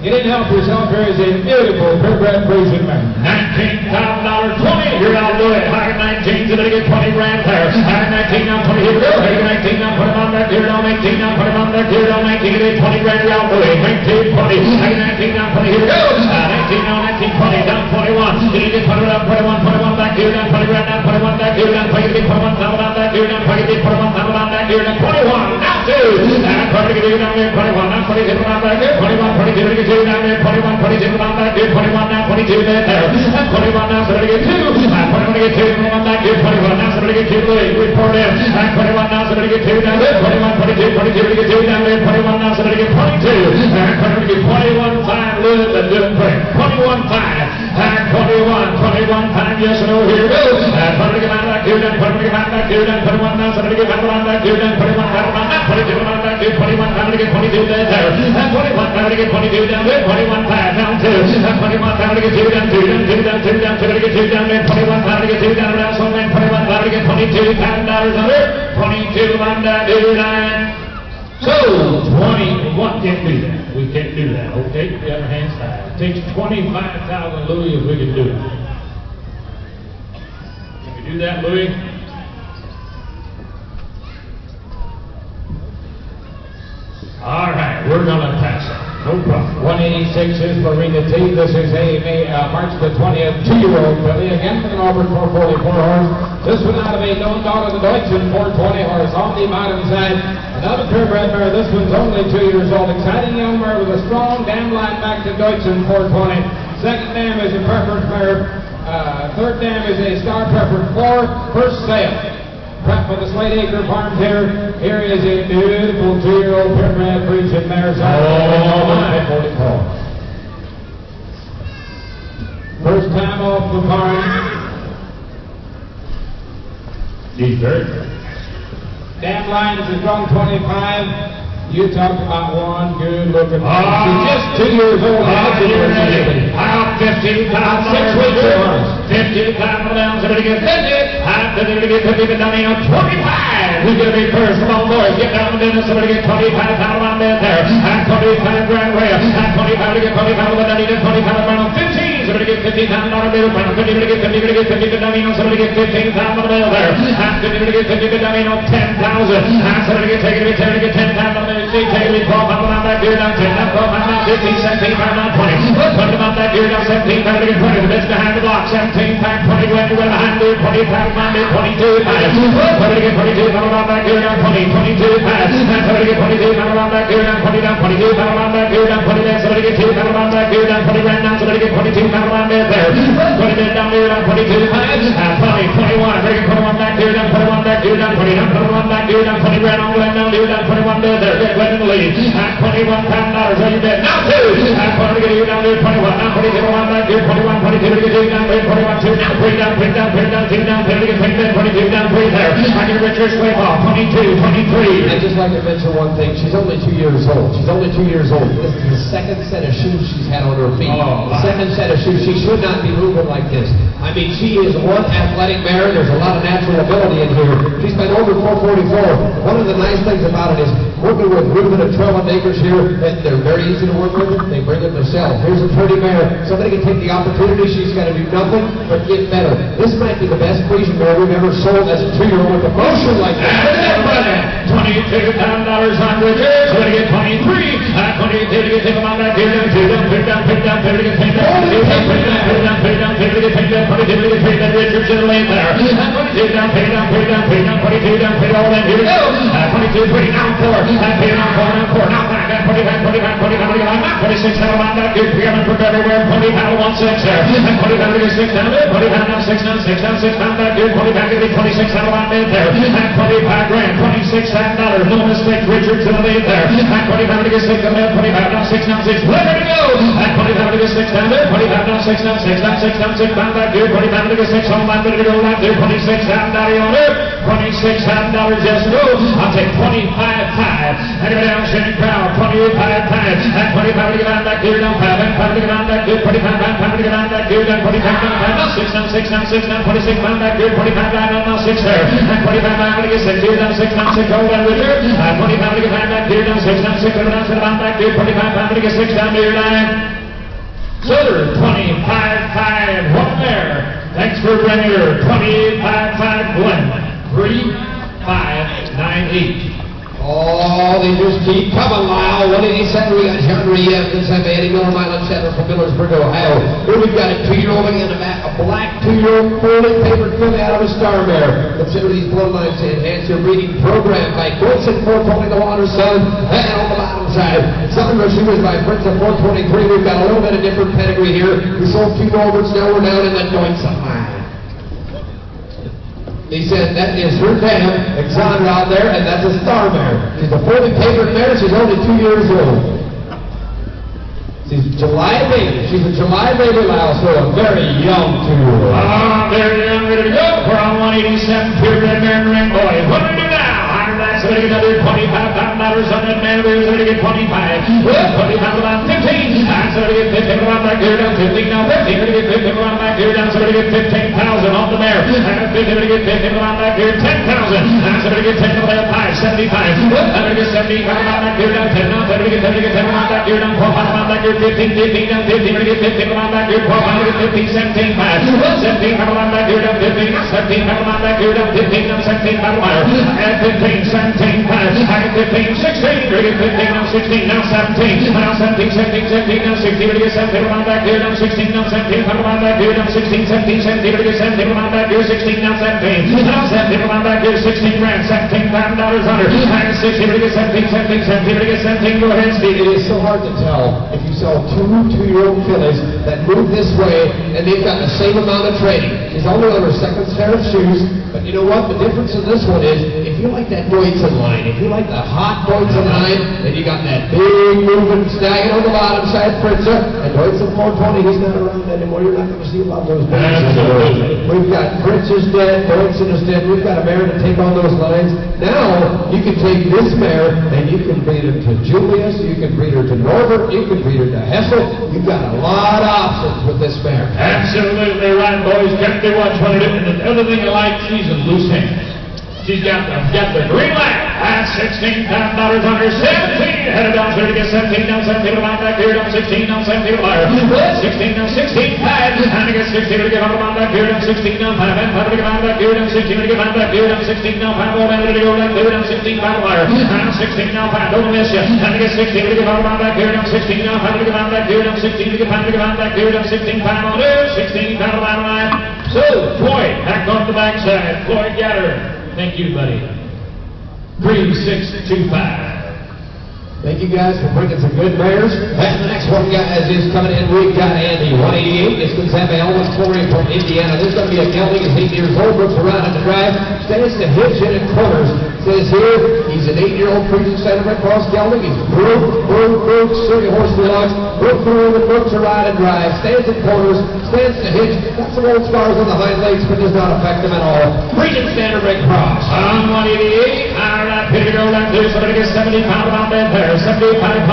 You didn't help yourself. Here is a beautiful purebred Frisian mare. $19,000, 20. Here I'll do it. Higher 19, so they get 20 grand there. Higher 19, now 20. Here we go. Higher 19, now put him on back here. Now 19, now put him on back here. Now 19, get 20 grand. Here I'll do it. 19, 20. Higher 19, now 20. Here we go. 19, now 19, 20. Down 21. You need to put it up. 21 back here. Down 20 grand. Down 21 back here. Down 20, get 21 thousand on back here. Down 20, get 21 thousand on back here. Down 21. Now 2. Now 20, get down there. 21. Now 20, get on back here. 21, 22, get 2 down there. 21, 22, on back here, 21 now, 22 there, 21 now, so they get 2, 21 get 2, 21 back here, 21 now, so they get 2, report in, 21 now, so they get 2 down there, 21, 22, 22 get 2 down there, 21 now, so they get 22, 21 get 21 time, Lewis, the doing great, 21 time, 21 time, yes or no, here we go, 20 get on back here, then 20 get on back here, then 21 now, so they get on back here, then 21 on back, 22 on back here, 21 time, they get 22 there, 21 time, they get 22 down there, 21 time, down 2, 21 time, they get 2 down, 2 down, 2 down, 2 down, 2 get 2 down there, 21 time, they get 2 down, now, so then 21 time, they get 22 $10 under, 22 under, 29. So, 21 can't do that. We can't do that. Okay, the other hand's tied. It takes 25,000 Louis if we can do it. Can we do that, Louis? All right, we're going to pass it. No problem. 186 is Marina T. This is March the 20th, 2-year-old filly. Again with an over 444 horse. This one out of a known dog of the Deutschen 420 horse on the bottom side. Another purebred mare. This one's only 2 years old. Exciting young mare with a strong dam line back to Deutschen 420. Second dam is a preferred mare. Third dam is a star preferred 4. First sale. Prep for the Slate Acre Farm here. Here is a beautiful 2-year-old purebred Frisian mare. First time off the farm. He's very good. Dam line is a strong 25. You talk about one good looking. She's just 2 years old. Out 15,000. 6 weeks old. 15,000 down. Somebody get 50. Somebody get 50. But down here 25. Who's going to be first? Come on, boys. Get down the business. Somebody get 25,000 on there. And 25 grand rail. And 25 to get 25. But down here 25 around 15. Somebody get 15,000 on the middle. 50 to get 50 to get 50. But down here somebody get 15,000 on the middle there. And 50 to get 50. But down here 10,000. And somebody get taken to get 10,000 on the middle. Take it, 12 on back here, down 10, down 12, down 15, 17, down 20. Put them on back here, down 17, down to get 20. The best behind the block, 17, back 20, went behind there, 20, back behind there, 22, back. Put it to get 22, down on back here, down 20, 22, back. And put it to get 22, down on back here, down 20, down 22, down on back here, down 20, then somebody get 2, down on back here, down 20 grand, down somebody get 22, down on there, there. 20 down there, down 22, back. 20, 21, ready to put them on back here, down 21 back here, down 20, down 21 back here, down 20 grand on Glen, down here, down 21 there, get Glen in the lead. At $21 so you bet. Now 2. At 20 to get you down there, 21. Now 22 on back here, 21, 22 to get you down there, 21, 2. Now 3 down, 3 down, 3 down, 2 down, 3 to get 3 down, 22 down, 3 there. I can Richard Sway off, 22, 23. I'd just like to mention one thing. She's only 2 years old. She's only 2 years old. This is the second set of shoes she's had on her feet. The second set of shoes. She should not be moving like this. I mean, she is one athletic mare. There's a lot of natural ability in here. She's been over 444. One of the nice things about it is working with Ruben and Trell and Acres here, and they're very easy to work with. They bring them themselves. Here's a pretty mare. Somebody can take the opportunity. She's got to do nothing but get better. This might be the best Frisian mare we've ever sold as a 2-year-old with emotion like that. $22,000 on Richard. So to get 23. 22 to get him on back here. Down, 2 down, 3 down, 3 down, 3 to get 10 down, 2 down, 3 down, 3 down, 3 down, 3 to get 10 down, 22 to get 3 down. Richard to the lane there. 22 down, 3 down, 3 down, 3 down, 22 down, 3 all in. Here we go. 22, 3, now 4. 3 now 4, now 4, now 5, 25, 26 down on back here. 3 on from everywhere. 20 pound 1-6 there. 20 pound to get 6 down there. 20 pound now 6 down, 6 down, 6 down back here. 20 pound to get 26 down on there. 25 grand, $26,000. No mistake. Richard to the lead there. 25 to get 6 down there. 25 down 6 down 6. Ready to go. 25 to get 6 down there. 25 down 6 down 6 down 6 down 6 down back here. 25 to get 6 on back. Ready to go right there. 26 down. Daddy on it. $26,000 just go. I'll take 25.5. And go down, Shannon Crowd, 28.5. And 25 to get on back here, down 5. And 5 to get on back here, 25. And 5 to get on back here, down 45 down 5. Now 6 down 6 down 6 down 26 down back here, 45 down now 6 there. And 25 down to get 6 here, down 6 down 6 hold on with her. And 25 to get back here, down 6 down 6 down 7 down back here, 45 down to get 6 down to your line. Silver, 25.5, one there. Thanks for bringing her. 28.5 Glenn. 3.598. Oh, they just keep coming, Lyle. What did he say? We got John Reeves and Eddie Miller, Milan Center from Millersburg, Ohio. Here we've got a 2-year-old in the back, a black 2-year-old fully papered filly out of a star mare. Consider these bloodlines to enhance your breeding program by Goldson 420 the Water Son, and on the bottom side, Southern Receivers by Prince of 423. We've got a little bit of different pedigree here. We sold 2 Norberts, now we're down in that Doinson line. He said that is her dam, Exandra out there, and that's a star mare. She's a fully papered mare. She's only 2 years old. She's a July baby. She's a July baby, Lyle, so a very young 2-year-old. Very young, ready to go. We're on 187, pure red mare and ring boy. What do we do now? Somebody get another $25,000 on that man. We're going to get 25. Well, 25 around 15. And somebody get 15 around back here down 15. Now 15. We're going to get 15 around back here down. Somebody get 15,000 on the mare. And 15. We're going to get 15 around back here 10,000. And somebody get 10 around 5. 75. Well, I'm going to get 75 around back here down 10. Now 10. We're going to get 10 around back here down 4. Around back here 15. 15 down 15. We're going to get 15 around back here 4. I'm going to get 15. 17. 5. Well, 17 around back here down 15. 17 around back here down 15. Down 17 around mile. And 15. 17. 5. I get 15, 16, ready 15, now 16, now 17, now 17, 17, 17, now 16, ready to get 17, around back here, now 16, now 17, around back here, now 16, 17, 17, ready to get 17, around back here, 16, now 17, now 17, around back here, 16 grand, $17,000 under, and 16, ready to get 17, 17, 17, ready to get 17, go ahead, Steve. It is so hard to tell if you sell 2 2-year-old fillies that move this way and they've got the same amount of training. She's only on her 2nd pair of shoes, but you know what? The difference in this one is, if you like that Deutschen line, if you like the hot Deutschen line, and you got that big moving stallion on the bottom side, Pritza, and Deutschen 420, he's not around anymore. You're not going to see a lot of those babies. We've got Prince is dead, Deutschen is dead. We've got a mare to take on those lines. Now, you can take this mare, and you can breed her to Julius, you can breed her to Norbert, you can breed her to Hessel. You've got a lot of options with this mare. Absolutely right, boys. Can't be watching what it is. And the other thing I like, she's in loose hands. She's got the green light. That's $16,000 on her. 17. Headed down to get 17. Down 17 around back here. Down 16. Down 17 around. 16. Down 16. 5. And to get 16 to get on back here. Down 16. Down 5. And 5 to get on back here. Down 16 to get on back here. Down 16. Down 5. More down to go back here. Down 16. 5 around. Down 16. Down 5. Don't miss you. And to get 16 to get on back here. Down 16. Down 5 to get on back here. Down 16 to get 5 to get on back here. Down 16. 5 on there. 16. 5 around. So Floyd back on the backside. Floyd Gatter. Thank you, buddy. 3625. Thank you guys for bringing some good mares. And the next one, guys, is coming in. We've got Andy, 188. This one's having Elvis Corey from Indiana. There's going to be a gelding. He's 8 years old. Looks around in the drive. Stands to hitch in at corners. Says here, he's an 8-year-old Freedom Center Red Cross gelding. He's broke, 30 horse deluxe. Broke through the books around and drive. Stands at corners. Stands to hitch. Got some old scars on the hind legs, but does not affect them at all. Freedom Center Red Cross. On 188. All right, here we go. Down there. Somebody gets 70 pounds on that pair. 7,500. 75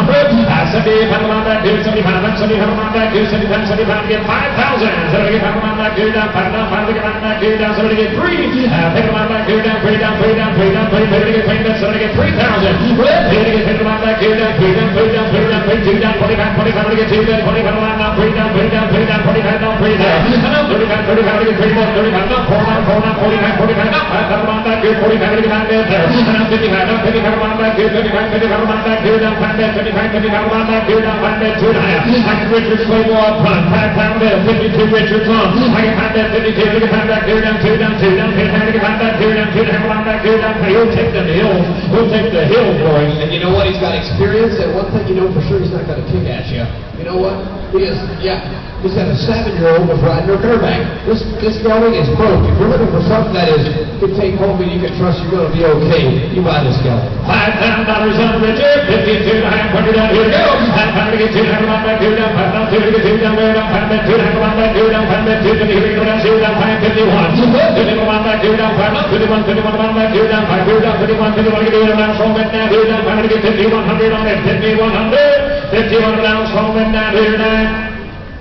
on back here. 75 on back here. 75 to get 5,000. Somebody get 5 on back here. Down 5 to get back here. Down somebody get 3. 5 on back here. Down 3. Down 3. Down 3. Down 3. Somebody get 3. Somebody get 3,000. Well, here to get 5 on back here. Down 3. Down 3. Down 3. Down 3. 2. Down 25. 25 to get 2. Down 25 on down 3. Down 3. Down 3. Down 25. Down 3 there. And down 35. 35 to get 3 more. 35. Down 4. Down 4. Down 45. 45. Down 5 on back here. 45 to get 5 there. And down 55. Down 55 on back here. 55. 55 on back here. Down 5 there. 55. 55 on back here. Down 5 there. 2 and a half. I get Richards Claymore up front. 5 pound there. 52 Richards on. I get 5 there. 52 to get 5 back here. Down 2. Down 2. Down 55 to get 5 back here. Down 2 to have on back here. Down 3. He'll take the hills. He'll take the hill, boys. And you know what? He's got experience, and one thing you know for sure, he's not going to kick at you. You know what? He is, yeah. He's got a 7-year-old that's riding her bareback. This gelding is broke. If you're looking for something that is you can take home and you can trust you're going to be okay, you buy this gelding. $5,000 on Richard, 52 and a half, 100 down, here we go. $5 to get 2, $100 back, 2 down, $5 down, 2 to get 2 down, there down, $5 back, 2, $100 back, 2 down, $5 back, 2 to here we go down, 0 down, 551. 51 back, 2 down, 5 down, 51, 51 back, 2 down, 5 2 down, 51, 51 to get 2 down, home and down, 2 down, 5 to get 5100 on it, 5100, 51 down, home and down, here down.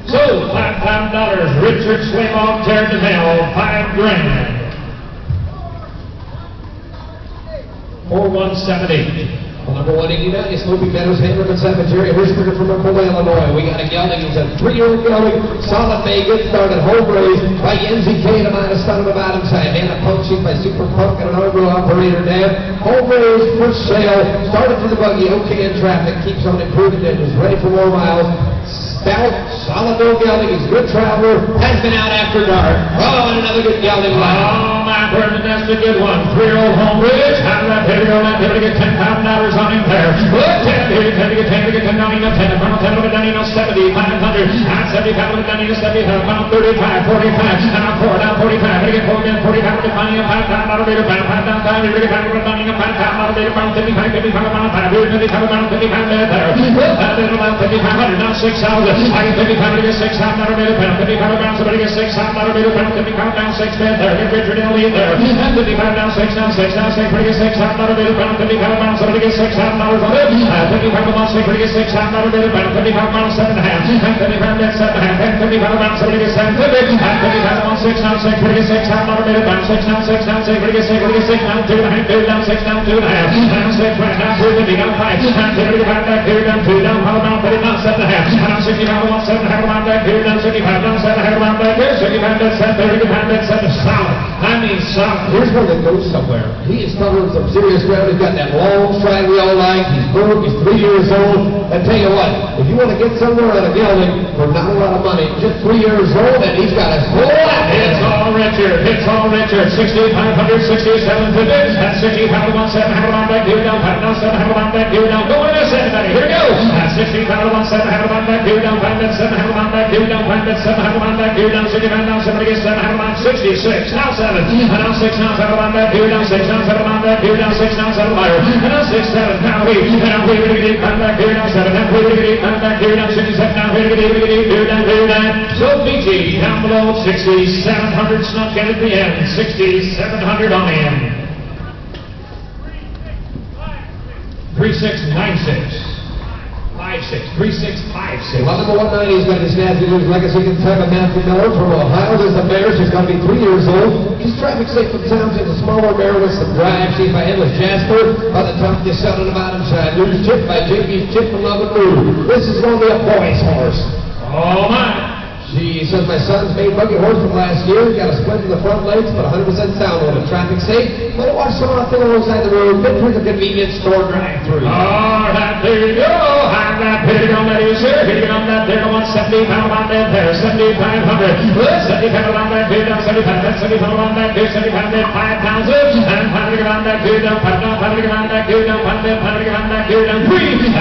So, $5,000, Richard Slaybaugh, teared the mail, $5,000. 4178. Well, number 189 is Snoopy Meadows, Hamilton Cemetery, Hirschberger from Napoleon, Illinois. We got a gelding. He's a 3-year-old gelding. Solid May, good started, home raised by NZK to minus ton of the bottom side. Hannah Punching by Super Punk and an Arbor operator, Dan. Home raised, first sale, started for the buggy, okay in traffic, keeps on improving and is ready for more miles. Stout, solid old gelding, he's a good traveler, has been out after dark. Oh, and another good gelding. Oh, my word, that's a good one. 3-year-old home raised. How did that pay to go? That pay to get $10,000 on him there. Look, 10 to get 10 to get 10 down, 10, final 10 over down, 70, 500, at 75 over down, 75, final 35, 45, and now 4, down 45, to get 4 again, 45, defining a $5,000 beta, $5 down, $5, you're going to $5, a $5,000 beta, final 55, 55, final 5, you're 55, final 55 there. Look, 5500, now 6,000. I get 55 to get 6 half dollar beta pound, 55 down, somebody get 6 half dollar beta pound, 55 down, 6 bed there, get Richard in the lead there, and 55 down, 6 down, 6 down, 6, somebody get 6 half dollar beta pound, 55 down, somebody get 6 half dollars on it, 55 down, 6, somebody get 6 half dollar beta pound, 55 down, 7 half, and 55 down, 7 half, and 55 down, somebody get 7, 50, and 55 down, 6 down, 6, somebody get 6 half dollar beta pound, 6 down, 6 down, 6, somebody get 6 down, 2 and a half, 2 down, 6 down, 2 and a half, down, 6, right down, 2, 50, down, 5, and 55 back, 2 down, 2 down, follow down, 30 down, 7 and a half, and I'm 65 down, 7 and a half, back here, down 65, down 7, head around back here, 65, down 7, 30, behind that 7, solid. I mean, solid. Here's where they go somewhere. He is covering some serious ground. He's got that long stride we all like. He's broke. He's 3 years old. And tell you what, if you want to get somewhere on a gelding for not a lot of money, just 3 years old, and he's got a whole lot. It's all Richard. It's all Richard. 6,500, 6750, and 65 to 17, head around back here, down 5, down 7, head around back here, down. Going to 7, here we go. 65 to 17, head around back here, down 5, down 7, head around back here, down 5, down 7, head around back here, down 65, down 7, get 7, head around 66, now 7, and now 6, now 7, around back here, down 6, now 7, around back here, down 6, now 7, higher, and now 6, 7, now 8, and now 8, back here, down 7, now 8, back here, down 67, now 8, down 9. So BG down below 6,700 snuck in at the end, 6,700 on the end. 3696. 3656. Well, number 190 is going to be Snazzy Lou's Legacy Kentucky Matthew Miller from Ohio. There's a mare. She's going to be 3 years old. She's traffic safe from sounds. She's a smaller mare with some drive. She's by Endless Jasper. On the top, just out on the bottom side. There's Chip by JB's Chip from Love and Mood. This is going to be a boy's horse. Oh, my. She says my son's made buggy horse from last year. Got a splint in the front legs, but 100% sound on it. Traffic safe. Let it watch someone out there alongside the road. Been through the convenience store drive-through. All right, there you go. I'm not hitting on that is here. Hitting on that there. 170 pound on that there. 7,500. 75 on that there. Down 75. That's 75 on that there. 75 there. 5,000. And 500 on that there. Down 5 down. 500 on that there. Down 5 down. 500 on that there. Down 3. 50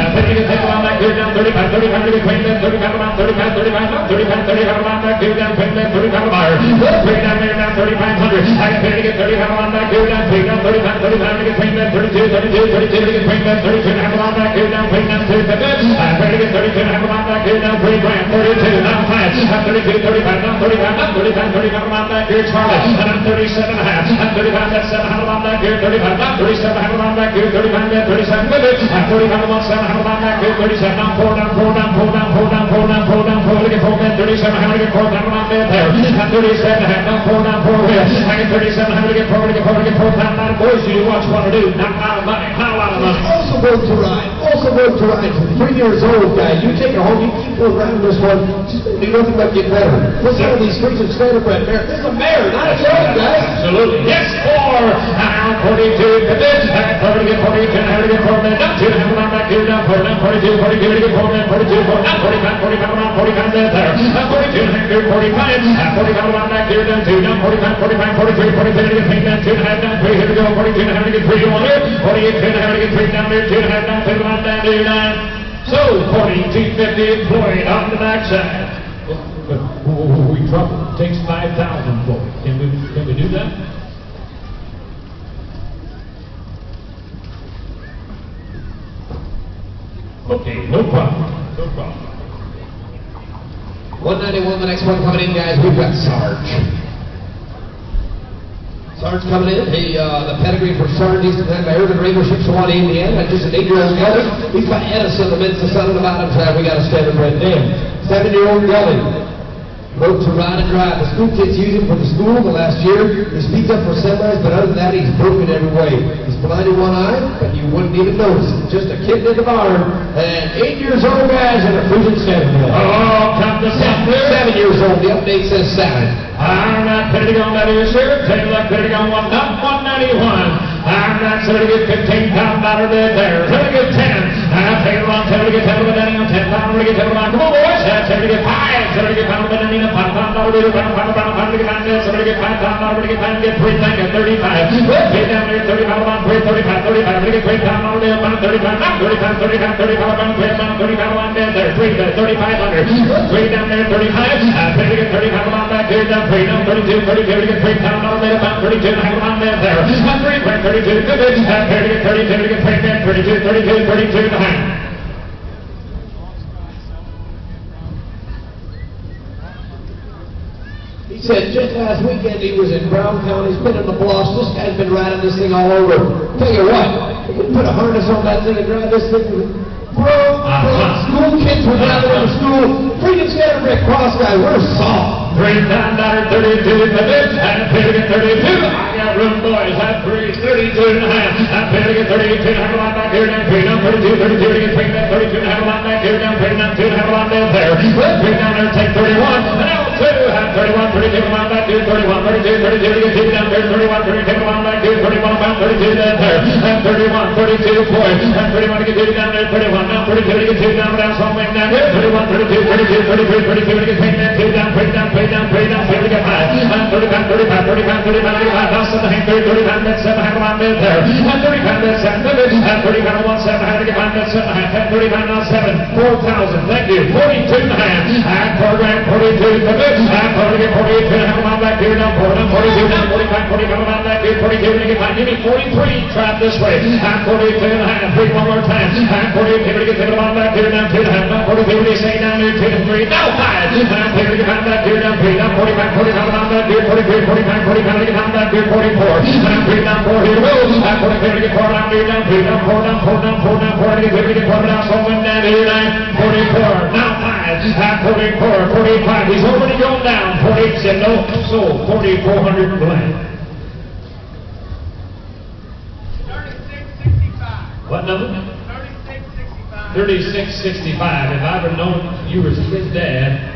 on that there. Down 35. 35 between them. 35 around 35. 35 down. 35. 35 on that there. Down 20 them. 35 buyer. 3 down there. Down 3,500. I can pay to get 35 on that there. Down 3 down. 35. 35 to get 20 them. 32. 32. 32 to get 20 them. 32 and a half on that there. Down 20 down 250. I pay to get 32 and a half on that there. Down 3 grand. 32. Now 5. 32. 35. Down 35. Down 35. 35 on that there. Charlie. And I'm 37 and a half. And 35. That's 7 on that there. 35. Down 37 on that there. 35. Down 37. 50. And 35 on 7 on that there. 37. Down 4 down 4 down 4 down 4 down 4 down 4 down 4 to get 4 men. 37. How to get 4 down on that there. And 37 and a half. Down 4 down 4 here. I get 37. How to get 4 to get 4 to get 4 down. Now boys, you watch what I do. Not a lot of money. Not a lot of money. Also worth to ride. Also worth to ride. For 3 years old guy, you take her home, you keep her around this one, she's going to do nothing but get better. What's some of these freaks of standardbred mare? This is a mare, not a dog, guys. Absolutely. Yes, 4. Now 42. 50. 40 to get 42. How to get 4 men. Down 2. Have around back here. Down 4. Down 42. 42 to get 4 men. 42. 4. Down 45. 45 around 45 men there. 42. Hang there. 45. 45 around back here. Down 2. Down 45. 45. 43. 43 to get 3 down 2 and a half. Down 3. Here we go. 42 and a half to get 3 on here. 48. 2 and a half to get 3 down there. 2 and a half down 2 around down there. Down. So 4250 employed on the backside. We trouble. It takes 5,000 for it. Can we do that? Okay, no problem. No problem. 191, the next one coming in, guys. We've got Sarge. Sarge coming in. The pedigree for Sarge, he's been by Urban Raverships, Shawnee, Indiana. Just an 8-year-old gelding. He's by Edison, the midst, the son of the bottom side. We got a standardbred dam. 7-year-old gelding. Wrote to ride and drive. The school kids use him for the school the last year. He speeds up for semis, but other than that, he's broken every way. He's blind in one eye, but you wouldn't even notice it. Just a kid in the barn. And 8 years old, guys, and a freezing standardbred. Oh, come to 7 years old. The update says 7. I'm not putting on that is here. Take a look, putting on one, not 191. I'm not so to get $15,000 bid there. So to get 10. I'll take it on, so to get 10 with that on 10 pound, to get 10 on. Come on, boys. So to get 5. So to get pound with that $5,000 bid, pound to get 5 bid, so to get $5,000 to get 5 get 3 thing at 35. Get down there, 35 on 3, 35, 35. To get $3,000 bid, pound 35, not 35, 35, 35 on 3, pound 35 on bid there. 3 bid, 3,500. 3 down there, 35. I'll take it, 35 on back here, down 3, down 32, 32 to get $3,000 bid, about 32, and have on bid there. 3, 32, good, good. Here to get 32 to get 3 bid, 32, 32, 32 behind. He said just last weekend he was in Brown County. He's been in the bluffs. This guy's been riding this thing all over. Tell you what, you can put a harness on that thing and drive this thing. School kids were down there in school. Freaking Scatterbrick Cross guy, we're soft. $3,32 the bid, and a pay to get 32. I got room, boys. That's 32 and a half. I pay to get 32 and a half a lot back here, down 3, down 32, 32 to get 3, down 32 and a half a lot back here, down 3, down 2 and a half a lot down there. 3 down there, take 31. Now 2, have 31, 32 a lot back here, 31, 32, 32 to get 2 down there, 31, 32 a lot back here, 31 about 32 down there, and 31, 32 boys, and 31 to get 2 down there, 31, now 32 to get 2 down, down, something down here, 31, 32, 32, 33, 32 to get 3 down, 2 down, 3 down, 3 down, 3 down, 3 to get 5, and 35, 35, 35, 35 to get 5, now 7, 35, that's 7, have a lot mid there, and 35, that's 7, and 35 to 1, 7, have to get 5, that's 7, and 35, now 7, 4,000, thank you, 42 and a half, and program 42, and 48, 42, have a lot back here, down 4, down 42, down 45, 45, a lot back here, 42 to get 5, give me 43, trap this way, and 42 and a half, 3 one more time, and 48, to get a lot back here, down 2 and a half, now 42, they say down there, 2 and 3, now 5, and 2 to get 5 back here, down 3, down 45, 45, a lot back here, 43, 45, 45, to get 5 back here, 44, and 3, down 4 here, and 43, to get 4 down here, down 3, down 4, down 4, down 4, down 4, to get 4 down, so went down here, 9, 44, now 5, and 44, 45, he's already going down, 48 said no, so 4,400 blank. 3665. What number? 3665. 3665. If I'd have known you were his dad.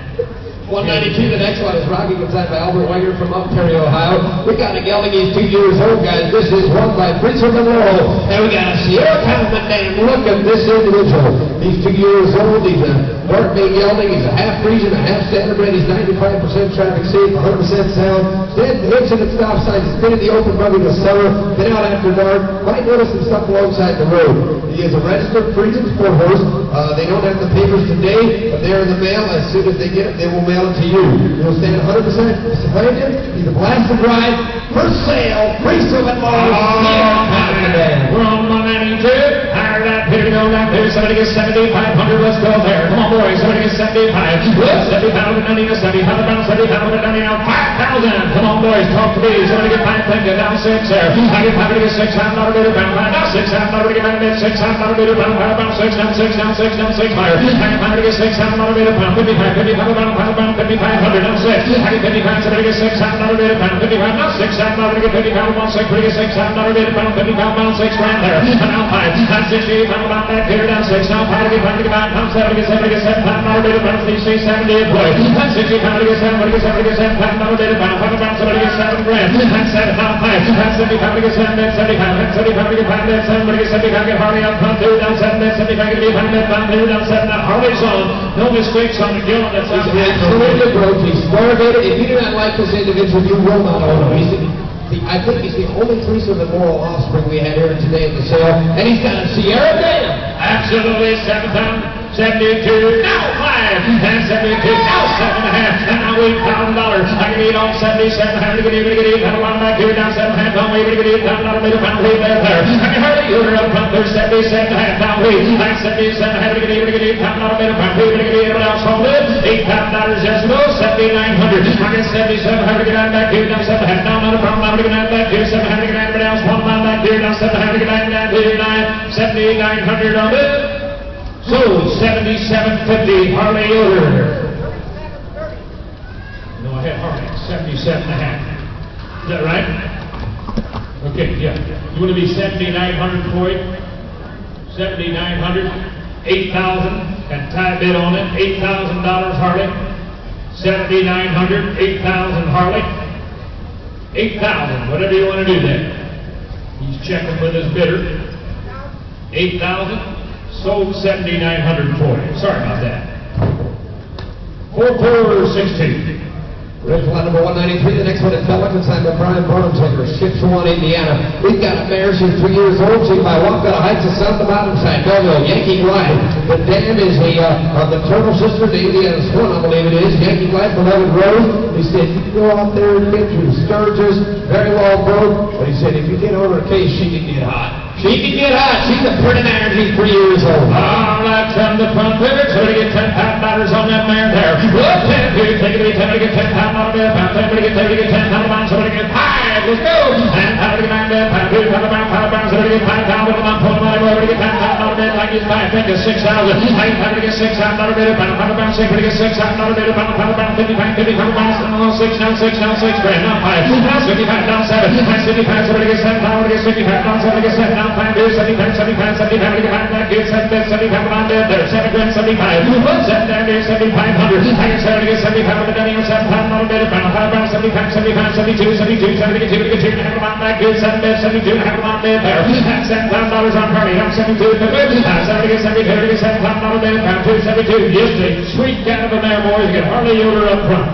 192, the next one is Rocky Gonzalez by Albert Wenger from Ontario, Ohio. We got a gelding, he's 2 years old, guys. This is won by Prince of Monroe. And we got a Sierra Cattleman name. Look at this individual. He's 2 years old. He's a dark bay gelding. He's a half Friesian, a half standardbred. He's 95% traffic safe, 100% sound. Stand hits at stop signs. He's been in the open probably this summer. Been out after dark. Might notice some stuff alongside the road. He is a registered Friesian sport horse. They don't have the papers today, but they're in the mail. As soon as they get it, they will mail it to you. You'll stand 100% behind him. He's a blast and ride. For sale, Prince of Monroe. We're on 192. Higher that here to go down here. Somebody gets 7,500. Let's go there. Come on, boys. Somebody gets 75. Well, 75 to 90 to 75 pounds. 75 to 90 now. 5,000. Come on, boys. Talk to me. Somebody get 5 things. Down 6 there. I get 5 to get 6. I'm not a bit of pound. Now 6. I'm not a bit of pound. 6. I'm not a bit of pound. Pound 6. Down 6. Down 6. Down 6. Higher. I get 5 to get 6. I'm not a bit of pound. 55. 55 pound. Pound 5500. Down 6. I get 55. Somebody get 6. I'm not a bit of pound. 55. Now 6. I'm not a bit of 55. 1 6. 6. I'm not a bit of pound. 55 pound. 6 grand there. And now 5. Down 68 pound. About back here. Down 6. Now 5 to get 5 to get 5 pound. 7 to get 7 to get 7 pound. Not a bit of pound. 70 employed. And 60 pound to get 7. To get 7 to get 7 pound. Not a bit of pound. 5 pound. Somebody get 7 grand. And 7 now 5. And 75 to get 7. Then 75. And 75 to get 5. Then 7 to get 75. Get Harley up front 2. Down 7. Then 75 to get 5. Then down 2. Down 7. Now Harley's on. No mistakes on the gill. That's absolutely broke. He's corrugated. If you do not like this individual, you will not own him. I think he's the only Prince of Monroe offspring we had here today at the sale. And he's got a Sierra Dam. Absolutely 7,000. 72, now 5, and 72, now 7.5, and now $8,000. I can eat on 77, how to get it, how to run back here, down 7.5, down way, to get it, down, $1 pound, leave there. I can hardly use her up front, there's 77.5, down way, I'm 77, how to get it, down, $1 pound, leave it, get it, else hold it, $8,000 just go, 7,900. I get 77, how to get out back here, down 7.5, down, $1 pound, how to get out back here, 7, how to get out else, $1 pound back here, down 7, how to get out down here, 7,900 on it. Sold 77.50, Harley Yoder. No, I had Harley, 77.5. Is that right? Okay, yeah. You want to be 7,900 for it? 7,900, 8,000, and tie bid on it, $8,000 Harley. 7,900, 8,000 Harley. 8,000, whatever you want to do there. He's checking with his bidder. 8,000. Sold 7,900 for it. Sorry about that. 4,416. Red flag number 193. The next one is Pelican, signed by Brian Barntaker, Shipshawan, Indiana. We've got a mare. She's 3 years old. She by walk got a height to south the bottom side. Belleville, Yankee Glide. The dam is the Turtle Sister, the Indiana Swan, I believe it is. Yankee Glide, Beloved Rose. He said, you can go out there and get your sturges, very well broke. But he said, if you get over a case, she can get hot. She can get hot. She's a pretty mare. She's 3 years old. All right, from the front pivot, so we get $10,000 on that mare there. Look, 10, here, take it, take it, get $10,000 on there. 10, get $10,000 on, so we get 5. Let's go. And how to get on there, $5, so we get $5,000 on, pull them out, we get $10,000 on there, like it's 5, think it's 6,000. I how to get $6,000 on there, pound, 6, we get $6,000 on there, pound, 50, 50, now 6, now 6, now 6 grand, now 5, now 75, now 7, now 75, so we get $7,000, we get 65, now 7, we get 7, now 5, 75, 75, 75, we get back here, 75 on there, 7 grand, 75, 7 down there, 7,500, I get 7, we get 75, we're down here, 7 pound on there, pound, 5, 75, 75, 72, 72, 72, have them on back here, 7 bed, 72, have them on there, that's $7,000 on Harley, I'm 72, 7 get 72, we get $7,000 on there, pound 272, just a sweet cat of a mare, boys, you get Harley Yoder up front.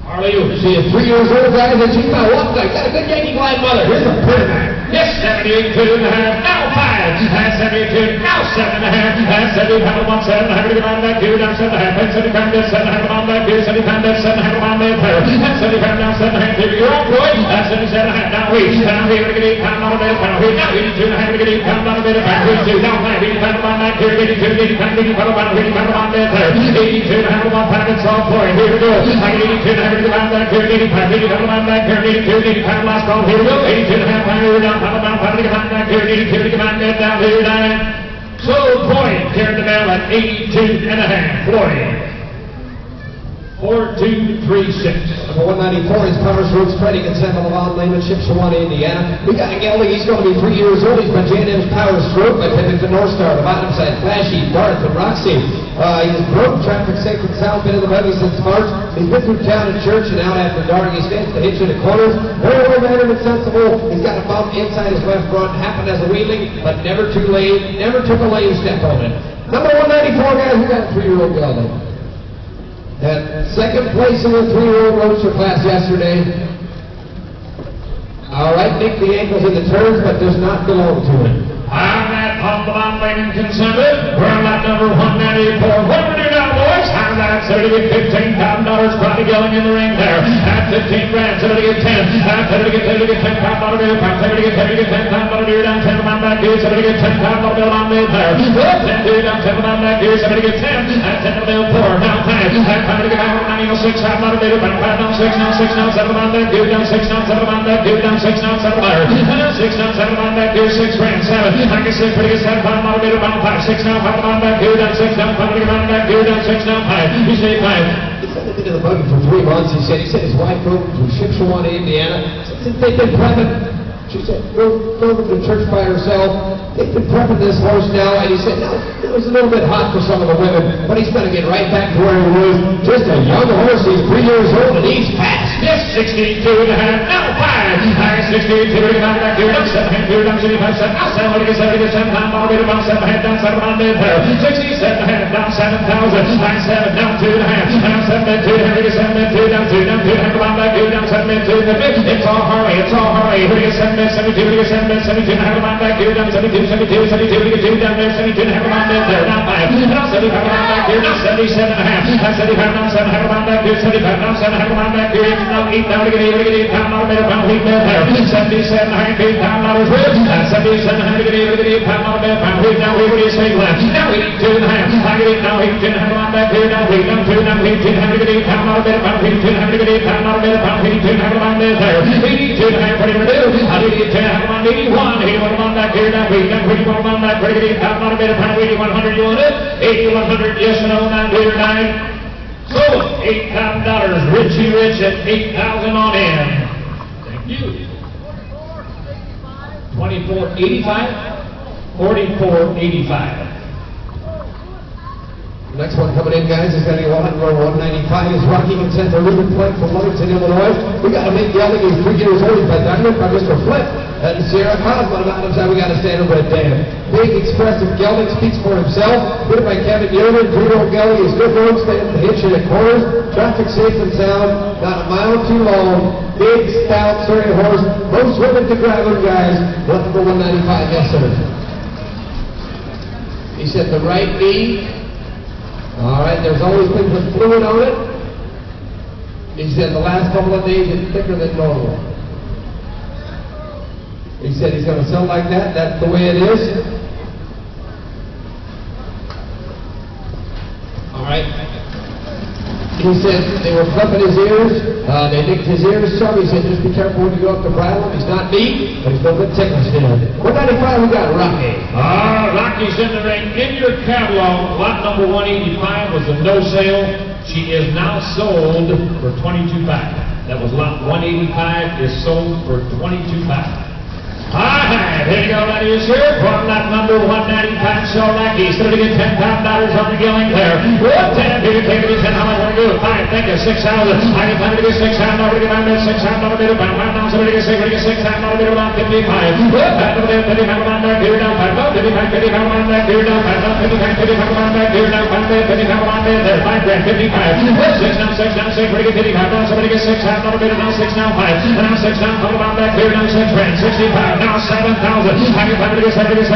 Harley Yoder. She is 3 years old, guys, and she's by walk like got a good Yankee Glide mother. Here's a pretty mare. Yes, 72.5, now 5, and 72, now 7.5, and 70, have them on 7, have to get on back here, down 7.5, and 75, down 7, have them on back here, 75, down 7, have them on there, and 75, down 7, here, you're on, boy, and 77.5, now we, down here, to get $8 on a bit, now here, now 82, have to get $8 on a bit, back here, 2, now 5, 85 on back here, 82, 85, 85 on there, 82, have them on 5, it's all for it, here we go, I get 82, have to get on back here, 85, 85 on back here, 82, 85, last call, here we go, 82, have to down. How to get on back here, 82 to get on down here, down. Sold Floyd, carried the mail at 82.5. Floyd. 4236. Number 194 is Powers Roads Trading in San Lavon Lane in Shipshawana, Indiana. We got a gelding. He's going to be 3 years old. He's by J&M's Power Stroke by Pennington North Star. The bottom side, Flashy, Darth, and Roxy. He's broke traffic safe and sound, been in the buggy since March. He's been through town and church and out after dark. He stands to hitch in the corners. Very well mannered and sensible. He's got a bump inside his left front. Happened as a wheeling, but never too late. Never took a lane step on it. Number 194, guys, we got a 3-year-old gelding. At second place in the 3-year-old roadster class yesterday. All right, Nick the ankles in the turns, but does not belong to it. I'm at Humboldt Lane Consumer. We're on lot number 194. What do we do now, boys? I'm at 30 get $15,000. Probably going in the ring there. At 15 grand, 70 get 10. At 30 get $10,000 bill. 30 get $10,000 bill down 10 on back here. 70 get $10,000 bill on there. 10 do down 10 on back here. 70 get 10. At 10 bill 4. Now 5. At 5 to get out 906 $5 bill. 5 down 6 now 6 now 7 on back here. Down 6 now 7 on back here. Down 6 now 7 on 6 now 7 on back here. 6 grand 7. I can 6 pretty good 7 $5 bill. 5 6 now 5 on back here. Down 6 now 5 to get on back here. Down 6 now 5. You say 5. He's been into the buggy for 3 months. He said his wife drove him to Shipshawana, Indiana. Since they've been prepping, she said, drove him to church by herself. They've been prepping this horse now, and he said, no, it was a little bit hot for some of the women, but he's going to get right back to where he was. Just a young horse. He's 3 years old, and he's fast. Yes, 62.5. Now 5. I 62, back here, down 7 hand, here, down 75, 7, now 7, time, all the way down 7 hand, down 7 on mid there. 67 hand, down 7,000, line 7, down 2 and a half, down 7 mid 2, here we get 7 mid 2, down 2, hand, come on back here, down 7 mid 2, it's all hurry, here we get 7 mid 72, here we get 7 mid 72, hand, come on back here, down 72, 72, 72, we get 2 down there, 72, hand, come on mid there, down 5, down 75, come on back here, down 77 and a half, down 75, down 7, hand, come on back here, 75, down 7, hand, come on back here, 8 down, we get 8, pound, dollar, mid, pound, wheat, mid there, 77, hand, 8 pound, dollars, with, 77, hand, we get 8, pound, dollar, mid, pound, wheat, now we get 6 left, now we get 2 and a half, I get 8, now 18, hand, come on back here, down 3, down 2, down 18, hand, we get 8, pound, dollar, mid, pound, 18, hand, we get 8, pound, dollar, mid, pound, 18, hand, come on mid there, 82 and a half, what do you do? I did 10, hand, come on 81, 81, come on back here, down 3, down 3, come on back, what do you get 8, pound, dollar, mid, pound, 8100, you want it? 8100, yes or no, 9, 2 or 9. So, $8 pound, Richie Rich at 8,000 on in. Thank you. 24.85, 44.85. Next one coming in, guys, is going to be 195. Is Rocky Consent Ruben Flake from Livingston, Illinois. We got a big gelding. He's 3 years old. He's been diagnosed by Mr. Flip at the Sierra Cosmo. About him, we got a standard red dam. Big, expressive gelding, speaks for himself. Put by Kevin Yoder. 3-year-old gelding is good road, stands the hitch in the corners. Traffic safe and sound. Not a mile too long. Big, stout, sturdy horse. Most women to grab him, guys. Left for 195. Yes, sir. He said the right knee. All right, there's always been some fluid on it. He said the last couple of days it's thicker than normal. He said he's going to sell like that. That's the way it is. All right. He said they were flipping his ears. They nicked his ears some. He said just be careful when you go up to bridle him. He's not neat, but he's no good ticklish still. 195, we got Rocky. Rocky's in the ring. In your catalog, lot number 185 was a no sale. She is now sold for $22,500. That was lot 185 is sold for $22,500. All right, here you go, that is here. From lot number 195, so Rocky. Still to get $10 on the gelding there. 10, here you take it, 10, how much want to do? 5, thank you, 6,000. I get time to get 6,000, over to get my bid, 6,000, over to pound, pound down, somebody get 6, we get 6,000, over to about 55. Back over there, 55, come on back here, down 5, no, 55, 55, come on back here, down 5, no, 55, 55, come on back here, down 5, 55, come on there, there, 5 grand, 55. 6 now, 6 now, 6, we get 55, now somebody get 6,000, over to now 6 now, 5, now 6 now, come on back here, down 6 grand, 65, now 7,000. I get time to get 7, over to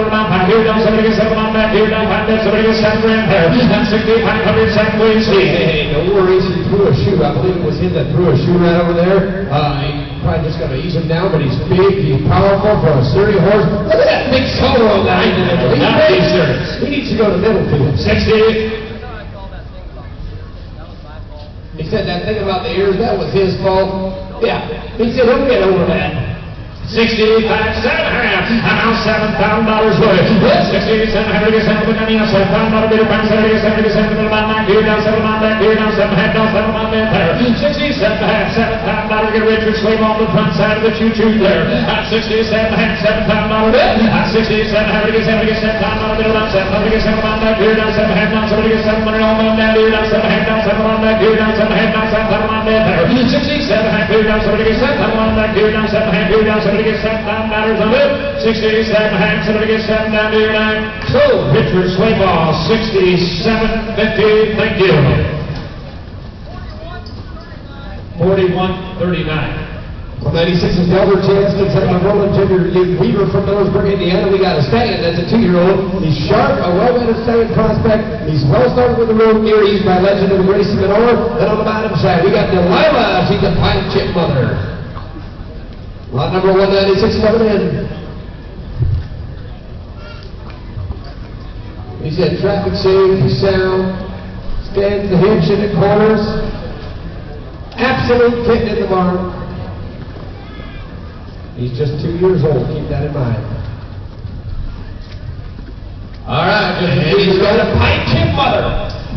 now 5, here down, somebody get 7 on back here, down 5, there, somebody get 7 grand there, down 6,500, 7, wait and see. Hey, no worries, he threw a shoe. I believe it was him that threw a shoe right over there. He probably just going to ease him down, but he's big, he's powerful for a sturdy horse. Look at that big shoulder on that individual. He needs to go to middle field. 60. He said that thing about the ears, that was his fault. Yeah, he said he'll get over that. 65, 7 half, and now $7,000 worth. 67, $7,000, $7,000, bid around 77, middle on back here, down 7 on back here, down 7 half, down 7 on mid there. 67 half, $7,000, get Richard Swing on the front side of the choo-choo there. At 67 half, $7,000 bid. At 67 half, $7,000, middle on 7, get 7 on back here, down 7 half, down somebody get 7 money on down here, down 7 half, down 7 on back here, down 7 half, down 7 on mid there. 67 half, here, down somebody get 7 on back here, down 7 half, here, down somebody get $7,000 on it. 67 hands, somebody get 7 down to your 9. So, Richard Swayball, 67.50. Thank you. 41.39. 96 is Delbert Jansen, second of Roland Jr. Weaver from Millersburg, Indiana. We got a stallion that's a 2-year-old. He's sharp, a well-vetted stallion prospect. He's well started with the road gear. He's by legend of the Gracie Manor. And on the bottom side, we got Delilah. She's a pine chip mother. Lot number 196 coming in. He said traffic safe, sound, stands the hitch in the corners. Absolute kitten in the barn. He's just 2 years old, keep that in mind. All right, he's got a pine chip mother.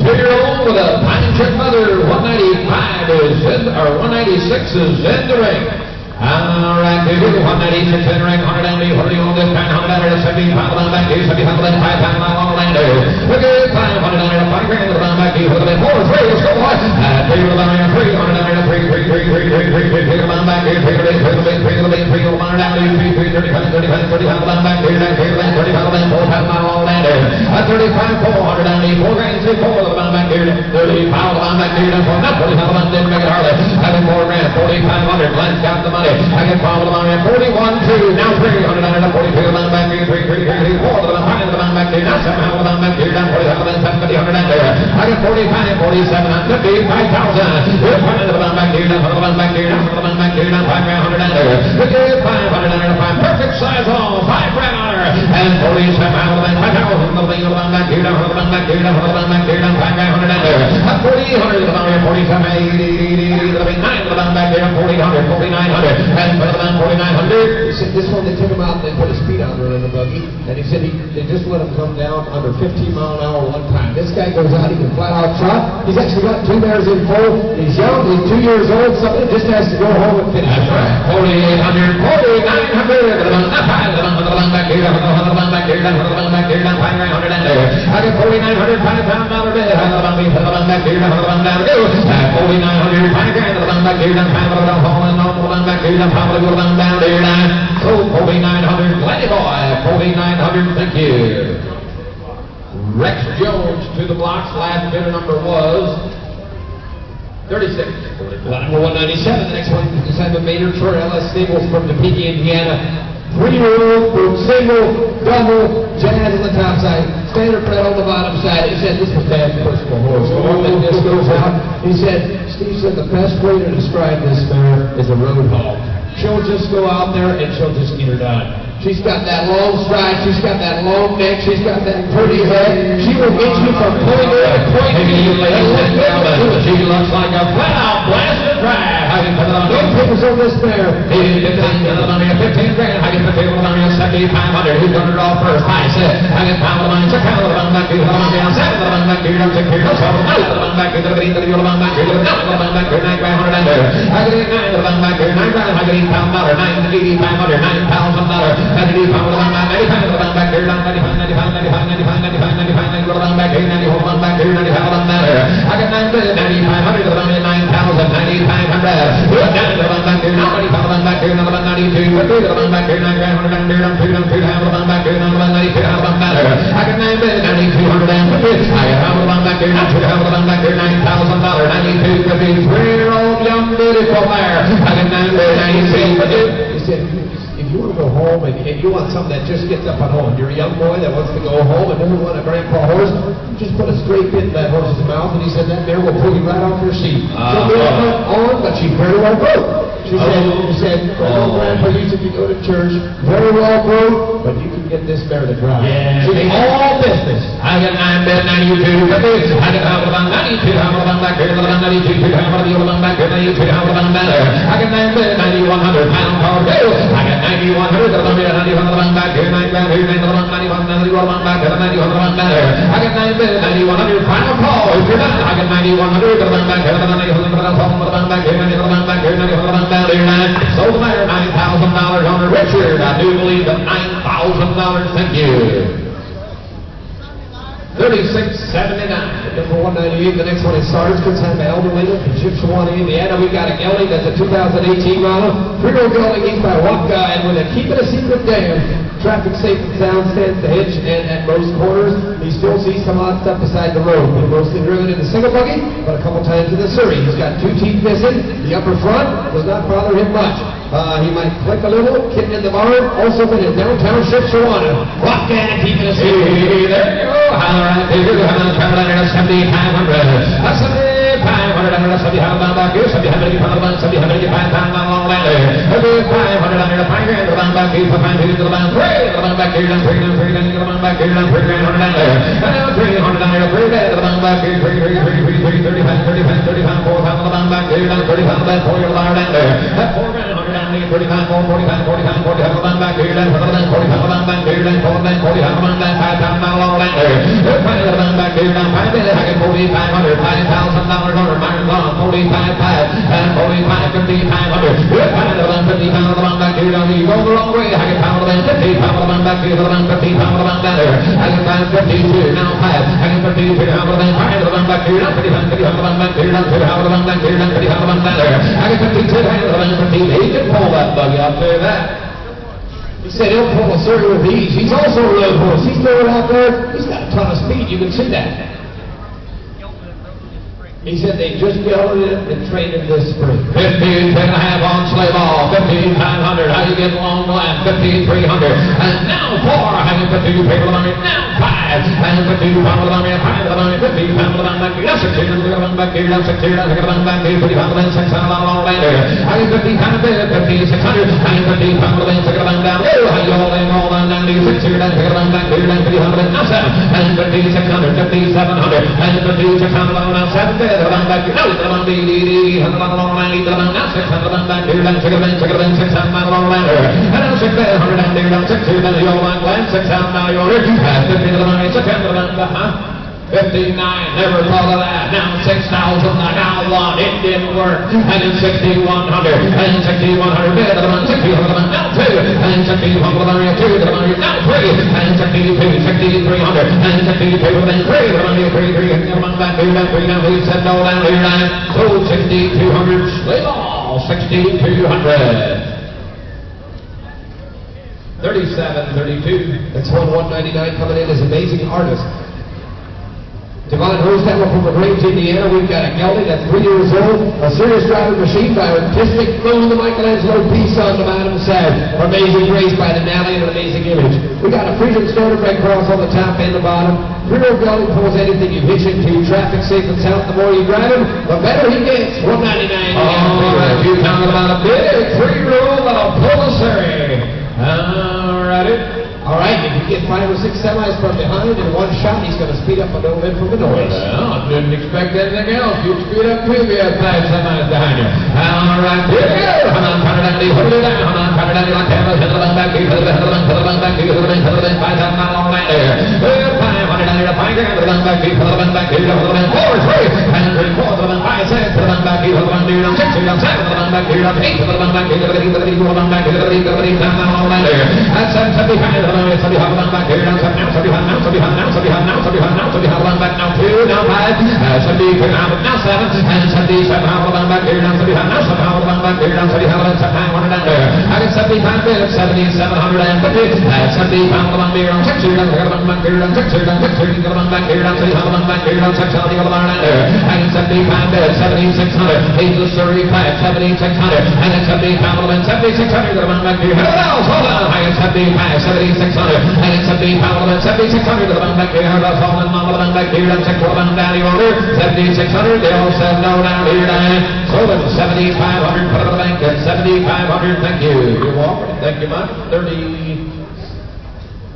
2-year-old with a pine chip mother. 195 is in, or 196 is in the ring. All right, here we go. 96 in the ring, 100 down, 40 on this time, 100 down, 75 on back, 75 on 5 pound on Orlando. Look at 500 down, 5 grand on back, 4, 3, let's go, boy. 3 on 300 down, 3 on back, 3 on down, 3, 35, 35 on back, 35 on 4 pound on Orlando. 35, 400 down, 4 grand, 4 on back, 35 on back, 45 on didn't make it hardly. I got 4 grand, 4,500. Glenn's got the money. I get 5 on the 41, 2. Now 300 on 42 on back here, 3, 4 on back here. Now 7 on back here, down 47, 700 on there. I get 45, 47 on 50, 5,000. We're running the back here, down on back here, down on back here, down 5 grand, 100 on there. Look at 500 on 5. Perfect size all, 5 grand on her. And 47 on 5,000. The thing on back here, down on back here, down on back here, down 5 grand, 100 on there. 4,800 on 47, 80, 9 back there, 4,800, 4,900, and 4,900. He said this one they took him out and they put his feet under in the buggy, and he said they just let him come down under 15 mile an hour one time. This guy goes out, he can flat out trot. He's actually got 2 mares in full. He's young, he's 2 years old, somebody just has to go home and finish. That's right. 4,800, 4,900, back here, back here, back here, 5,900 and there. I get 4,900, $5 bid. Back here, down 4,900, 5 grand, back here, down 5 falling on back here, down probably go down there now. So 4,900, Glenny boy, 4,900, thank you. Rex Jones to the blocks. Last bidder number was 36. Number 197. The next one is Simon Maynard for LS Stables from Topeka, Indiana. 3-year-old, single, double, jazz on the top side, standard Fred on the bottom side. He said this was Dad's personal horse. When this goes out, he said, Steve said the best way to describe this mare is a road hog. She'll just go out there and she'll just get her done. She's got that long stride, she's got that long neck, she's got that pretty head. She will get you from point A to point B. She looks like a flat-out blasted ride. No papers on this mare. 15 grand. I get the table on here, 7,500. Who's going to draw first? I said, I get pound of money, check out of the back here, down 7 of the back here, down 6 here, down 7 of the back here, down 8 of the back here, down 9 of the back here, 9 grand, 100 under. I get 9 of the back here, 9 grand, I get $8,000, 9,800, $9,000. 95 of the back, 95 of the back here, down 95, 95, 95, 95, 95, 95, 95 of the back here, 94 of the back here, 95 of the back here. I get 9,500 of the back here, 9,000, 9,500. We're down to the back here, 95 of the back here, another 92, 3 of the back here, 9 grand, 100 under, 2, 2, 2, half of the back here, another 92, half of the back here. I get 9,200 and 50. I get half of the back here, 2, half of the back here, $9,000, 92, 50, 3-year-old young beautiful mare. I get 9,093. He said, if you want to go home and you want something that just gets up and home, you're a young boy that wants to go home and doesn't want a grandpa horse, just put a straight bit in that horse's mouth, and he said that mare will pull you right off your seat. She'll be on, but she's very well broke. She said, Grandpa used to go to church, very well broke, but you can get this mare to drive. Yeah. She's all business. I get 9,92, I get half of the 92, half of the back here, 92, half of the old back here, 92, half of the back here. I get 9,100 pound power bill. I get 9,100, 91 back here, 9 grand here, 91 back here, 91 back here. I get 9,100 final call. If you're done, I get 9,100 back here, 91 back here, 91 back here, 91 back here. Sold the mare, $9,000 on her. Richard, I do believe that $9,000. Thank you. 36.79. Number 198. The next one is Sarge. Comes out of Elderly from Chippewa, Indiana. We got a gelding that's a 2018 model. 3-year-old gelding eats by one guy, and with a keep it a secret dam. Traffic safe and sound, stands to hitch, and at most corners, you still see some odd stuff beside the road. He's mostly driven in the single buggy, but a couple times in the Surrey. He's got 2 teeth missing. The upper front does not bother him much. He might click a little, kitten in the barn, also been in downtown Shipshewana. Rock and keep it a secret. Hey, there you go. Holler at me. You're going to travel under 7,500. 7,500 under 7,500 back here. 7,500, 7,500 long ladder. 500 under 5 grand. The band back here for 5 feet to the band. 3 the band back here. Down 3 down 3 down. The band back here. Down 3 grand 100 under. 300 under 3 bed. The band back here. 3 35 4 pounds. The band back here. Down 35 bed 4 your bar under. 4 grand 100 down 35 4 45 45 45 the band back here. Down 45 the band back here. here, down 40 down, 5,000 all that there. Back here, down 5 minutes, I get 4,500, $5,000 under Myron Long, 45,500, and 45, 5,500. 50 back here, down, you go the wrong way, I get pound of 50, pound of back here, 50, pound of down there. I get 552, now 5, I get 52, pound of 5 back here, down 50, back here, down 50, back here, down 50, down there. I get 52, pound of 50, he can pull that buggy, I'll tell you that. He said he'll pull a circle with ease. He's also a road horse. He's throwing out there. He's got a ton of speed. You can see that. He said they just gelded him and trained him this spring. 15, 10 and a half on sleigh ball. 15,500. How you get along the line? 15,300. And now 4. Hanging 52 paper on it. Now 5. And 52 pound on it. 5 on it. 15 pound on back here. Now 6 here. Back here. Now 6 here. Now back here. 50 pound on 6 on all that there. Hanging 15 pound on it. 15,600. Hanging 15 pound on it. 6 on down. Oh, how you all in all down 96 here. Now back here. Now 50 pound on it. Now 7. And 15,600. 5,700. And 5,600 on now 7. Back here, now 600 back here, now 600 back here, now 600 on ladder, and now 600 down there, now 600 down the old line, 600 now your 50 to the line, 600 59, never thought of that. Now 6,000, now 1, it didn't work. And then 6,100, and 6,100, bid of the month, 6,100, now 2, and 6,100, now 3, and 6,200, 6,300, and 6,200, then 3, and come on back here, now he said no down here, and so 6,200, sleigh ball, 6,200. 37, 32. That's 199 coming in as amazing artist. Devon Hostetler from LaGrange, Indiana. We've got a gelding that's 3 years old, a serious driving machine by Artistic Moon, the Michelangelo piece on the bottom side. Amazing race by the Nally and an amazing image. We got a Freedom Stoner Red Cross on the top and the bottom. 3-year-old gelding pulls anything you hitch into. Traffic safe and sound. The more you drive him, the better he gets. 199. All right, you're talking about a big 3-year-old that'll pull a series. All righty. All right, if you get 5 or 6 semis from behind in one shot, he's going to speed up a little bit from the noise. Well, I didn't expect anything else. You'd speed up too if you had 5 semis behind you. All right, here we go. Come on, hold it down. Come on, cut it down like that. Hit the back, hit the back, hit the 5,000 on that there. 500 down here, 5 grand, hit the back, hit the back, hit the 4, 3, and 3, 4, 5, 6, hit the back, hit the back, hit the 6, hit the 7, hit the back, hit the 8, hit the back, hit the back, hit the 8, on that there. That's 775. Somebody back here, now 7, now 2, now 5, 7, now 7, now 7, and 77, back here, now 7, now 7, back here, now 7, down there. I got 75 minutes, 7,750, 70 pounds on beer, on 6 here, now 6 back here, now 6 here, now 6 here, back here, now 7, back here, now 6 on the other line there. I got 75 minutes, 7,600, 8 to Surrey 5, 7,600, and then 70 pounds on 7,600, back here. Hold on, I got 75, 7,600, and it's 70 pounds on 7,600, the band back here, that's all in the band back here, and 6 down the order, 7,600, they all said no down here, so then 7,500, put it on the bank at 7,500, thank you. You're welcome, thank you much,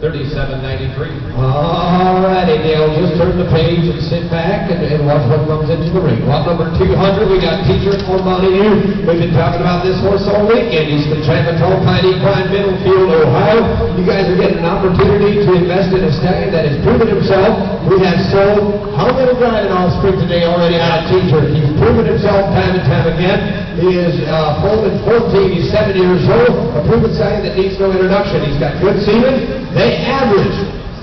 37.93. All righty, Dale, just turn the page and sit back and watch what comes into the ring. Lot number 200, we got Teacher from Montague. We've been talking about this horse all weekend. He's been tramping Tall Pine Equine, Middlefield, Ohio. You guys are getting an opportunity to invest in a stallion that has proven himself. We have sold how many driving offspring today already out of Teacher. He's proven himself time and time again. He is full in 14. He's 7 years old. A proven stallion that needs no introduction. He's got good semen. They average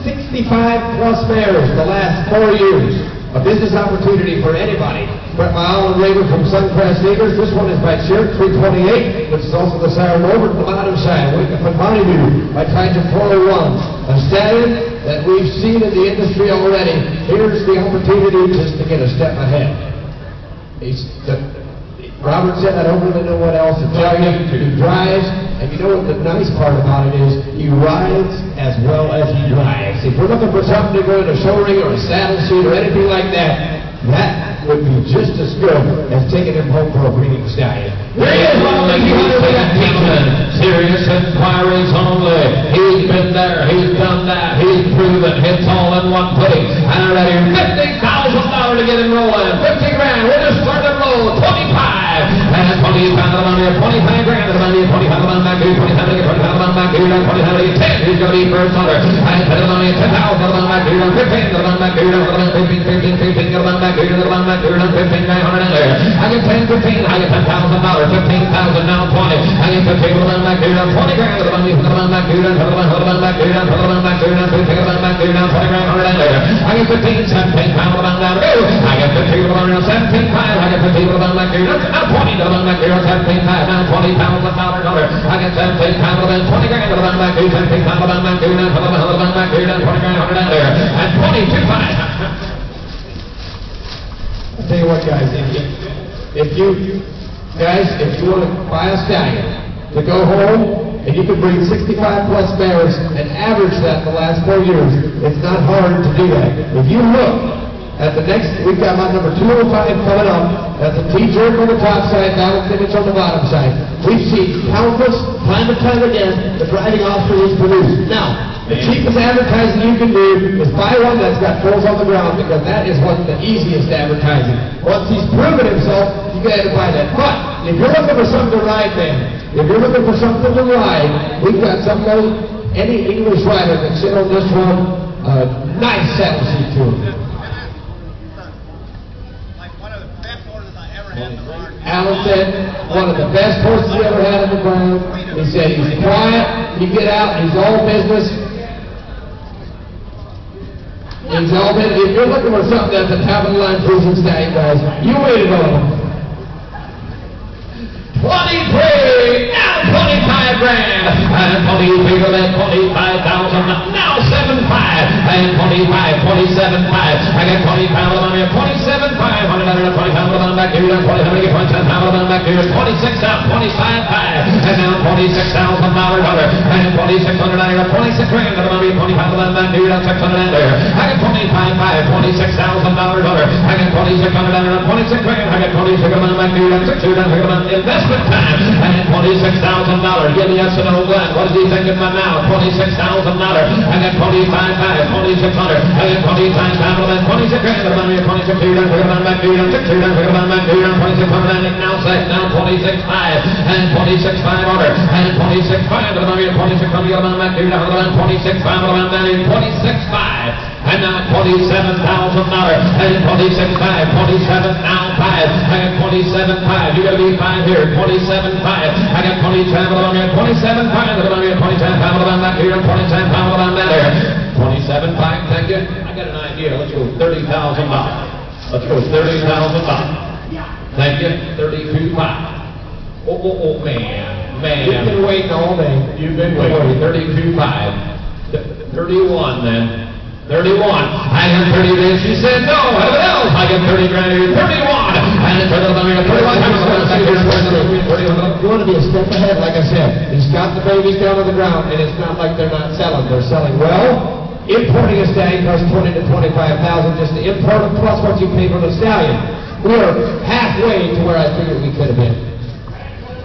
65 plus mares the last 4 years. A business opportunity for anybody. Brett Mile and Raver from Suncrest Acres. This one is by Sheriff 328, which is also the siren over to the bottom side. Wake up in Montague by Titan 401. A stallion that we've seen in the industry already. Here's the opportunity just to get a step ahead. Robert said, I don't really know what else to tell you. He drives, and you know what the nice part about it is? He rides as well as he drives. If we're looking for something to go in a show ring or a saddle seat or anything like that, that would be just as good as taking him home for a breeding stallion. Here he is, serious inquiries only. He's been there, he's done that, he's proven hits all in one pudding. And right here, $50,000 to get him rolling. 50 grand, we're just starting low, 25. And 25 on here, 25 grand on here, 25 on back here, 25 back here, 25 10. He's going to be first on her. And put it on me, 10,000, back here, 15, back here, 15, back here, 15, 900 in there. I get 10, 15, I get $10,000, 15,000, now 20. I get 15, back here, 20 grand, back here, back here, back here, 15, back here, 20 grand, 100 in there. I get 15, 17 pounds down there. I get 15, 17 pounds, I get 15, back here, now 20, back here, 17 pounds, now 20 pounds, $1,000. I get 17 pounds, 20 grand, back here, 17 pounds, back here, 20 grand, 100 in there. And 22 pounds. I'll tell you what, guys, if you want to buy a stallion to go home and you can bring 65 plus mares and average that the last 4 years, it's not hard to do that. If you look at the next, we've got my number 205 coming up. That's a T-jerk on the top side, balance image on the bottom side. We've seen countless, time and time again, the driving officer is produced. Now, the cheapest advertising you can do is buy one that's got foals on the ground, because that is what's the easiest advertising. Once he's proven himself, you got to buy that. But if you're looking for something to ride, man, if you're looking for something to ride, we've got somebody, any English rider can sit on this one, nice saddle seat to him. Like one of the best horses I ever had in the barn. Alan said one of the best horses he ever had in the barn. He said he's quiet, you get out, he's all business. If you're looking for something that's a top of the line cruising stallion, guys, you waited on him. 23, now 25 grand, and 23 for that 25,000, now 75, and 25, 27, 5. I got 20 pounds on here, 27, 500, 20 pounds on back here, 20, let me get 27 pounds on back here, 26 out, 25, 5, and now $26,000 over, and 2,600 on here, 26 grand, let me get 20 pounds on back here, 600 in there. I got 25, 5, $26,000 over, I got 2,600 on here, 26 grand, I got 26 on back here, 600 on investment time, and $26,000. Give me yes or no, Glenn. What is he thinking about now? $26,000. I got 25, 2,600. I got 20 times pound, and 26 grand. I'm going to 26 here, I'm going to back here, 6 here, I'm going to back here, 2,600, and now 6, now 26, 5, and 26, 500, and 26, 5, I'm going to 26, I'm going to back here, I'm going to 26, 5, I'm going to 26, 5. And now $27,000, and 26, 5, 27, now 5, I got 27, 5, you gotta be 5 here, 27, 5, I got 20 travel on here, 27, 5, I'm here, 27 travel on back here, 27 travel on that there, 27, 5, thank you, I got an idea, let's go $30,000, let's go $30,000, thank you, 32, 5, oh, man, You've been waiting all day. You've been waiting, 32, 5, 31 then, 31. I got 30 days. She said, no, heaven else. I got 30 grand here. 31. And it's 31. You want to be a step ahead, like I said. He's got the babies down on the ground, and it's not like they're not selling. They're selling well. Importing a stallion costs $20,000 to $25,000 just to import it, plus what you pay for the stallion. We're halfway to where I figured we could have been.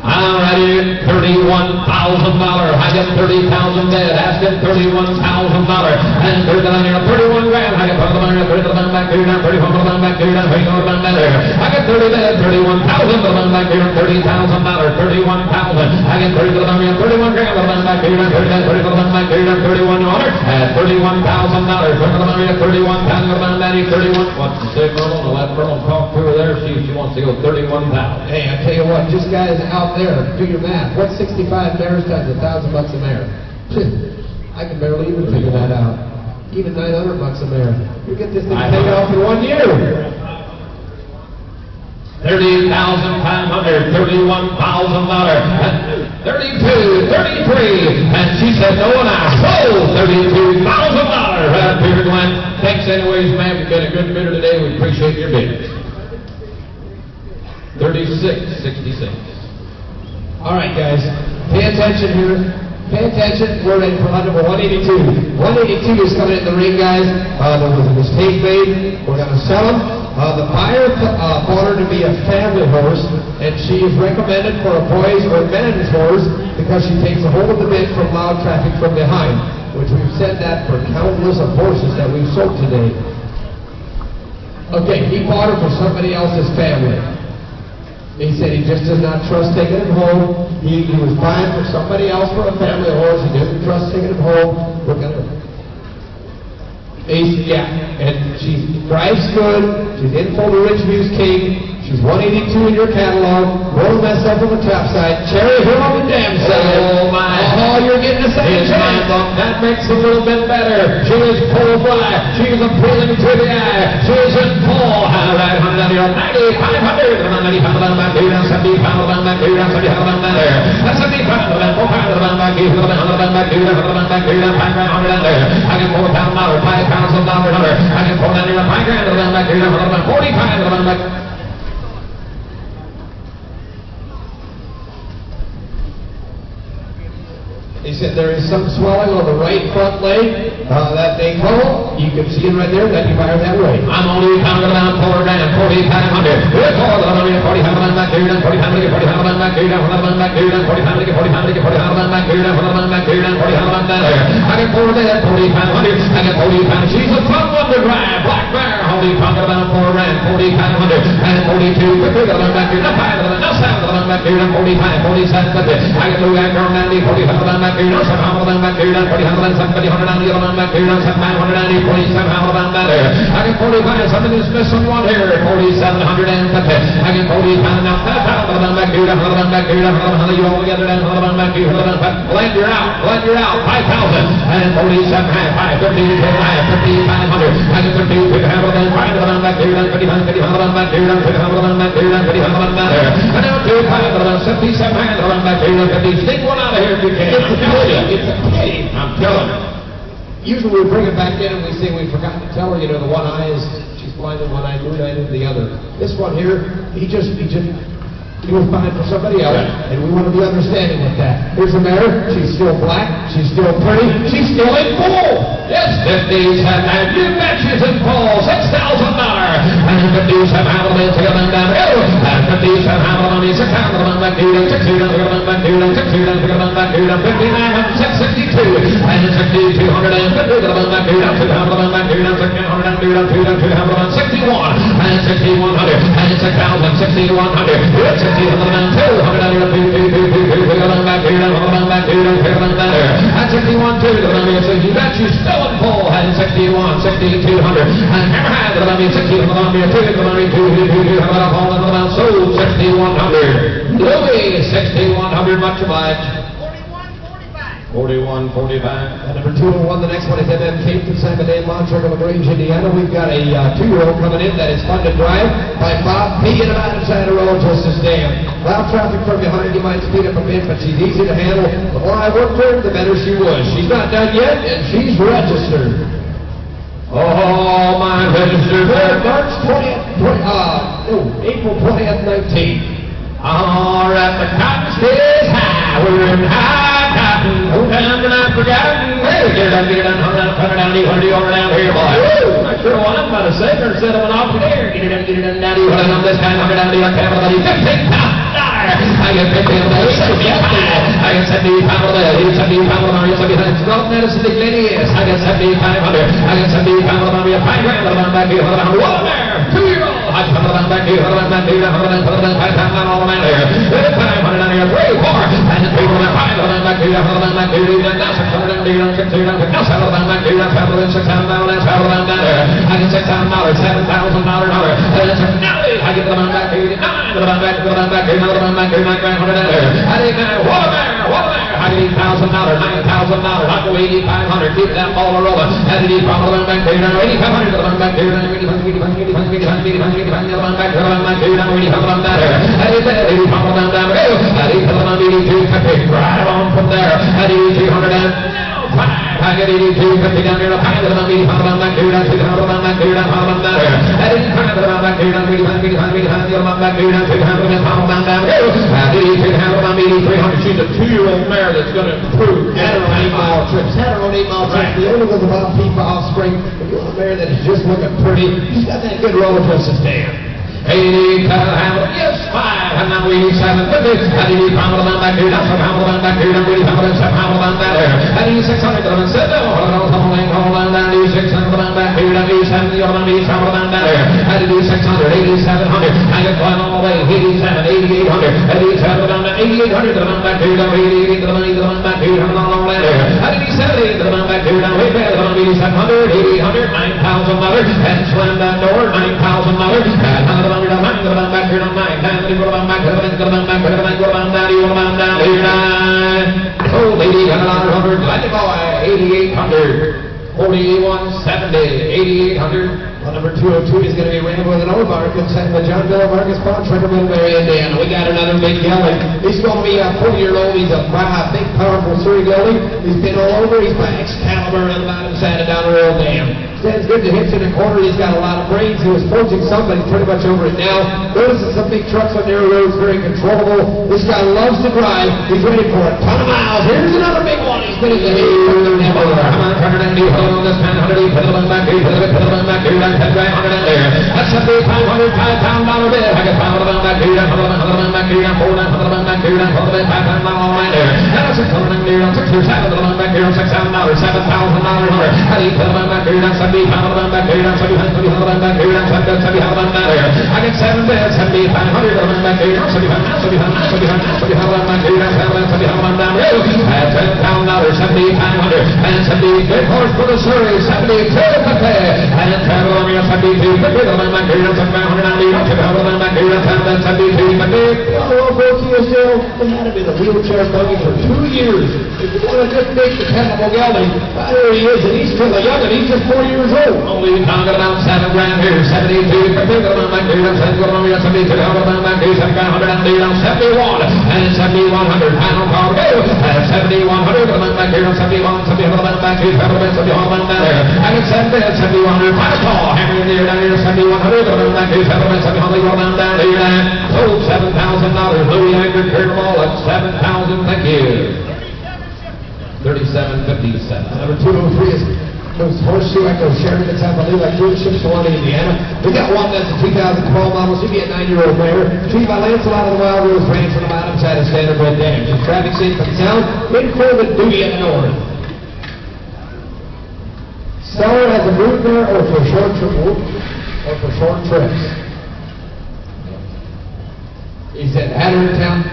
All righty, $31,000. I got 30,000 dead. Asking $31,000. And there's on here 31 grand. I got 30,000 back here, 31 back here, 31 back there. I got 30 dead, 31,000 back here, $30,000, 31,000. I got 30,000 here, 31 grand back here, 30,000 back here, 31 order. At $31,000, 31,000 back here, 31. What's the signal? I'll let Merle talk to her there. See if she wants to go 31,000. Hey, I tell you what, just guys out there, do your math. What's 65 mares times $1,000 a mare? I can barely even figure that out. Even $900 a mare. You get this thing paid off in 1 year. 30,500, $31,000, 32, 33, and she said no, and I sold $32,000. Right here, Glenn. Thanks anyways, man. We've got a good bidder today. We appreciate your bid. 36.66. All right, guys, pay attention here. Pay attention. We're ready for number 182. 182 is coming in the ring, guys. There was a mistake made. We're going to sell them. The buyer bought her to be a family horse, and she is recommended for a boys or men's horse because she takes a hold of the bit from loud traffic from behind, which we've said that for countless of horses that we've sold today. Okay, he bought her for somebody else's family. He said he just does not trust taking him home. He was buying for somebody else for a family horse. He doesn't trust taking him home. Look at her. Yeah, and she drives good. She's in full to Rich Views King. She's 182 in your catalog. Won't mess up on the top side. Cherry Hill on the dam side. Oh my! Oh, you're getting a second chance. That makes it a little bit better. She is full fly. She is appealing to the eye. She is in full. All right, 100, 9500. 95 back here, 75 back here, 75 back there. That's 75 back here, 100 back here, 100 back here, 500 there. I get $4,000, $5,000. I get $4,000, $5,000 back here, 45 back. He said there is some swelling on the right front leg that they call. You can see it right there. That you fire that way. I'm only counting around $4,000, 4,500. Good for the money, 45 back here, 45 back here, 45 back here, 45 back here, 45 back here, 45 back there. I get 4,000, 4,500. I get 45. She's a fun one to drive. Black Bear, only talking about $4,000, 4,500, and 42. Quickly, back here, no 5, no 7 back here, 45, 47. I get 2,000, 45 back here, no 7 back here, 40, 70, 190 back here, 790, 47 back there. I get 45. Something is missing one here. 4,750. I get 45 now. 5,000 back here, 100 back here, 100. You all together then 100 back here, 100 back. Blend your out. 5,000 and 47 half. 5, 50, 5,500. I get 32. 5,000 back here, 55, 50 back here, 50 back here, 50 back there. And now 2,500, 77 back here, 50. Stick one out of here if you can. It's a pity. I'm telling you. Usually we bring it back in and we say we forgot to tell her, you know, the one eye is, she's blind in one eye, blue eye in the other. This one here, he was fine for somebody else, and we want to be understanding with that. Here's the mare. She's still black. She's still pretty. She's still in full. Yes, 50s and you bet she's in full. $6,000. And 50s have handled it together down hill. And 50s have handled it. 6,000 back here, 6,000 back here, 6,000 back here, 59 and 662. And 6,250 back here, 2,000 back here, 6,200, 2,61 and 6,100 and 6,000, 6,100. 200 back here, back here, and 61 2. You bet she's still in full. And 61, 6,200. And never had the money 6,100. 2,200. Sold 6,100. Louis 6,100. Much obliged. 41, 45. Number 201, the next one is MM Cape from Simon Dan Montreal, LaGrange, Indiana. We've got a 2-year-old coming in that is fun to drive by Bob P. and about inside the road just as damn. Loud traffic from behind, you might speed up a bit, but she's easy to handle. The more I worked her, the better she was. She's not done yet, and she's registered. Oh, my registered. March 20th, April 20th, 19. All right, the cotton stays high. We're in high cotton. No time to not forgotten. Hey, get it done, hold on, put it down, you over down here, boy. Woo! I sure want him by the safer instead of an off there. Get it done, down, you hold on this time, hold down to your camera, $15,000. I get 15 of those. I get 75 of those. You 75 of them. You 75. Not medicine, the ladies. I get 7,500. I get 75 of them. You $5,000 back here. Hold on. One there. 2-year-old. I put them back here. Hold on back here. Hold on. Put them $5,000 all the there. 500 down here. 3, 4. And then 3 more. 5 of them back here. Hold on back here. Now 600 down here. 600 down here. Now 7 of them back here. 7 of them. 6,000 down there. 7 of them down there. I get $6,000. $7,000. I get them back here. 9 of them back here. Back here. Another one back here. 9,900 there. I need that. What there? I need $8,000. $9,000. I go 8,500. Keep that ball rolling. I need $8,500 back here. 8,500 back here. 8,500 back here. Right on from there. I need 200 and I get 82, 50 down here, 5 of them, 85 back here, 200 back here, 100 down there. I didn't 5 of them back here, 85 back here, 200 down here. I did 300. She's a 2-year-old mare that's going to improve. Had her on 8-mile trips. Had her on 8-mile trips. The only one about Peep offspring. If you want a mare that is just looking pretty, she's got that good roller twist to stand. 80, yes, 5, and now 87, 50. I need $500 back here, that's $500 back here, 85, $700 back there. I need 600, and said, hold on, I need 600 back here, I need 70, I need $700 back there. I need 600, 8,700. I get one all the way, 87, 87 down to 8800 to the man back here down 88 to the money to the man back here down on the land there. 87 to the man back here down way back to the 8700, 8800, $9,000 and slam that door, $9,000 and the money to the man back here down 9. Time to go down back to the man to the man back to the man go down down you down down here 9. Oh, lady, $100, Lightning Boy, 8800. 4170, 8800. Well, number 202 is going to be ran with an old Marcus and the John Miller Marcus Pawn, Trenton, Mary, Indiana. We got another big gelding. He's going to be a 4-year-old. He's a big, powerful Surrey gelding. He's been all over. He's by Excalibur and about him sanded down the road dam. Stands good to hits in the corner. He's got a lot of brains. He was forging some, but he's pretty much over it now. Notices some big trucks on narrow roads, very controllable. This guy loves to drive. He's ready for a ton of miles. Here's another big one. He's been in the hay. Come on, turn it in. Hold on this man. 100, put it on back here. Put it on back here. That's right, 100 in there. That's a big $500 bid. I got $500 back here. $100 back here. $400 back here. $400 $500 right there. That's $600 in there. $6,000 back here. $6,000. $7,000 here. How do you put it back here? That's $500 back here. $700 back here. $700 back there. I got 7 bids. $7,500 back here. $700 back here. $700 down here. At $10,000. $7,500 and 70 good horse for the Surrey. 72 and travel on your 72. $500 back here. $700 back here. $72 back here. Well, folks, he was still had him in a wheelchair buggy for 2 years. If you want to just make the dependable gelding, there he is, and he's still a young, and he's just 4 years old. Only talking about $7 grand here. 72 back here. $700 back here. $72 back here. $71 and 7100. Final call go. 7100 back here. 71 back here. $71 there. I got 7 bids. 7100. Final call. Hammer in the air down here. 7100 back here. $700 down here. Sold $7,000. Louis Anchor cleared them all at $7,000. Thank you. 3757. Number 203 is Horseshoe Echo Sherry. That's how I believe like dealerships to one in Indiana. We got one that's a 2012 model. She'd be a 9-year-old mare. Treated by Lancelot of the Wild Rose Ranch on the bottom side of Standardbred Dam. She's traffic safe from sound. In Corbin duty in the north. Seller has a brood mare or for short trips. He said, had her in town.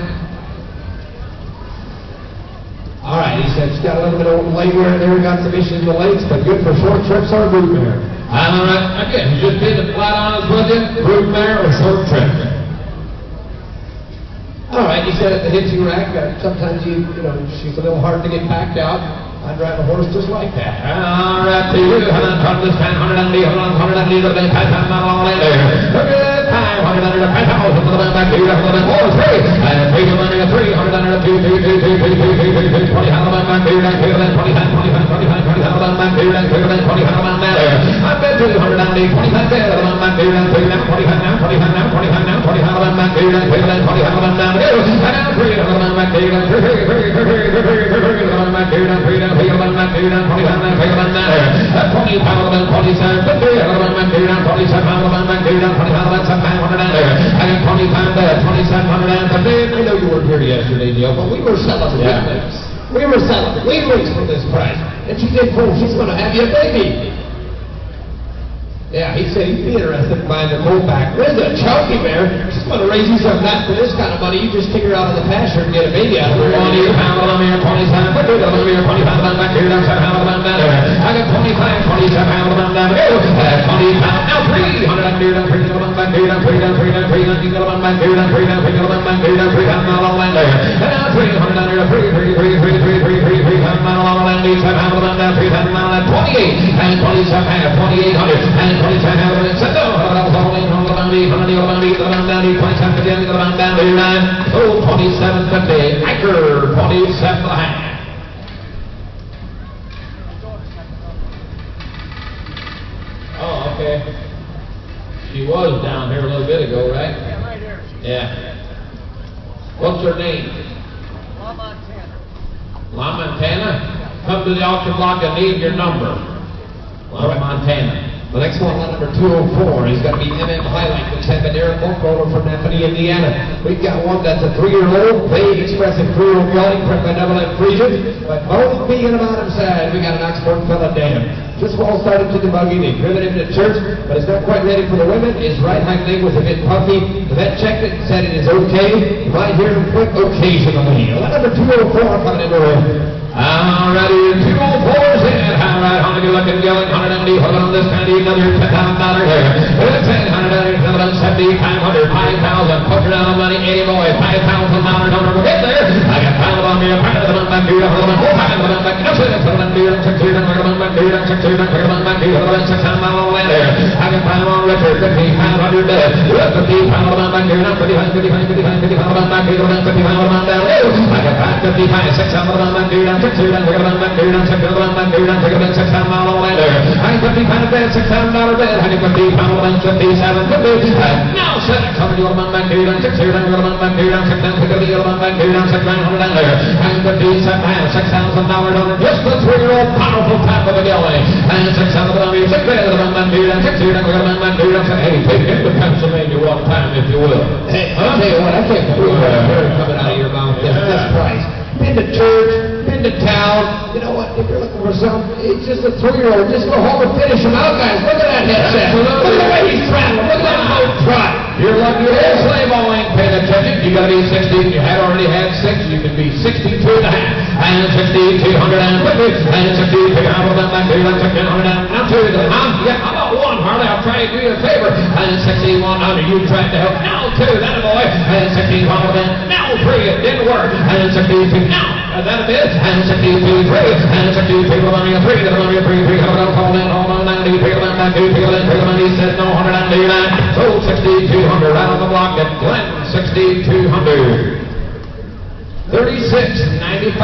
All right, he said she's got a little bit of leg wear there, got some issues in the legs, but good for short trips or brood mare. All right, again, just being flat honest with you, brood mare or short trip. All right, he said at the hitching rack, sometimes she's a little hard to get packed out. I'd drive a horse just like that. All right, to you, $100 this time, $100 the day, $5,000 all in there. Look at that, $500 $5,000 for the man back here, $100 more, $3. And $300 $300 $2 $20 back here, $20 back here, $20 there. I bet $200 $25 there, $20 back here, $20 now, $20 back here, $20 down there. And now $300 back here, $300 back here, $300 I know you weren't here yesterday, Neil, but we were selling weaklings. We were selling weaklings for this price. And she did pull. She's going to have you a baby. Yeah, he said he'd be interested in buying the colt back. There's a chunky mare. She's going to raise you some nuts for this kind of money. You just take her out of the pasture and get a baby out of her. I got 25, 27 down there. I got 25, 27 down there. 25, now $300 back here, $300 back here, $300 back here, $27.50. Anchor, 27.5. Oh, okay. She was down here a little bit ago, right? Yeah, right here. Yeah. What's her name? La Montana. La Montana? Come to the auction block and leave your number. La Montana. The next one on number 204 is going to be MM Highlight, the 10-year milk roller from Anthony, Indiana. We've got one that's a 3-year-old, big, expressive 3-year-old gelding, bred by Double M Friesian, but both being on the bottom side. We got an Oxford fella dam. This wall started to the buggy. They driven him to church, but it's not quite ready for the women. His right hind leg was a bit puffy. The vet checked it and said it is okay. You might hear him quick occasionally. Number 204 coming in the ring. Alrighty, 204's in. Alright, on the good looking, going, 190, hold on this time, another $10,000 here. $1,000, $7,000, 500, 5,000, put down the money, 80 boys, $5,000 on the get there. I got piled on me, a pilot of my beer, hold on, whole time, hold on, back, no, $600, I can find on Richard, 5,500 dead. 50 pound on my beer, 55, 55, 55, 55 on my beer, 55 on my down. I can find 55, 600 on my beer, 600 on my beer, 600 on my beer, 600 mile on my beer. I can 55 dead, $6,000 dead. I can 50 pound on 57, 50. Now 600 on my beer, 600 on my beer, 600 on my beer, 600 on there. I can 57, $6,000 on just the 3-year-old powerful type of a galley. And 600 on me, 600 on my beer, 600 on my beer. Hey, take him to Pennsylvania one time if you will. Hey, I'll tell you what, I can't believe what I'm hearing coming out of your mouth. This price. Been to church, been to town. You know what? If you're looking for something, it's just a 3-year-old. Just go home and finish him out, guys. Look at that headset. Look at the way he's traveling. Look at that boat trot. You're lucky your slave ball ain't paying attention. You gotta be 60. You had already had 6. You can be 62 and a half. And 62, 150. And 62, 100 back there. 600 now 2 to the mouth. Yeah, how about 1, Harley? I'll try to do you a favor. And 6100. You tried to help. Now 2. That a boy. And 6100. Now 3. It didn't work. And 62. Now. That a bit. And 62, 3. And 62, 3. 3. 3. 3. Call in all on 90. People in back 2. People in. He said no 199. So 6200 right on the block at Glenn. 6200. 36.95.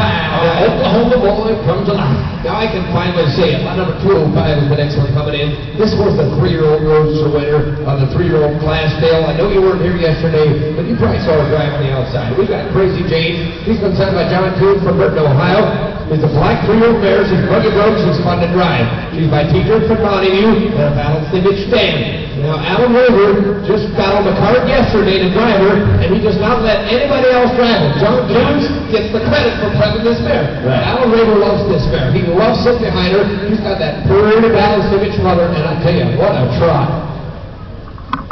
Oklahoma boy comes alive. Now I can finally say it. Number 205 is the next one coming in. This was the 3-year-old Roadster winner of the 3-year-old class. Dale, I know you weren't here yesterday, but you probably saw her drive on the outside. We've got Crazy Jane. He's been signed by John Coon from Burton, Ohio. She's a black 3-year-old mare. She's rugged road. She's fun to drive. She's by Teacher from Montague and a balanced image stand. Now, Alan Rover just battled a card yesterday to drive her, and he does not let anybody else drive her. John Jones gets the credit for prepping this mare. Right. Alan Rover loves this mare. He loves sitting behind her. He's got that pretty balanced image mother, and I tell you, what a trot.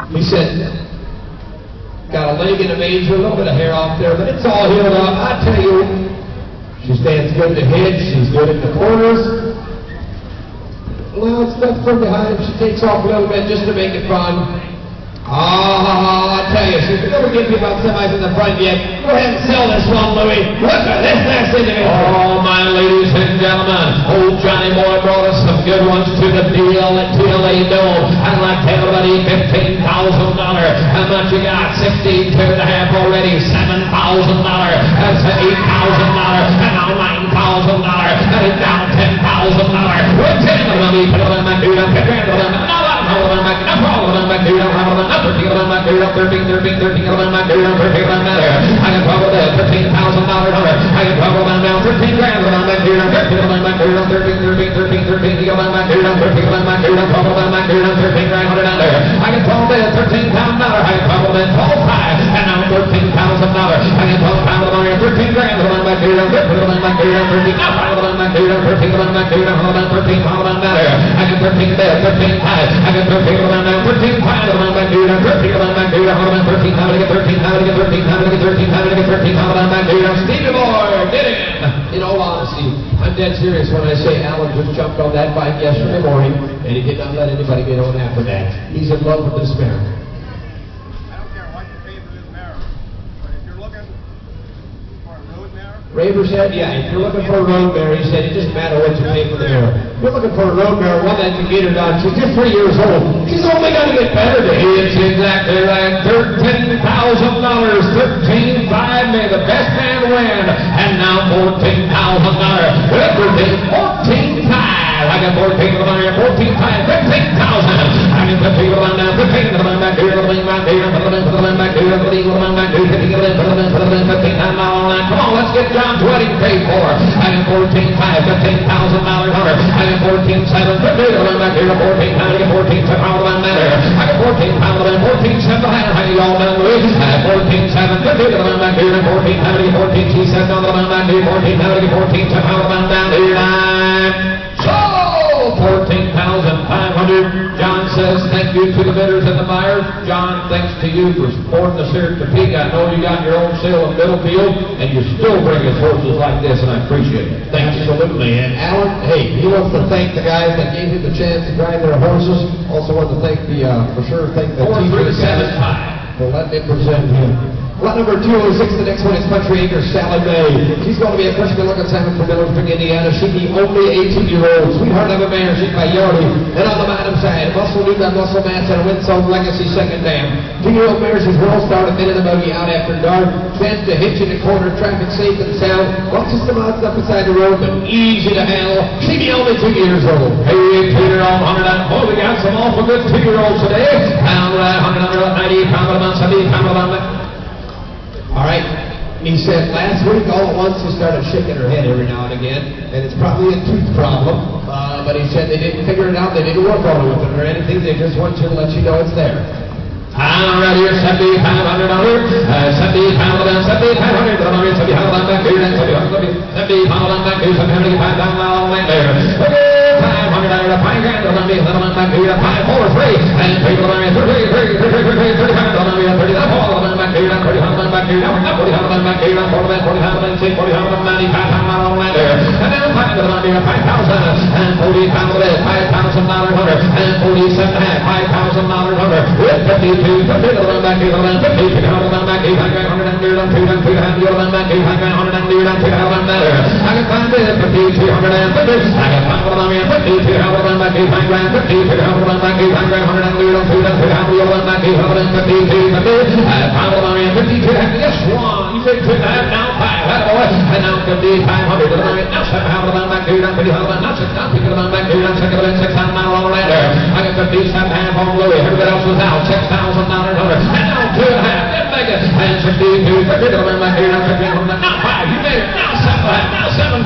He said, got a leg in a manger, a little bit of hair off there, but it's all healed up. I tell you, she stands good to head. She's good in the corners. Well, it's stuff from behind. She takes off a little bit just to make it fun. I tell you, she's never given you about semis in the front yet. Go ahead and sell this one, Louie. Look at this next individual. Oh, my ladies and gentlemen, old Johnny Boy brought us some good ones to the deal at TLA Dome. I'd like to tell everybody $15,000. How much you got? 62 and a half already. $7,000. That's $8,000. And now $9,000. That is down $10,000. We're $10,000. Put it on my dude. I'm $10,000. I can probably that $13,000 I can probably now $13,000 on my dude. I'm $13,000 on my dude. I'm 13, 13, 13, 13 on my dude. I'm 13 on my dude. I'm probably on my dude. I'm $13,000 on there. I can probably that $13,000. I can probably that $12,500 and now $13,000. I can $12,000 on here. $13,000 on my dude. I'm 13 on my dude. I'm 13 on my dude. I'm 13 on my dude. I'm about 13 on there. I can 13 there. 13 5. I can 13 on there. 13 5 on my dude. I'm 13 on my dude. I'm about 13 how to get 13 how to get 13 how to get 13 how to get 13 on my dude. I'm Stevie Boy. Get in. In all honesty, I'm dead serious when I say Alan just jumped on that bike yesterday morning, and he did not let anybody get on after that. He's in love with this mare. I don't care what you pay for this mare, but if you're looking for a road mare, Raver said, yeah, if you're looking for a road mare, he said, it doesn't matter what you pay for the mare. If you're looking for a road mare, one that can get her done. She's just 3 years old. She's only going to get better to him. It's exactly right. $13,000. 13.5. May the best man win. And now $14,000. Everything 14.5. I got 14 on here. 14.5. 15,000. I get 15 on now. 15 on back here. 15 back here. 15 back here. 15 on back here. 15 on line. Come on, let's get John's wedding paid for. I got 14.5. $15,000 on her. I got 14.7. 15 on back here. 14. I get 14. On there. I got 14 pounds and 14.7. How you all done with? I got 14.7. 15 on back here. 14. How many 14? She said on the back here. 14. How many 14? How down here? So 14. to you for supporting us here at Topeka. I know you got your own sale in Middlefield, and you still bring us horses like this, and I appreciate it. Thank you. Absolutely. And Alan, hey, he wants to thank the guys that gave him the chance to drive their horses. Also want to thank the, for sure, thank the team for letting me present him. Lot number 206, the next one is Country Acres Sally Mae. She's going to be a freshman-looking salmon from Millersburg, Indiana. She's the only 18-year-old sweetheart of a mare. She's by Yardy. And on the bottom side, Muscle Dude by Muscle Match and a Winsome Legacy second dam. 2-year-old mare, she's world star, a minute in the buggy out after dark. Chance to hitch in the corner, traffic safe and sound. Well, just some odds up beside the road, but easy to handle. She's the only 2 years old. Hey, 2-year-old, 100. Oh, we got some awful good 2-year-olds today. Pound 100, 90, pound about 70, pound about. All right. He said last week all at once she started shaking her head every now and again, and it's probably a tooth problem. But he said they didn't figure it out, they didn't work on it with it or anything, they just want you to let you know it's there. I'm right here, $7,500, $7,500, $7,500, $7,500 back here, $7,500 back here, $7,500 on land there. Okay, $500, $5,000, $5,000 back here, $5,400, and $3,000, $30,000 back here, $30,000 back here, $40,000 back here, $40,000, $40,000, $45,000 on land there. And then $5,000, $5,000, and $40,000, $5,000 under, and $47,500, $5,000 with 52. $50,000 back here, $50,000 back here, $100,000 back here, $100,000 better. I can find it, $5,250. I can find what I'm in, $5,200 back here, $5,000 back here, $100,000 back here, $152. I found what I'm in, $5,250. Yes, one. You say 2.5, now 5. That boy. And now $5,500. Now $7,000 back here, $50,000. Now $6,000 back here, $6,000 on ladder. I got $57.5 on Louis. Everybody else was out. $6,000 under. And now 2.5. Then make it. And $62. $50,000 back here, $6,000. Now 5. You made it. Now 7. Now 7,000.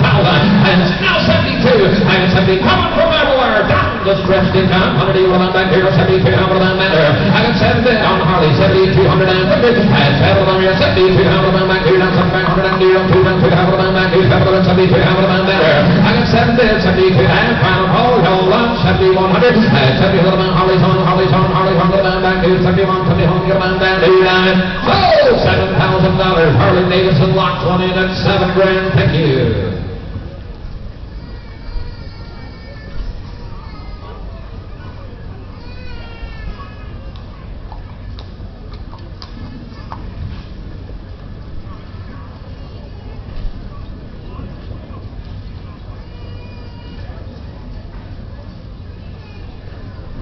And now 72. I got 70. Coming from everywhere. Down the stretch in time. $100,000 back here, $72,000 better. I got 7 on Harley. $7,250. And $7,200 back here. Now $7,500 back here. $7,200 better. I got 7 bids. 72. And final call. Hold on. 7,100. And $70,000 Harley's on. Back here. 71. $70,000 down to $9. So $7,000. Harley Davidson locks one in at $7,000. Thank you.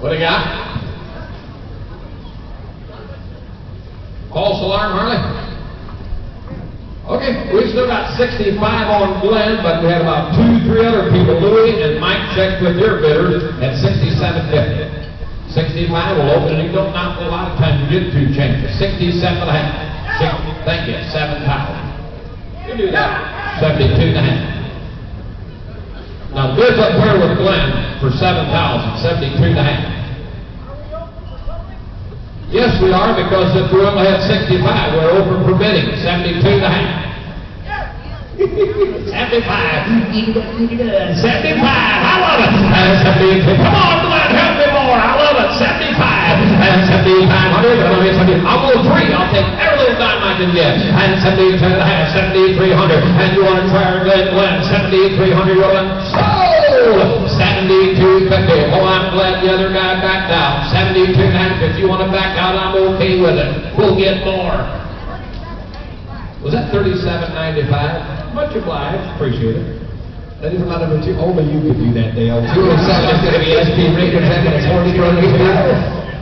What do you got? False alarm, Harley? Okay, we still got 65 on Glenn, but we had about 2-3 other people. Louis and Mike checked with their bidders at 67.50. 65 will open, and you don't knock a lot of times you get 2 changes. 67.5. Thank you, 7,000. You do that. 72.5. Now, bids up here with Glenn for 7,000, 72.5. Yes, we are, because if we only have 65, we're open for bidding, 72.5. 75. 75. I love it. 72. Come on, Glenn, help me more. I love it. 75. 7,500. I'll go 3. I'll take every little dime I can get. And 72.5. 7,300. And you want to try our Glenn? 7,300. You're on. Sold. 72.50. Oh, I'm glad the other guy backed out. 72.5. If you want to back out, I'm okay with it. We'll get more. Was that $37.95? Much obliged. Appreciate it. That is lot number 2. Only you could do that, Dale. 207 is going to be SP Rickers and it's 40.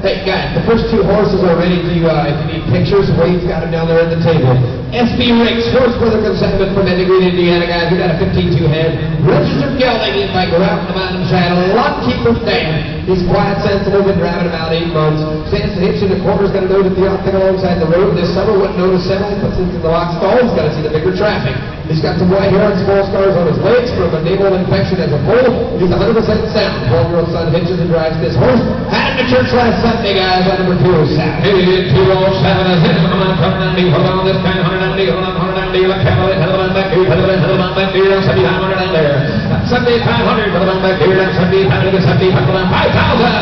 Hey, guys, the first 2 horses are ready to, if you need pictures, Wade's got them down there at the table. SP Ricks, first brother consignment from Green, Indiana, guys. We got a 15-2 head. Registered gelding, if I go out on the mountain side, a lot keeper stand. He's quiet, sensible, been driving about 8 months. Stands to hitch in the corner's got to notice the outfit alongside the road. This summer wouldn't notice settling, but since it's the lock stall, he's got to see the bigger traffic. He's got some white hair and small scars on his legs from a naval infection as a whole. He's 100% sound. 12-year-old son hitches and drives this horse. Had him to church last Sunday, guys, on number 207. Hey, 207 is hit. Hold on, this kind of 190. Hold on, like Cadillac, back here, back here, 7,500 there. 7,500, back here,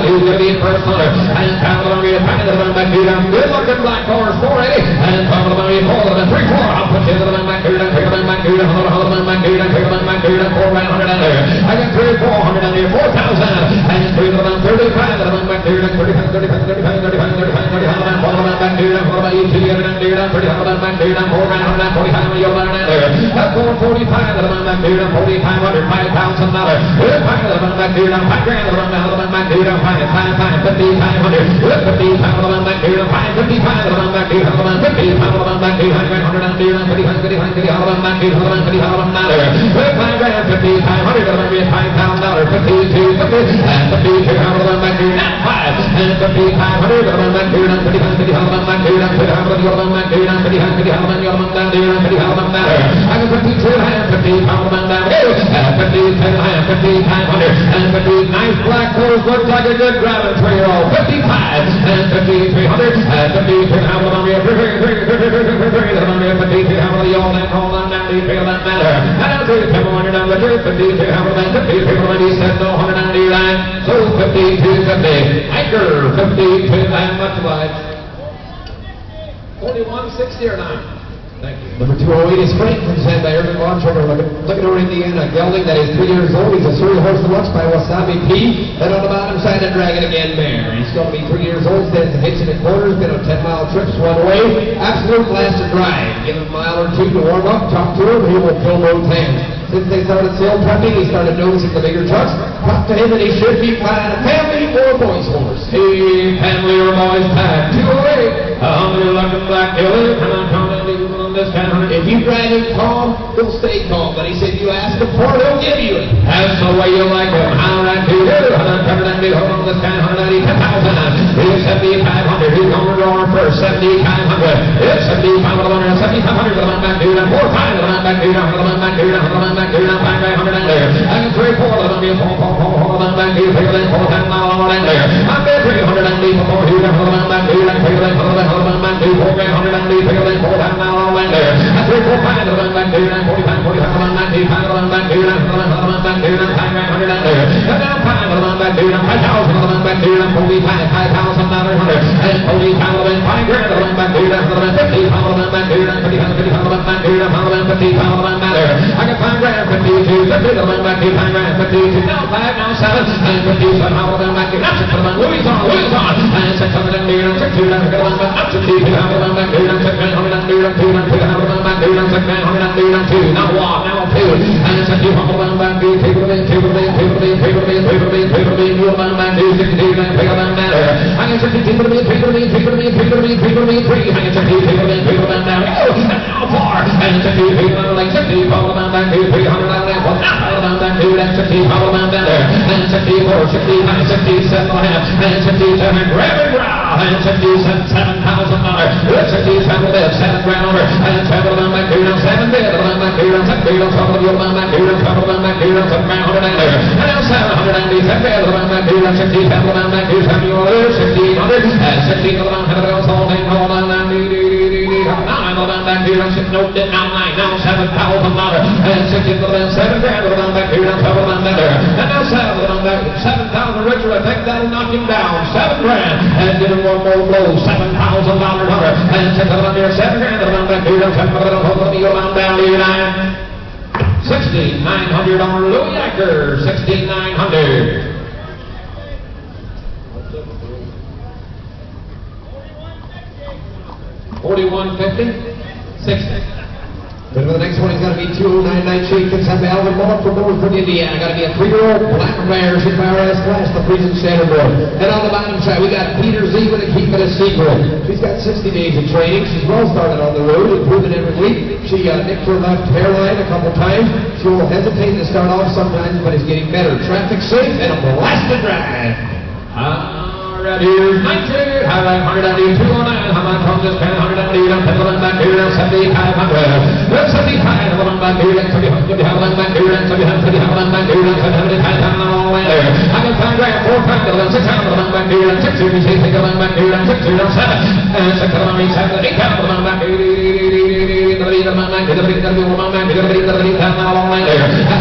Who's going to be in first hunter? And pound of the back to the run back here. Good looking black horse, 480. And pound of the money, 4 3 4. I'll put you to the run back here. Take a run back here. Hold on, run back here. Take a run back here. 400 down there. I got 3 400 down there. 4,000. And 3 to the run 35. The run back here. 35, 35, 35, 35, 35, 35. Hold on, run back here. Hold on, you two get down there. 30, hold on, back here. 4,945. You'll run down there. At 445. The run back here. 4,500. $5,000. Good back to the run back here. $5 grand. The run back here. 5,500. 5,500. Good 55. The run back here. 555. The run back here. 55. The run back here. 100 down there. 35, 35, 30. Hold on, back here. Hold on, 30. Hold on, down there. Good $5 grand. 5,500. The run back here. $5,000. 52. 50. And 52. Hold on, back here. Now 5. And 5,500. The run back here. 35, 30. Hold on, back here. 30. Hold on, back here. 35, 30. Hold on, you're on down there. 30. Hold on, down there. I got 52. And 50. Hold on, down there. 50. 5,500. And 50. Nice black horse. Looks like a good grabbing 3-year-old. 55. And 5,300. And 53. Hold on, you're 53. Hold on, y'all that hold on down there. Feel that matter. And I'll take 700 down the tree. 53. Hold on, 53. He said no 199. So 52. 50. Anchor. 52. And much obliged. 4160 or 9. Thank you. Number 208 is Frank from San by Urban Bontrager, looking over Indiana. Gelding that is 3 years old. He's a Surrey horse to watch by Wasabi P. And on the bottom side, a Dragon Again mare. He's going to be 3 years old. Stands to hitch in the quarters. Been on 10-mile trips one way. Absolute blast to drive. Give him a mile or two to warm up. Talk to him. He will fill those hands. Since they started sale prepping, he started noticing the bigger trucks. Talk to him and he should be fine. A family or a boy's horse. Hey, family or boy's time. 208. A hungry looking black Gilly. Come on, come on, on this 1000. If you drive him calm, he'll stay calm. But he said you ask him for it, he'll give you it. That's the way you like him. How right to you. Hold on this 10,000. 10,000. He's 7,500. He's on the roar first. 7,500. It's 7,500. 7,500. The man back here. 4,500. The man back here. The man back here. The man back here. 5,500 down there. I can 3 4. The man here. 4 the man back here. 4,000 down there. I'm there 300 down there. 4 here. The man back here. 4,000 back here. 4,000 down there. 4,000 down there. I 3 4 5. The man back here. 45 45. The man back here. 5 the man back here. 5 the man back here. 5,500 down there. And now 5 the man back here. 5,000 the man back here. 45 5,000 down there. And 45 the man 5 grand. The man back here. 50 the man back here. 50 the man back here. 50 the man back there. I got 5 grand. 52 50 the man back here. 5 grand. 52 now 5 now 7 and 57 how the man back here. That's it for the man. Louis on. And 600 down there. 62 down there. Up to 2 how the man back here. 600 down there. 2 how the man back here. 600 down there. 2 now walk now 2 and 60 how the man back here. Take it in. You're man back here. 62 down there. I got 62 for me. 3 for me. 3 for me. 3 for me. 3 for me. 3 I got 62 for me. 3 for me down there. Now 4 and 62 like 60 how the man back here. 300 down there. How the man back here. That's 60 how the man down there. And 64 65 67 and 67 grab it round and 67 $7,000. 67 bid 7 grand over and 7 the man back here. 7 bid the man back here. 7 bid on top of the man back here. 7 the man back here. 7 grand over there. And now 797 bid the man back here. 67 the man back here. 7 euros 1600 and 16 the man back here. Holding hold on and the man back here. No did now 9 now $7,000 and 16 the man 7 grand the man back here. 7 the man back there. And now 7 the man back 7,000 Richard. I think that'll knock him down. 7 grand and give him one more blow. $7,000 and 6 the man here. 7 grand the man back here. 7 the man the man down here 9 $6,900 Louis Acker. 6,900. 4150 60. But for the next one, he's got to be 209 Nightshade. It's had by Alvin Mullen from Northern Indiana. Got to be a 3-year-old black mare. She's by RS Class, the Friesen Standard Board. And on the bottom side, we got Peter Z with a Keep It a Secret. She's got 60 days of training. She's well started on the road, improving every week. She nicked her left hairline a couple times. She will hesitate to start off sometimes, but is getting better. Traffic safe and a blasted drive. Here's 19, how about 100 209, how about from this 10, 100 back here, 7,500. 75, the one back here, 70, how about back here, 70, how about back here, 75,000 all the way there. I got 5 grand, 4 5, 600, the one back here, 6 years, 6 the one back here, 6 years, 7, and 6 the one back here, 8 the one back here, the one back here, the one back here, all the way there.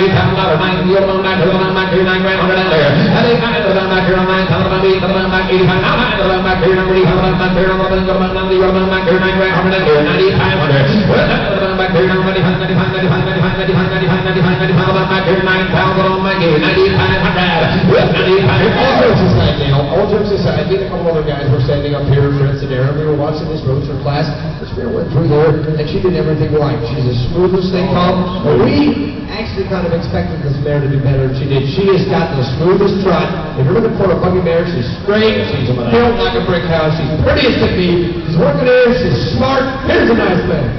$90,000, 9, the other one back here, the one back here, 9 grand, 100 down there. And they find the one back here on 9, the one back 8, the one back 85, now find the one back here, number 8, the one back here, number 11, the one back here, 9 grand, 100 down there, 9,500. Well, the one back here, 95, 95, the one back here, 9,000 on my game, 9,500. Well, 9,500. All jokes aside, me and a couple other guys were standing up here in Fred Sedera. We were watching this roadster class. She went through there, and she did everything right. She's as smooth as they come. We actually kind of expected this mare to do better than she did. She has got the smoothest trot. If you're looking for a buggy mare, she's straight. She's built like a brick house. She's pretty as can be. She's working here. She's smart. Here's a nice thing.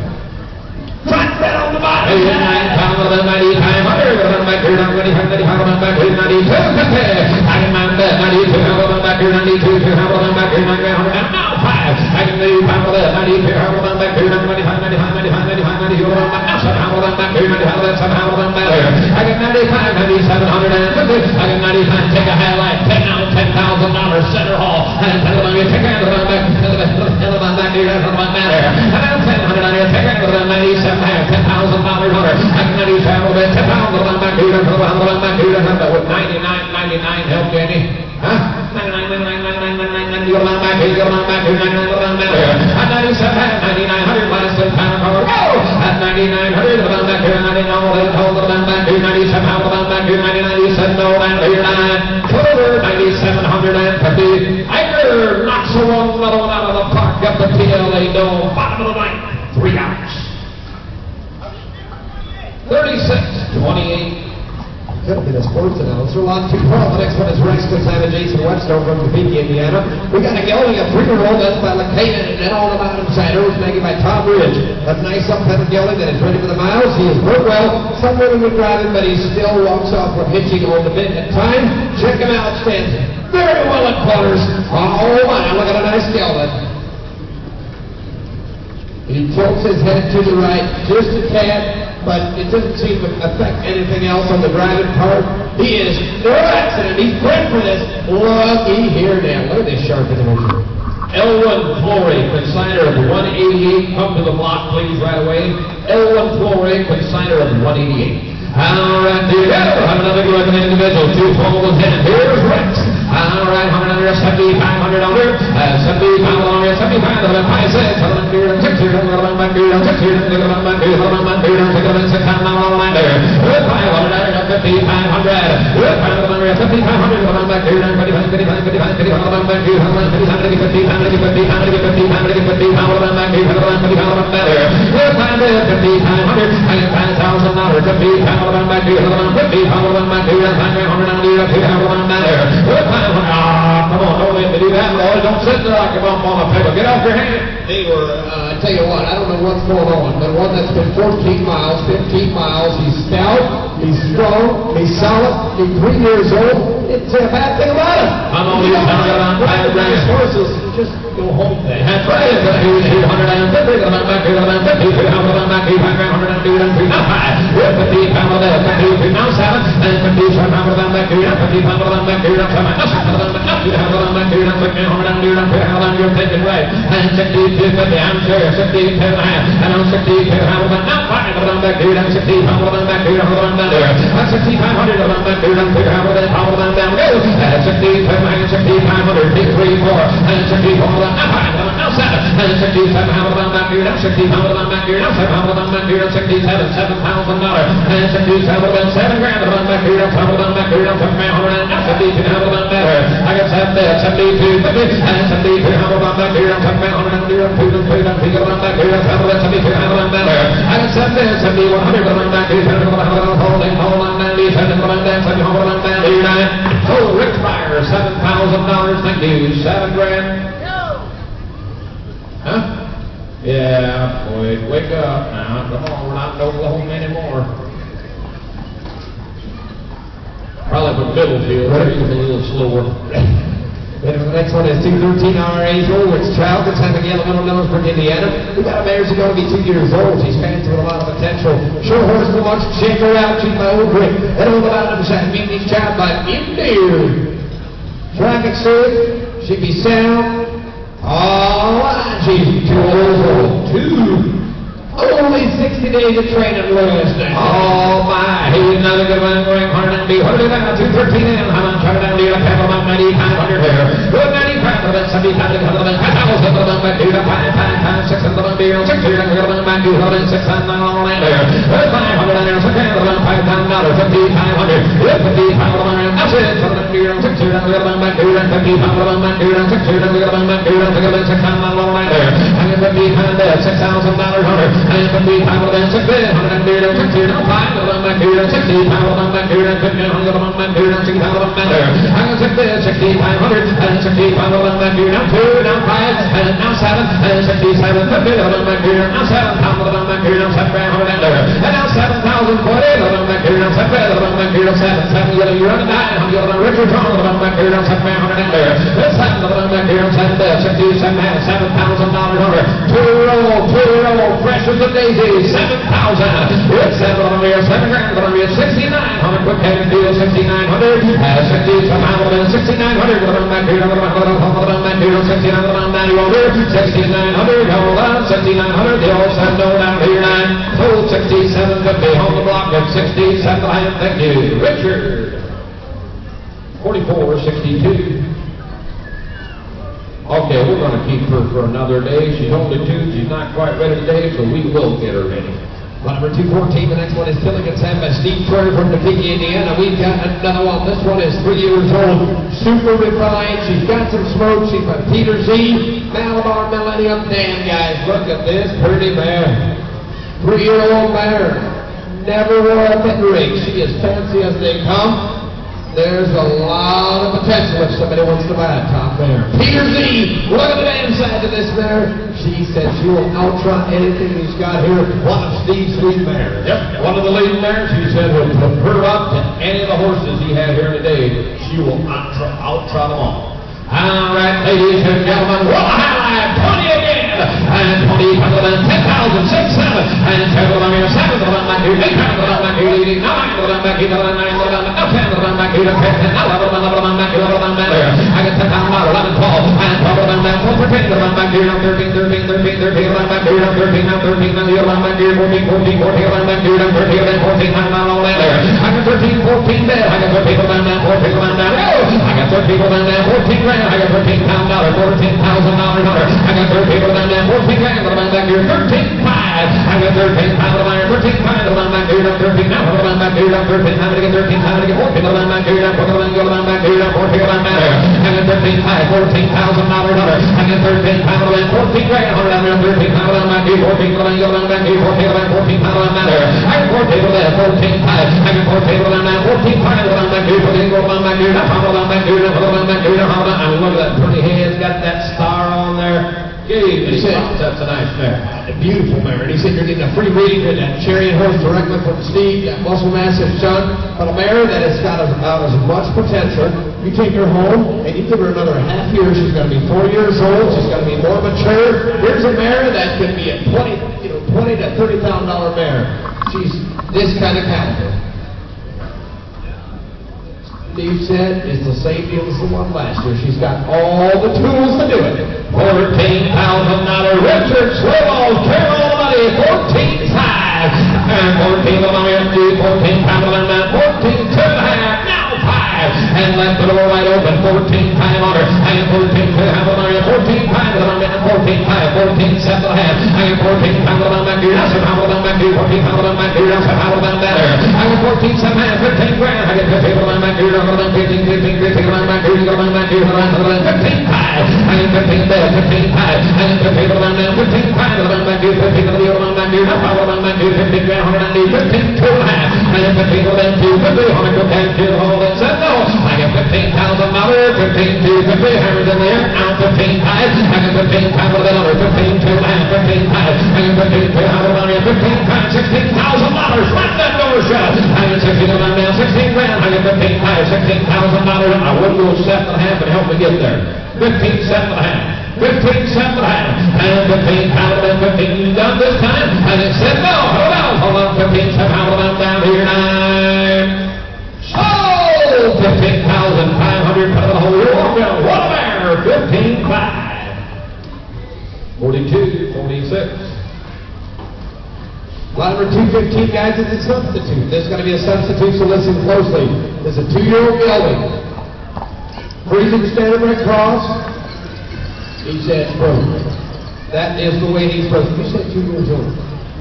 Trot that on the bottom. 89 pounds of the 90 time under. Back here, 95, 95, back here, 92. I can mind that 92. Back here, 92. Back here, 99. Now 5. I can 80 pounds of the 92. Back here, 95, 95, 95, 95, 90. Now 7 pounds back here, 95. 7 pounds better. I can 95, 9750. I can 95. Take a highlight. 10 out, $10,000 center hall. And tell them you take out of the back. Tell them back here, that's what matter. And then 1000 on your take out of the 97. $10,000 under. I can 97 with 10 pounds of back here, back here, with 99 help you any? Huh? 99, you're on back here, 99 better. At 97, 9900 minus 10 pounds over. Go! At 9900, back here, 99, hold the back here, 97, hold the back here, 97, no, down here, 9. Over 9750. Iger knocks another one out of the park up the PLA Dome. Bottom of the ninth. 3 outs. 36-28. Could have been a sports announcer. Lot 2 12. The next one is Rex Time and Jason Whetstone from Topeka, Indiana. We got a gelding, a 3-year-old. That's by Lacana, and then on the bottom side, it was making by Tom Ridge. That's nice up-pedal gelding that is ready for the miles. He is worked well. Some women would drive him, but he still walks off from hitching on the bit at time. Check him out. Stands very well at quarters. Oh my, look at a nice gelding. He tilts his head to the right just a tad, but it doesn't seem to affect anything else on the driving part. He is no accident. He's bred for this. Looky here now. Look at this sharp individual. L1 Florey, consigner of 188. Come to the block, please, right away. L1 Florey, consigner of 188. All right, there you go. Have another good looking individual. 2 fold head. Here's Rex. All right, 100 under, 75, 100 under, 75 under, 75 under, 5, 6, 7, 6, 6, 6, 7, 6, 6, 6, 6, 6, 6, 6, 6, 6, 6, 6, 500 under, 5500, with 500, 5500, back here, 55, 55, 55, 55, back here, 55, 55, 55, 55, 55, back here, 55 better, with 5500, I get $5,000, 55 back here, 55 back here, 500 under, 55 better, with 500. Come on, don't let me do that, Lord. Don't sit there like a bump on a paper. Get off your hand. They were, I tell you what, I don't know what's going on, but one that's been 14 miles, 15 miles, he's stout, he's strong, he's solid, he's 3 years old. It's a bad thing about him. I'm on these nice horses, just go home there. That's right. 150, back here, 50, back here, 100, now 5. With 50 pounds of that, 50, now 7, and 50 pounds of that back here, 50 pounds of that back here, 7, you're taking right. And 62, 50, I'm sure, 62 and a half, and I'm 62, now 5 of them back here, and 60 pounds of them back here, down there. And 6,500 of them back here, and 300 of them down there. And 6,500, 3, 4, and 64 of them, now 5 of them, now 7, and 67 of them back here, now 60 pounds of them back here, now 7 of them back here, and 67, $7,000, and 67 of them, $7,000 of them back here, and 7 of them back here, and 7,000, and now 52 of them better. I got 72, 50, and 72 of them back here, and 7,000, and 2 of them back here, and 72 of them better. I got 7100 of them back here, and holding, hold on, 97 of them down, 7 of them down, 89. So Rick Fryer, $7,000, thank you, $7,000. Huh? Yeah, boy, wake up now. Come on, we're not in Oklahoma anymore. Probably from Middlefield, where he was a little slower. And the next one is 213 RA's over. It's Trout. It's time again, Little Millersburg, Indiana. We got a mare who's going to be 2 years old. She's fancy with a lot of potential. Short horse will watch check her out. She's my old brick. And on the bottom side, meet these child by Indeer. Traffic safe. She'd be sound. All right, she's 2 years old. Only 60 days of training, look at this now. Oh my, he's another good one, going 100 down, 213 in, how much trying to do a couple of 9,500 here. Good 95 of it, 75 of them, 5,000 of them, back to the 5, 6 of them, 6 years, and we're back to 6 on the land there. 500 and there's a $5,000, 5,500, 55 of them, that's it, Precious and Daisy, 7,000. It's 7,000, 6,900. Quick head and deal, 6,900. 6,900, 6,900. 6,900. Hold on, 6,900. The old 7 no down here 9. Hold 67.50 on the block at 67. Thank you, Richard. 44.62. Okay, we're going to keep her for another day. She's only 2. She's not quite ready today, so we will get her ready. Number 214, the next one is Pilligan Sam by Steve Prairie from Topeka, Indiana. We've got another one. This one is 3 years old. Super refined. She's got some smoke. She's by Peter Z. Malabar Millennium. Damn, guys, look at this pretty mare. 3-year-old mare. Never wore a pit rig. She is fancy as they come. There's a lot of potential if somebody wants to buy a top mare. Peter Z, look at the damn side of this mare. She said she will outrun anything he's got here. One of Steve's lead mares. Yep, one of the lead mares. He said will put her up to any of the horses he had here today. She will outtrot them all. All right, ladies and gentlemen, what a highlight. 20 again. And 20, 10,000, 6, 7. And 7 on your 7, 8, 9, 10, I got $13,000, I got 13 people down there, 14 grand, I'm back here, 13.5. I got 13 pounds of iron, 13 pounds of back here, 13 now, I'm back here, 13 pounds to get 13 pounds to get 14 of back here, 14 of back here, 14 of back there. I got 13 pounds, $14,000. I got 13 pounds of 14 grand, I'm down there, 13 pounds of back here, 14 of back here, 14 pounds of back there. I got 4 people there, 14 pounds. I got 4 people down there, 14 pounds of back here, 14 of back here, 14 of back here, 14 of back here, and look at that pretty head, got that star on there. He said, that's a nice mare. A beautiful mare. And he said, you're getting a free reading of that chariot horse directly from Steve, that muscle massive son. But a mare that has got about as much potential. You take her home, and you give her another half year. She's going to be 4 years old. She's going to be more mature. Here's a mare that could be a $20 to $30,000 mare. She's this kind of caliber. Steve said it's the same deal as the one last year. She's got all the tools to do it. $14,000 Richard Swivels, carry all the money, 14.5. And 14 of them empty, 14 pounds of them, 14, 2.5, now 5. And left the door wide open, 14 time on her. And 14, 2.5 of them, 14 pounds of them, 14, 5, 14, 7 and a half. And 14 pounds of them back here, that's a pound of them back here, 14 pounds of them back here, that's a pound of them better. I got 14, 7 and a half, 15 grand. I get 15 of them back here, 15, 15 of them back here, 15 5. I get 15 there, 15 5. I get 15 of them now, 15 5 of them back here, 15 of the other one back here, that's pound of them back here, 15 grand, 190, 15, 2 and a half. I get 15 of them, 250, 100 to 10, 2, all that said no. I get $15,000, 15, 2, 50, hammers in there, now 15 5. I get 15 5 of the other, 15, 2 and a half, 15 5. I get 15 2, how about you, 15 5, $16,000, right that door shut. I get 16 of them now, 16 grand, I get 15 5, $16,000. I wouldn't go 7 and a half and help me get there. 15 7 and a half. 15 7 and a half. And 15 pound of them, 15 done this time. And it said no. Hold on, 15 7 pound of them down here 9. Oh, 15,500 for the whole year. What a mare, 15 5. 42 46. Line number 215, guys, is a substitute. There's going to be a substitute, so listen closely. There's a 2-year-old gelding. Freezing standardbred cross. He said, bro, that is the way he's supposed to be. He said 2 years old.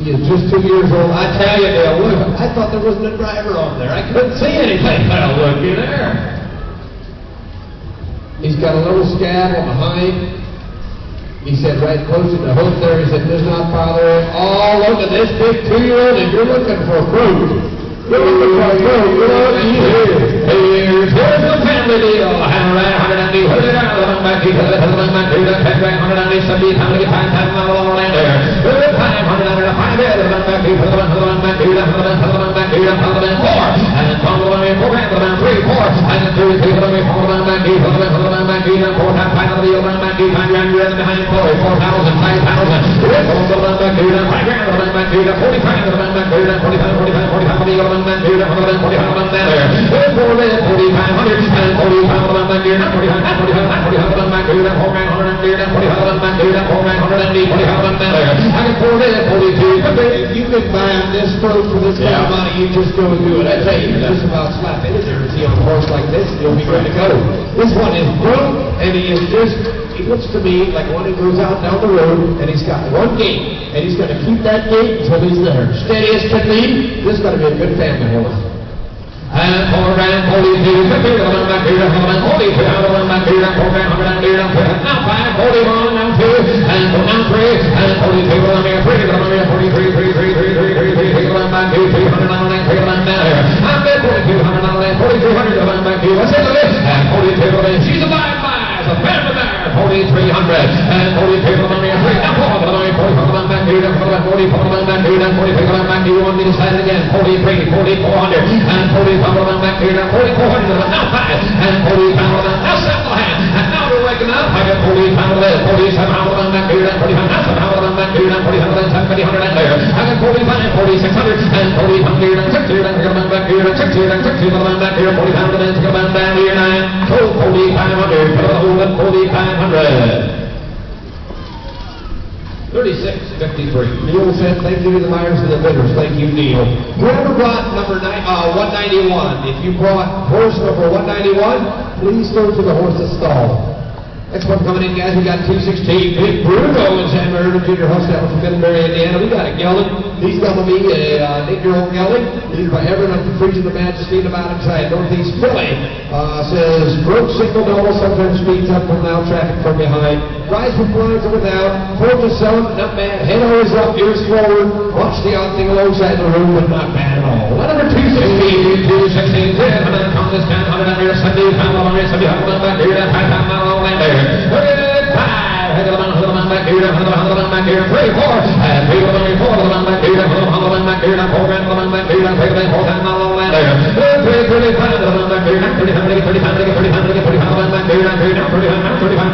He is just 2 years old. I tell you, Dale, look, I thought there wasn't a driver on there. I couldn't see anything. Well, looky there. He's got a little scab on the hind. He said right close to the hoof there, he said, does not bother it. Oh, look at this big 2-year-old. If you're looking for fruit, you're looking for fruit, look here. Here's the family deal. 190, hold it out, the back, keep it, the back, keep it, 170, time to get 5,000 all around there. 500, 5 head, the back, keep it, the back, keep it, the back, keep it, 4. And follow the way, 4 grand, the back, 3, 4. And 3, keep it, the back, keep it, the back, keep it, 4, 5 of the deal, the back, keep it, 5 grand, you're behind 4,000, 5,000. 5 grand, the back, keep it, 45, the back, keep it, 45, 45, 45 of the deal, the back, keep it, 45 of there. 4,500 and 45 of them back here, 45 of them back here, 4 grand, 100 and 45 of them back here, 4 grand, 180, 45 of them there. I can 42. If you could buy on this fruit for this kind of money, you just go and do it. I tell you, you just about slap in there and see on a horse like this, you'll be ready to go. This one is broke, and he looks to me like one who goes out down the road, and he's got one gate, and he's going to keep that gate until he's there. Steady as can be. This is going to be a good family horse. And 4 grand, 42, 50 of them back here, 42 out of them back here, 4 grand, 100 and now 5, 41, now 2, and now 3, and 42 of them here, 3 of them here, 43, 3 of them back here, 300 on that, 3 of them down here. I'm at 4,200 on that, 4,200 of them back here. What's it look at? And 42 of them, she's a 5-5, a family there, 4,300, and 42 of them here, 3, now 4 of them here, 44 of them back here, 44 of them back here, and 43 of them back here. You want me to say it again? 43, 4,400, and 45 of them back here, 4,400 of them, now 5, and 45 of them, now 7 of them, and now they're waking up. I got 45 of them, 47 of them back here, and 45, now 7 of them back here, and 45 of them, 7,000 and there. I got 45, 4,600, and 4,000 and 60 of them back here, and 60 and 60 of them back here, 45 of them, come on down here, 9, so 4,500, for the whole of 4,500. 36-53. Neil said, thank you to the buyers and the bidders. Thank you, Neil. Whoever brought number 191, if you brought horse number 191, please go to the horse's stall. Next one coming in, guys, we got 216, Big Bruno in San Bernardino Junior Hospital from Middlebury, Indiana. We got a gelding. He's going to be an 8-year-old gelding. He's by Everett up to Freezing the Majesty in about inside Northeast Philly. Says, broke signal double, sometimes speeds up from now, traffic from behind. Rise with blinds over down, hold to seven, not bad. Head always up, ears forward. Watch the odd thing alongside the room, but not bad at all. Number 216, 216, 10, and on this 10, 100 and 70, 70, back here, 5,000 all in there. 5, head of the man back here, 100 back here, 3, 4, and 3 of them, 4 of them back here, 100 back here, 4 grand of them back here, 3, 4,000 all in there. 3, 35 of them back here, 35 of them back here, 35 of them back here, 35 of them back here, 3 of them back here, 35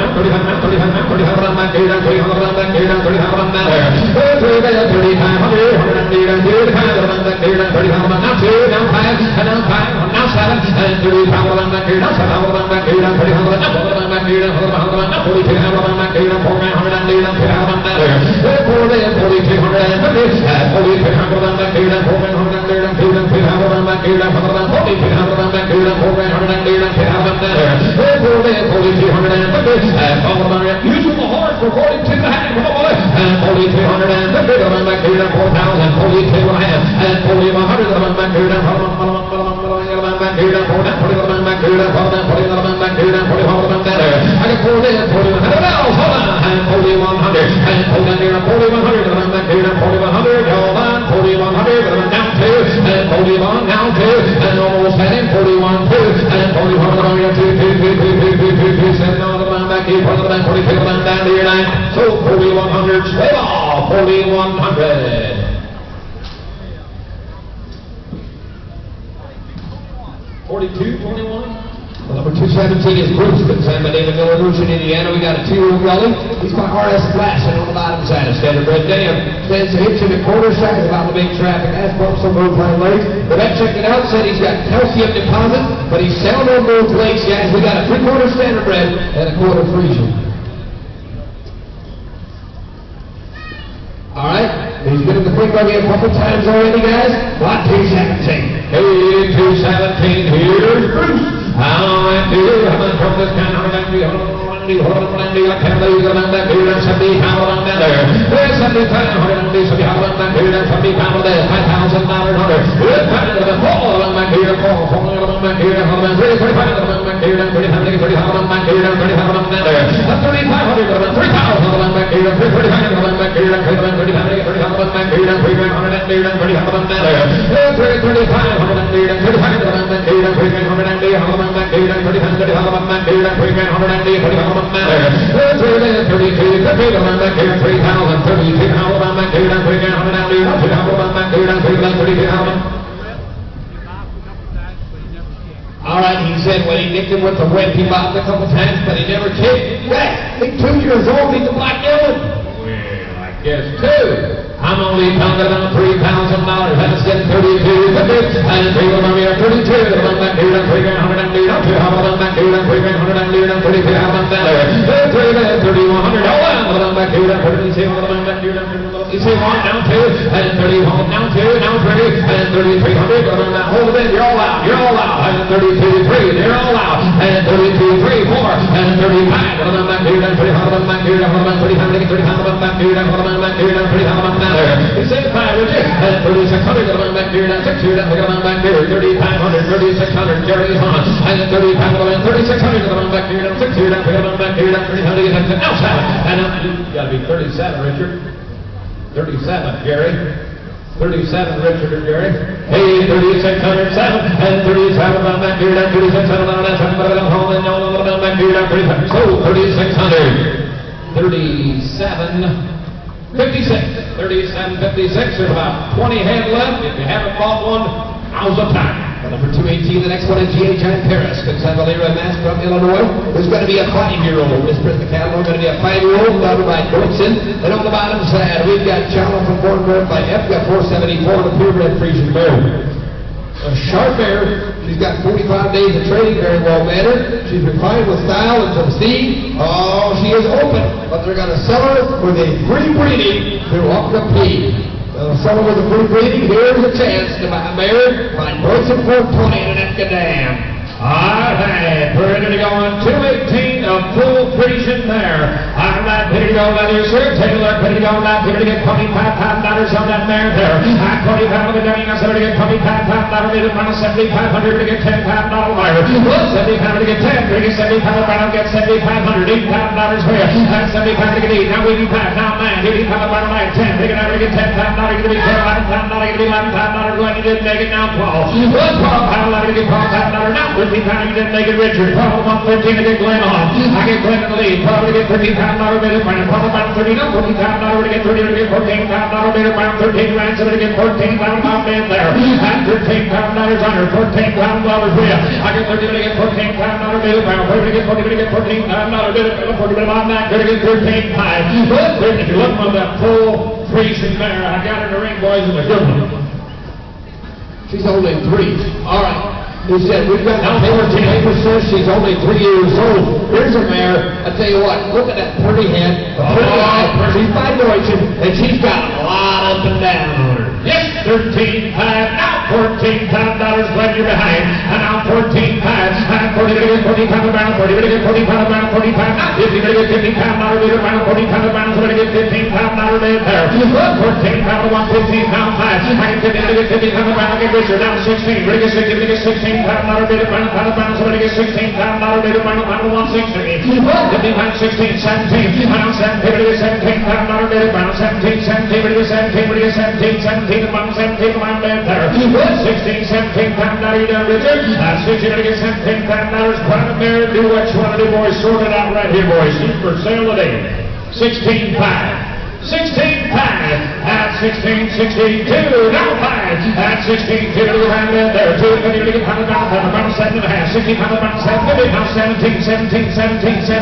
of them back there. 3,500, 135 of them back here, 35 of them, now 2, now 5, and now 5, now 7, and 35 of them back here, now 7 of them back here, 35 of them, now 4 of them back here, 42 of them back here, 4 grand, 100 and 2 of them back there. 4,200 and 50, 4,200 of them back here, 4 grand, 100 and 2 of them back here, 42 of them back here, 4 grand, 100 and 2 of them back there. 4,200 and 50, and all of them are using the horse for 42 and a half, and 4,200 and 50 of them back here, 4,000, 42 and a half, and 4,100 of them back here, 40 of them back here, 40 of them back here, 40 of them back here, 40 of them there. I got 40,100 now, hold on, and 4,100, and 4,100 of them back here, 4,100, hold on, 4,100 of them down 2, and 41 now 2, and almost had him, 41 2, and 41 of them here, 2, 7 of them back here, 40 of them, 42 of them down to your 9, so 4,100, straight off, 4,100. 42, 21. Well, number 217 is Bruce, consigned by David Miller, Bruce in Indiana. We got a 2-year-old gelding. He's by R.S. Blasson on the bottom side of Standard Bred Dam. Stands to hitch in the quarter side about the big traffic. Has bumps on both hind legs. The vet checked it out, said he's got calcium deposit, but he's sound on both legs, guys. We got a 3/4 Standard Bred and a 1/4 Friesian. All right, he's been in the free buggy a couple times already, guys. 217. Hey, 217, here's Bruce. How I do, I'm from this kind of country, I can't believe I'm back here, and 70 pounds on that there. There's 75, 170 pounds on that here, and 70 pounds there, $5,000. Good time to the fall on back here, 4 of them back here, 35 of them back here, and 35 on back here, 35 on that there. 3,500 on 3,000 on back here, 3,500 on back here, 3,500 on back here, 3,500 and 35 on that there. 3,500 and 3,500 on back here, 3,500 and 3,500 on back here, 3,500 on back here, 3,500 and 35 on that there. 3,32, 50 on back here, 3,000, 32 on back here, 3,500 and 3,500 on back here, 3,32. All right, he said when he nicked him with the whip, he bopped a couple times, but he never kicked. Yeah, he's 2 years old, he's a black Dylan. Well, I guess two. I'm only talking about $3,000. That's getting 32, 50, and 3 on here, 32. On back here, 3,100 and 2 on back here, 3,100 and 33 on that. 3,100. On back here, 32 on back here, 32 on down 2, and 31 down 2, now 3, and 3,300 on that whole bit. You're all out. You're all out. And 32, 3. They're all out. And 32, 3, 4, and 35 on back here, 300 on back here, 35 on back here, 35 on that. It's 5, would you? And 3,600 on back here, 600 on back here, 3,500, 3,600, Jerry's on. And 3,500, 3,600 on back here, 600 on back here, 300 and outside. And you got to be 37, Richard. 37, Jerry. 37, Richard and Jerry. Hey, 3,607 and 37 on back here, 3,600 on that side, but I'm home and on back here, 3,600. So 3,600, 37. 56, 37, 56, there's about 20 head left. If you haven't bought one, now's the time. Number 218, the next one is G.A. John Paris, Consavalera Mass from Illinois. There's going to be a 5-year-old. This present cattle going to be a 5-year-old, followed by Dortson. And on the bottom side, we've got Charlotte from Bornberg by F, got 474, the purebred Frisian mare. A sharp mare. She's got 45 days of training, very well mannered. She's refined with style and some speed. Oh, she is open, but they're going to sell her with a free breeding to compete. They'll sell her with a free breeding. Here's a chance to buy a mare by Dortson 420 in an Epcadam. All right, we're ready to go on 218 of full Frisian there. All right, ready to go, that is Sir Taylor. Ready to go, that here to get $25 on that mare there. At 25 of the dying, I said to get $25, bid it minus 7,500 to get $10 wire. Well, 7,500 to get 10, to get 75, I'll get 7,500, $8,000 here. That's 75 to get 8, now 85, now 9, 85 about 9, 10, take it out to get $10, to be $12, $11,000, to be $11,000, going to get make it now 12. Well, $12, to get $12, now 13 pounds, you didn't make it Richard. 12 on 13 to get Glenn on. I get Glenn in the lead. 12 to get $13 bid it minus 12 about 30, no, $14 to get 30 to get $14 bid it minus 13 rounds to get $14 bid there. And $13 under, $14 for you. I get 30 to get $14 bid it minus 30 to get 40 to get $14 bid it, 40 bid on that, to get 13.5. But if you're looking at that full Frisian mare, I got her in the ring, boys, in the good one. She's only 3. All right. He said, we've got now 14 says she's only 3 years old. Here's a mare. I tell you what, look at that pretty head, pretty eye. She's by Deutschen, and she's got a lot up and down on her. Yes, 13.5, now $14 Glenn, you're behind. And now 14.5, and 40 to get 45 around, 40 to get 45 around, 45, now 50 to get $15 bid around, 45 around, so to get $15 bid there. 14 pound to 115 pound 5. I get 50 to get 50 around, I get Richard, down 16, to get 60 to get 16 $16 bid around, somebody get $16 bid around, 160. 55, 16, 17, around 17, to get $17 bid around, 17, 17, to get 17, to get 17, 17, around 17, around bid there. 16, 17 pound you down, Richard. 60 to get $17 private mare. Do what you want to do, boys. Sort it out right here, boys. She's for sale today. 16.5. 16.5 at 16.62, now 5 at 16.2 to the round bed there. 250 to get $100 about 7.5, 60 pound about 750, now 17 to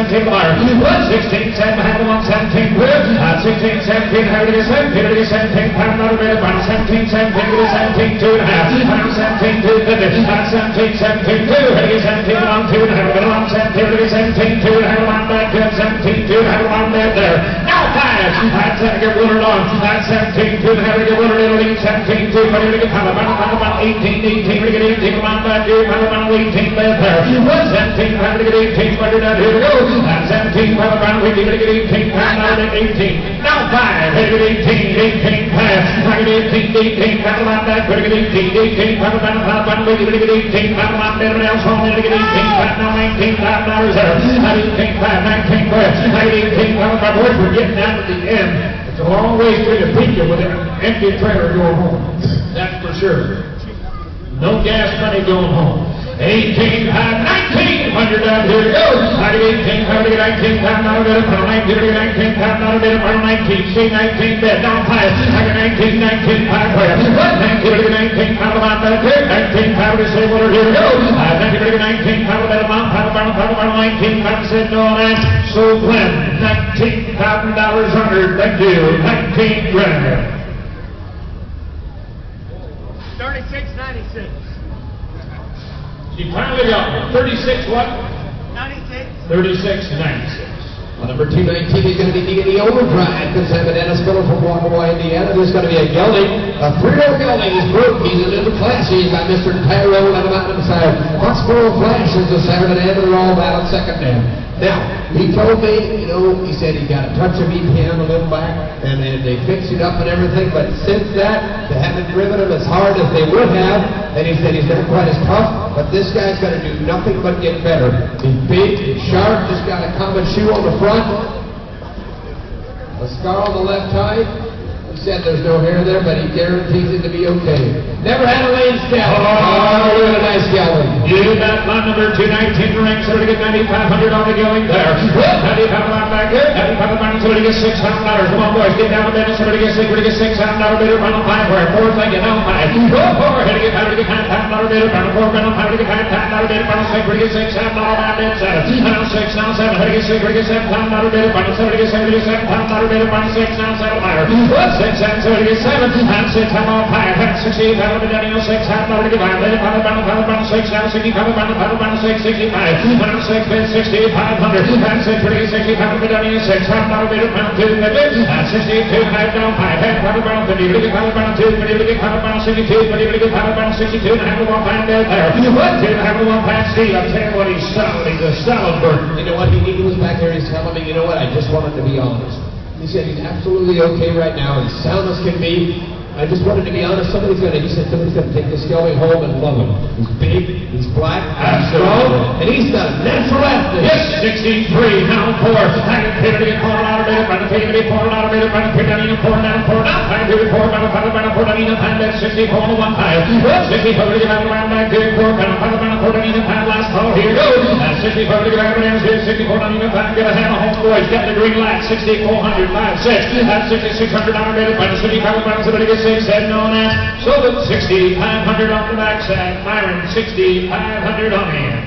the bar. 16, 7, half of 117 quid. 16, 17, how to get 17, to get 17 pound out of bed about 17, 17 to get 17, 2 and a half. Now 17, 250, 17, 17, 2, how to get 17 on 2 and a half. On 17 to get 17, 2 and a half on back to 17, 2 and a half on bed there. Now 5. That's get Willard on. That's 17, 2 and a half to get Willard in the lead. 17, 2, ready to get about 18, 18, to get 18, on back to about 18 bed there. 17, 5 to get 18, but here we go. That's 17. 19, by the round, we give it 18, pound out at 18. Now 5, hit it 18, 18, pass. Target 18, 18, battle out back, put it 18, 18, battle down, we give it 18, battle out there, else home, it 18, back now 19, $5 reserve. 18, 5, 19, west. 18, battle down, we're getting down to the end. It's a long ways to Topeka with an empty trailer going home. That's for sure. No gas money going home. 18, 19, 100 down, here we go. 18, 19, pound out of it, 19, pound out of it, 19, C, 19, bed, down 5, 19, 19, 5, where? 19, pound about that here, 19, pound of the water, here we go. 19, pound of that amount, pound, 19, pound said no on that. So Glenn, $19,000 under, thank you, 19 grand. 36.96. She finally got 36 what? 96. 36.96. Well, number 219 is going to be needing the overdrive because Sam and Dennis Miller from Waukawai, Indiana. There's going to be a gelding, a 3-year-old gelding. He's broke. He's a little flashy. He's by Mr. Tyrone on the mountainside. Foxborough Flash is the Saturday and they're all battled second down. Now, he told me, he said he got a touch of EPM a little back, and they fixed it up and everything, but since that, they haven't driven him as hard as they would have, and he said he's not quite as tough, but this guy's going to do nothing but get better. He's big, he's sharp, just got a common shoe on the front, a scar on the left eye. He said there's no hair there, but he guarantees it to be okay. Never had a lane scalp. Oh, really nice gelding. You got line number 219 ranks, so to get 9,500 on the going there. 95 back there. 95 on so to get $600. Come on, boys, get down a minute, so to get $600 bidder, final 5 for it. 4, thank you, now 5. Go forward, head to get $500 bidder, final 4, final 5 to get $500 bidder, final 6, to get $600 on that 7. Now 6, now 7, head to get $6 $700 bidder, final 7 to get $700 bidder, final 6, now 7 higher. 6, 7, 7, and 6, I'm on 5, and 16, I'm on the Daniel 6, I'm on the divine, let it pound, 6, now 65, pound 6, 65, pound 6, 6500, and 6, 60, pound the Daniel 6, I'm on the pound 2, and 62, high down 5, and pound 50, pound 2, pound 62, pound 62, and have the 1 pound there. What did have the 1 pound Steve? I'll tell you what, he's solid, he's a solid bird. You know what, he was back there, he's telling me, I just wanted to be honest. He said he's absolutely okay right now, he's sound as can be. I just wanted to be honest, somebody's going to take this gelding home and love him. He's big, he's black, he's strong, and he's got a natural athlete. Yes, 63, now 4. I can pivot to get 4 out of it, but the pivot to get 4 out of it, but the pivot to get 4 down, 4 down, 5 to get 4, but the 4 to get 5, that's 64 to 1 5. 64 to get out around back to 4, but the 4 to get 5, last call, here goes. 64 to get out around 64 to get 5, get a hand on home, boys, get the green light, 6400, 5, 6. That's 6600 out of it, but the 65 to get 6, said no on that. So the 6500 on the backside, Myron, 6500 on the end.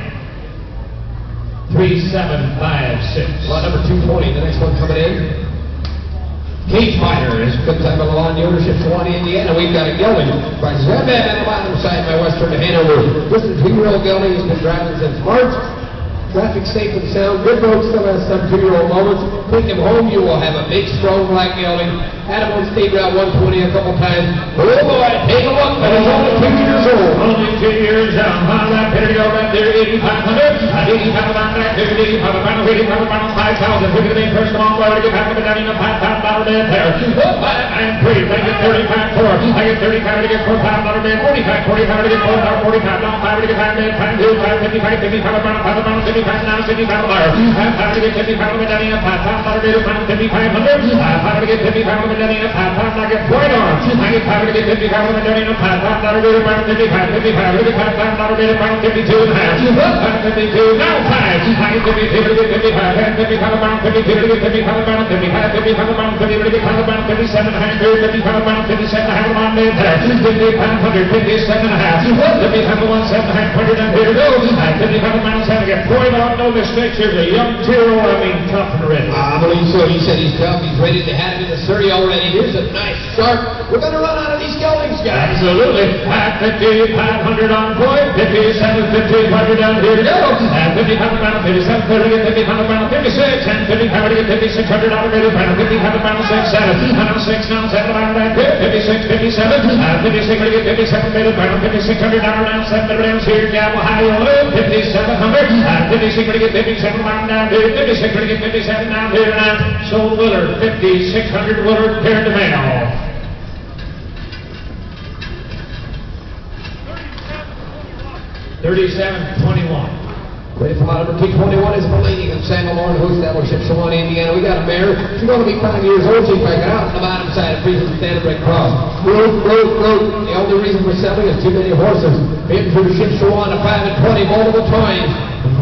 3756. Lot number 220, the next one coming in. Cage Fighter is good time of the lawn, the ownership Sewanee, Indiana. We've got a gelding by Zebad on the bottom side by Western Hanover. This is a 2-year-old gelding. He's been driving since March. Traffic safe and sound. Good road, still has some 2-year-old moments. Take him home, you will have a big, strong black gelding. Had him on State Route 120 a couple times. Oh boy, take a look. And he's only 2 years old. Only 2 years young. On that pit to go right there, 8,500. 85 on back there, 85 final, 85 final, 5,000. Look at the first long way to get back to the down in a $5,000 bid there. Oh, I'm free. I get 35 4. I get 35 to get $4,000 bid. 45, 45 to get $4,000, 45 down, 5 to get 5 bid. 5 2, 5, 55, 55 final, 55 now, 55 higher. 5 to get 55 to down in a $5,000 bid. 5,500. 5 to get 55 I get point on. I get 5 to get 55 on the down in a $5,000 bid around 55, 55, to get $5,000 bid around 52 and a half. 52, now 5. I get 52 to get 55, and 55 around 52 to get 55 around 55, 55 around 50 to get 5 around 57 and a half, 55 around 57 and a half on bid there. 5,500, 57 and a half. 55 around 7 and a half, 100 and here to go. 55 around 7, get point on, no mistakes. Here's a young 2-year-old, tough and ready. I believe so. He said he's tough, he's ready to have it in the 30 already. Here's a nice sharp. We're going to run out of these geldings, guys. Absolutely. At 5,500 on point. 57, 1,500 down here to go. At 5,500 pound, 57, 30, 5,500 pound, 56, and 5,500 to get 5,600 on the pound, 5,500 pound, 6, 7. Now 6, now 7 pound back here. 56, 57. 56 to get 57 middle pound, 5,600 down 7 down here. Gavel high on low. 5,700. 56 to get 57 pound down here. 56 to get 57 down here now. Sold Willard. 5,600 Willard paired to mail. 37-21. Ready for lot number 221 is Bellini of San Lauren Host Fellowship, Shawnee, Indiana. We got a mare. She's going to be 5 years old. She's breaking out on the bottom side of Freedom's Standard Cross. Road. The only reason we're selling is too many horses. Been through ship Shawan to 5 and 20 multiple times.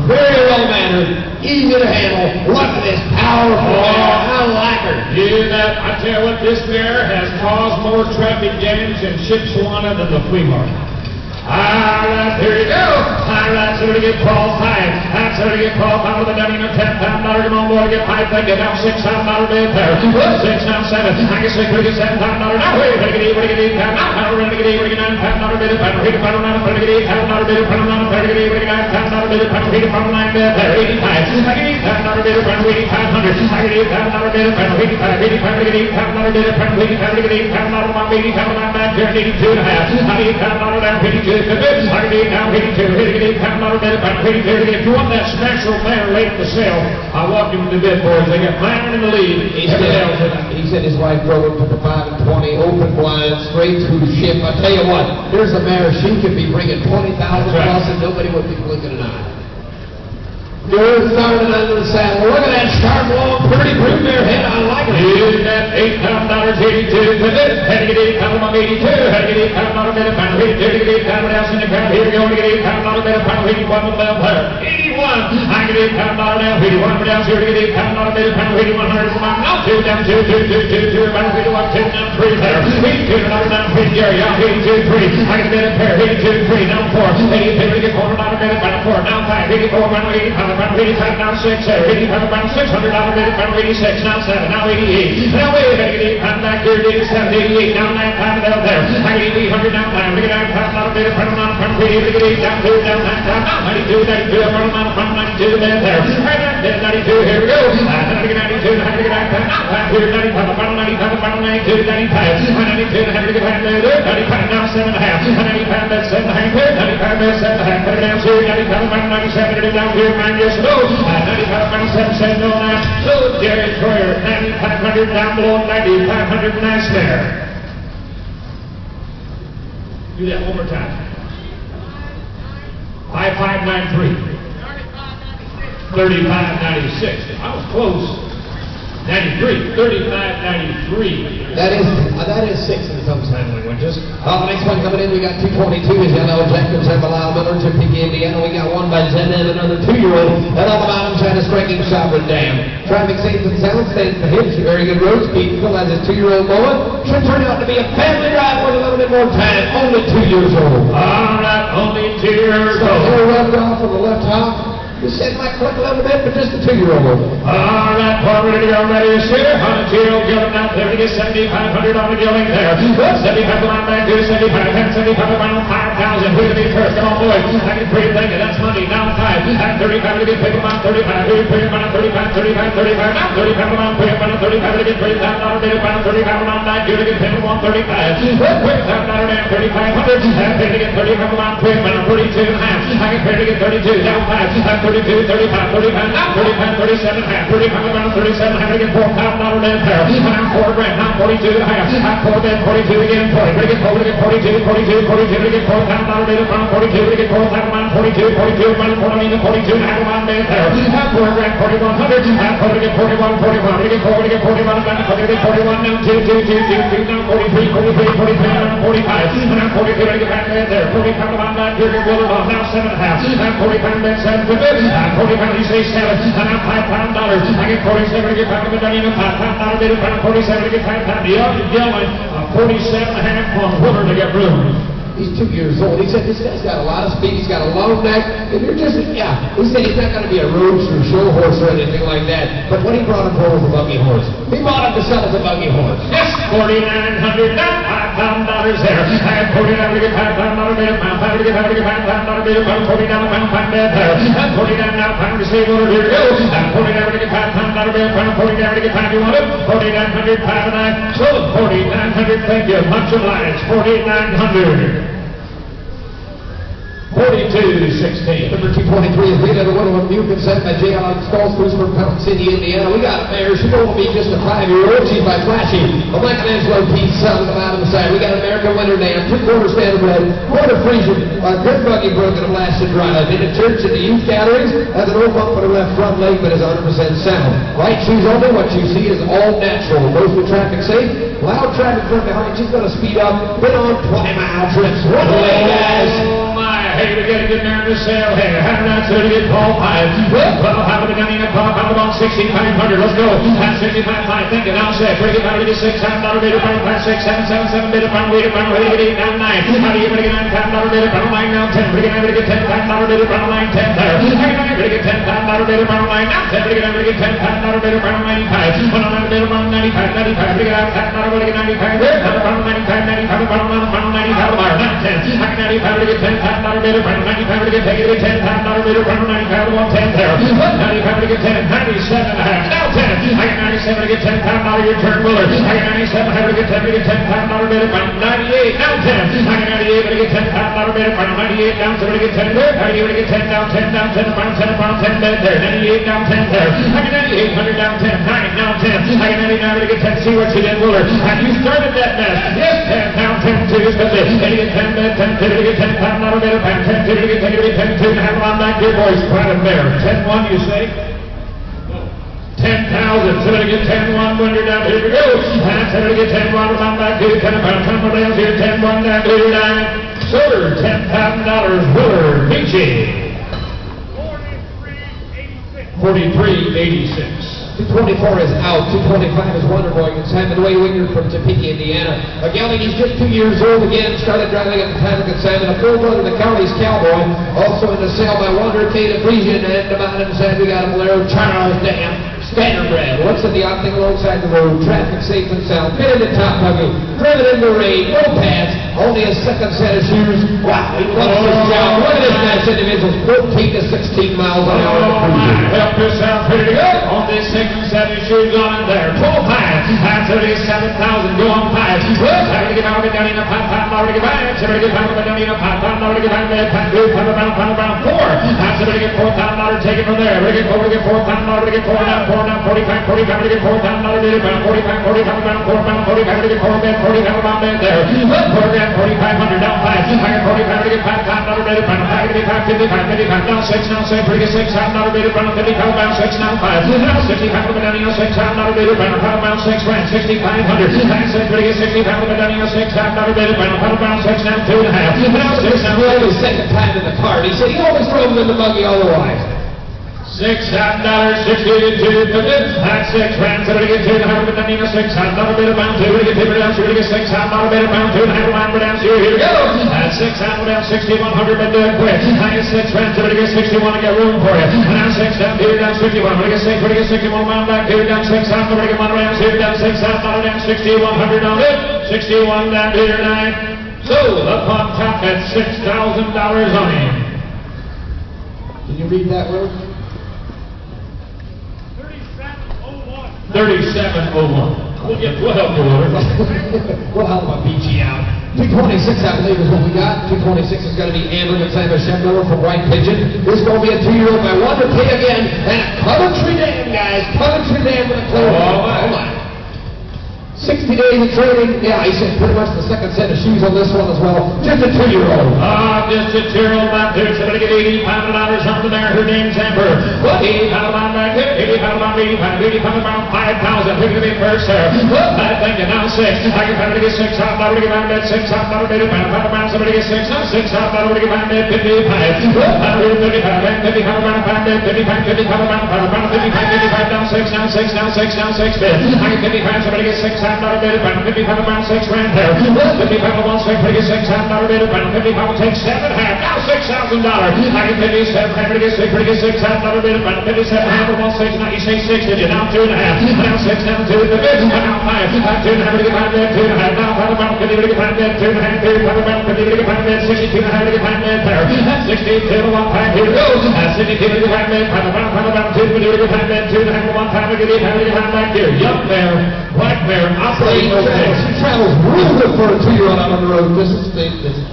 Very well mannered, easy to handle. Look at this powerful mare. I like her. Yeah, that, I tell you what, this mare has caused more traffic jams in Shipshawana than the flea market. All right, here you go. All right, so to get Paul 5. That's so to get Paul 5 with a dunning of $10,000. Come on, boy, get 5. Then get down $6,000 bid there. 6, now 7. I guess we could get $7,000. Now, wait, what do you get? Now, we're going to get $9,000 bid. If I don't hit it, I don't know. If I get $8,000 bid, if I don't know. If I get $9,000 bid, if I don't hit it, I don't know. There, 85. I get $8,000 bid, if I don't hit 8,500. I get $8,000 bid, if I don't hit 85. 85, I get $8,000 bid, if I don't hit 85. I get $8,000 back there, 82 and a half. I get $8,000 down, 52. I get now 82, $8,000 bid, about 82. If you want that special mare late to sell, I walked him to the bid boys. They got mine in the lead. He said his wife drove him to the 5 and 20, open blind, straight through the ship. I tell you what, there's a mare, she could be bringing 20,000 plus and nobody would be looking at her. Good starting under the saddle. Look at that sharp, long, pretty broodmare head. I like it. Is that $8,000, 82 to this? Had to get $8,000 on 82. Had to get $8,000 bid, about 82 to get $8,000 else in the crowd. Here we go to get $8,000 bid, about 81 with the left player. 81. I get $8,000 down, 81 for down here to get $8,000 bid, about 8,100 for mine. Now 2 down, 2, about 81, 10 down, 3 there. 82 down, 3 Gary. Now 82, 3. I get a bid, a pair. 82, 3. Now 4. 82 to get $400 bid, about 4. Now 5. 84, about 85. About 85, now 6, there. 85, about $600 bid, about 86, now 7, now 88. Now wait, I get 8 back here, 87, 88, now 9 down there. I get 800 now 5, I get 9 bid, front on, front 80, I get 8 down 2, down 9, now 92, 92, front on, front 92, bid there. Right back there, 92, here we go. I get 92, I get 9, now 5 here, 95, front 95, front 92, 95, 92, I get 5 there, 95, now 7 and a half, 95, that's 7 and a half here, 95, that's 7 and a half, put it down here, 95, front 97, it is down here, mind yes, no. 95 pounds, 7 cents, no now. So, Jerry Troyer, 9,500 down below, 9,500 nice there. Do that one more time. 5593. 3596. I was close. 93, 3593. That is 6 in the Thomas handling winches. The next one coming in, we got 222 is Yellow Jacobs and Bilal Miller, Topeka, Indiana. We got one by Zen and another 2-year-old. And on the bottom side is Striking Sovereign Dam. Traffic safe and sound, stands the hitch, very good road speed. Still has his 2-year-old boy. Should turn out to be a family drive with a little bit more time. Only 2 years old. All right, only 2 years So old. he'll run off on the left hop. Just said might click a little bit, but just a 2-year-old. All right, Paul, ready to go, ready to shoot. On a Gilling out there to get 7,500 on the Gilling there. 75 line back to 75, 75 around 5,000. Who to be first? Come on, boys. I can pretty think that's money. Now 5. At 35 to get picked up on 35. Who to put him on 35, 35, 35. Now 35 around, put him on 35 to get $3,000 bid upon 35 around 9. Who to get picked up on 35. $3,000 down 3,500. At 50 to get 35 around, put him on 32 and a half. I can pretty to get 32 down 5. 32, 35, 35, now 35, 37 and a half, 35 around 37 and a half, to get $4,000 bid there. Now 4 grand, now 42 and a half, now 4 bid, 42 again, 40, to get 40, to get 42, 42, 42, to get $4,000 bid around 42, to get 4,000 around 42, 42, around 40, to 42 and a half around bid there. Now 4 grand, 4,100, now 40 to get 41, 41, to get 40, to get 41, now 40 to get 41, now 2, 2, 2, 2, 2, now 43, 43, 43, now 45, now 42, to get back there, 45 around that, here, get Willard off, now 7 and a half, now 45 bid, 7, 45, you say 7, and now $5,000. I get 47 to get back to the dunning of $5,000 bid around 47 to get $5,000. The other Gilling, 47 and a half on Willard to get room. He's 2 years old. He said, this guy's got a lot of speed. He's got a long neck. And you're just, yeah. He said he's not going to be a roadster, show horse, or anything like that. But what he brought him for was a buggy horse. He bought him to sell as a buggy horse. Yes, $4,900, $5 there. And $49 to get $5 bid, $5 to get $5 bid, $49 pound bid there. And $49 now pound to save order, here we go. And $49 to get $5 bid, $49 to get $5 you want it. $4,900, $5 sold. $4,900, thank you. Much obliged. $4,900. 42-16. Number 223 is Rita, the one of them. You can send by J. Alex Stolzfus from Pound City, Indiana. We got a mare. She's going to be just a 5-year-old. She's by Flashy. A Michelangelo Pete son of out of the side. We got American Winter Dam, 3/4 standardbred, quarter Friesian, good buggy broken and blasted dry. In a church in the youth galleries, has an old bump on the left front leg, but is 100% sound. Right shoes only. What you see is all natural. Most of the traffic safe. Loud traffic from behind. She's going to speed up. Been on 20-mile trips. Run away, guys. Hey, we got a good mare to sell here. How did I say to get Paul 5? Well, how did I get a call? How about 6,500? Let's go. That's 65.5. Thank you. Now, say, break it out to get $6, $5 bid, $5, 6, 7, 7, 7 bid, $1, wait, $1, ready to get 8, 9, 9. How do you get $9, $5 bid, $1, 9, now 10. Break it out to get $10, $5 bid, $1, 9, 10 there. How do you get $10, $5 bid, $1, 9, now 10. Break it out to get $10, $5 bid, $1, 95. $1, 9 bid, $1, 95, 95. Break it out, $5 bid, $95 there. $1, 95, 95, $1, 95, now 10. I can 95 to get $10, $5 bid, $1, 95 to get $10, $5 bid, $1, 95 to 110 there. 95 to get 10, 97.5. Now 10. I got 97 to get $10, $5 your turn, Willard. I got 97 to get $10 $5 bid, $1, 98. Now 10. I got 98 to get $10, $5 bid, $1, 98 down 7 to get 10 there. 98 to get 10 down 10 down 10 down 10 down 10 bid there. 98 down 10 there. I got 9800 down 10, 9 down 10. I got 99 to get 10. See what you did, Willard. And you started that mess. Yes, 10 down 10 2 is good. 10 to get 10 bid, 10 2 to get 10 $5 bid, 10 2 to get 10 to get 10 2 and have them on back, dear boys. Quite a bear. 10-1, you say? 10,000. So to get 10-1 when you're down. Here we go. And so to get 10-1, we're on back to 10 pound. 10 more down here. 10-1 down to 9. Sir, $10,000. Willard Beachy. 43.86. 224 is out. 225 is Wonder Boy. It's Simon Way Winger from Topeka, Indiana. A gelding, he's just 2 years old again. Started driving at the time of Simon. A full-blood in the county's cowboy. Also in the sale by Wonder, Kate Frisian, and about inside we got a Blair Charles Dam. Standardbred. Looks at the optic alongside the road. Traffic safe and sound. Fit in the top buggy. Driven in the rain. No pads. Only a second set of shoes. Wow, he loves his job. Look at this nice individual. 14 to 16 miles an hour. Oh, my. Help yourself pretty good. On this second set of shoes on there. 12 5. That's 37,000. Go on 5. Well, how to get out of it down in a $5 to get back. Somebody get out of it down in a $5 to get back. $5 around 4. That's somebody get $4,000. Take it from there. We get $4,000 to get 4 down. 4 down, 45 to get $4,000 bid, 45 down, 4 down, 45 to get 4 bid, 45 around bid there. 4,500 down 5. I got 45 to get $5,000 bid, 5 to get 55 down 6, now 6, to get $6,000 bid, 55 down 6, now 5. Now 65 to get down $6,000 bid, 5 down 6, ran 6,500. Now 6 to get 65 to get down $6,000 bid, 5 down 6, now 2.5. Now 6, now his second time in the cart. He said he always drove him in the buggy all the way. $6,000, 62 to this. That's 6 ran. So to get 2 and a half of $6,000 bid about 2 to get 2 down. So to get $6,000 bid about 2 and a half line down. So here we go. That's 6,000 down 6,100 bid do it quick. I get 6 ran. So to get 61 to get room for you. And now 6 down 2 down 61. To get 6 to get 61 round back 2 down 6,000. To get 1 round 2 down 6,000 down 6,100 on it. 61 down to your 9. So up on top at $6,000 on him. Can you read that word? 3701. We'll help you with it. We'll help him beat you out. 226, I believe, is what we got. 226 is going to be Amber inside of Chevrolet from White Pigeon. This is going to be a 2-year-old by Wonder K again. And a Coventry Dam, guys. Coventry Dam with a close. Oh, my. 60 days of training. Yeah, he said pretty much the second set of shoes on this one as well. Just a 2-year-old. Just a 2-year-old back there. Somebody get $85 something there. Her name's Amber. What? $85 back there. $85, 85 around 5,000. Who's going to be first there? What? I think it now 6. I can probably get $6 to get back there. $6 bid. Somebody get 6 now. $6 to get back there. 55. What? 55 around 5 bid. 55 around 5. 55 down 6 now. 6 now. 6 now. 6 bid. I can 55. Somebody get 6 $6 bid, about 55 about 6 grand there. 55 1 6, pretty good $6 bid, about 55 take 7 half. Now $6,000. I get 57, pretty good $6 bid, about 57 half of 1 6. Now you say 6, did you? Now 2 and a half. Now 6, now 2 in the bid. Now 5, 2 and a half, pretty good 5 bid, 2 and a half. Now 5 about 50, pretty good 5 bid, 2 and a half, 5 about 50, pretty good 5 bid, 62 and a half, pretty good 5 bid there. 62 1 5, here we go. 62 pretty good 5 bid, 5 about 2, pretty good 5 bid, 2 and a half, 1 5, pretty good 5 back here. Young mare, black mare, operating okay. She travels real good for a 2-year-old out on the road. This is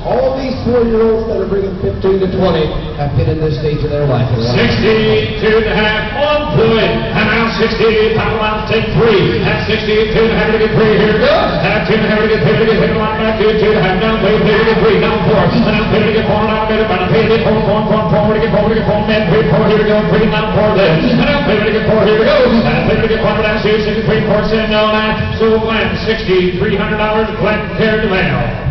all these 4-year-olds that are bringing 15 to 20 have been in this stage of their life. 62 and a half, 1 point. And now 68, top line, take 3. At 62 and a half, to get 3, here we go. At 2 and a half, to get 3, to get 3, line back, 2 and a half, down, play, to get 3, down 4. And now play, to get 4, down, bit, about a pay, to get 4, 4, to get 4, to get 4, man, 3, 4, here we go, 3, down 4, there. And now play, to get 4, here we go. And play, to get 4, down, 6, 63, 4, 7, no, 9. So Glenn, $6,300, Glenn, carried the mail.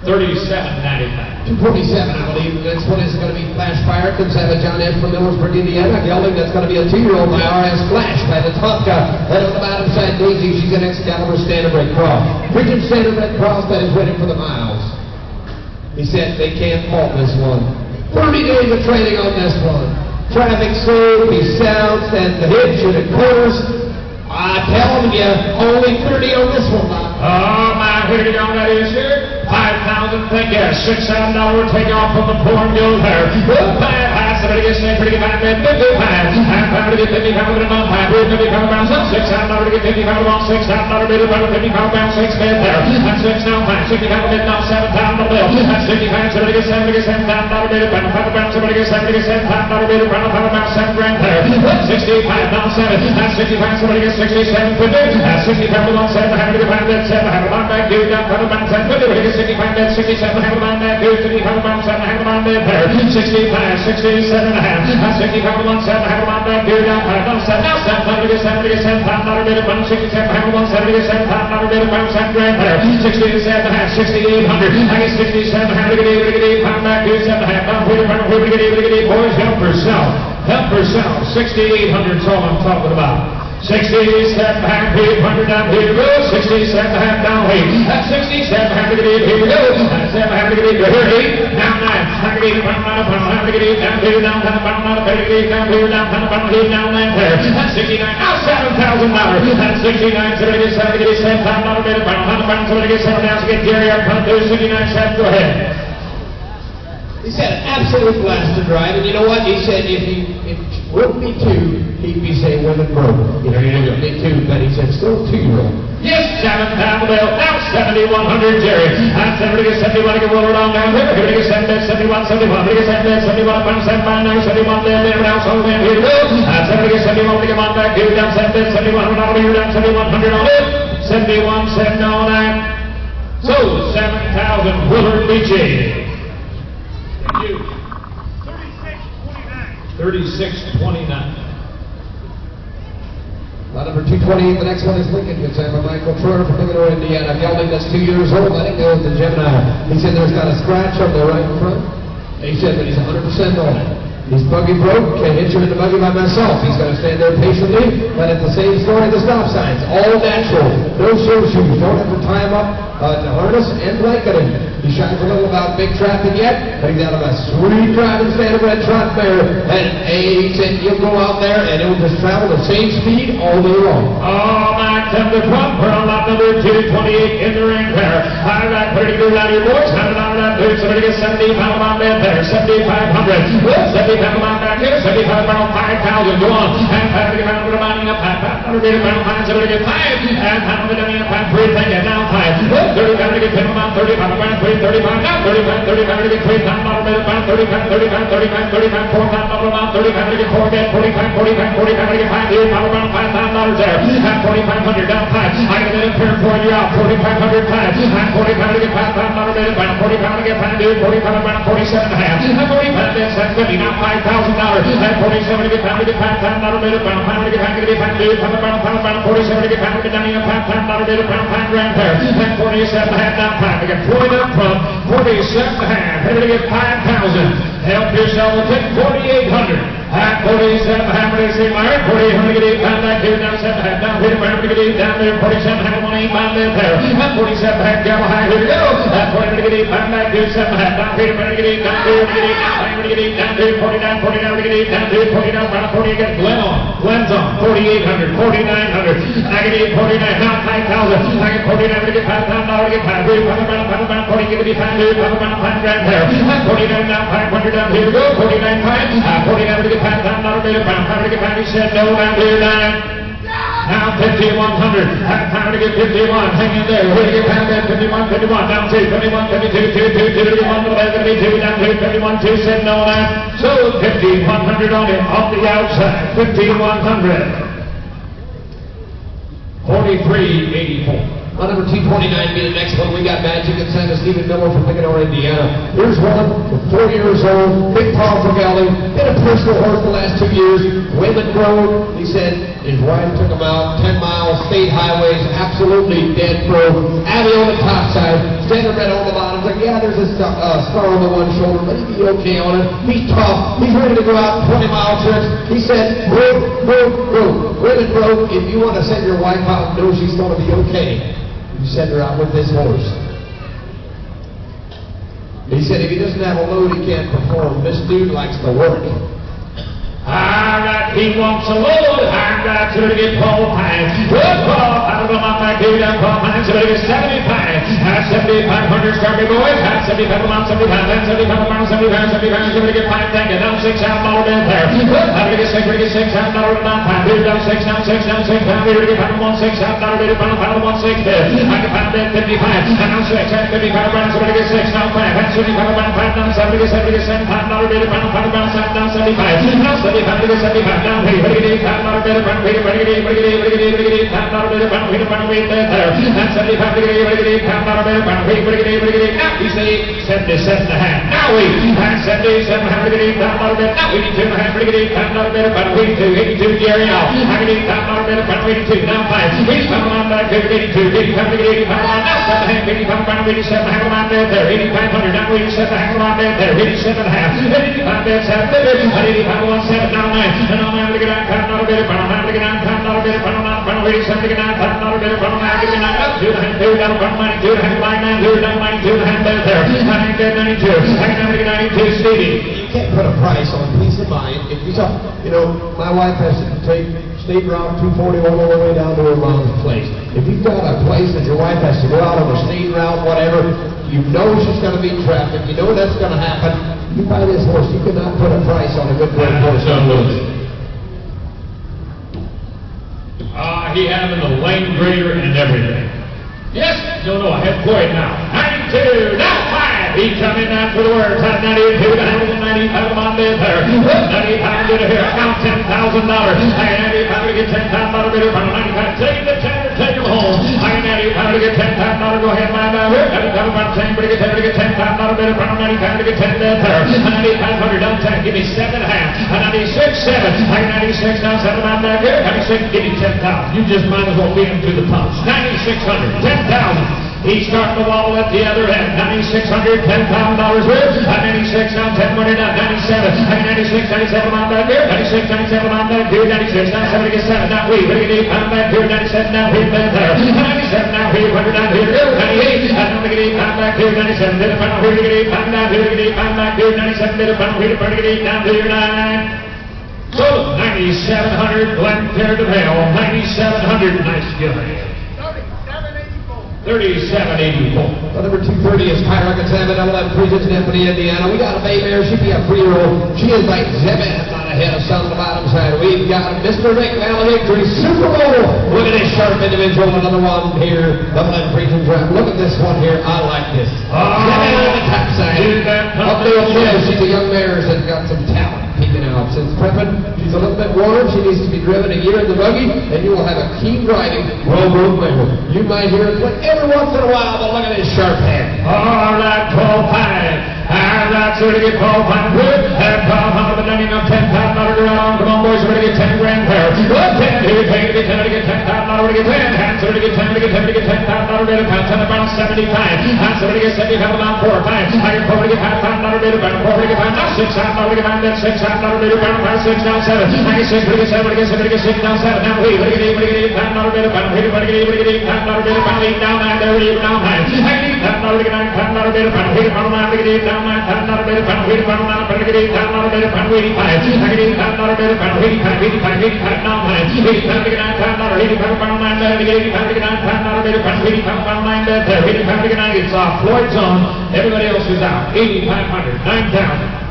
37.95. 247, I believe. This one is going to be Flash Fire. Comes out of John F. from Millersburg, Indiana. Gelding, that's going to be a 2-year-old by RS Flash by the Topeka. And on the bottom side, Daisy, she's an Excalibur Standardbred Cross. Freaking Standardbred Cross that is waiting for the miles. He said they can't fault this one. 30 days of training on this one. Traffic safe, he sounds, and the hitch and the quarters. I'm telling you, only 30 on this one, Bob. Oh, my, 30 on that is here. 5,000, thank you. $6,000 take off from the corn mill there. 5 high, somebody gets pretty good 5 bid, 55. Half pound to get 55 with a non 5 bid, 55 pounds up. $6,000 to get 55 on $6,000 bid, about 55 pounds 6 bid there. That's 6 now 5, 65 bid, now $7,000 bill. That's 55, somebody gets $7,000 bid, about 5 pounds, somebody gets $7,000 bid, about 5 pounds 7 grand there. 65, now 7. That's 65, somebody gets 67 bid. That's 65 on 7, have to get 5 bid, 7, have a line back, dude, down 5 pounds 7 bid. 65 bid, 67, have a line back, dude, 65 pounds 7, have a line bid there. 65, 67 and a half. That's 65 on 7, have a line back, dude, down 5 pounds 7. Now 7, to get $7,000 bid, about 67, have a line 7, to get $7,000 bid, about 7 grand there. 67 and a half, 6,800. I get 67, have to get 8, pound back, dude, 7 and a half. Now, wait to get 8, boys, help yourself. Help yourself. 6,800 is all I'm talking about. 67 half, 800 down, here we go. 67 half down, 8. That's 67 half to get 8, here we go. That's 7 half to get 8, here 8. Now 9. I get 8, pound, half to get 8, down, here, down, pound, down, down, here, down, pound, here, down, there. That's 69. Now $7,000. That's 69. Somebody gets 7 to get $7,000 bid, pound, somebody gets 7 down to get Gary up, pound, 69 7. Go ahead. He said, absolute blast to drive, and you know what? He said, if it wouldn't be 2, he'd be saying women broke. You know, it wouldn't be 2, but he said, still 2-year-old. Yes, $7,000 bill. Now 7,100, Jerry. That's 70 to 71. I can roll it on down here. Here we go, 7 bid, 71, 71. Here we go, 7 bid, 71, pound, 75, now 71 bid, there, now, so then, here we go. That's 70 to 71. We come on back, here, down 7 bid, 71, over here, down 7,100 on it. 71, 7 on that. So, 7,000, Willard Beachy. 36.29. Lot number 228, the next one is Lincoln. Good time for Michael Troyer from Illinois, Indiana. Gelding that's 2 years old. I think that was the Gemini. He said there's got a scratch on the right front. He said that he's 100% on it. He's buggy broke, can't hit you in the buggy by myself. He's going to stand there patiently, but at the same story, the stop signs. All natural. No show shoes. Don't have to tie him up to harness and blanket him. He shines a little about big traffic yet, but he's out of a sweet driving Standardbred trot mare. And he said you'll go out there and it'll just travel the same speed all day long. Oh, my, come to front for a lot number 228 in the ring there. High back, pretty good out of your boys. How did that do? Somebody gets 70 pound on bed there. 7,500. 70 pound on back here. 75 pound, 5,000. Go on. Half pound to get around with a mounting up. Half pound to get around. Somebody get 5. Half pound to get around. 3. Thank you. Now 5. 30 pound to get 10 pound. 30 pound around. 35 now. 30 pound to get 3 pound on bed. 30 pound, 30 pound, 30 pound, 30 pound, 4 pound on 30 pound to get 4 again. 40 pound, 40 pound, 40 pound to get 5 here. Pound around 5,000. $6,000 there. At 4,500 down 5. I got it up here for you out. 4,500 5. At 45 to get $5,000 bid. About 45 to get 5 dude. 45 around 47 and a half. At 45 bid 750. Now $5,000. At 47 to get 5 to get $5,000 bid. About 5 to get 5 to get 5 dude. About 47 to get 5 to get down here. $5,000 bid. About 5 grand there. At 47 and a half down 5. We got 40 up front. 47 and a half. Ready to get 5,000. Help yourself with it. 4,800. At 47 and a half. Ready to see Myron. 4,800 to get 8 down back here. Down 7 and a half. Down Peter Myron to get 8 down there. 47 and a half. 1 8 down there. At 47 and a half. Gamma high. Here we go. At 40 to get 8 down back here. 7 and a half. Down Peter Myron to get 8 down there. To get 8 down. Myron to get 8 down there. 49. 49 to get 8 down there. 49 down. 40 to get Glenn on. Glenn's on. 4,800. 4,900. I get 8. 49. Now 5,000. I get 49 to get $5,000 to get 5. 40 give me 5 dude. 5 grand there. 49 now. 500 down here. Go. 49 5. 49 to get $5,000 bid. 5 to get 5. He said no down here 9. Now 5,100. Time to get 51. Hang in there. We're going to get past that 51. 51. Down 2. 51. 52. 2. 2. 51. To the back. 2. Down 2. 51. 2. Said no now. So 5,100 on it. Off the outside. 5,100. 43.84. On number 229 be the next one. We got Magic and Santa Stephen Miller from Picador, Indiana. Here's one, 4 years old, big powerful gelding, been a personal horse the last 2 years. Wayland Road, he said his wife took him out 10 miles, state highways, absolutely dead broke. Abby on the top side, standard red on the bottom. Like, yeah, there's a scar on the one shoulder, but he'd be okay on it. He's tough. He's ready to go out 20-mile trips. He said, Wayland Road, if you want to send your wife out and know she's going to be okay, you send her out with this horse. He said if he doesn't have a load, he can't perform. This dude likes to work. All right, he wants a load. I'm right to get Paul Pine. Good Paul. I don't know about that dude. I'm Paul Pine. So they get 75. At 7,500, start me boys. At 75, around 75. At 75, around 75. 75. So they get 5. Thank you. Down $6,000 bid there. Good. How do we get 6? We get $6,000 down 5. Bid down 6 down 6 down 6 down. We get $5,000 $6,000 bid. $5,000 $1,600 bid. I can find that 55. And now 6. At 55 around. So we get 6 down 5. At 75 around 5 down 7. We get $7,000 bid. $5,000 7 down 75. Now 75 to get 75 down. Hey, what do you get? $5,000 bid. $5,000 bid. $5,000 bid. $5,000 bid. $5,000 bid. $5,000 bid there. At 75 to get $5,000 bid. $5,000 bid. Now he say 77 and a half. Now we at 77 and a half to get $8,000 bid. Now 82 and a half to get $8,000 bid. About 82 Jerry out. I get $8,000 bid. About 82 now 5. 85 on back to 82. 85 to get 85 on now 7 and a half. 85 about 87 and a half on bid there. 8,500 now 87 and a half on bid there. 87 and a half. 85 bid 7 bid. 85 on 7 now 9. And on 9 to get $9,000 bid. About 9 to get $9,000 bid. About 9 87 to get $9,000 bid. About 9 to get $9,000 bid. 2 down about 92 and a half. 92 down 92 and a half bid there. 92. I can get 92 Stevie. You can't put a price on peace of mind. If you talk, you know, my wife has to take State Route 241 all the way down to her mom's place. If you've got a place that your wife has to go out on a state route, whatever, you know she's going to be traffic, you know that's going to happen. You buy this horse, you cannot put a price on a good horse. Absolutely. He had him in the lane grader and everything. Yes, no, I have Floyd now. 92, now 5. He come in now for the words. 92 to 95 on bid there. 95 to here. Now $10,000. 95 to get $10,000 bid from 95. Take the tender, take him home. 95 to get $10,000. Go ahead, my man. 95 about 10 to get $10,000 bid from 95 to get 10 bid there. 9,500 down 10. Give me 7.5. 96, 7. 96 now 7 on back here. 96, give me 10,000. You just might as well beat him to the punch. 9,600, 10,000. He's starting the wall at the other end. 9,600, $10,000 worth. 96 now, 10 money down. 97, 96, 97 on back here. 96, 97 on back here. 96, now 7 to get 7. Now we, 8 on back here. 97 now here, there. 97 now here, 100 down here. 98, now to get 8 on back here. 97, then final here to get 8 on down here. Get 8 on back here. 97, then final here to get 8 down here. 9. So 9,700, Glenn Terry DeVale. 9,700, nice guy. 37.84. Number 230 is Pyrock and Salmon, 11 Regions in Anthony, Indiana. We got a bay mare. She'd be a 3-year-old. She is like Zebeth on the head of some on the bottom side. We've got Mr. Nick Valedictory Super Bowl. Look at this sharp individual. Another one here. 11 Regions Drive. Look at this one here. I like this. Zebeth on the top side. Up there, she's a young mare that's got some talent peeking out. Now, since prepping, she's a little bit warm. She needs to be driven a year in the buggy, and you will have a keen riding, well-groomed mare. You might hear it click every once in a while, but look at his sharp head. All right, 12 5. All right, so to get 12 5 good. Have 12 but then you know $10,000 around. Come on, boys, we're going to get 10 grand pair. Look, 10 to get 10 to get 10,000 to get 10. Hands to get 10 to get 10 to get 10,000 to pounds on about 75. Hands to get 75 about 4 times. I get 4 to get 5,000 to get 4 to get 5 now 6,000 to get 5 then 6,000 to get 5 6 now 7. I get 6 to get 7 to get 7 to get 6 now 7. Now we get 8 to get 8,000 to get 5 to get 8,000 to get 5 8 down 9 there 8 down 9. I get 8,000 to get 9,000 to get 5 8 down 9 to get 8 down 9,000 to get 5 8 down 9 to get 8,000 to get 5 85. I get 8,000 to get 5 85 now 9. 85 to get 9,000 85 down 9 there to get 85 to get 9,000 to get 5 85 down 9 there 85 to get 9 it's off. Floyd's on. Everybody else is out. 8,500 9,000.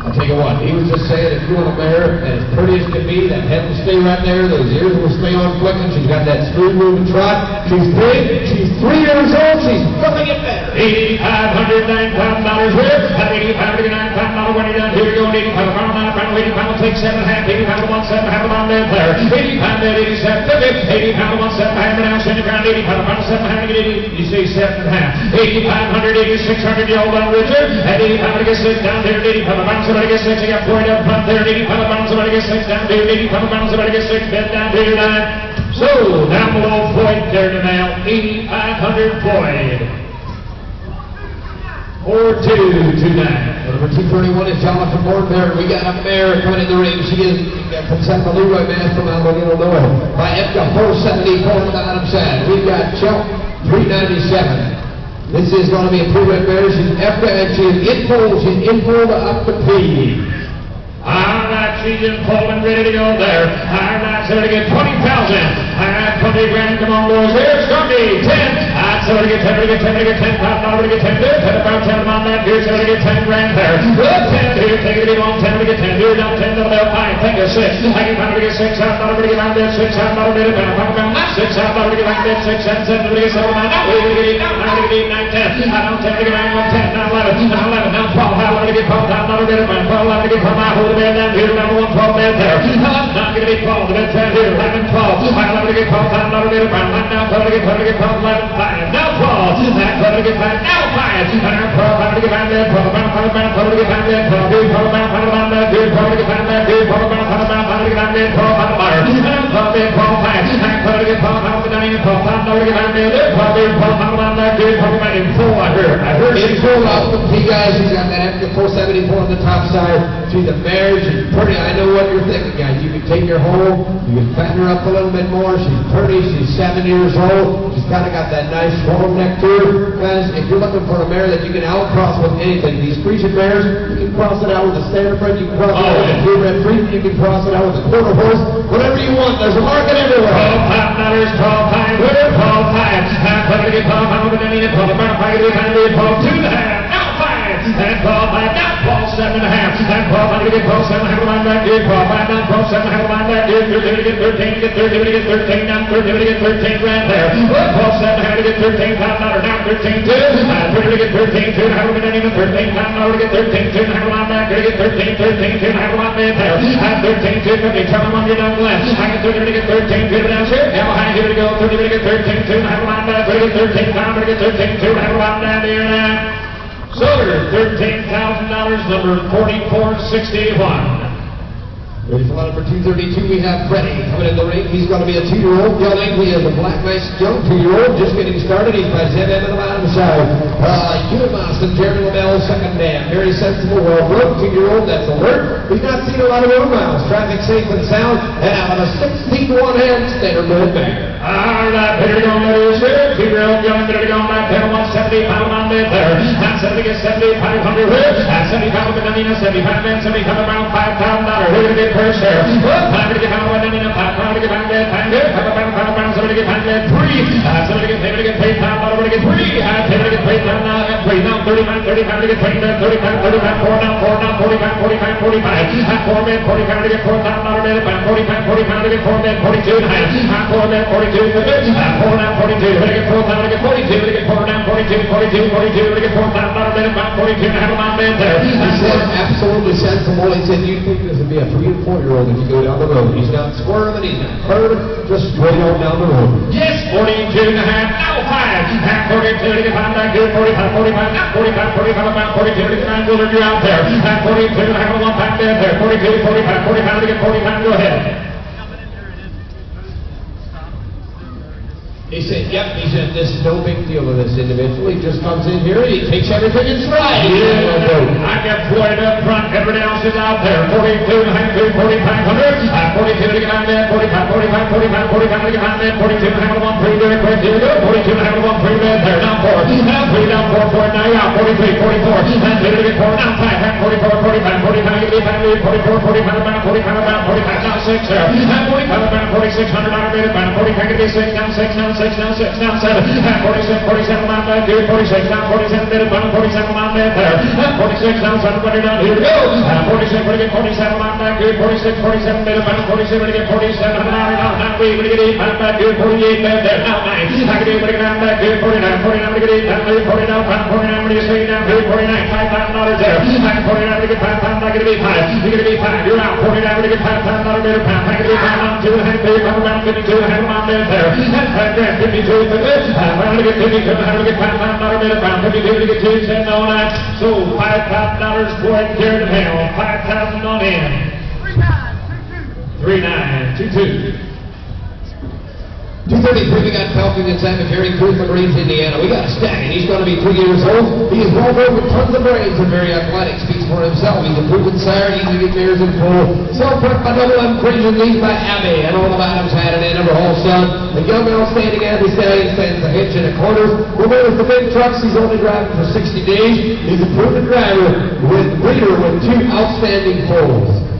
I'll tell you what, he was just saying if you want a mare as pretty as can be, that head will stay right there, those ears will stay on clicking, she's got that smooth moving trot, she's big, she's 3 years old, she's gonna get better. $8,500 $9,000 here. At 85 to get $9,000 when you're done. Here we go. 85 pound, 9 pound, 80 pound, take 7 half, 80 pound, 1 7 half on there player. 80 pound, 87 50, 80 pound, 1 7 half, now send it around 80 pound, 7 half, get 80, you say 7 half. 8,500, 8,600, you hold on, Richard. At 85 to get 6 down there, 80 pound, somebody gets 6, you got Floyd up front there, 80 pound, somebody gets 6 down there, 80 pound, somebody gets 6, bed down there, 9. So, down below Floyd there to now, 8,500 Floyd. 4-2-2-9. Number 231 is Jonathan Moore there. We got a mare coming in the ring. She is from San Leroy Mass from Alabama, Illinois. By Epka 470 on the bottom side. We've got Chuck 397. This is going to be a two-red mare. She's Epka and she is in full. She's in full to up to P. All right, she's in full and ready to go there. All right, so to get 20,000. All right, 20 grand. Come on, boys. Here it's going to be 10. So to get 10, to get 10, to get 10,000, to get 10 there. 10 about 10 on that here, so to get 10 grand there. Good 10 here, take it to get on 10, to get 10 here, down 10 to the bell. I think of 6. I get 5 to get 6 out, to get out there, 6 out, to get about 6 out, to get back there, 6, 7, 7, to get 7, now we get 8, now to get 8, 9, 10. I don't 10 to get 9, 10, now 11, now 11, now 12, how to get 12, now to get it, 12, to get 12, now hold the bed down here, now 1, 12 bed there. Now going to be 12, the bed 10 here, 11, 12, 11 to get 12, now to get it, now 12 to get 12, 11, 5, now 12. Now 12 to get 5, now 5. And now 12 to get 5 there, 12 to get 5 there, 12 to get 5 there, 12 to get 5 there, 12 to get 5 there, 12 to get 5 there, 12 to get 5 there, 12 and 12 there, 12 5. And 12 to get 12, now to get 12, now to get 5 there, 12 there, 12 on that, 12 back in full. I heard she's full off the P guys. She's got that Epka 474 on the top side. She's a mare. She's pretty. I know what you're thinking, guys. You can take her home. You can fatten her up a little bit more. She's pretty. She's 7 years old. She's kind of got that nice swollen neck to her. Guys, if you're looking for a mare that you can outcross with anything, these Frisian mares, you can cross it out with a standardbred, you can cross it out with a two-red Friesian, you can cross it out with a quarter horse, whatever you want. There's a market everywhere. 12 5, 12 5, 12 5. Half to get 12, how to get 12, about 5 to get 12, 2 and a half, now 5, and 12 5, now 12 7 and a half, and 12 5 to get 12 7 half line back here, 12 5 down 12 7 half line back here, 13 to get 13 to get 13 to get 13 down 13 to get 13 grand there. 12 7 half to get 13 $5 now 13 2, 30 to get 13 2 half to get even 13 $5 to get 13 2 half line back here to get 13 2 half line back there. At 13 2 50, tell them on your down left. I get 30 to get 13 2 down here. Now behind here to go 30 to get 13 2 half line back here to get 13 $5 to get 13 2 half line down here now. So $13,000, number 4461. Ready for line number 232, we have Freddie coming in the ring. He's going to be a 2-year-old gelding. He is a black, nice, young 2-year-old, just getting started. He's by Zeb M on the bottom side. Uniboston, Jeremy LaBelle, second dam. Very sensible, well-groomed 2-year-old. That's alert. He's not seen a lot of road miles. Traffic safe and sound. And out of a 16-1 hand, standard-bred mare. All right, here we go, ladies. 2-year-old gelding, ready to go. My tail 170 pound on there. Not 70 get 7,500 here. At 75 but 75 men, 75 around $5,000. Here to get first there. Time to get out of time to get out there. Time to get out there. 3. Somebody get paid $5 to to get 3. High 10 to get 3. Down now, got 3. Now 35, 35 to get 3. Down 35, 35, 4 now, 4 now, 45, 45, 45. High 4 men, 45 to get 4. Down now, 45, 45 to get 4 men, 42 high. High 4 men, 42 to get 4 now, 42. To get 4 down to get 42. To get 4 down, 42, 42, 42. To get 4 down, 42 and a half on man there. He said absolutely sensible. He said you'd think this would be a 3 and 4-year-old if you go down the road. He's not swerving, he's not curving, just straight on down the road. Yes, 42 and a half, now 5. Half 42 to get 5 back here, 45, 45, now 45, 45, about 42 to get 9. Willard, you're out there. Half 42 and a half, 1 back there. 42, 45, 45 to get 45, go ahead. He said, yep, he said, this is no big deal to this individual. He just comes in here and he takes everything in stride. Yeah, I got Floyd up front, everybody else is out there. 42 and a half, 4,500. 42 to get on there, 45, 45, 45, 45 to get on there, 42 and a half, 1, 3, very quick, here we go. 42 and a half, 1, 3, there, now 4. Now 3, down 4, 4, now you're out. 43, 44, and 2 to get 4, now 5, half 44, 45, 45, get me back, 44, 45, about 45, about 45, now 6 there. And 45, about 4,600, out of it, about 45, get me 6, now 6, now 6, now 6, now 7, and 47, 47, on back here, 46, now 47, bit about 47, on back there, and 46, now 7, put it down, here we go, and 46, we're going to get 47, on back here, 46, 47, bit about 47, we're going to get 47, now 3, we're going to get 8, back here, 48, there, now 9, I can do, we're going to get back here, 49, 49, we're going to get 8, down here, 49, 49, we're going to get down here, 49, $5,000 there, and 49, we're going to get 5,000, I'm going to be 5, you're going to be 5, you're out, 49, we're going to get $5,000 better pound, I'm going to be 5, on 2, and a half, around 52, and a half, on there, and 5 grand, 52, I'm going to get 52, I'm going to get $5,000 better pound, 52 to get 2, 10 on that, so $5,000 for it, carried to hell, 5,000 on in. 3922. 233, we got Falcon and Sam McCary, Cruz Greens, Indiana. We got a stag, and he's going to be 3 years old. He is well grown with tons of brains and very athletic. Speaks for himself. He's a proven sire. Easy to get mares in full. Self-prep by double M, Crimson lead by Abby. And all the bottoms had it in every whole son. The young girl standing Abby Stallion stands a hitch in the quarters. We're with the big trucks. He's only driving for 60 days. He's a proven driver with breeder with 2 outstanding foals.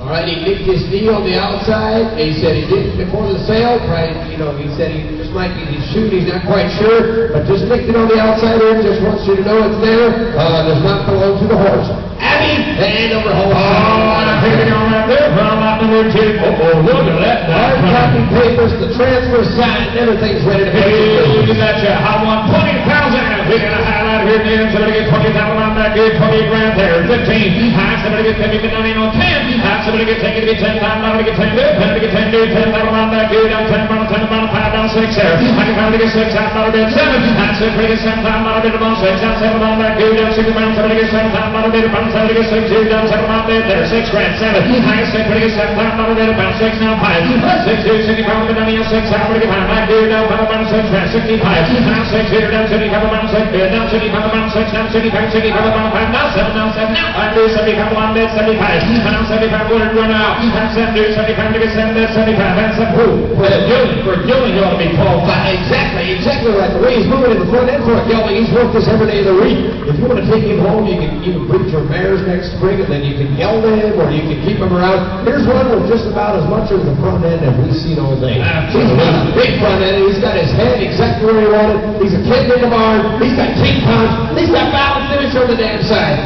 All right, he nicked his knee on the outside. He said he did it before the sale. Right, he said he just might get his shoe. He's not quite sure, but just nicked it on the outside there. Just wants you to know it's there. Does not belong to the horse. Abby, and over home. I'm picking on that there from out number 2. Look at that. Hard copy papers, the transfer signed, everything's ready to be. Look at that, I won 20,000. We're going to highlight here again. Somebody get 20,000 on back here, 20 grand there. 15. Somebody get 10, get 90 on 10. Somebody get 10, get 10, somebody get 10, somebody get 10, 10,000 on back here, down 10, 10, 5, down 6 there. I can finally get 6, somebody get 7. Somebody get 7, somebody get 6, down 7 on back here, down 6 pounds. Somebody get 7, somebody get 7, somebody get 6, here, down 7 on there. 6 grand, 7. I get 6, somebody get 7, somebody get about 6, now 5. 6, 2, 60 pounds, get 90 on 6, somebody get 5. Back here, down 5 on 6 grand, 65. Now 6 here, down 75 on 6, down 75 on 6, down 75, 65 on 5, now 7, now 7, now 5, 75 on 75. Now 75 would run out. And 70, 75 to get 75, and some who? For Gilling, you ought to be qualified. Exactly right. The way he's moving in the front end for a gelding, he's worked this every day of the week. If you want to take him home, you can even breed your mares next spring, and then you can geld him, or you can keep him around. Here's one with just about as much as the front end as we've seen all day. He's got a big front end, and he's got his head exactly where he wanted. He's a kid in the barn. He's got 10 pounds. He's got balance finish on the damn side.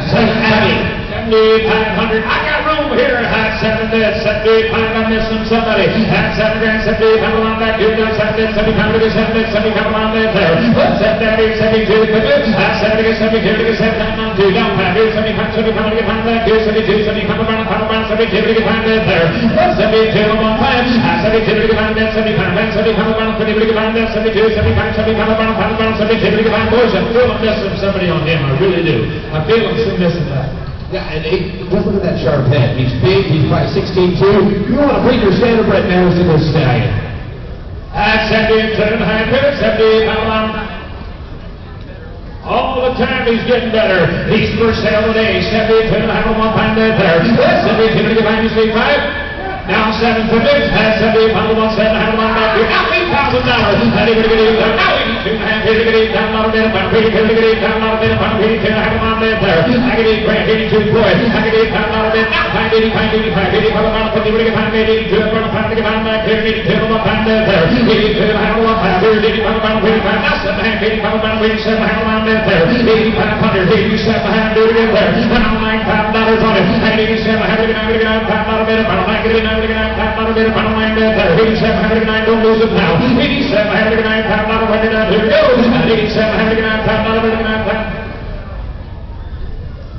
7,500. I got room here. High 7 bids. 75. I'm missing somebody. At 7 grand. 75 on back here. Down 7 bids. 75 to get 7 bids. 75 on there. What's that? 72 to get 7 to get 72 to get 7 on 2. Down 5 here. 75 to get 5 back here. 72. 75 on 72 to get 5 there. 72 on 5. 72 to get 5 bids. 75 and 75 on 50 to get 5 bids. 72. 75 on 5 72 to get 5 boys. I feel I'm missing somebody on him. I really do. I feel I'm still missing that. Yeah, and just look at that sharp head. He's big, he's probably 16'2". You want to bring your standardbred mares to this stallion. At 72 and a half minutes, 78 on. All the time he's getting better. He's first sale today, 72 and a half on 1 pound there. 72 to get behind you, 5. Now 7 for this, has 78 pounds on 7 and on back here. Now $8,000. Now you're going to get 8 now 82 and a half here to get 8 down on a minute, pound 82 to get 8 down on a minute, pound 82 and a half on there. I get 8 grand, 82 boy. I get 8 pounds on a minute, now 85, 85, 85 on 50, 82, 82, 82,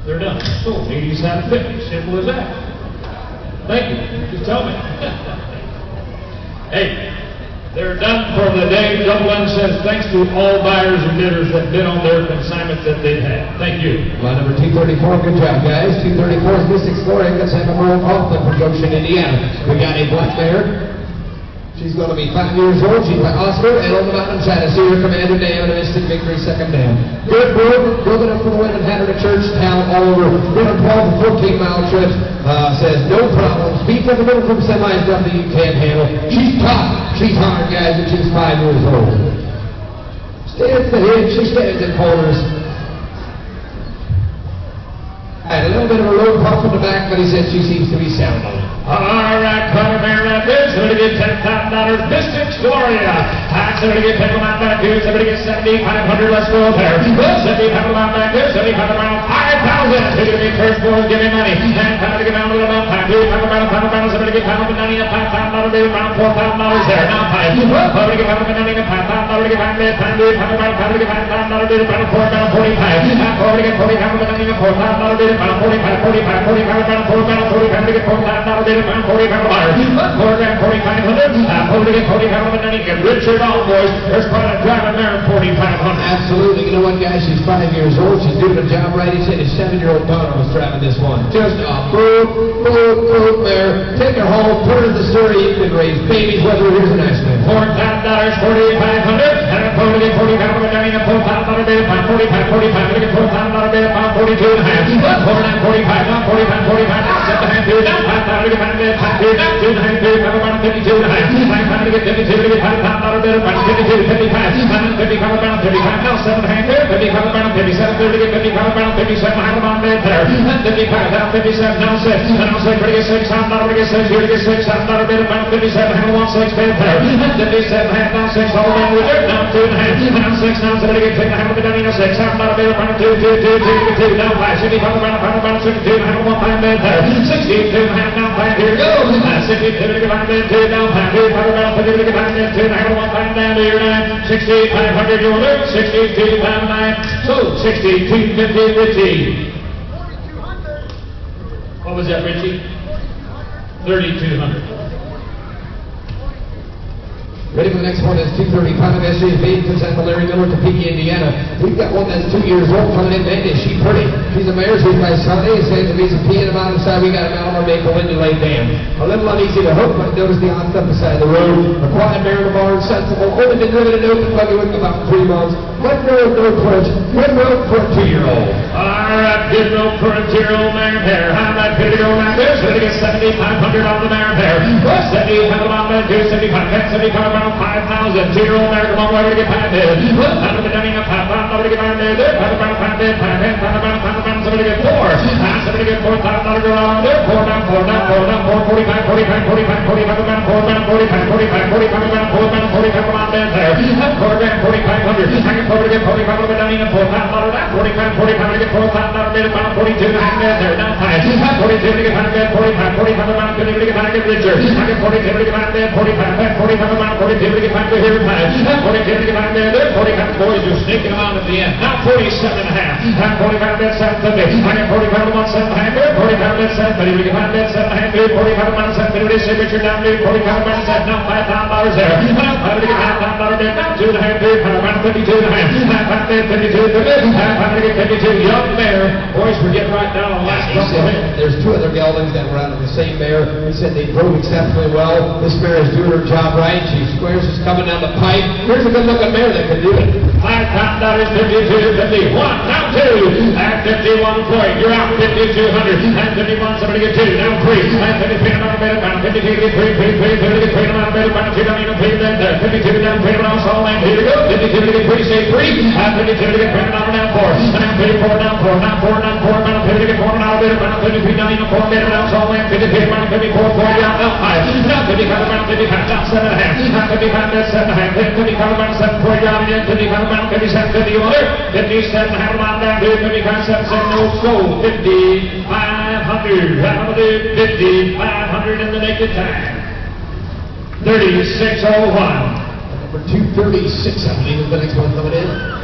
they're done. So, 87.50. Simple as that. Thank you. Just tell me. Hey, they're done for the day. Dublin says thanks to all buyers and bidders that bid on their consignments that they've had. Thank you. Line number 234, good job, guys. 234 is Miss Explorer. Let's have a roll off from Junction, Indiana. We got a black mare. She's going to be 5 years old. She's by Oscar, and on the mountainside, I see her Commander Dam and a Mystic Victory second down. Good work. Building up for the women. Had her to church, town, all over. Been on 12 to 14-mile trips. Says no problem. Speed for the middle from semis, nothing you can't handle. She's tough. She's hard, guys, and she's 5 years old. Stands the head. She stands in corners. Had a little bit of a road puff in the back, but he said she seems to be sound on it. All right, Connor Bear right there. Somebody get $10,000. Mystic Gloria. Somebody get $10,000 back here. Somebody get $7,500. Let's go there. $7,500 back there. $7,500 around 5,000. Who's going to be first boys? Give me money. And time to get down a little bit. Somebody get $5,000 $5,000 bill around $4,000 there. Now $5,000. Somebody get $5,000 $5,000 get $5,000 bill $5,000 bill around $4,045. Somebody get $40,000 $4,000 bill around $45 get $4,000 bill. $45, get Richard on, boys. There's quite a driver there at $4,500. Absolutely. You know what, guys? She's 5 years old. She's doing a job right. He said his 7-year-old daughter was driving this one. Just a boot mare. Take her home, put her in the story. You can raise babies, whether here's an accident. $4,000, $4,500. And I'm going to get $40,000 down in a $4,000 bill. $45, get $4,000 bill. $42.5. $49, $45, not $45, $45. Set the hand to it. $5,000 get $5,000 $52.5. $5,000 get $52 get $5,000 bill. $52, $55. $55 $55. Now $7,000 $55 $57. $30 get $55 $57. $5,000 bill there. $55 down $57. Now $6. Now $6. $6 get $6,000 get $6. $30 get $6,000 bill. $57. $1.6 bill there. $57 now $6. All around with it. Now $2.5. Now $6. Now $7 get $6,000 down in a $6,000 bill. $2. Now $5. $65 $62. $1.5 bill there. $62.5 now $5. Here we go. $62 get $5 bill. Now $5. $50 get $5 bill. $1.5 down to your $9. $6,500 you'll do. $62.9. So $62.50 Richie. What was that, Richie? $3,200. Ready for the next one. That's 235 SUV. Present Larry Miller, Topeka, Indiana. We've got one that's 2 years old coming in. Man, is she pretty. She's a mare. She's by Sunday. It says to be some pee in the bottom side. We got a Mount Maple Windy Lake Dam. A little uneasy to hook, but notice the on the side of the road. A quiet mare in the barn, sensible. Only been driven in open buggy with about 3 months. Good road, no crunch. Good road for a 2-year-old. All right, good road for a 2-year-old mare pair. How about good to go right there? So they get $7,500 on the mare pair. $7,500 on the mare, $75 $5,000. 2-year-old mare, come on, where to get $5,000. $5,000 down in a $5,000 to get $5,000 there. $5,000, somebody get $4,000. Somebody get $4,000 around there. $4 down, $4 $45, $45 on there. $4,500. I can afford to get $45 down in a $4,000 down. $45 to get $4,000 bid about $42.5 there. Now $5. $42 to get $5,000. $45 about $50 to get $5,000 Richard. I can $42 to get $5,000. $45 about $42 to get $5,000 here. $42 to get $5,000 there. $45 boys are sneaking around at the end. Now $47.5. $45 bid $750. I can $45 about $7.5 there. $45 bid $750 to get $5,000 bid $7.5 there. $45 about $750 to see Richard down there. $45 about $7. Now $5,000 there. Now $5 to get $5,000 bid. Now $2.5 there. $5 $52.5. $5 bid $52 to bid. $5 to get $52. Young mare. Boys, we're getting right down on the last couple of minutes. There's 2 other geldings that were out of the same mare. He said they drove exceptionally well. This mare is doing her job right. She squares. She's coming down the pipe. Here's a good-looking mare that can do it. $5,000, $52, $51. Now 2 at 51 point. You're out $5,200 and $51. somebody get 2, down 3, and 53 on the middle, down 52 to get 3, 3 on the middle, down 2, down 3, then there, 52 down 3 on all land, here we go, 52 to get 3, say 3, and 52 to get 3 down 4, and down 34, down 4, down 4, down 4, down 50 to get 4 on the middle, down 53 down 4 middle, down all land, 53, down 54, 4 down 5, down 55, down 55, down 7 and a half, down 55, down 7 and a half, then 55, down 7, 4 down again, 55, down 57, 50 on there, 57 and a half, down down to 55, 7, 7, no sold, 5,500, 5,500 in the naked time. 36.01. Number 236, I believe, is the next one coming in.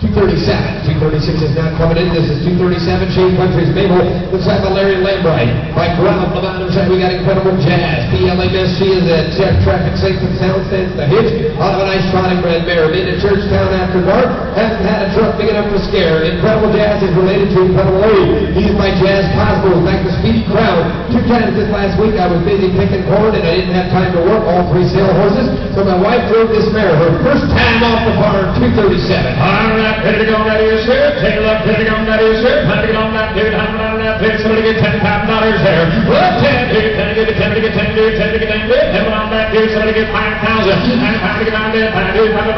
237. 236 is not coming in. This is 237. Shane Country's Mabel. Looks like a Larry Lambright. By Ground on the bottom side, we got Incredible Jazz. PLMS, she is at Traffic Safe and Sound Stands the hitch. Out of a nice trotting red mare. Been to Churchtown after dark. Hasn't had a truck big enough to scare. Incredible Jazz is related to Incredible Larry. He's by Jazz Cosmos. Back to Speedy Crown. 2 times this last week I was busy picking corn and I didn't have time to work all 3 sale horses. So my wife drove this mare. Her first time off the barn, 237. All right, ready to go, that is here. Take a look, ready to go, that is here. Ready to go, that dude, $100 on that dude. Somebody get $10,000 there. Well, 10, dude, 10 to get 10 to get 10, dude, 10 to get 10, dude. 10 on that dude, somebody get 5,000. And 5 to get on there, 5 dude, 5 to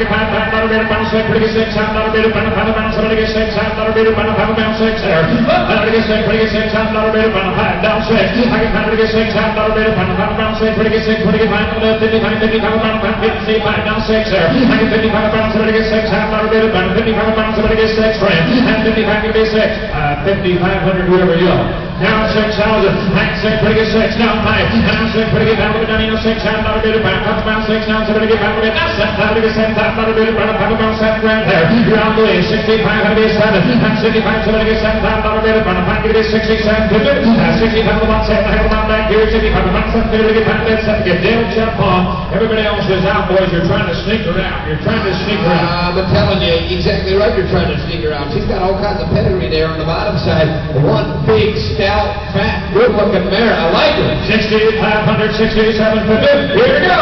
get $5,000 bid, pound 6, pretty get $6,000 bid, pound, somebody get $6,000 bid, pound 6 there. 5 to get 6, pretty get $6,000 bid, pound 5, down 6. I get 5 to get $6,000 bid, pound 6, pretty get 6, pretty get 5, 55, pound 55, down 6 there. I get 55 pounds, somebody get $6,000 bid, pound 55 pounds, somebody get 6 grand, and 55 can be 6, 5,500, whoever you are. Down 6,000, and 6, pretty get 6, down 5, and 6, pretty get down to the $6,000 bid, pound 6, down, somebody get down to it, now 7,000 get $7,000 bid, pound 7 grand there. You're on the way, 65, and be 7, and 65, somebody get $7,000 bid, pound 5 can be 67, 65 about 7, I have about back here, 65 about 7, get 5 bid, 7, get Dale jump on. Everybody else is out, boys, you're trying to sneak her out. You're trying to sneak her out. I'm telling you, exactly right, you're trying to sneak her out. She's got all kinds of pedigree there on the bottom side. One big, stout, fat, good-looking mare. I like her. 6,500, 67, 50. Here we go.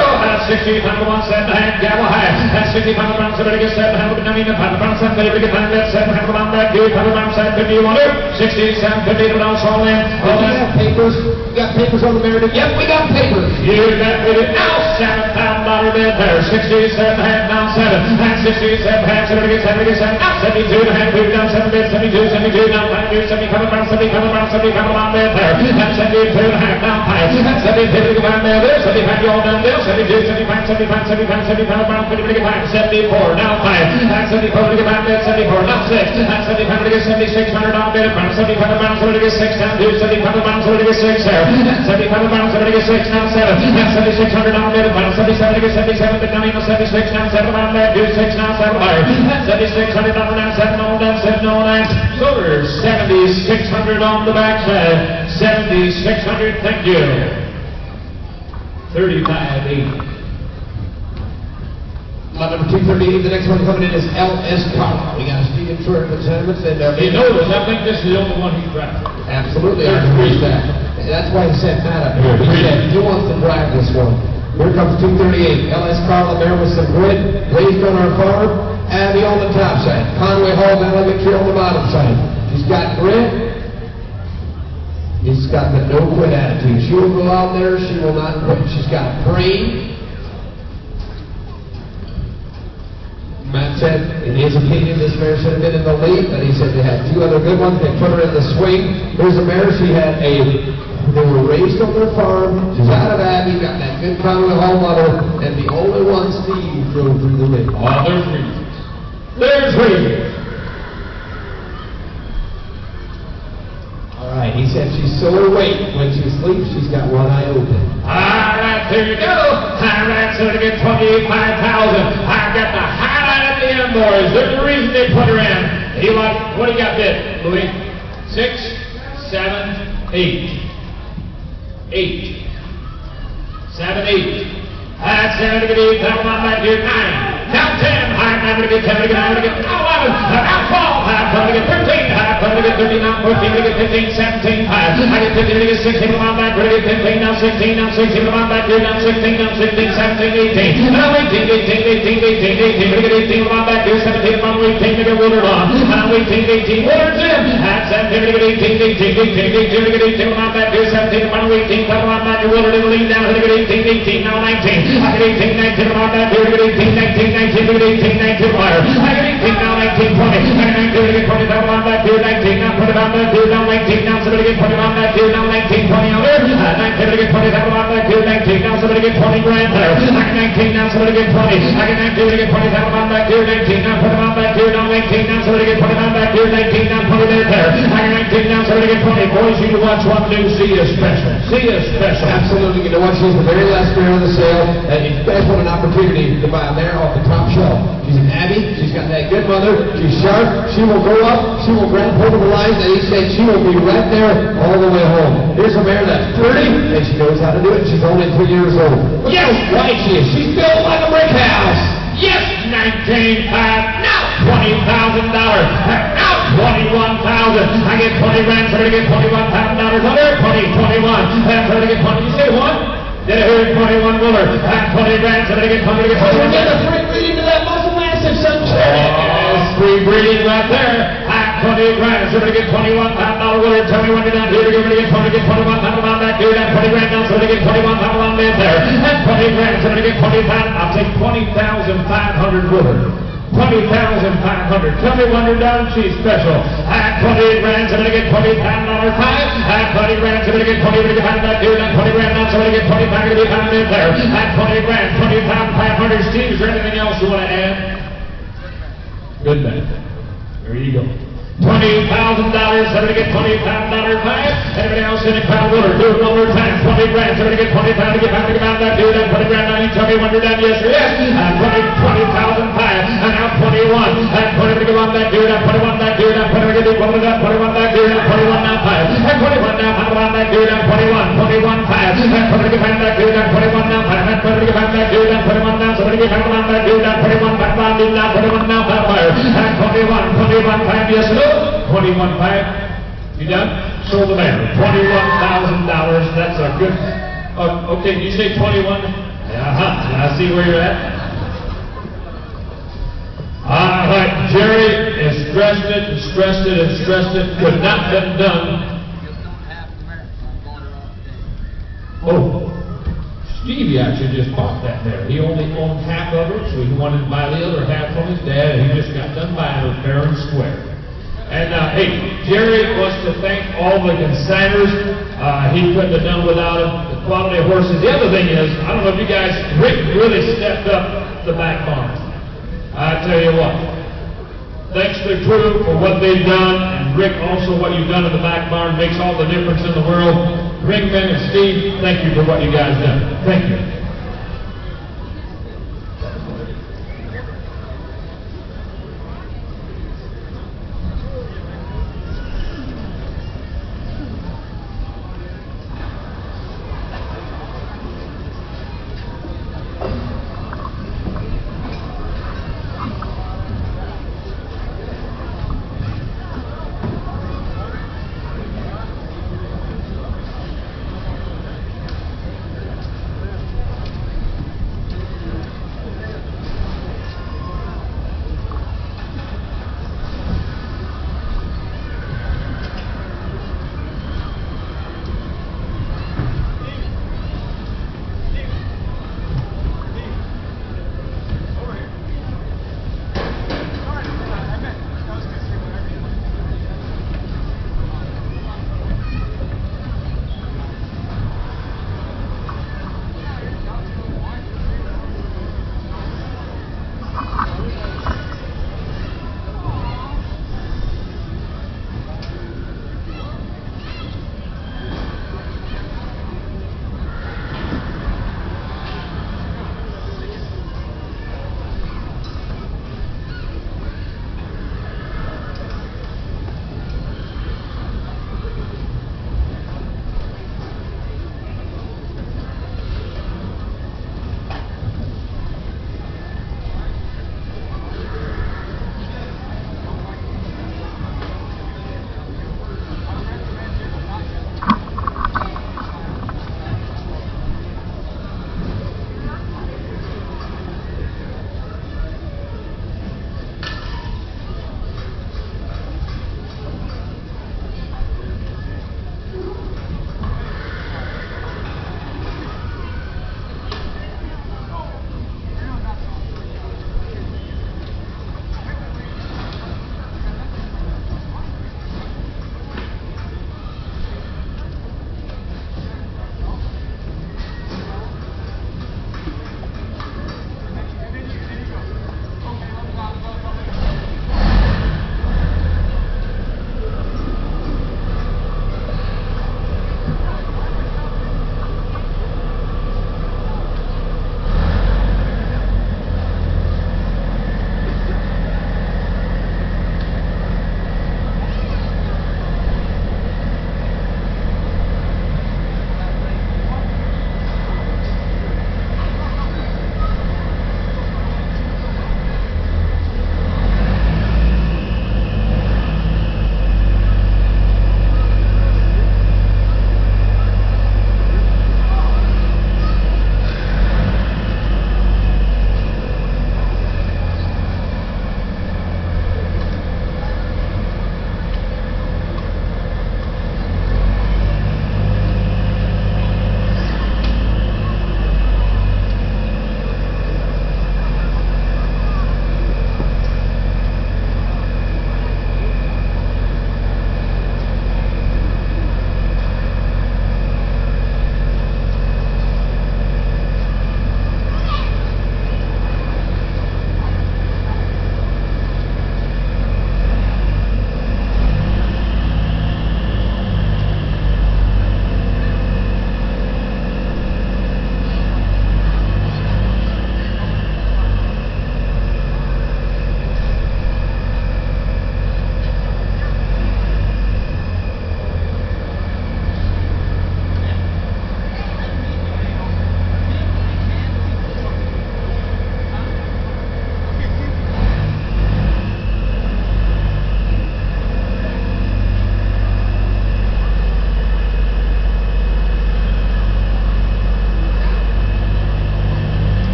65 to 1, 7 and a half, gavel high. 65 pounds, somebody gets 7, have a $9, 5 pounds, 7, 50, get 5, 7, have a pound back, 5 pounds, 7, 50, you want it? 67, 50, but also all in. Do you have papers? You got papers on the mare? Yep, we got papers. You got it. Now $7,000 bid there. 67 half, down 7. And 67 half, somebody gets 7, now 72 and a half, down 7 bid, 72, down 5, 75 pounds, 75 pound bid there. And 72 and a half, down 5. And 72 to get there. 75 you all down there. 72, 75 pounds, 50 to get 5. 74, now 5. And 74 to get 5 bid, 74, now 6. And 75 to get $7,600 bid, 75 pounds, somebody gets 6, down 2. 75 pounds, somebody gets 6 there. And 75 pounds, somebody gets 6, now 7. And $7,600 bid, 77 to get 77, but now 76, now 7 on that, 6, now 7 higher. And $7,600 now 7 on that, 7 on that. So there's $7,600 on the backside. 7,600, thank you. 35.80. Lot number 238, the next one coming in is L.S. Carl. We got a speed insurance assignments and You notice, I think this is the only one he's driving. absolutely, I agree with that. That's why he said Matt up here. He said he wants to drive this one. Here comes 238. L.S. Carl there with some grit, raised on our farm. Abby on the top side. Conway Hall, Valley McTree on the bottom side. She's got grit. She's got the no-quit attitude. She will go out there. She will not quit. She's got brain. Matt said, in his opinion, this mare should have been in the lead, but he said they had 2 other good ones. They put her in the swing. Here's a mare. She had they were raised on their farm. She's out of Abbey, got that good Conway Hall mother, and the only one Steve drove through the lead. Oh, there's reasons. There's reasons. All right, he said she's so awake. When she sleeps, she's got one eye open. All right, here you go. All right, so to get 25,000. I got the highlight at the end, boys. There's a reason they put her in. He like, what do you got bid, Louis? 6, 7, 8. 8. 7, 8. That's 7 to get 8. That one back here, 9. Down 10. High 9 to get 10 to get 9 to get 11. Down 12. High 12 to get 13. High 12 to get 13. Down 14 to get 15. 17. High. I get 15 to get 16. Come on back. Ready to get 15. Down 16. Down 16. Come on back here. Down 16. Down 16. 17. 18. Now 18. 18. To get 18. Come on back here. 17. Come on 18 to get Willard on. Now 18. Willard's in. 18, on back to 17, 18, come on back to Willard in the lead down, 18, now 19, I get 18, 19, on back to 18, 19, 19, wire, I get 18, now 19, 20, I get 19, 20, come on back to 19, now put it on back to now 19, now somebody get 20 on back to now 19, 20 over, 19, get 20, come on back to 19, now somebody get 20 grand there, I get 19, now somebody get 20, I get 19, get 20, come on back to 19, now put it on back to now 19, now somebody get 20 on back to 19, now 20 there, I get 19, now somebody get 20, boys, you watch one new, see you special, Absolutely. You know what? She's the very last mare of the sale. And if you guys want an opportunity to buy a mare off the top shelf, she's an Abby. She's got that good mother. She's sharp. She will go up. She will grab hold of the lines. And he said she will be right there all the way home. Here's a mare that's pretty, and she knows how to do it. She's only 3 years old. Look how white she is. She's built like a brick house. Yes, 19, now $20,000. Now 21,000. I get 20 grand, so I get $21,000 on there. 20, 21. So I get 20. You say what? Did I hear 21 Willer? 20 grand, so I get 20. Get 20. We're getting a free breeding to that muscle massive son. Free breeding right there. 20 grand, so I get $21,000 Willer. Tell me when you're down here. You're going to get 20, get 21,000 on back here. 20 grand down, so I get 21,000 on there. And 20 grand, so I get 20,000. I'll take 20,500 Willer. 20,500. Tell me when you're done, she's special. 20 grand, so I'm going to get $20,000 fine. 20 grand, so I'm going to get 20, we're going to get back here. 20 grand, now, so I'm going to get 20, back to the economy there. 20 grand, 20,500. Steve, is there anything else you want to add? Good man. There you go. $20,000, so I'm going to get $20,000 fine. Everybody else in the crowd, Willard, do it one more time. 20 grand, so I'm going to get 20,000 to get back to the back here. 20 grand, now you tell me when you're done, yes or yes. 20,000 fine. And now 21. And 20 to go on back here. 21 back here. 20 to get 21 back here. 21 now 5. And 21 now 5 on back here. 21 5. And 20 to get back here. 21 now 5. And 20 to get back here. 21 now. So to get back on back here. 21 back on the now. 21 now 5 fire. And 21 5. Yes or no? 21 5. You done? Sold the man. $21,000. That's a good. Okay, you say 21. I see where you're at. All right, Jerry has stressed it and stressed it and stressed it. Could not been done. Oh, Stevie actually just bought that there. He only owned half of it, so he wanted to buy the other half from his dad, and he just got done buying it fair and square. And hey, Jerry wants to thank all the consigners. He couldn't have done without it. The quality of horses. The other thing is, I don't know if you guys, Rick really stepped up the back barn. I tell you what, thanks to the crew for what they've done, and Rick also what you've done in the back barn makes all the difference in the world. Ringman and Steve, thank you for what you guys done. Thank you.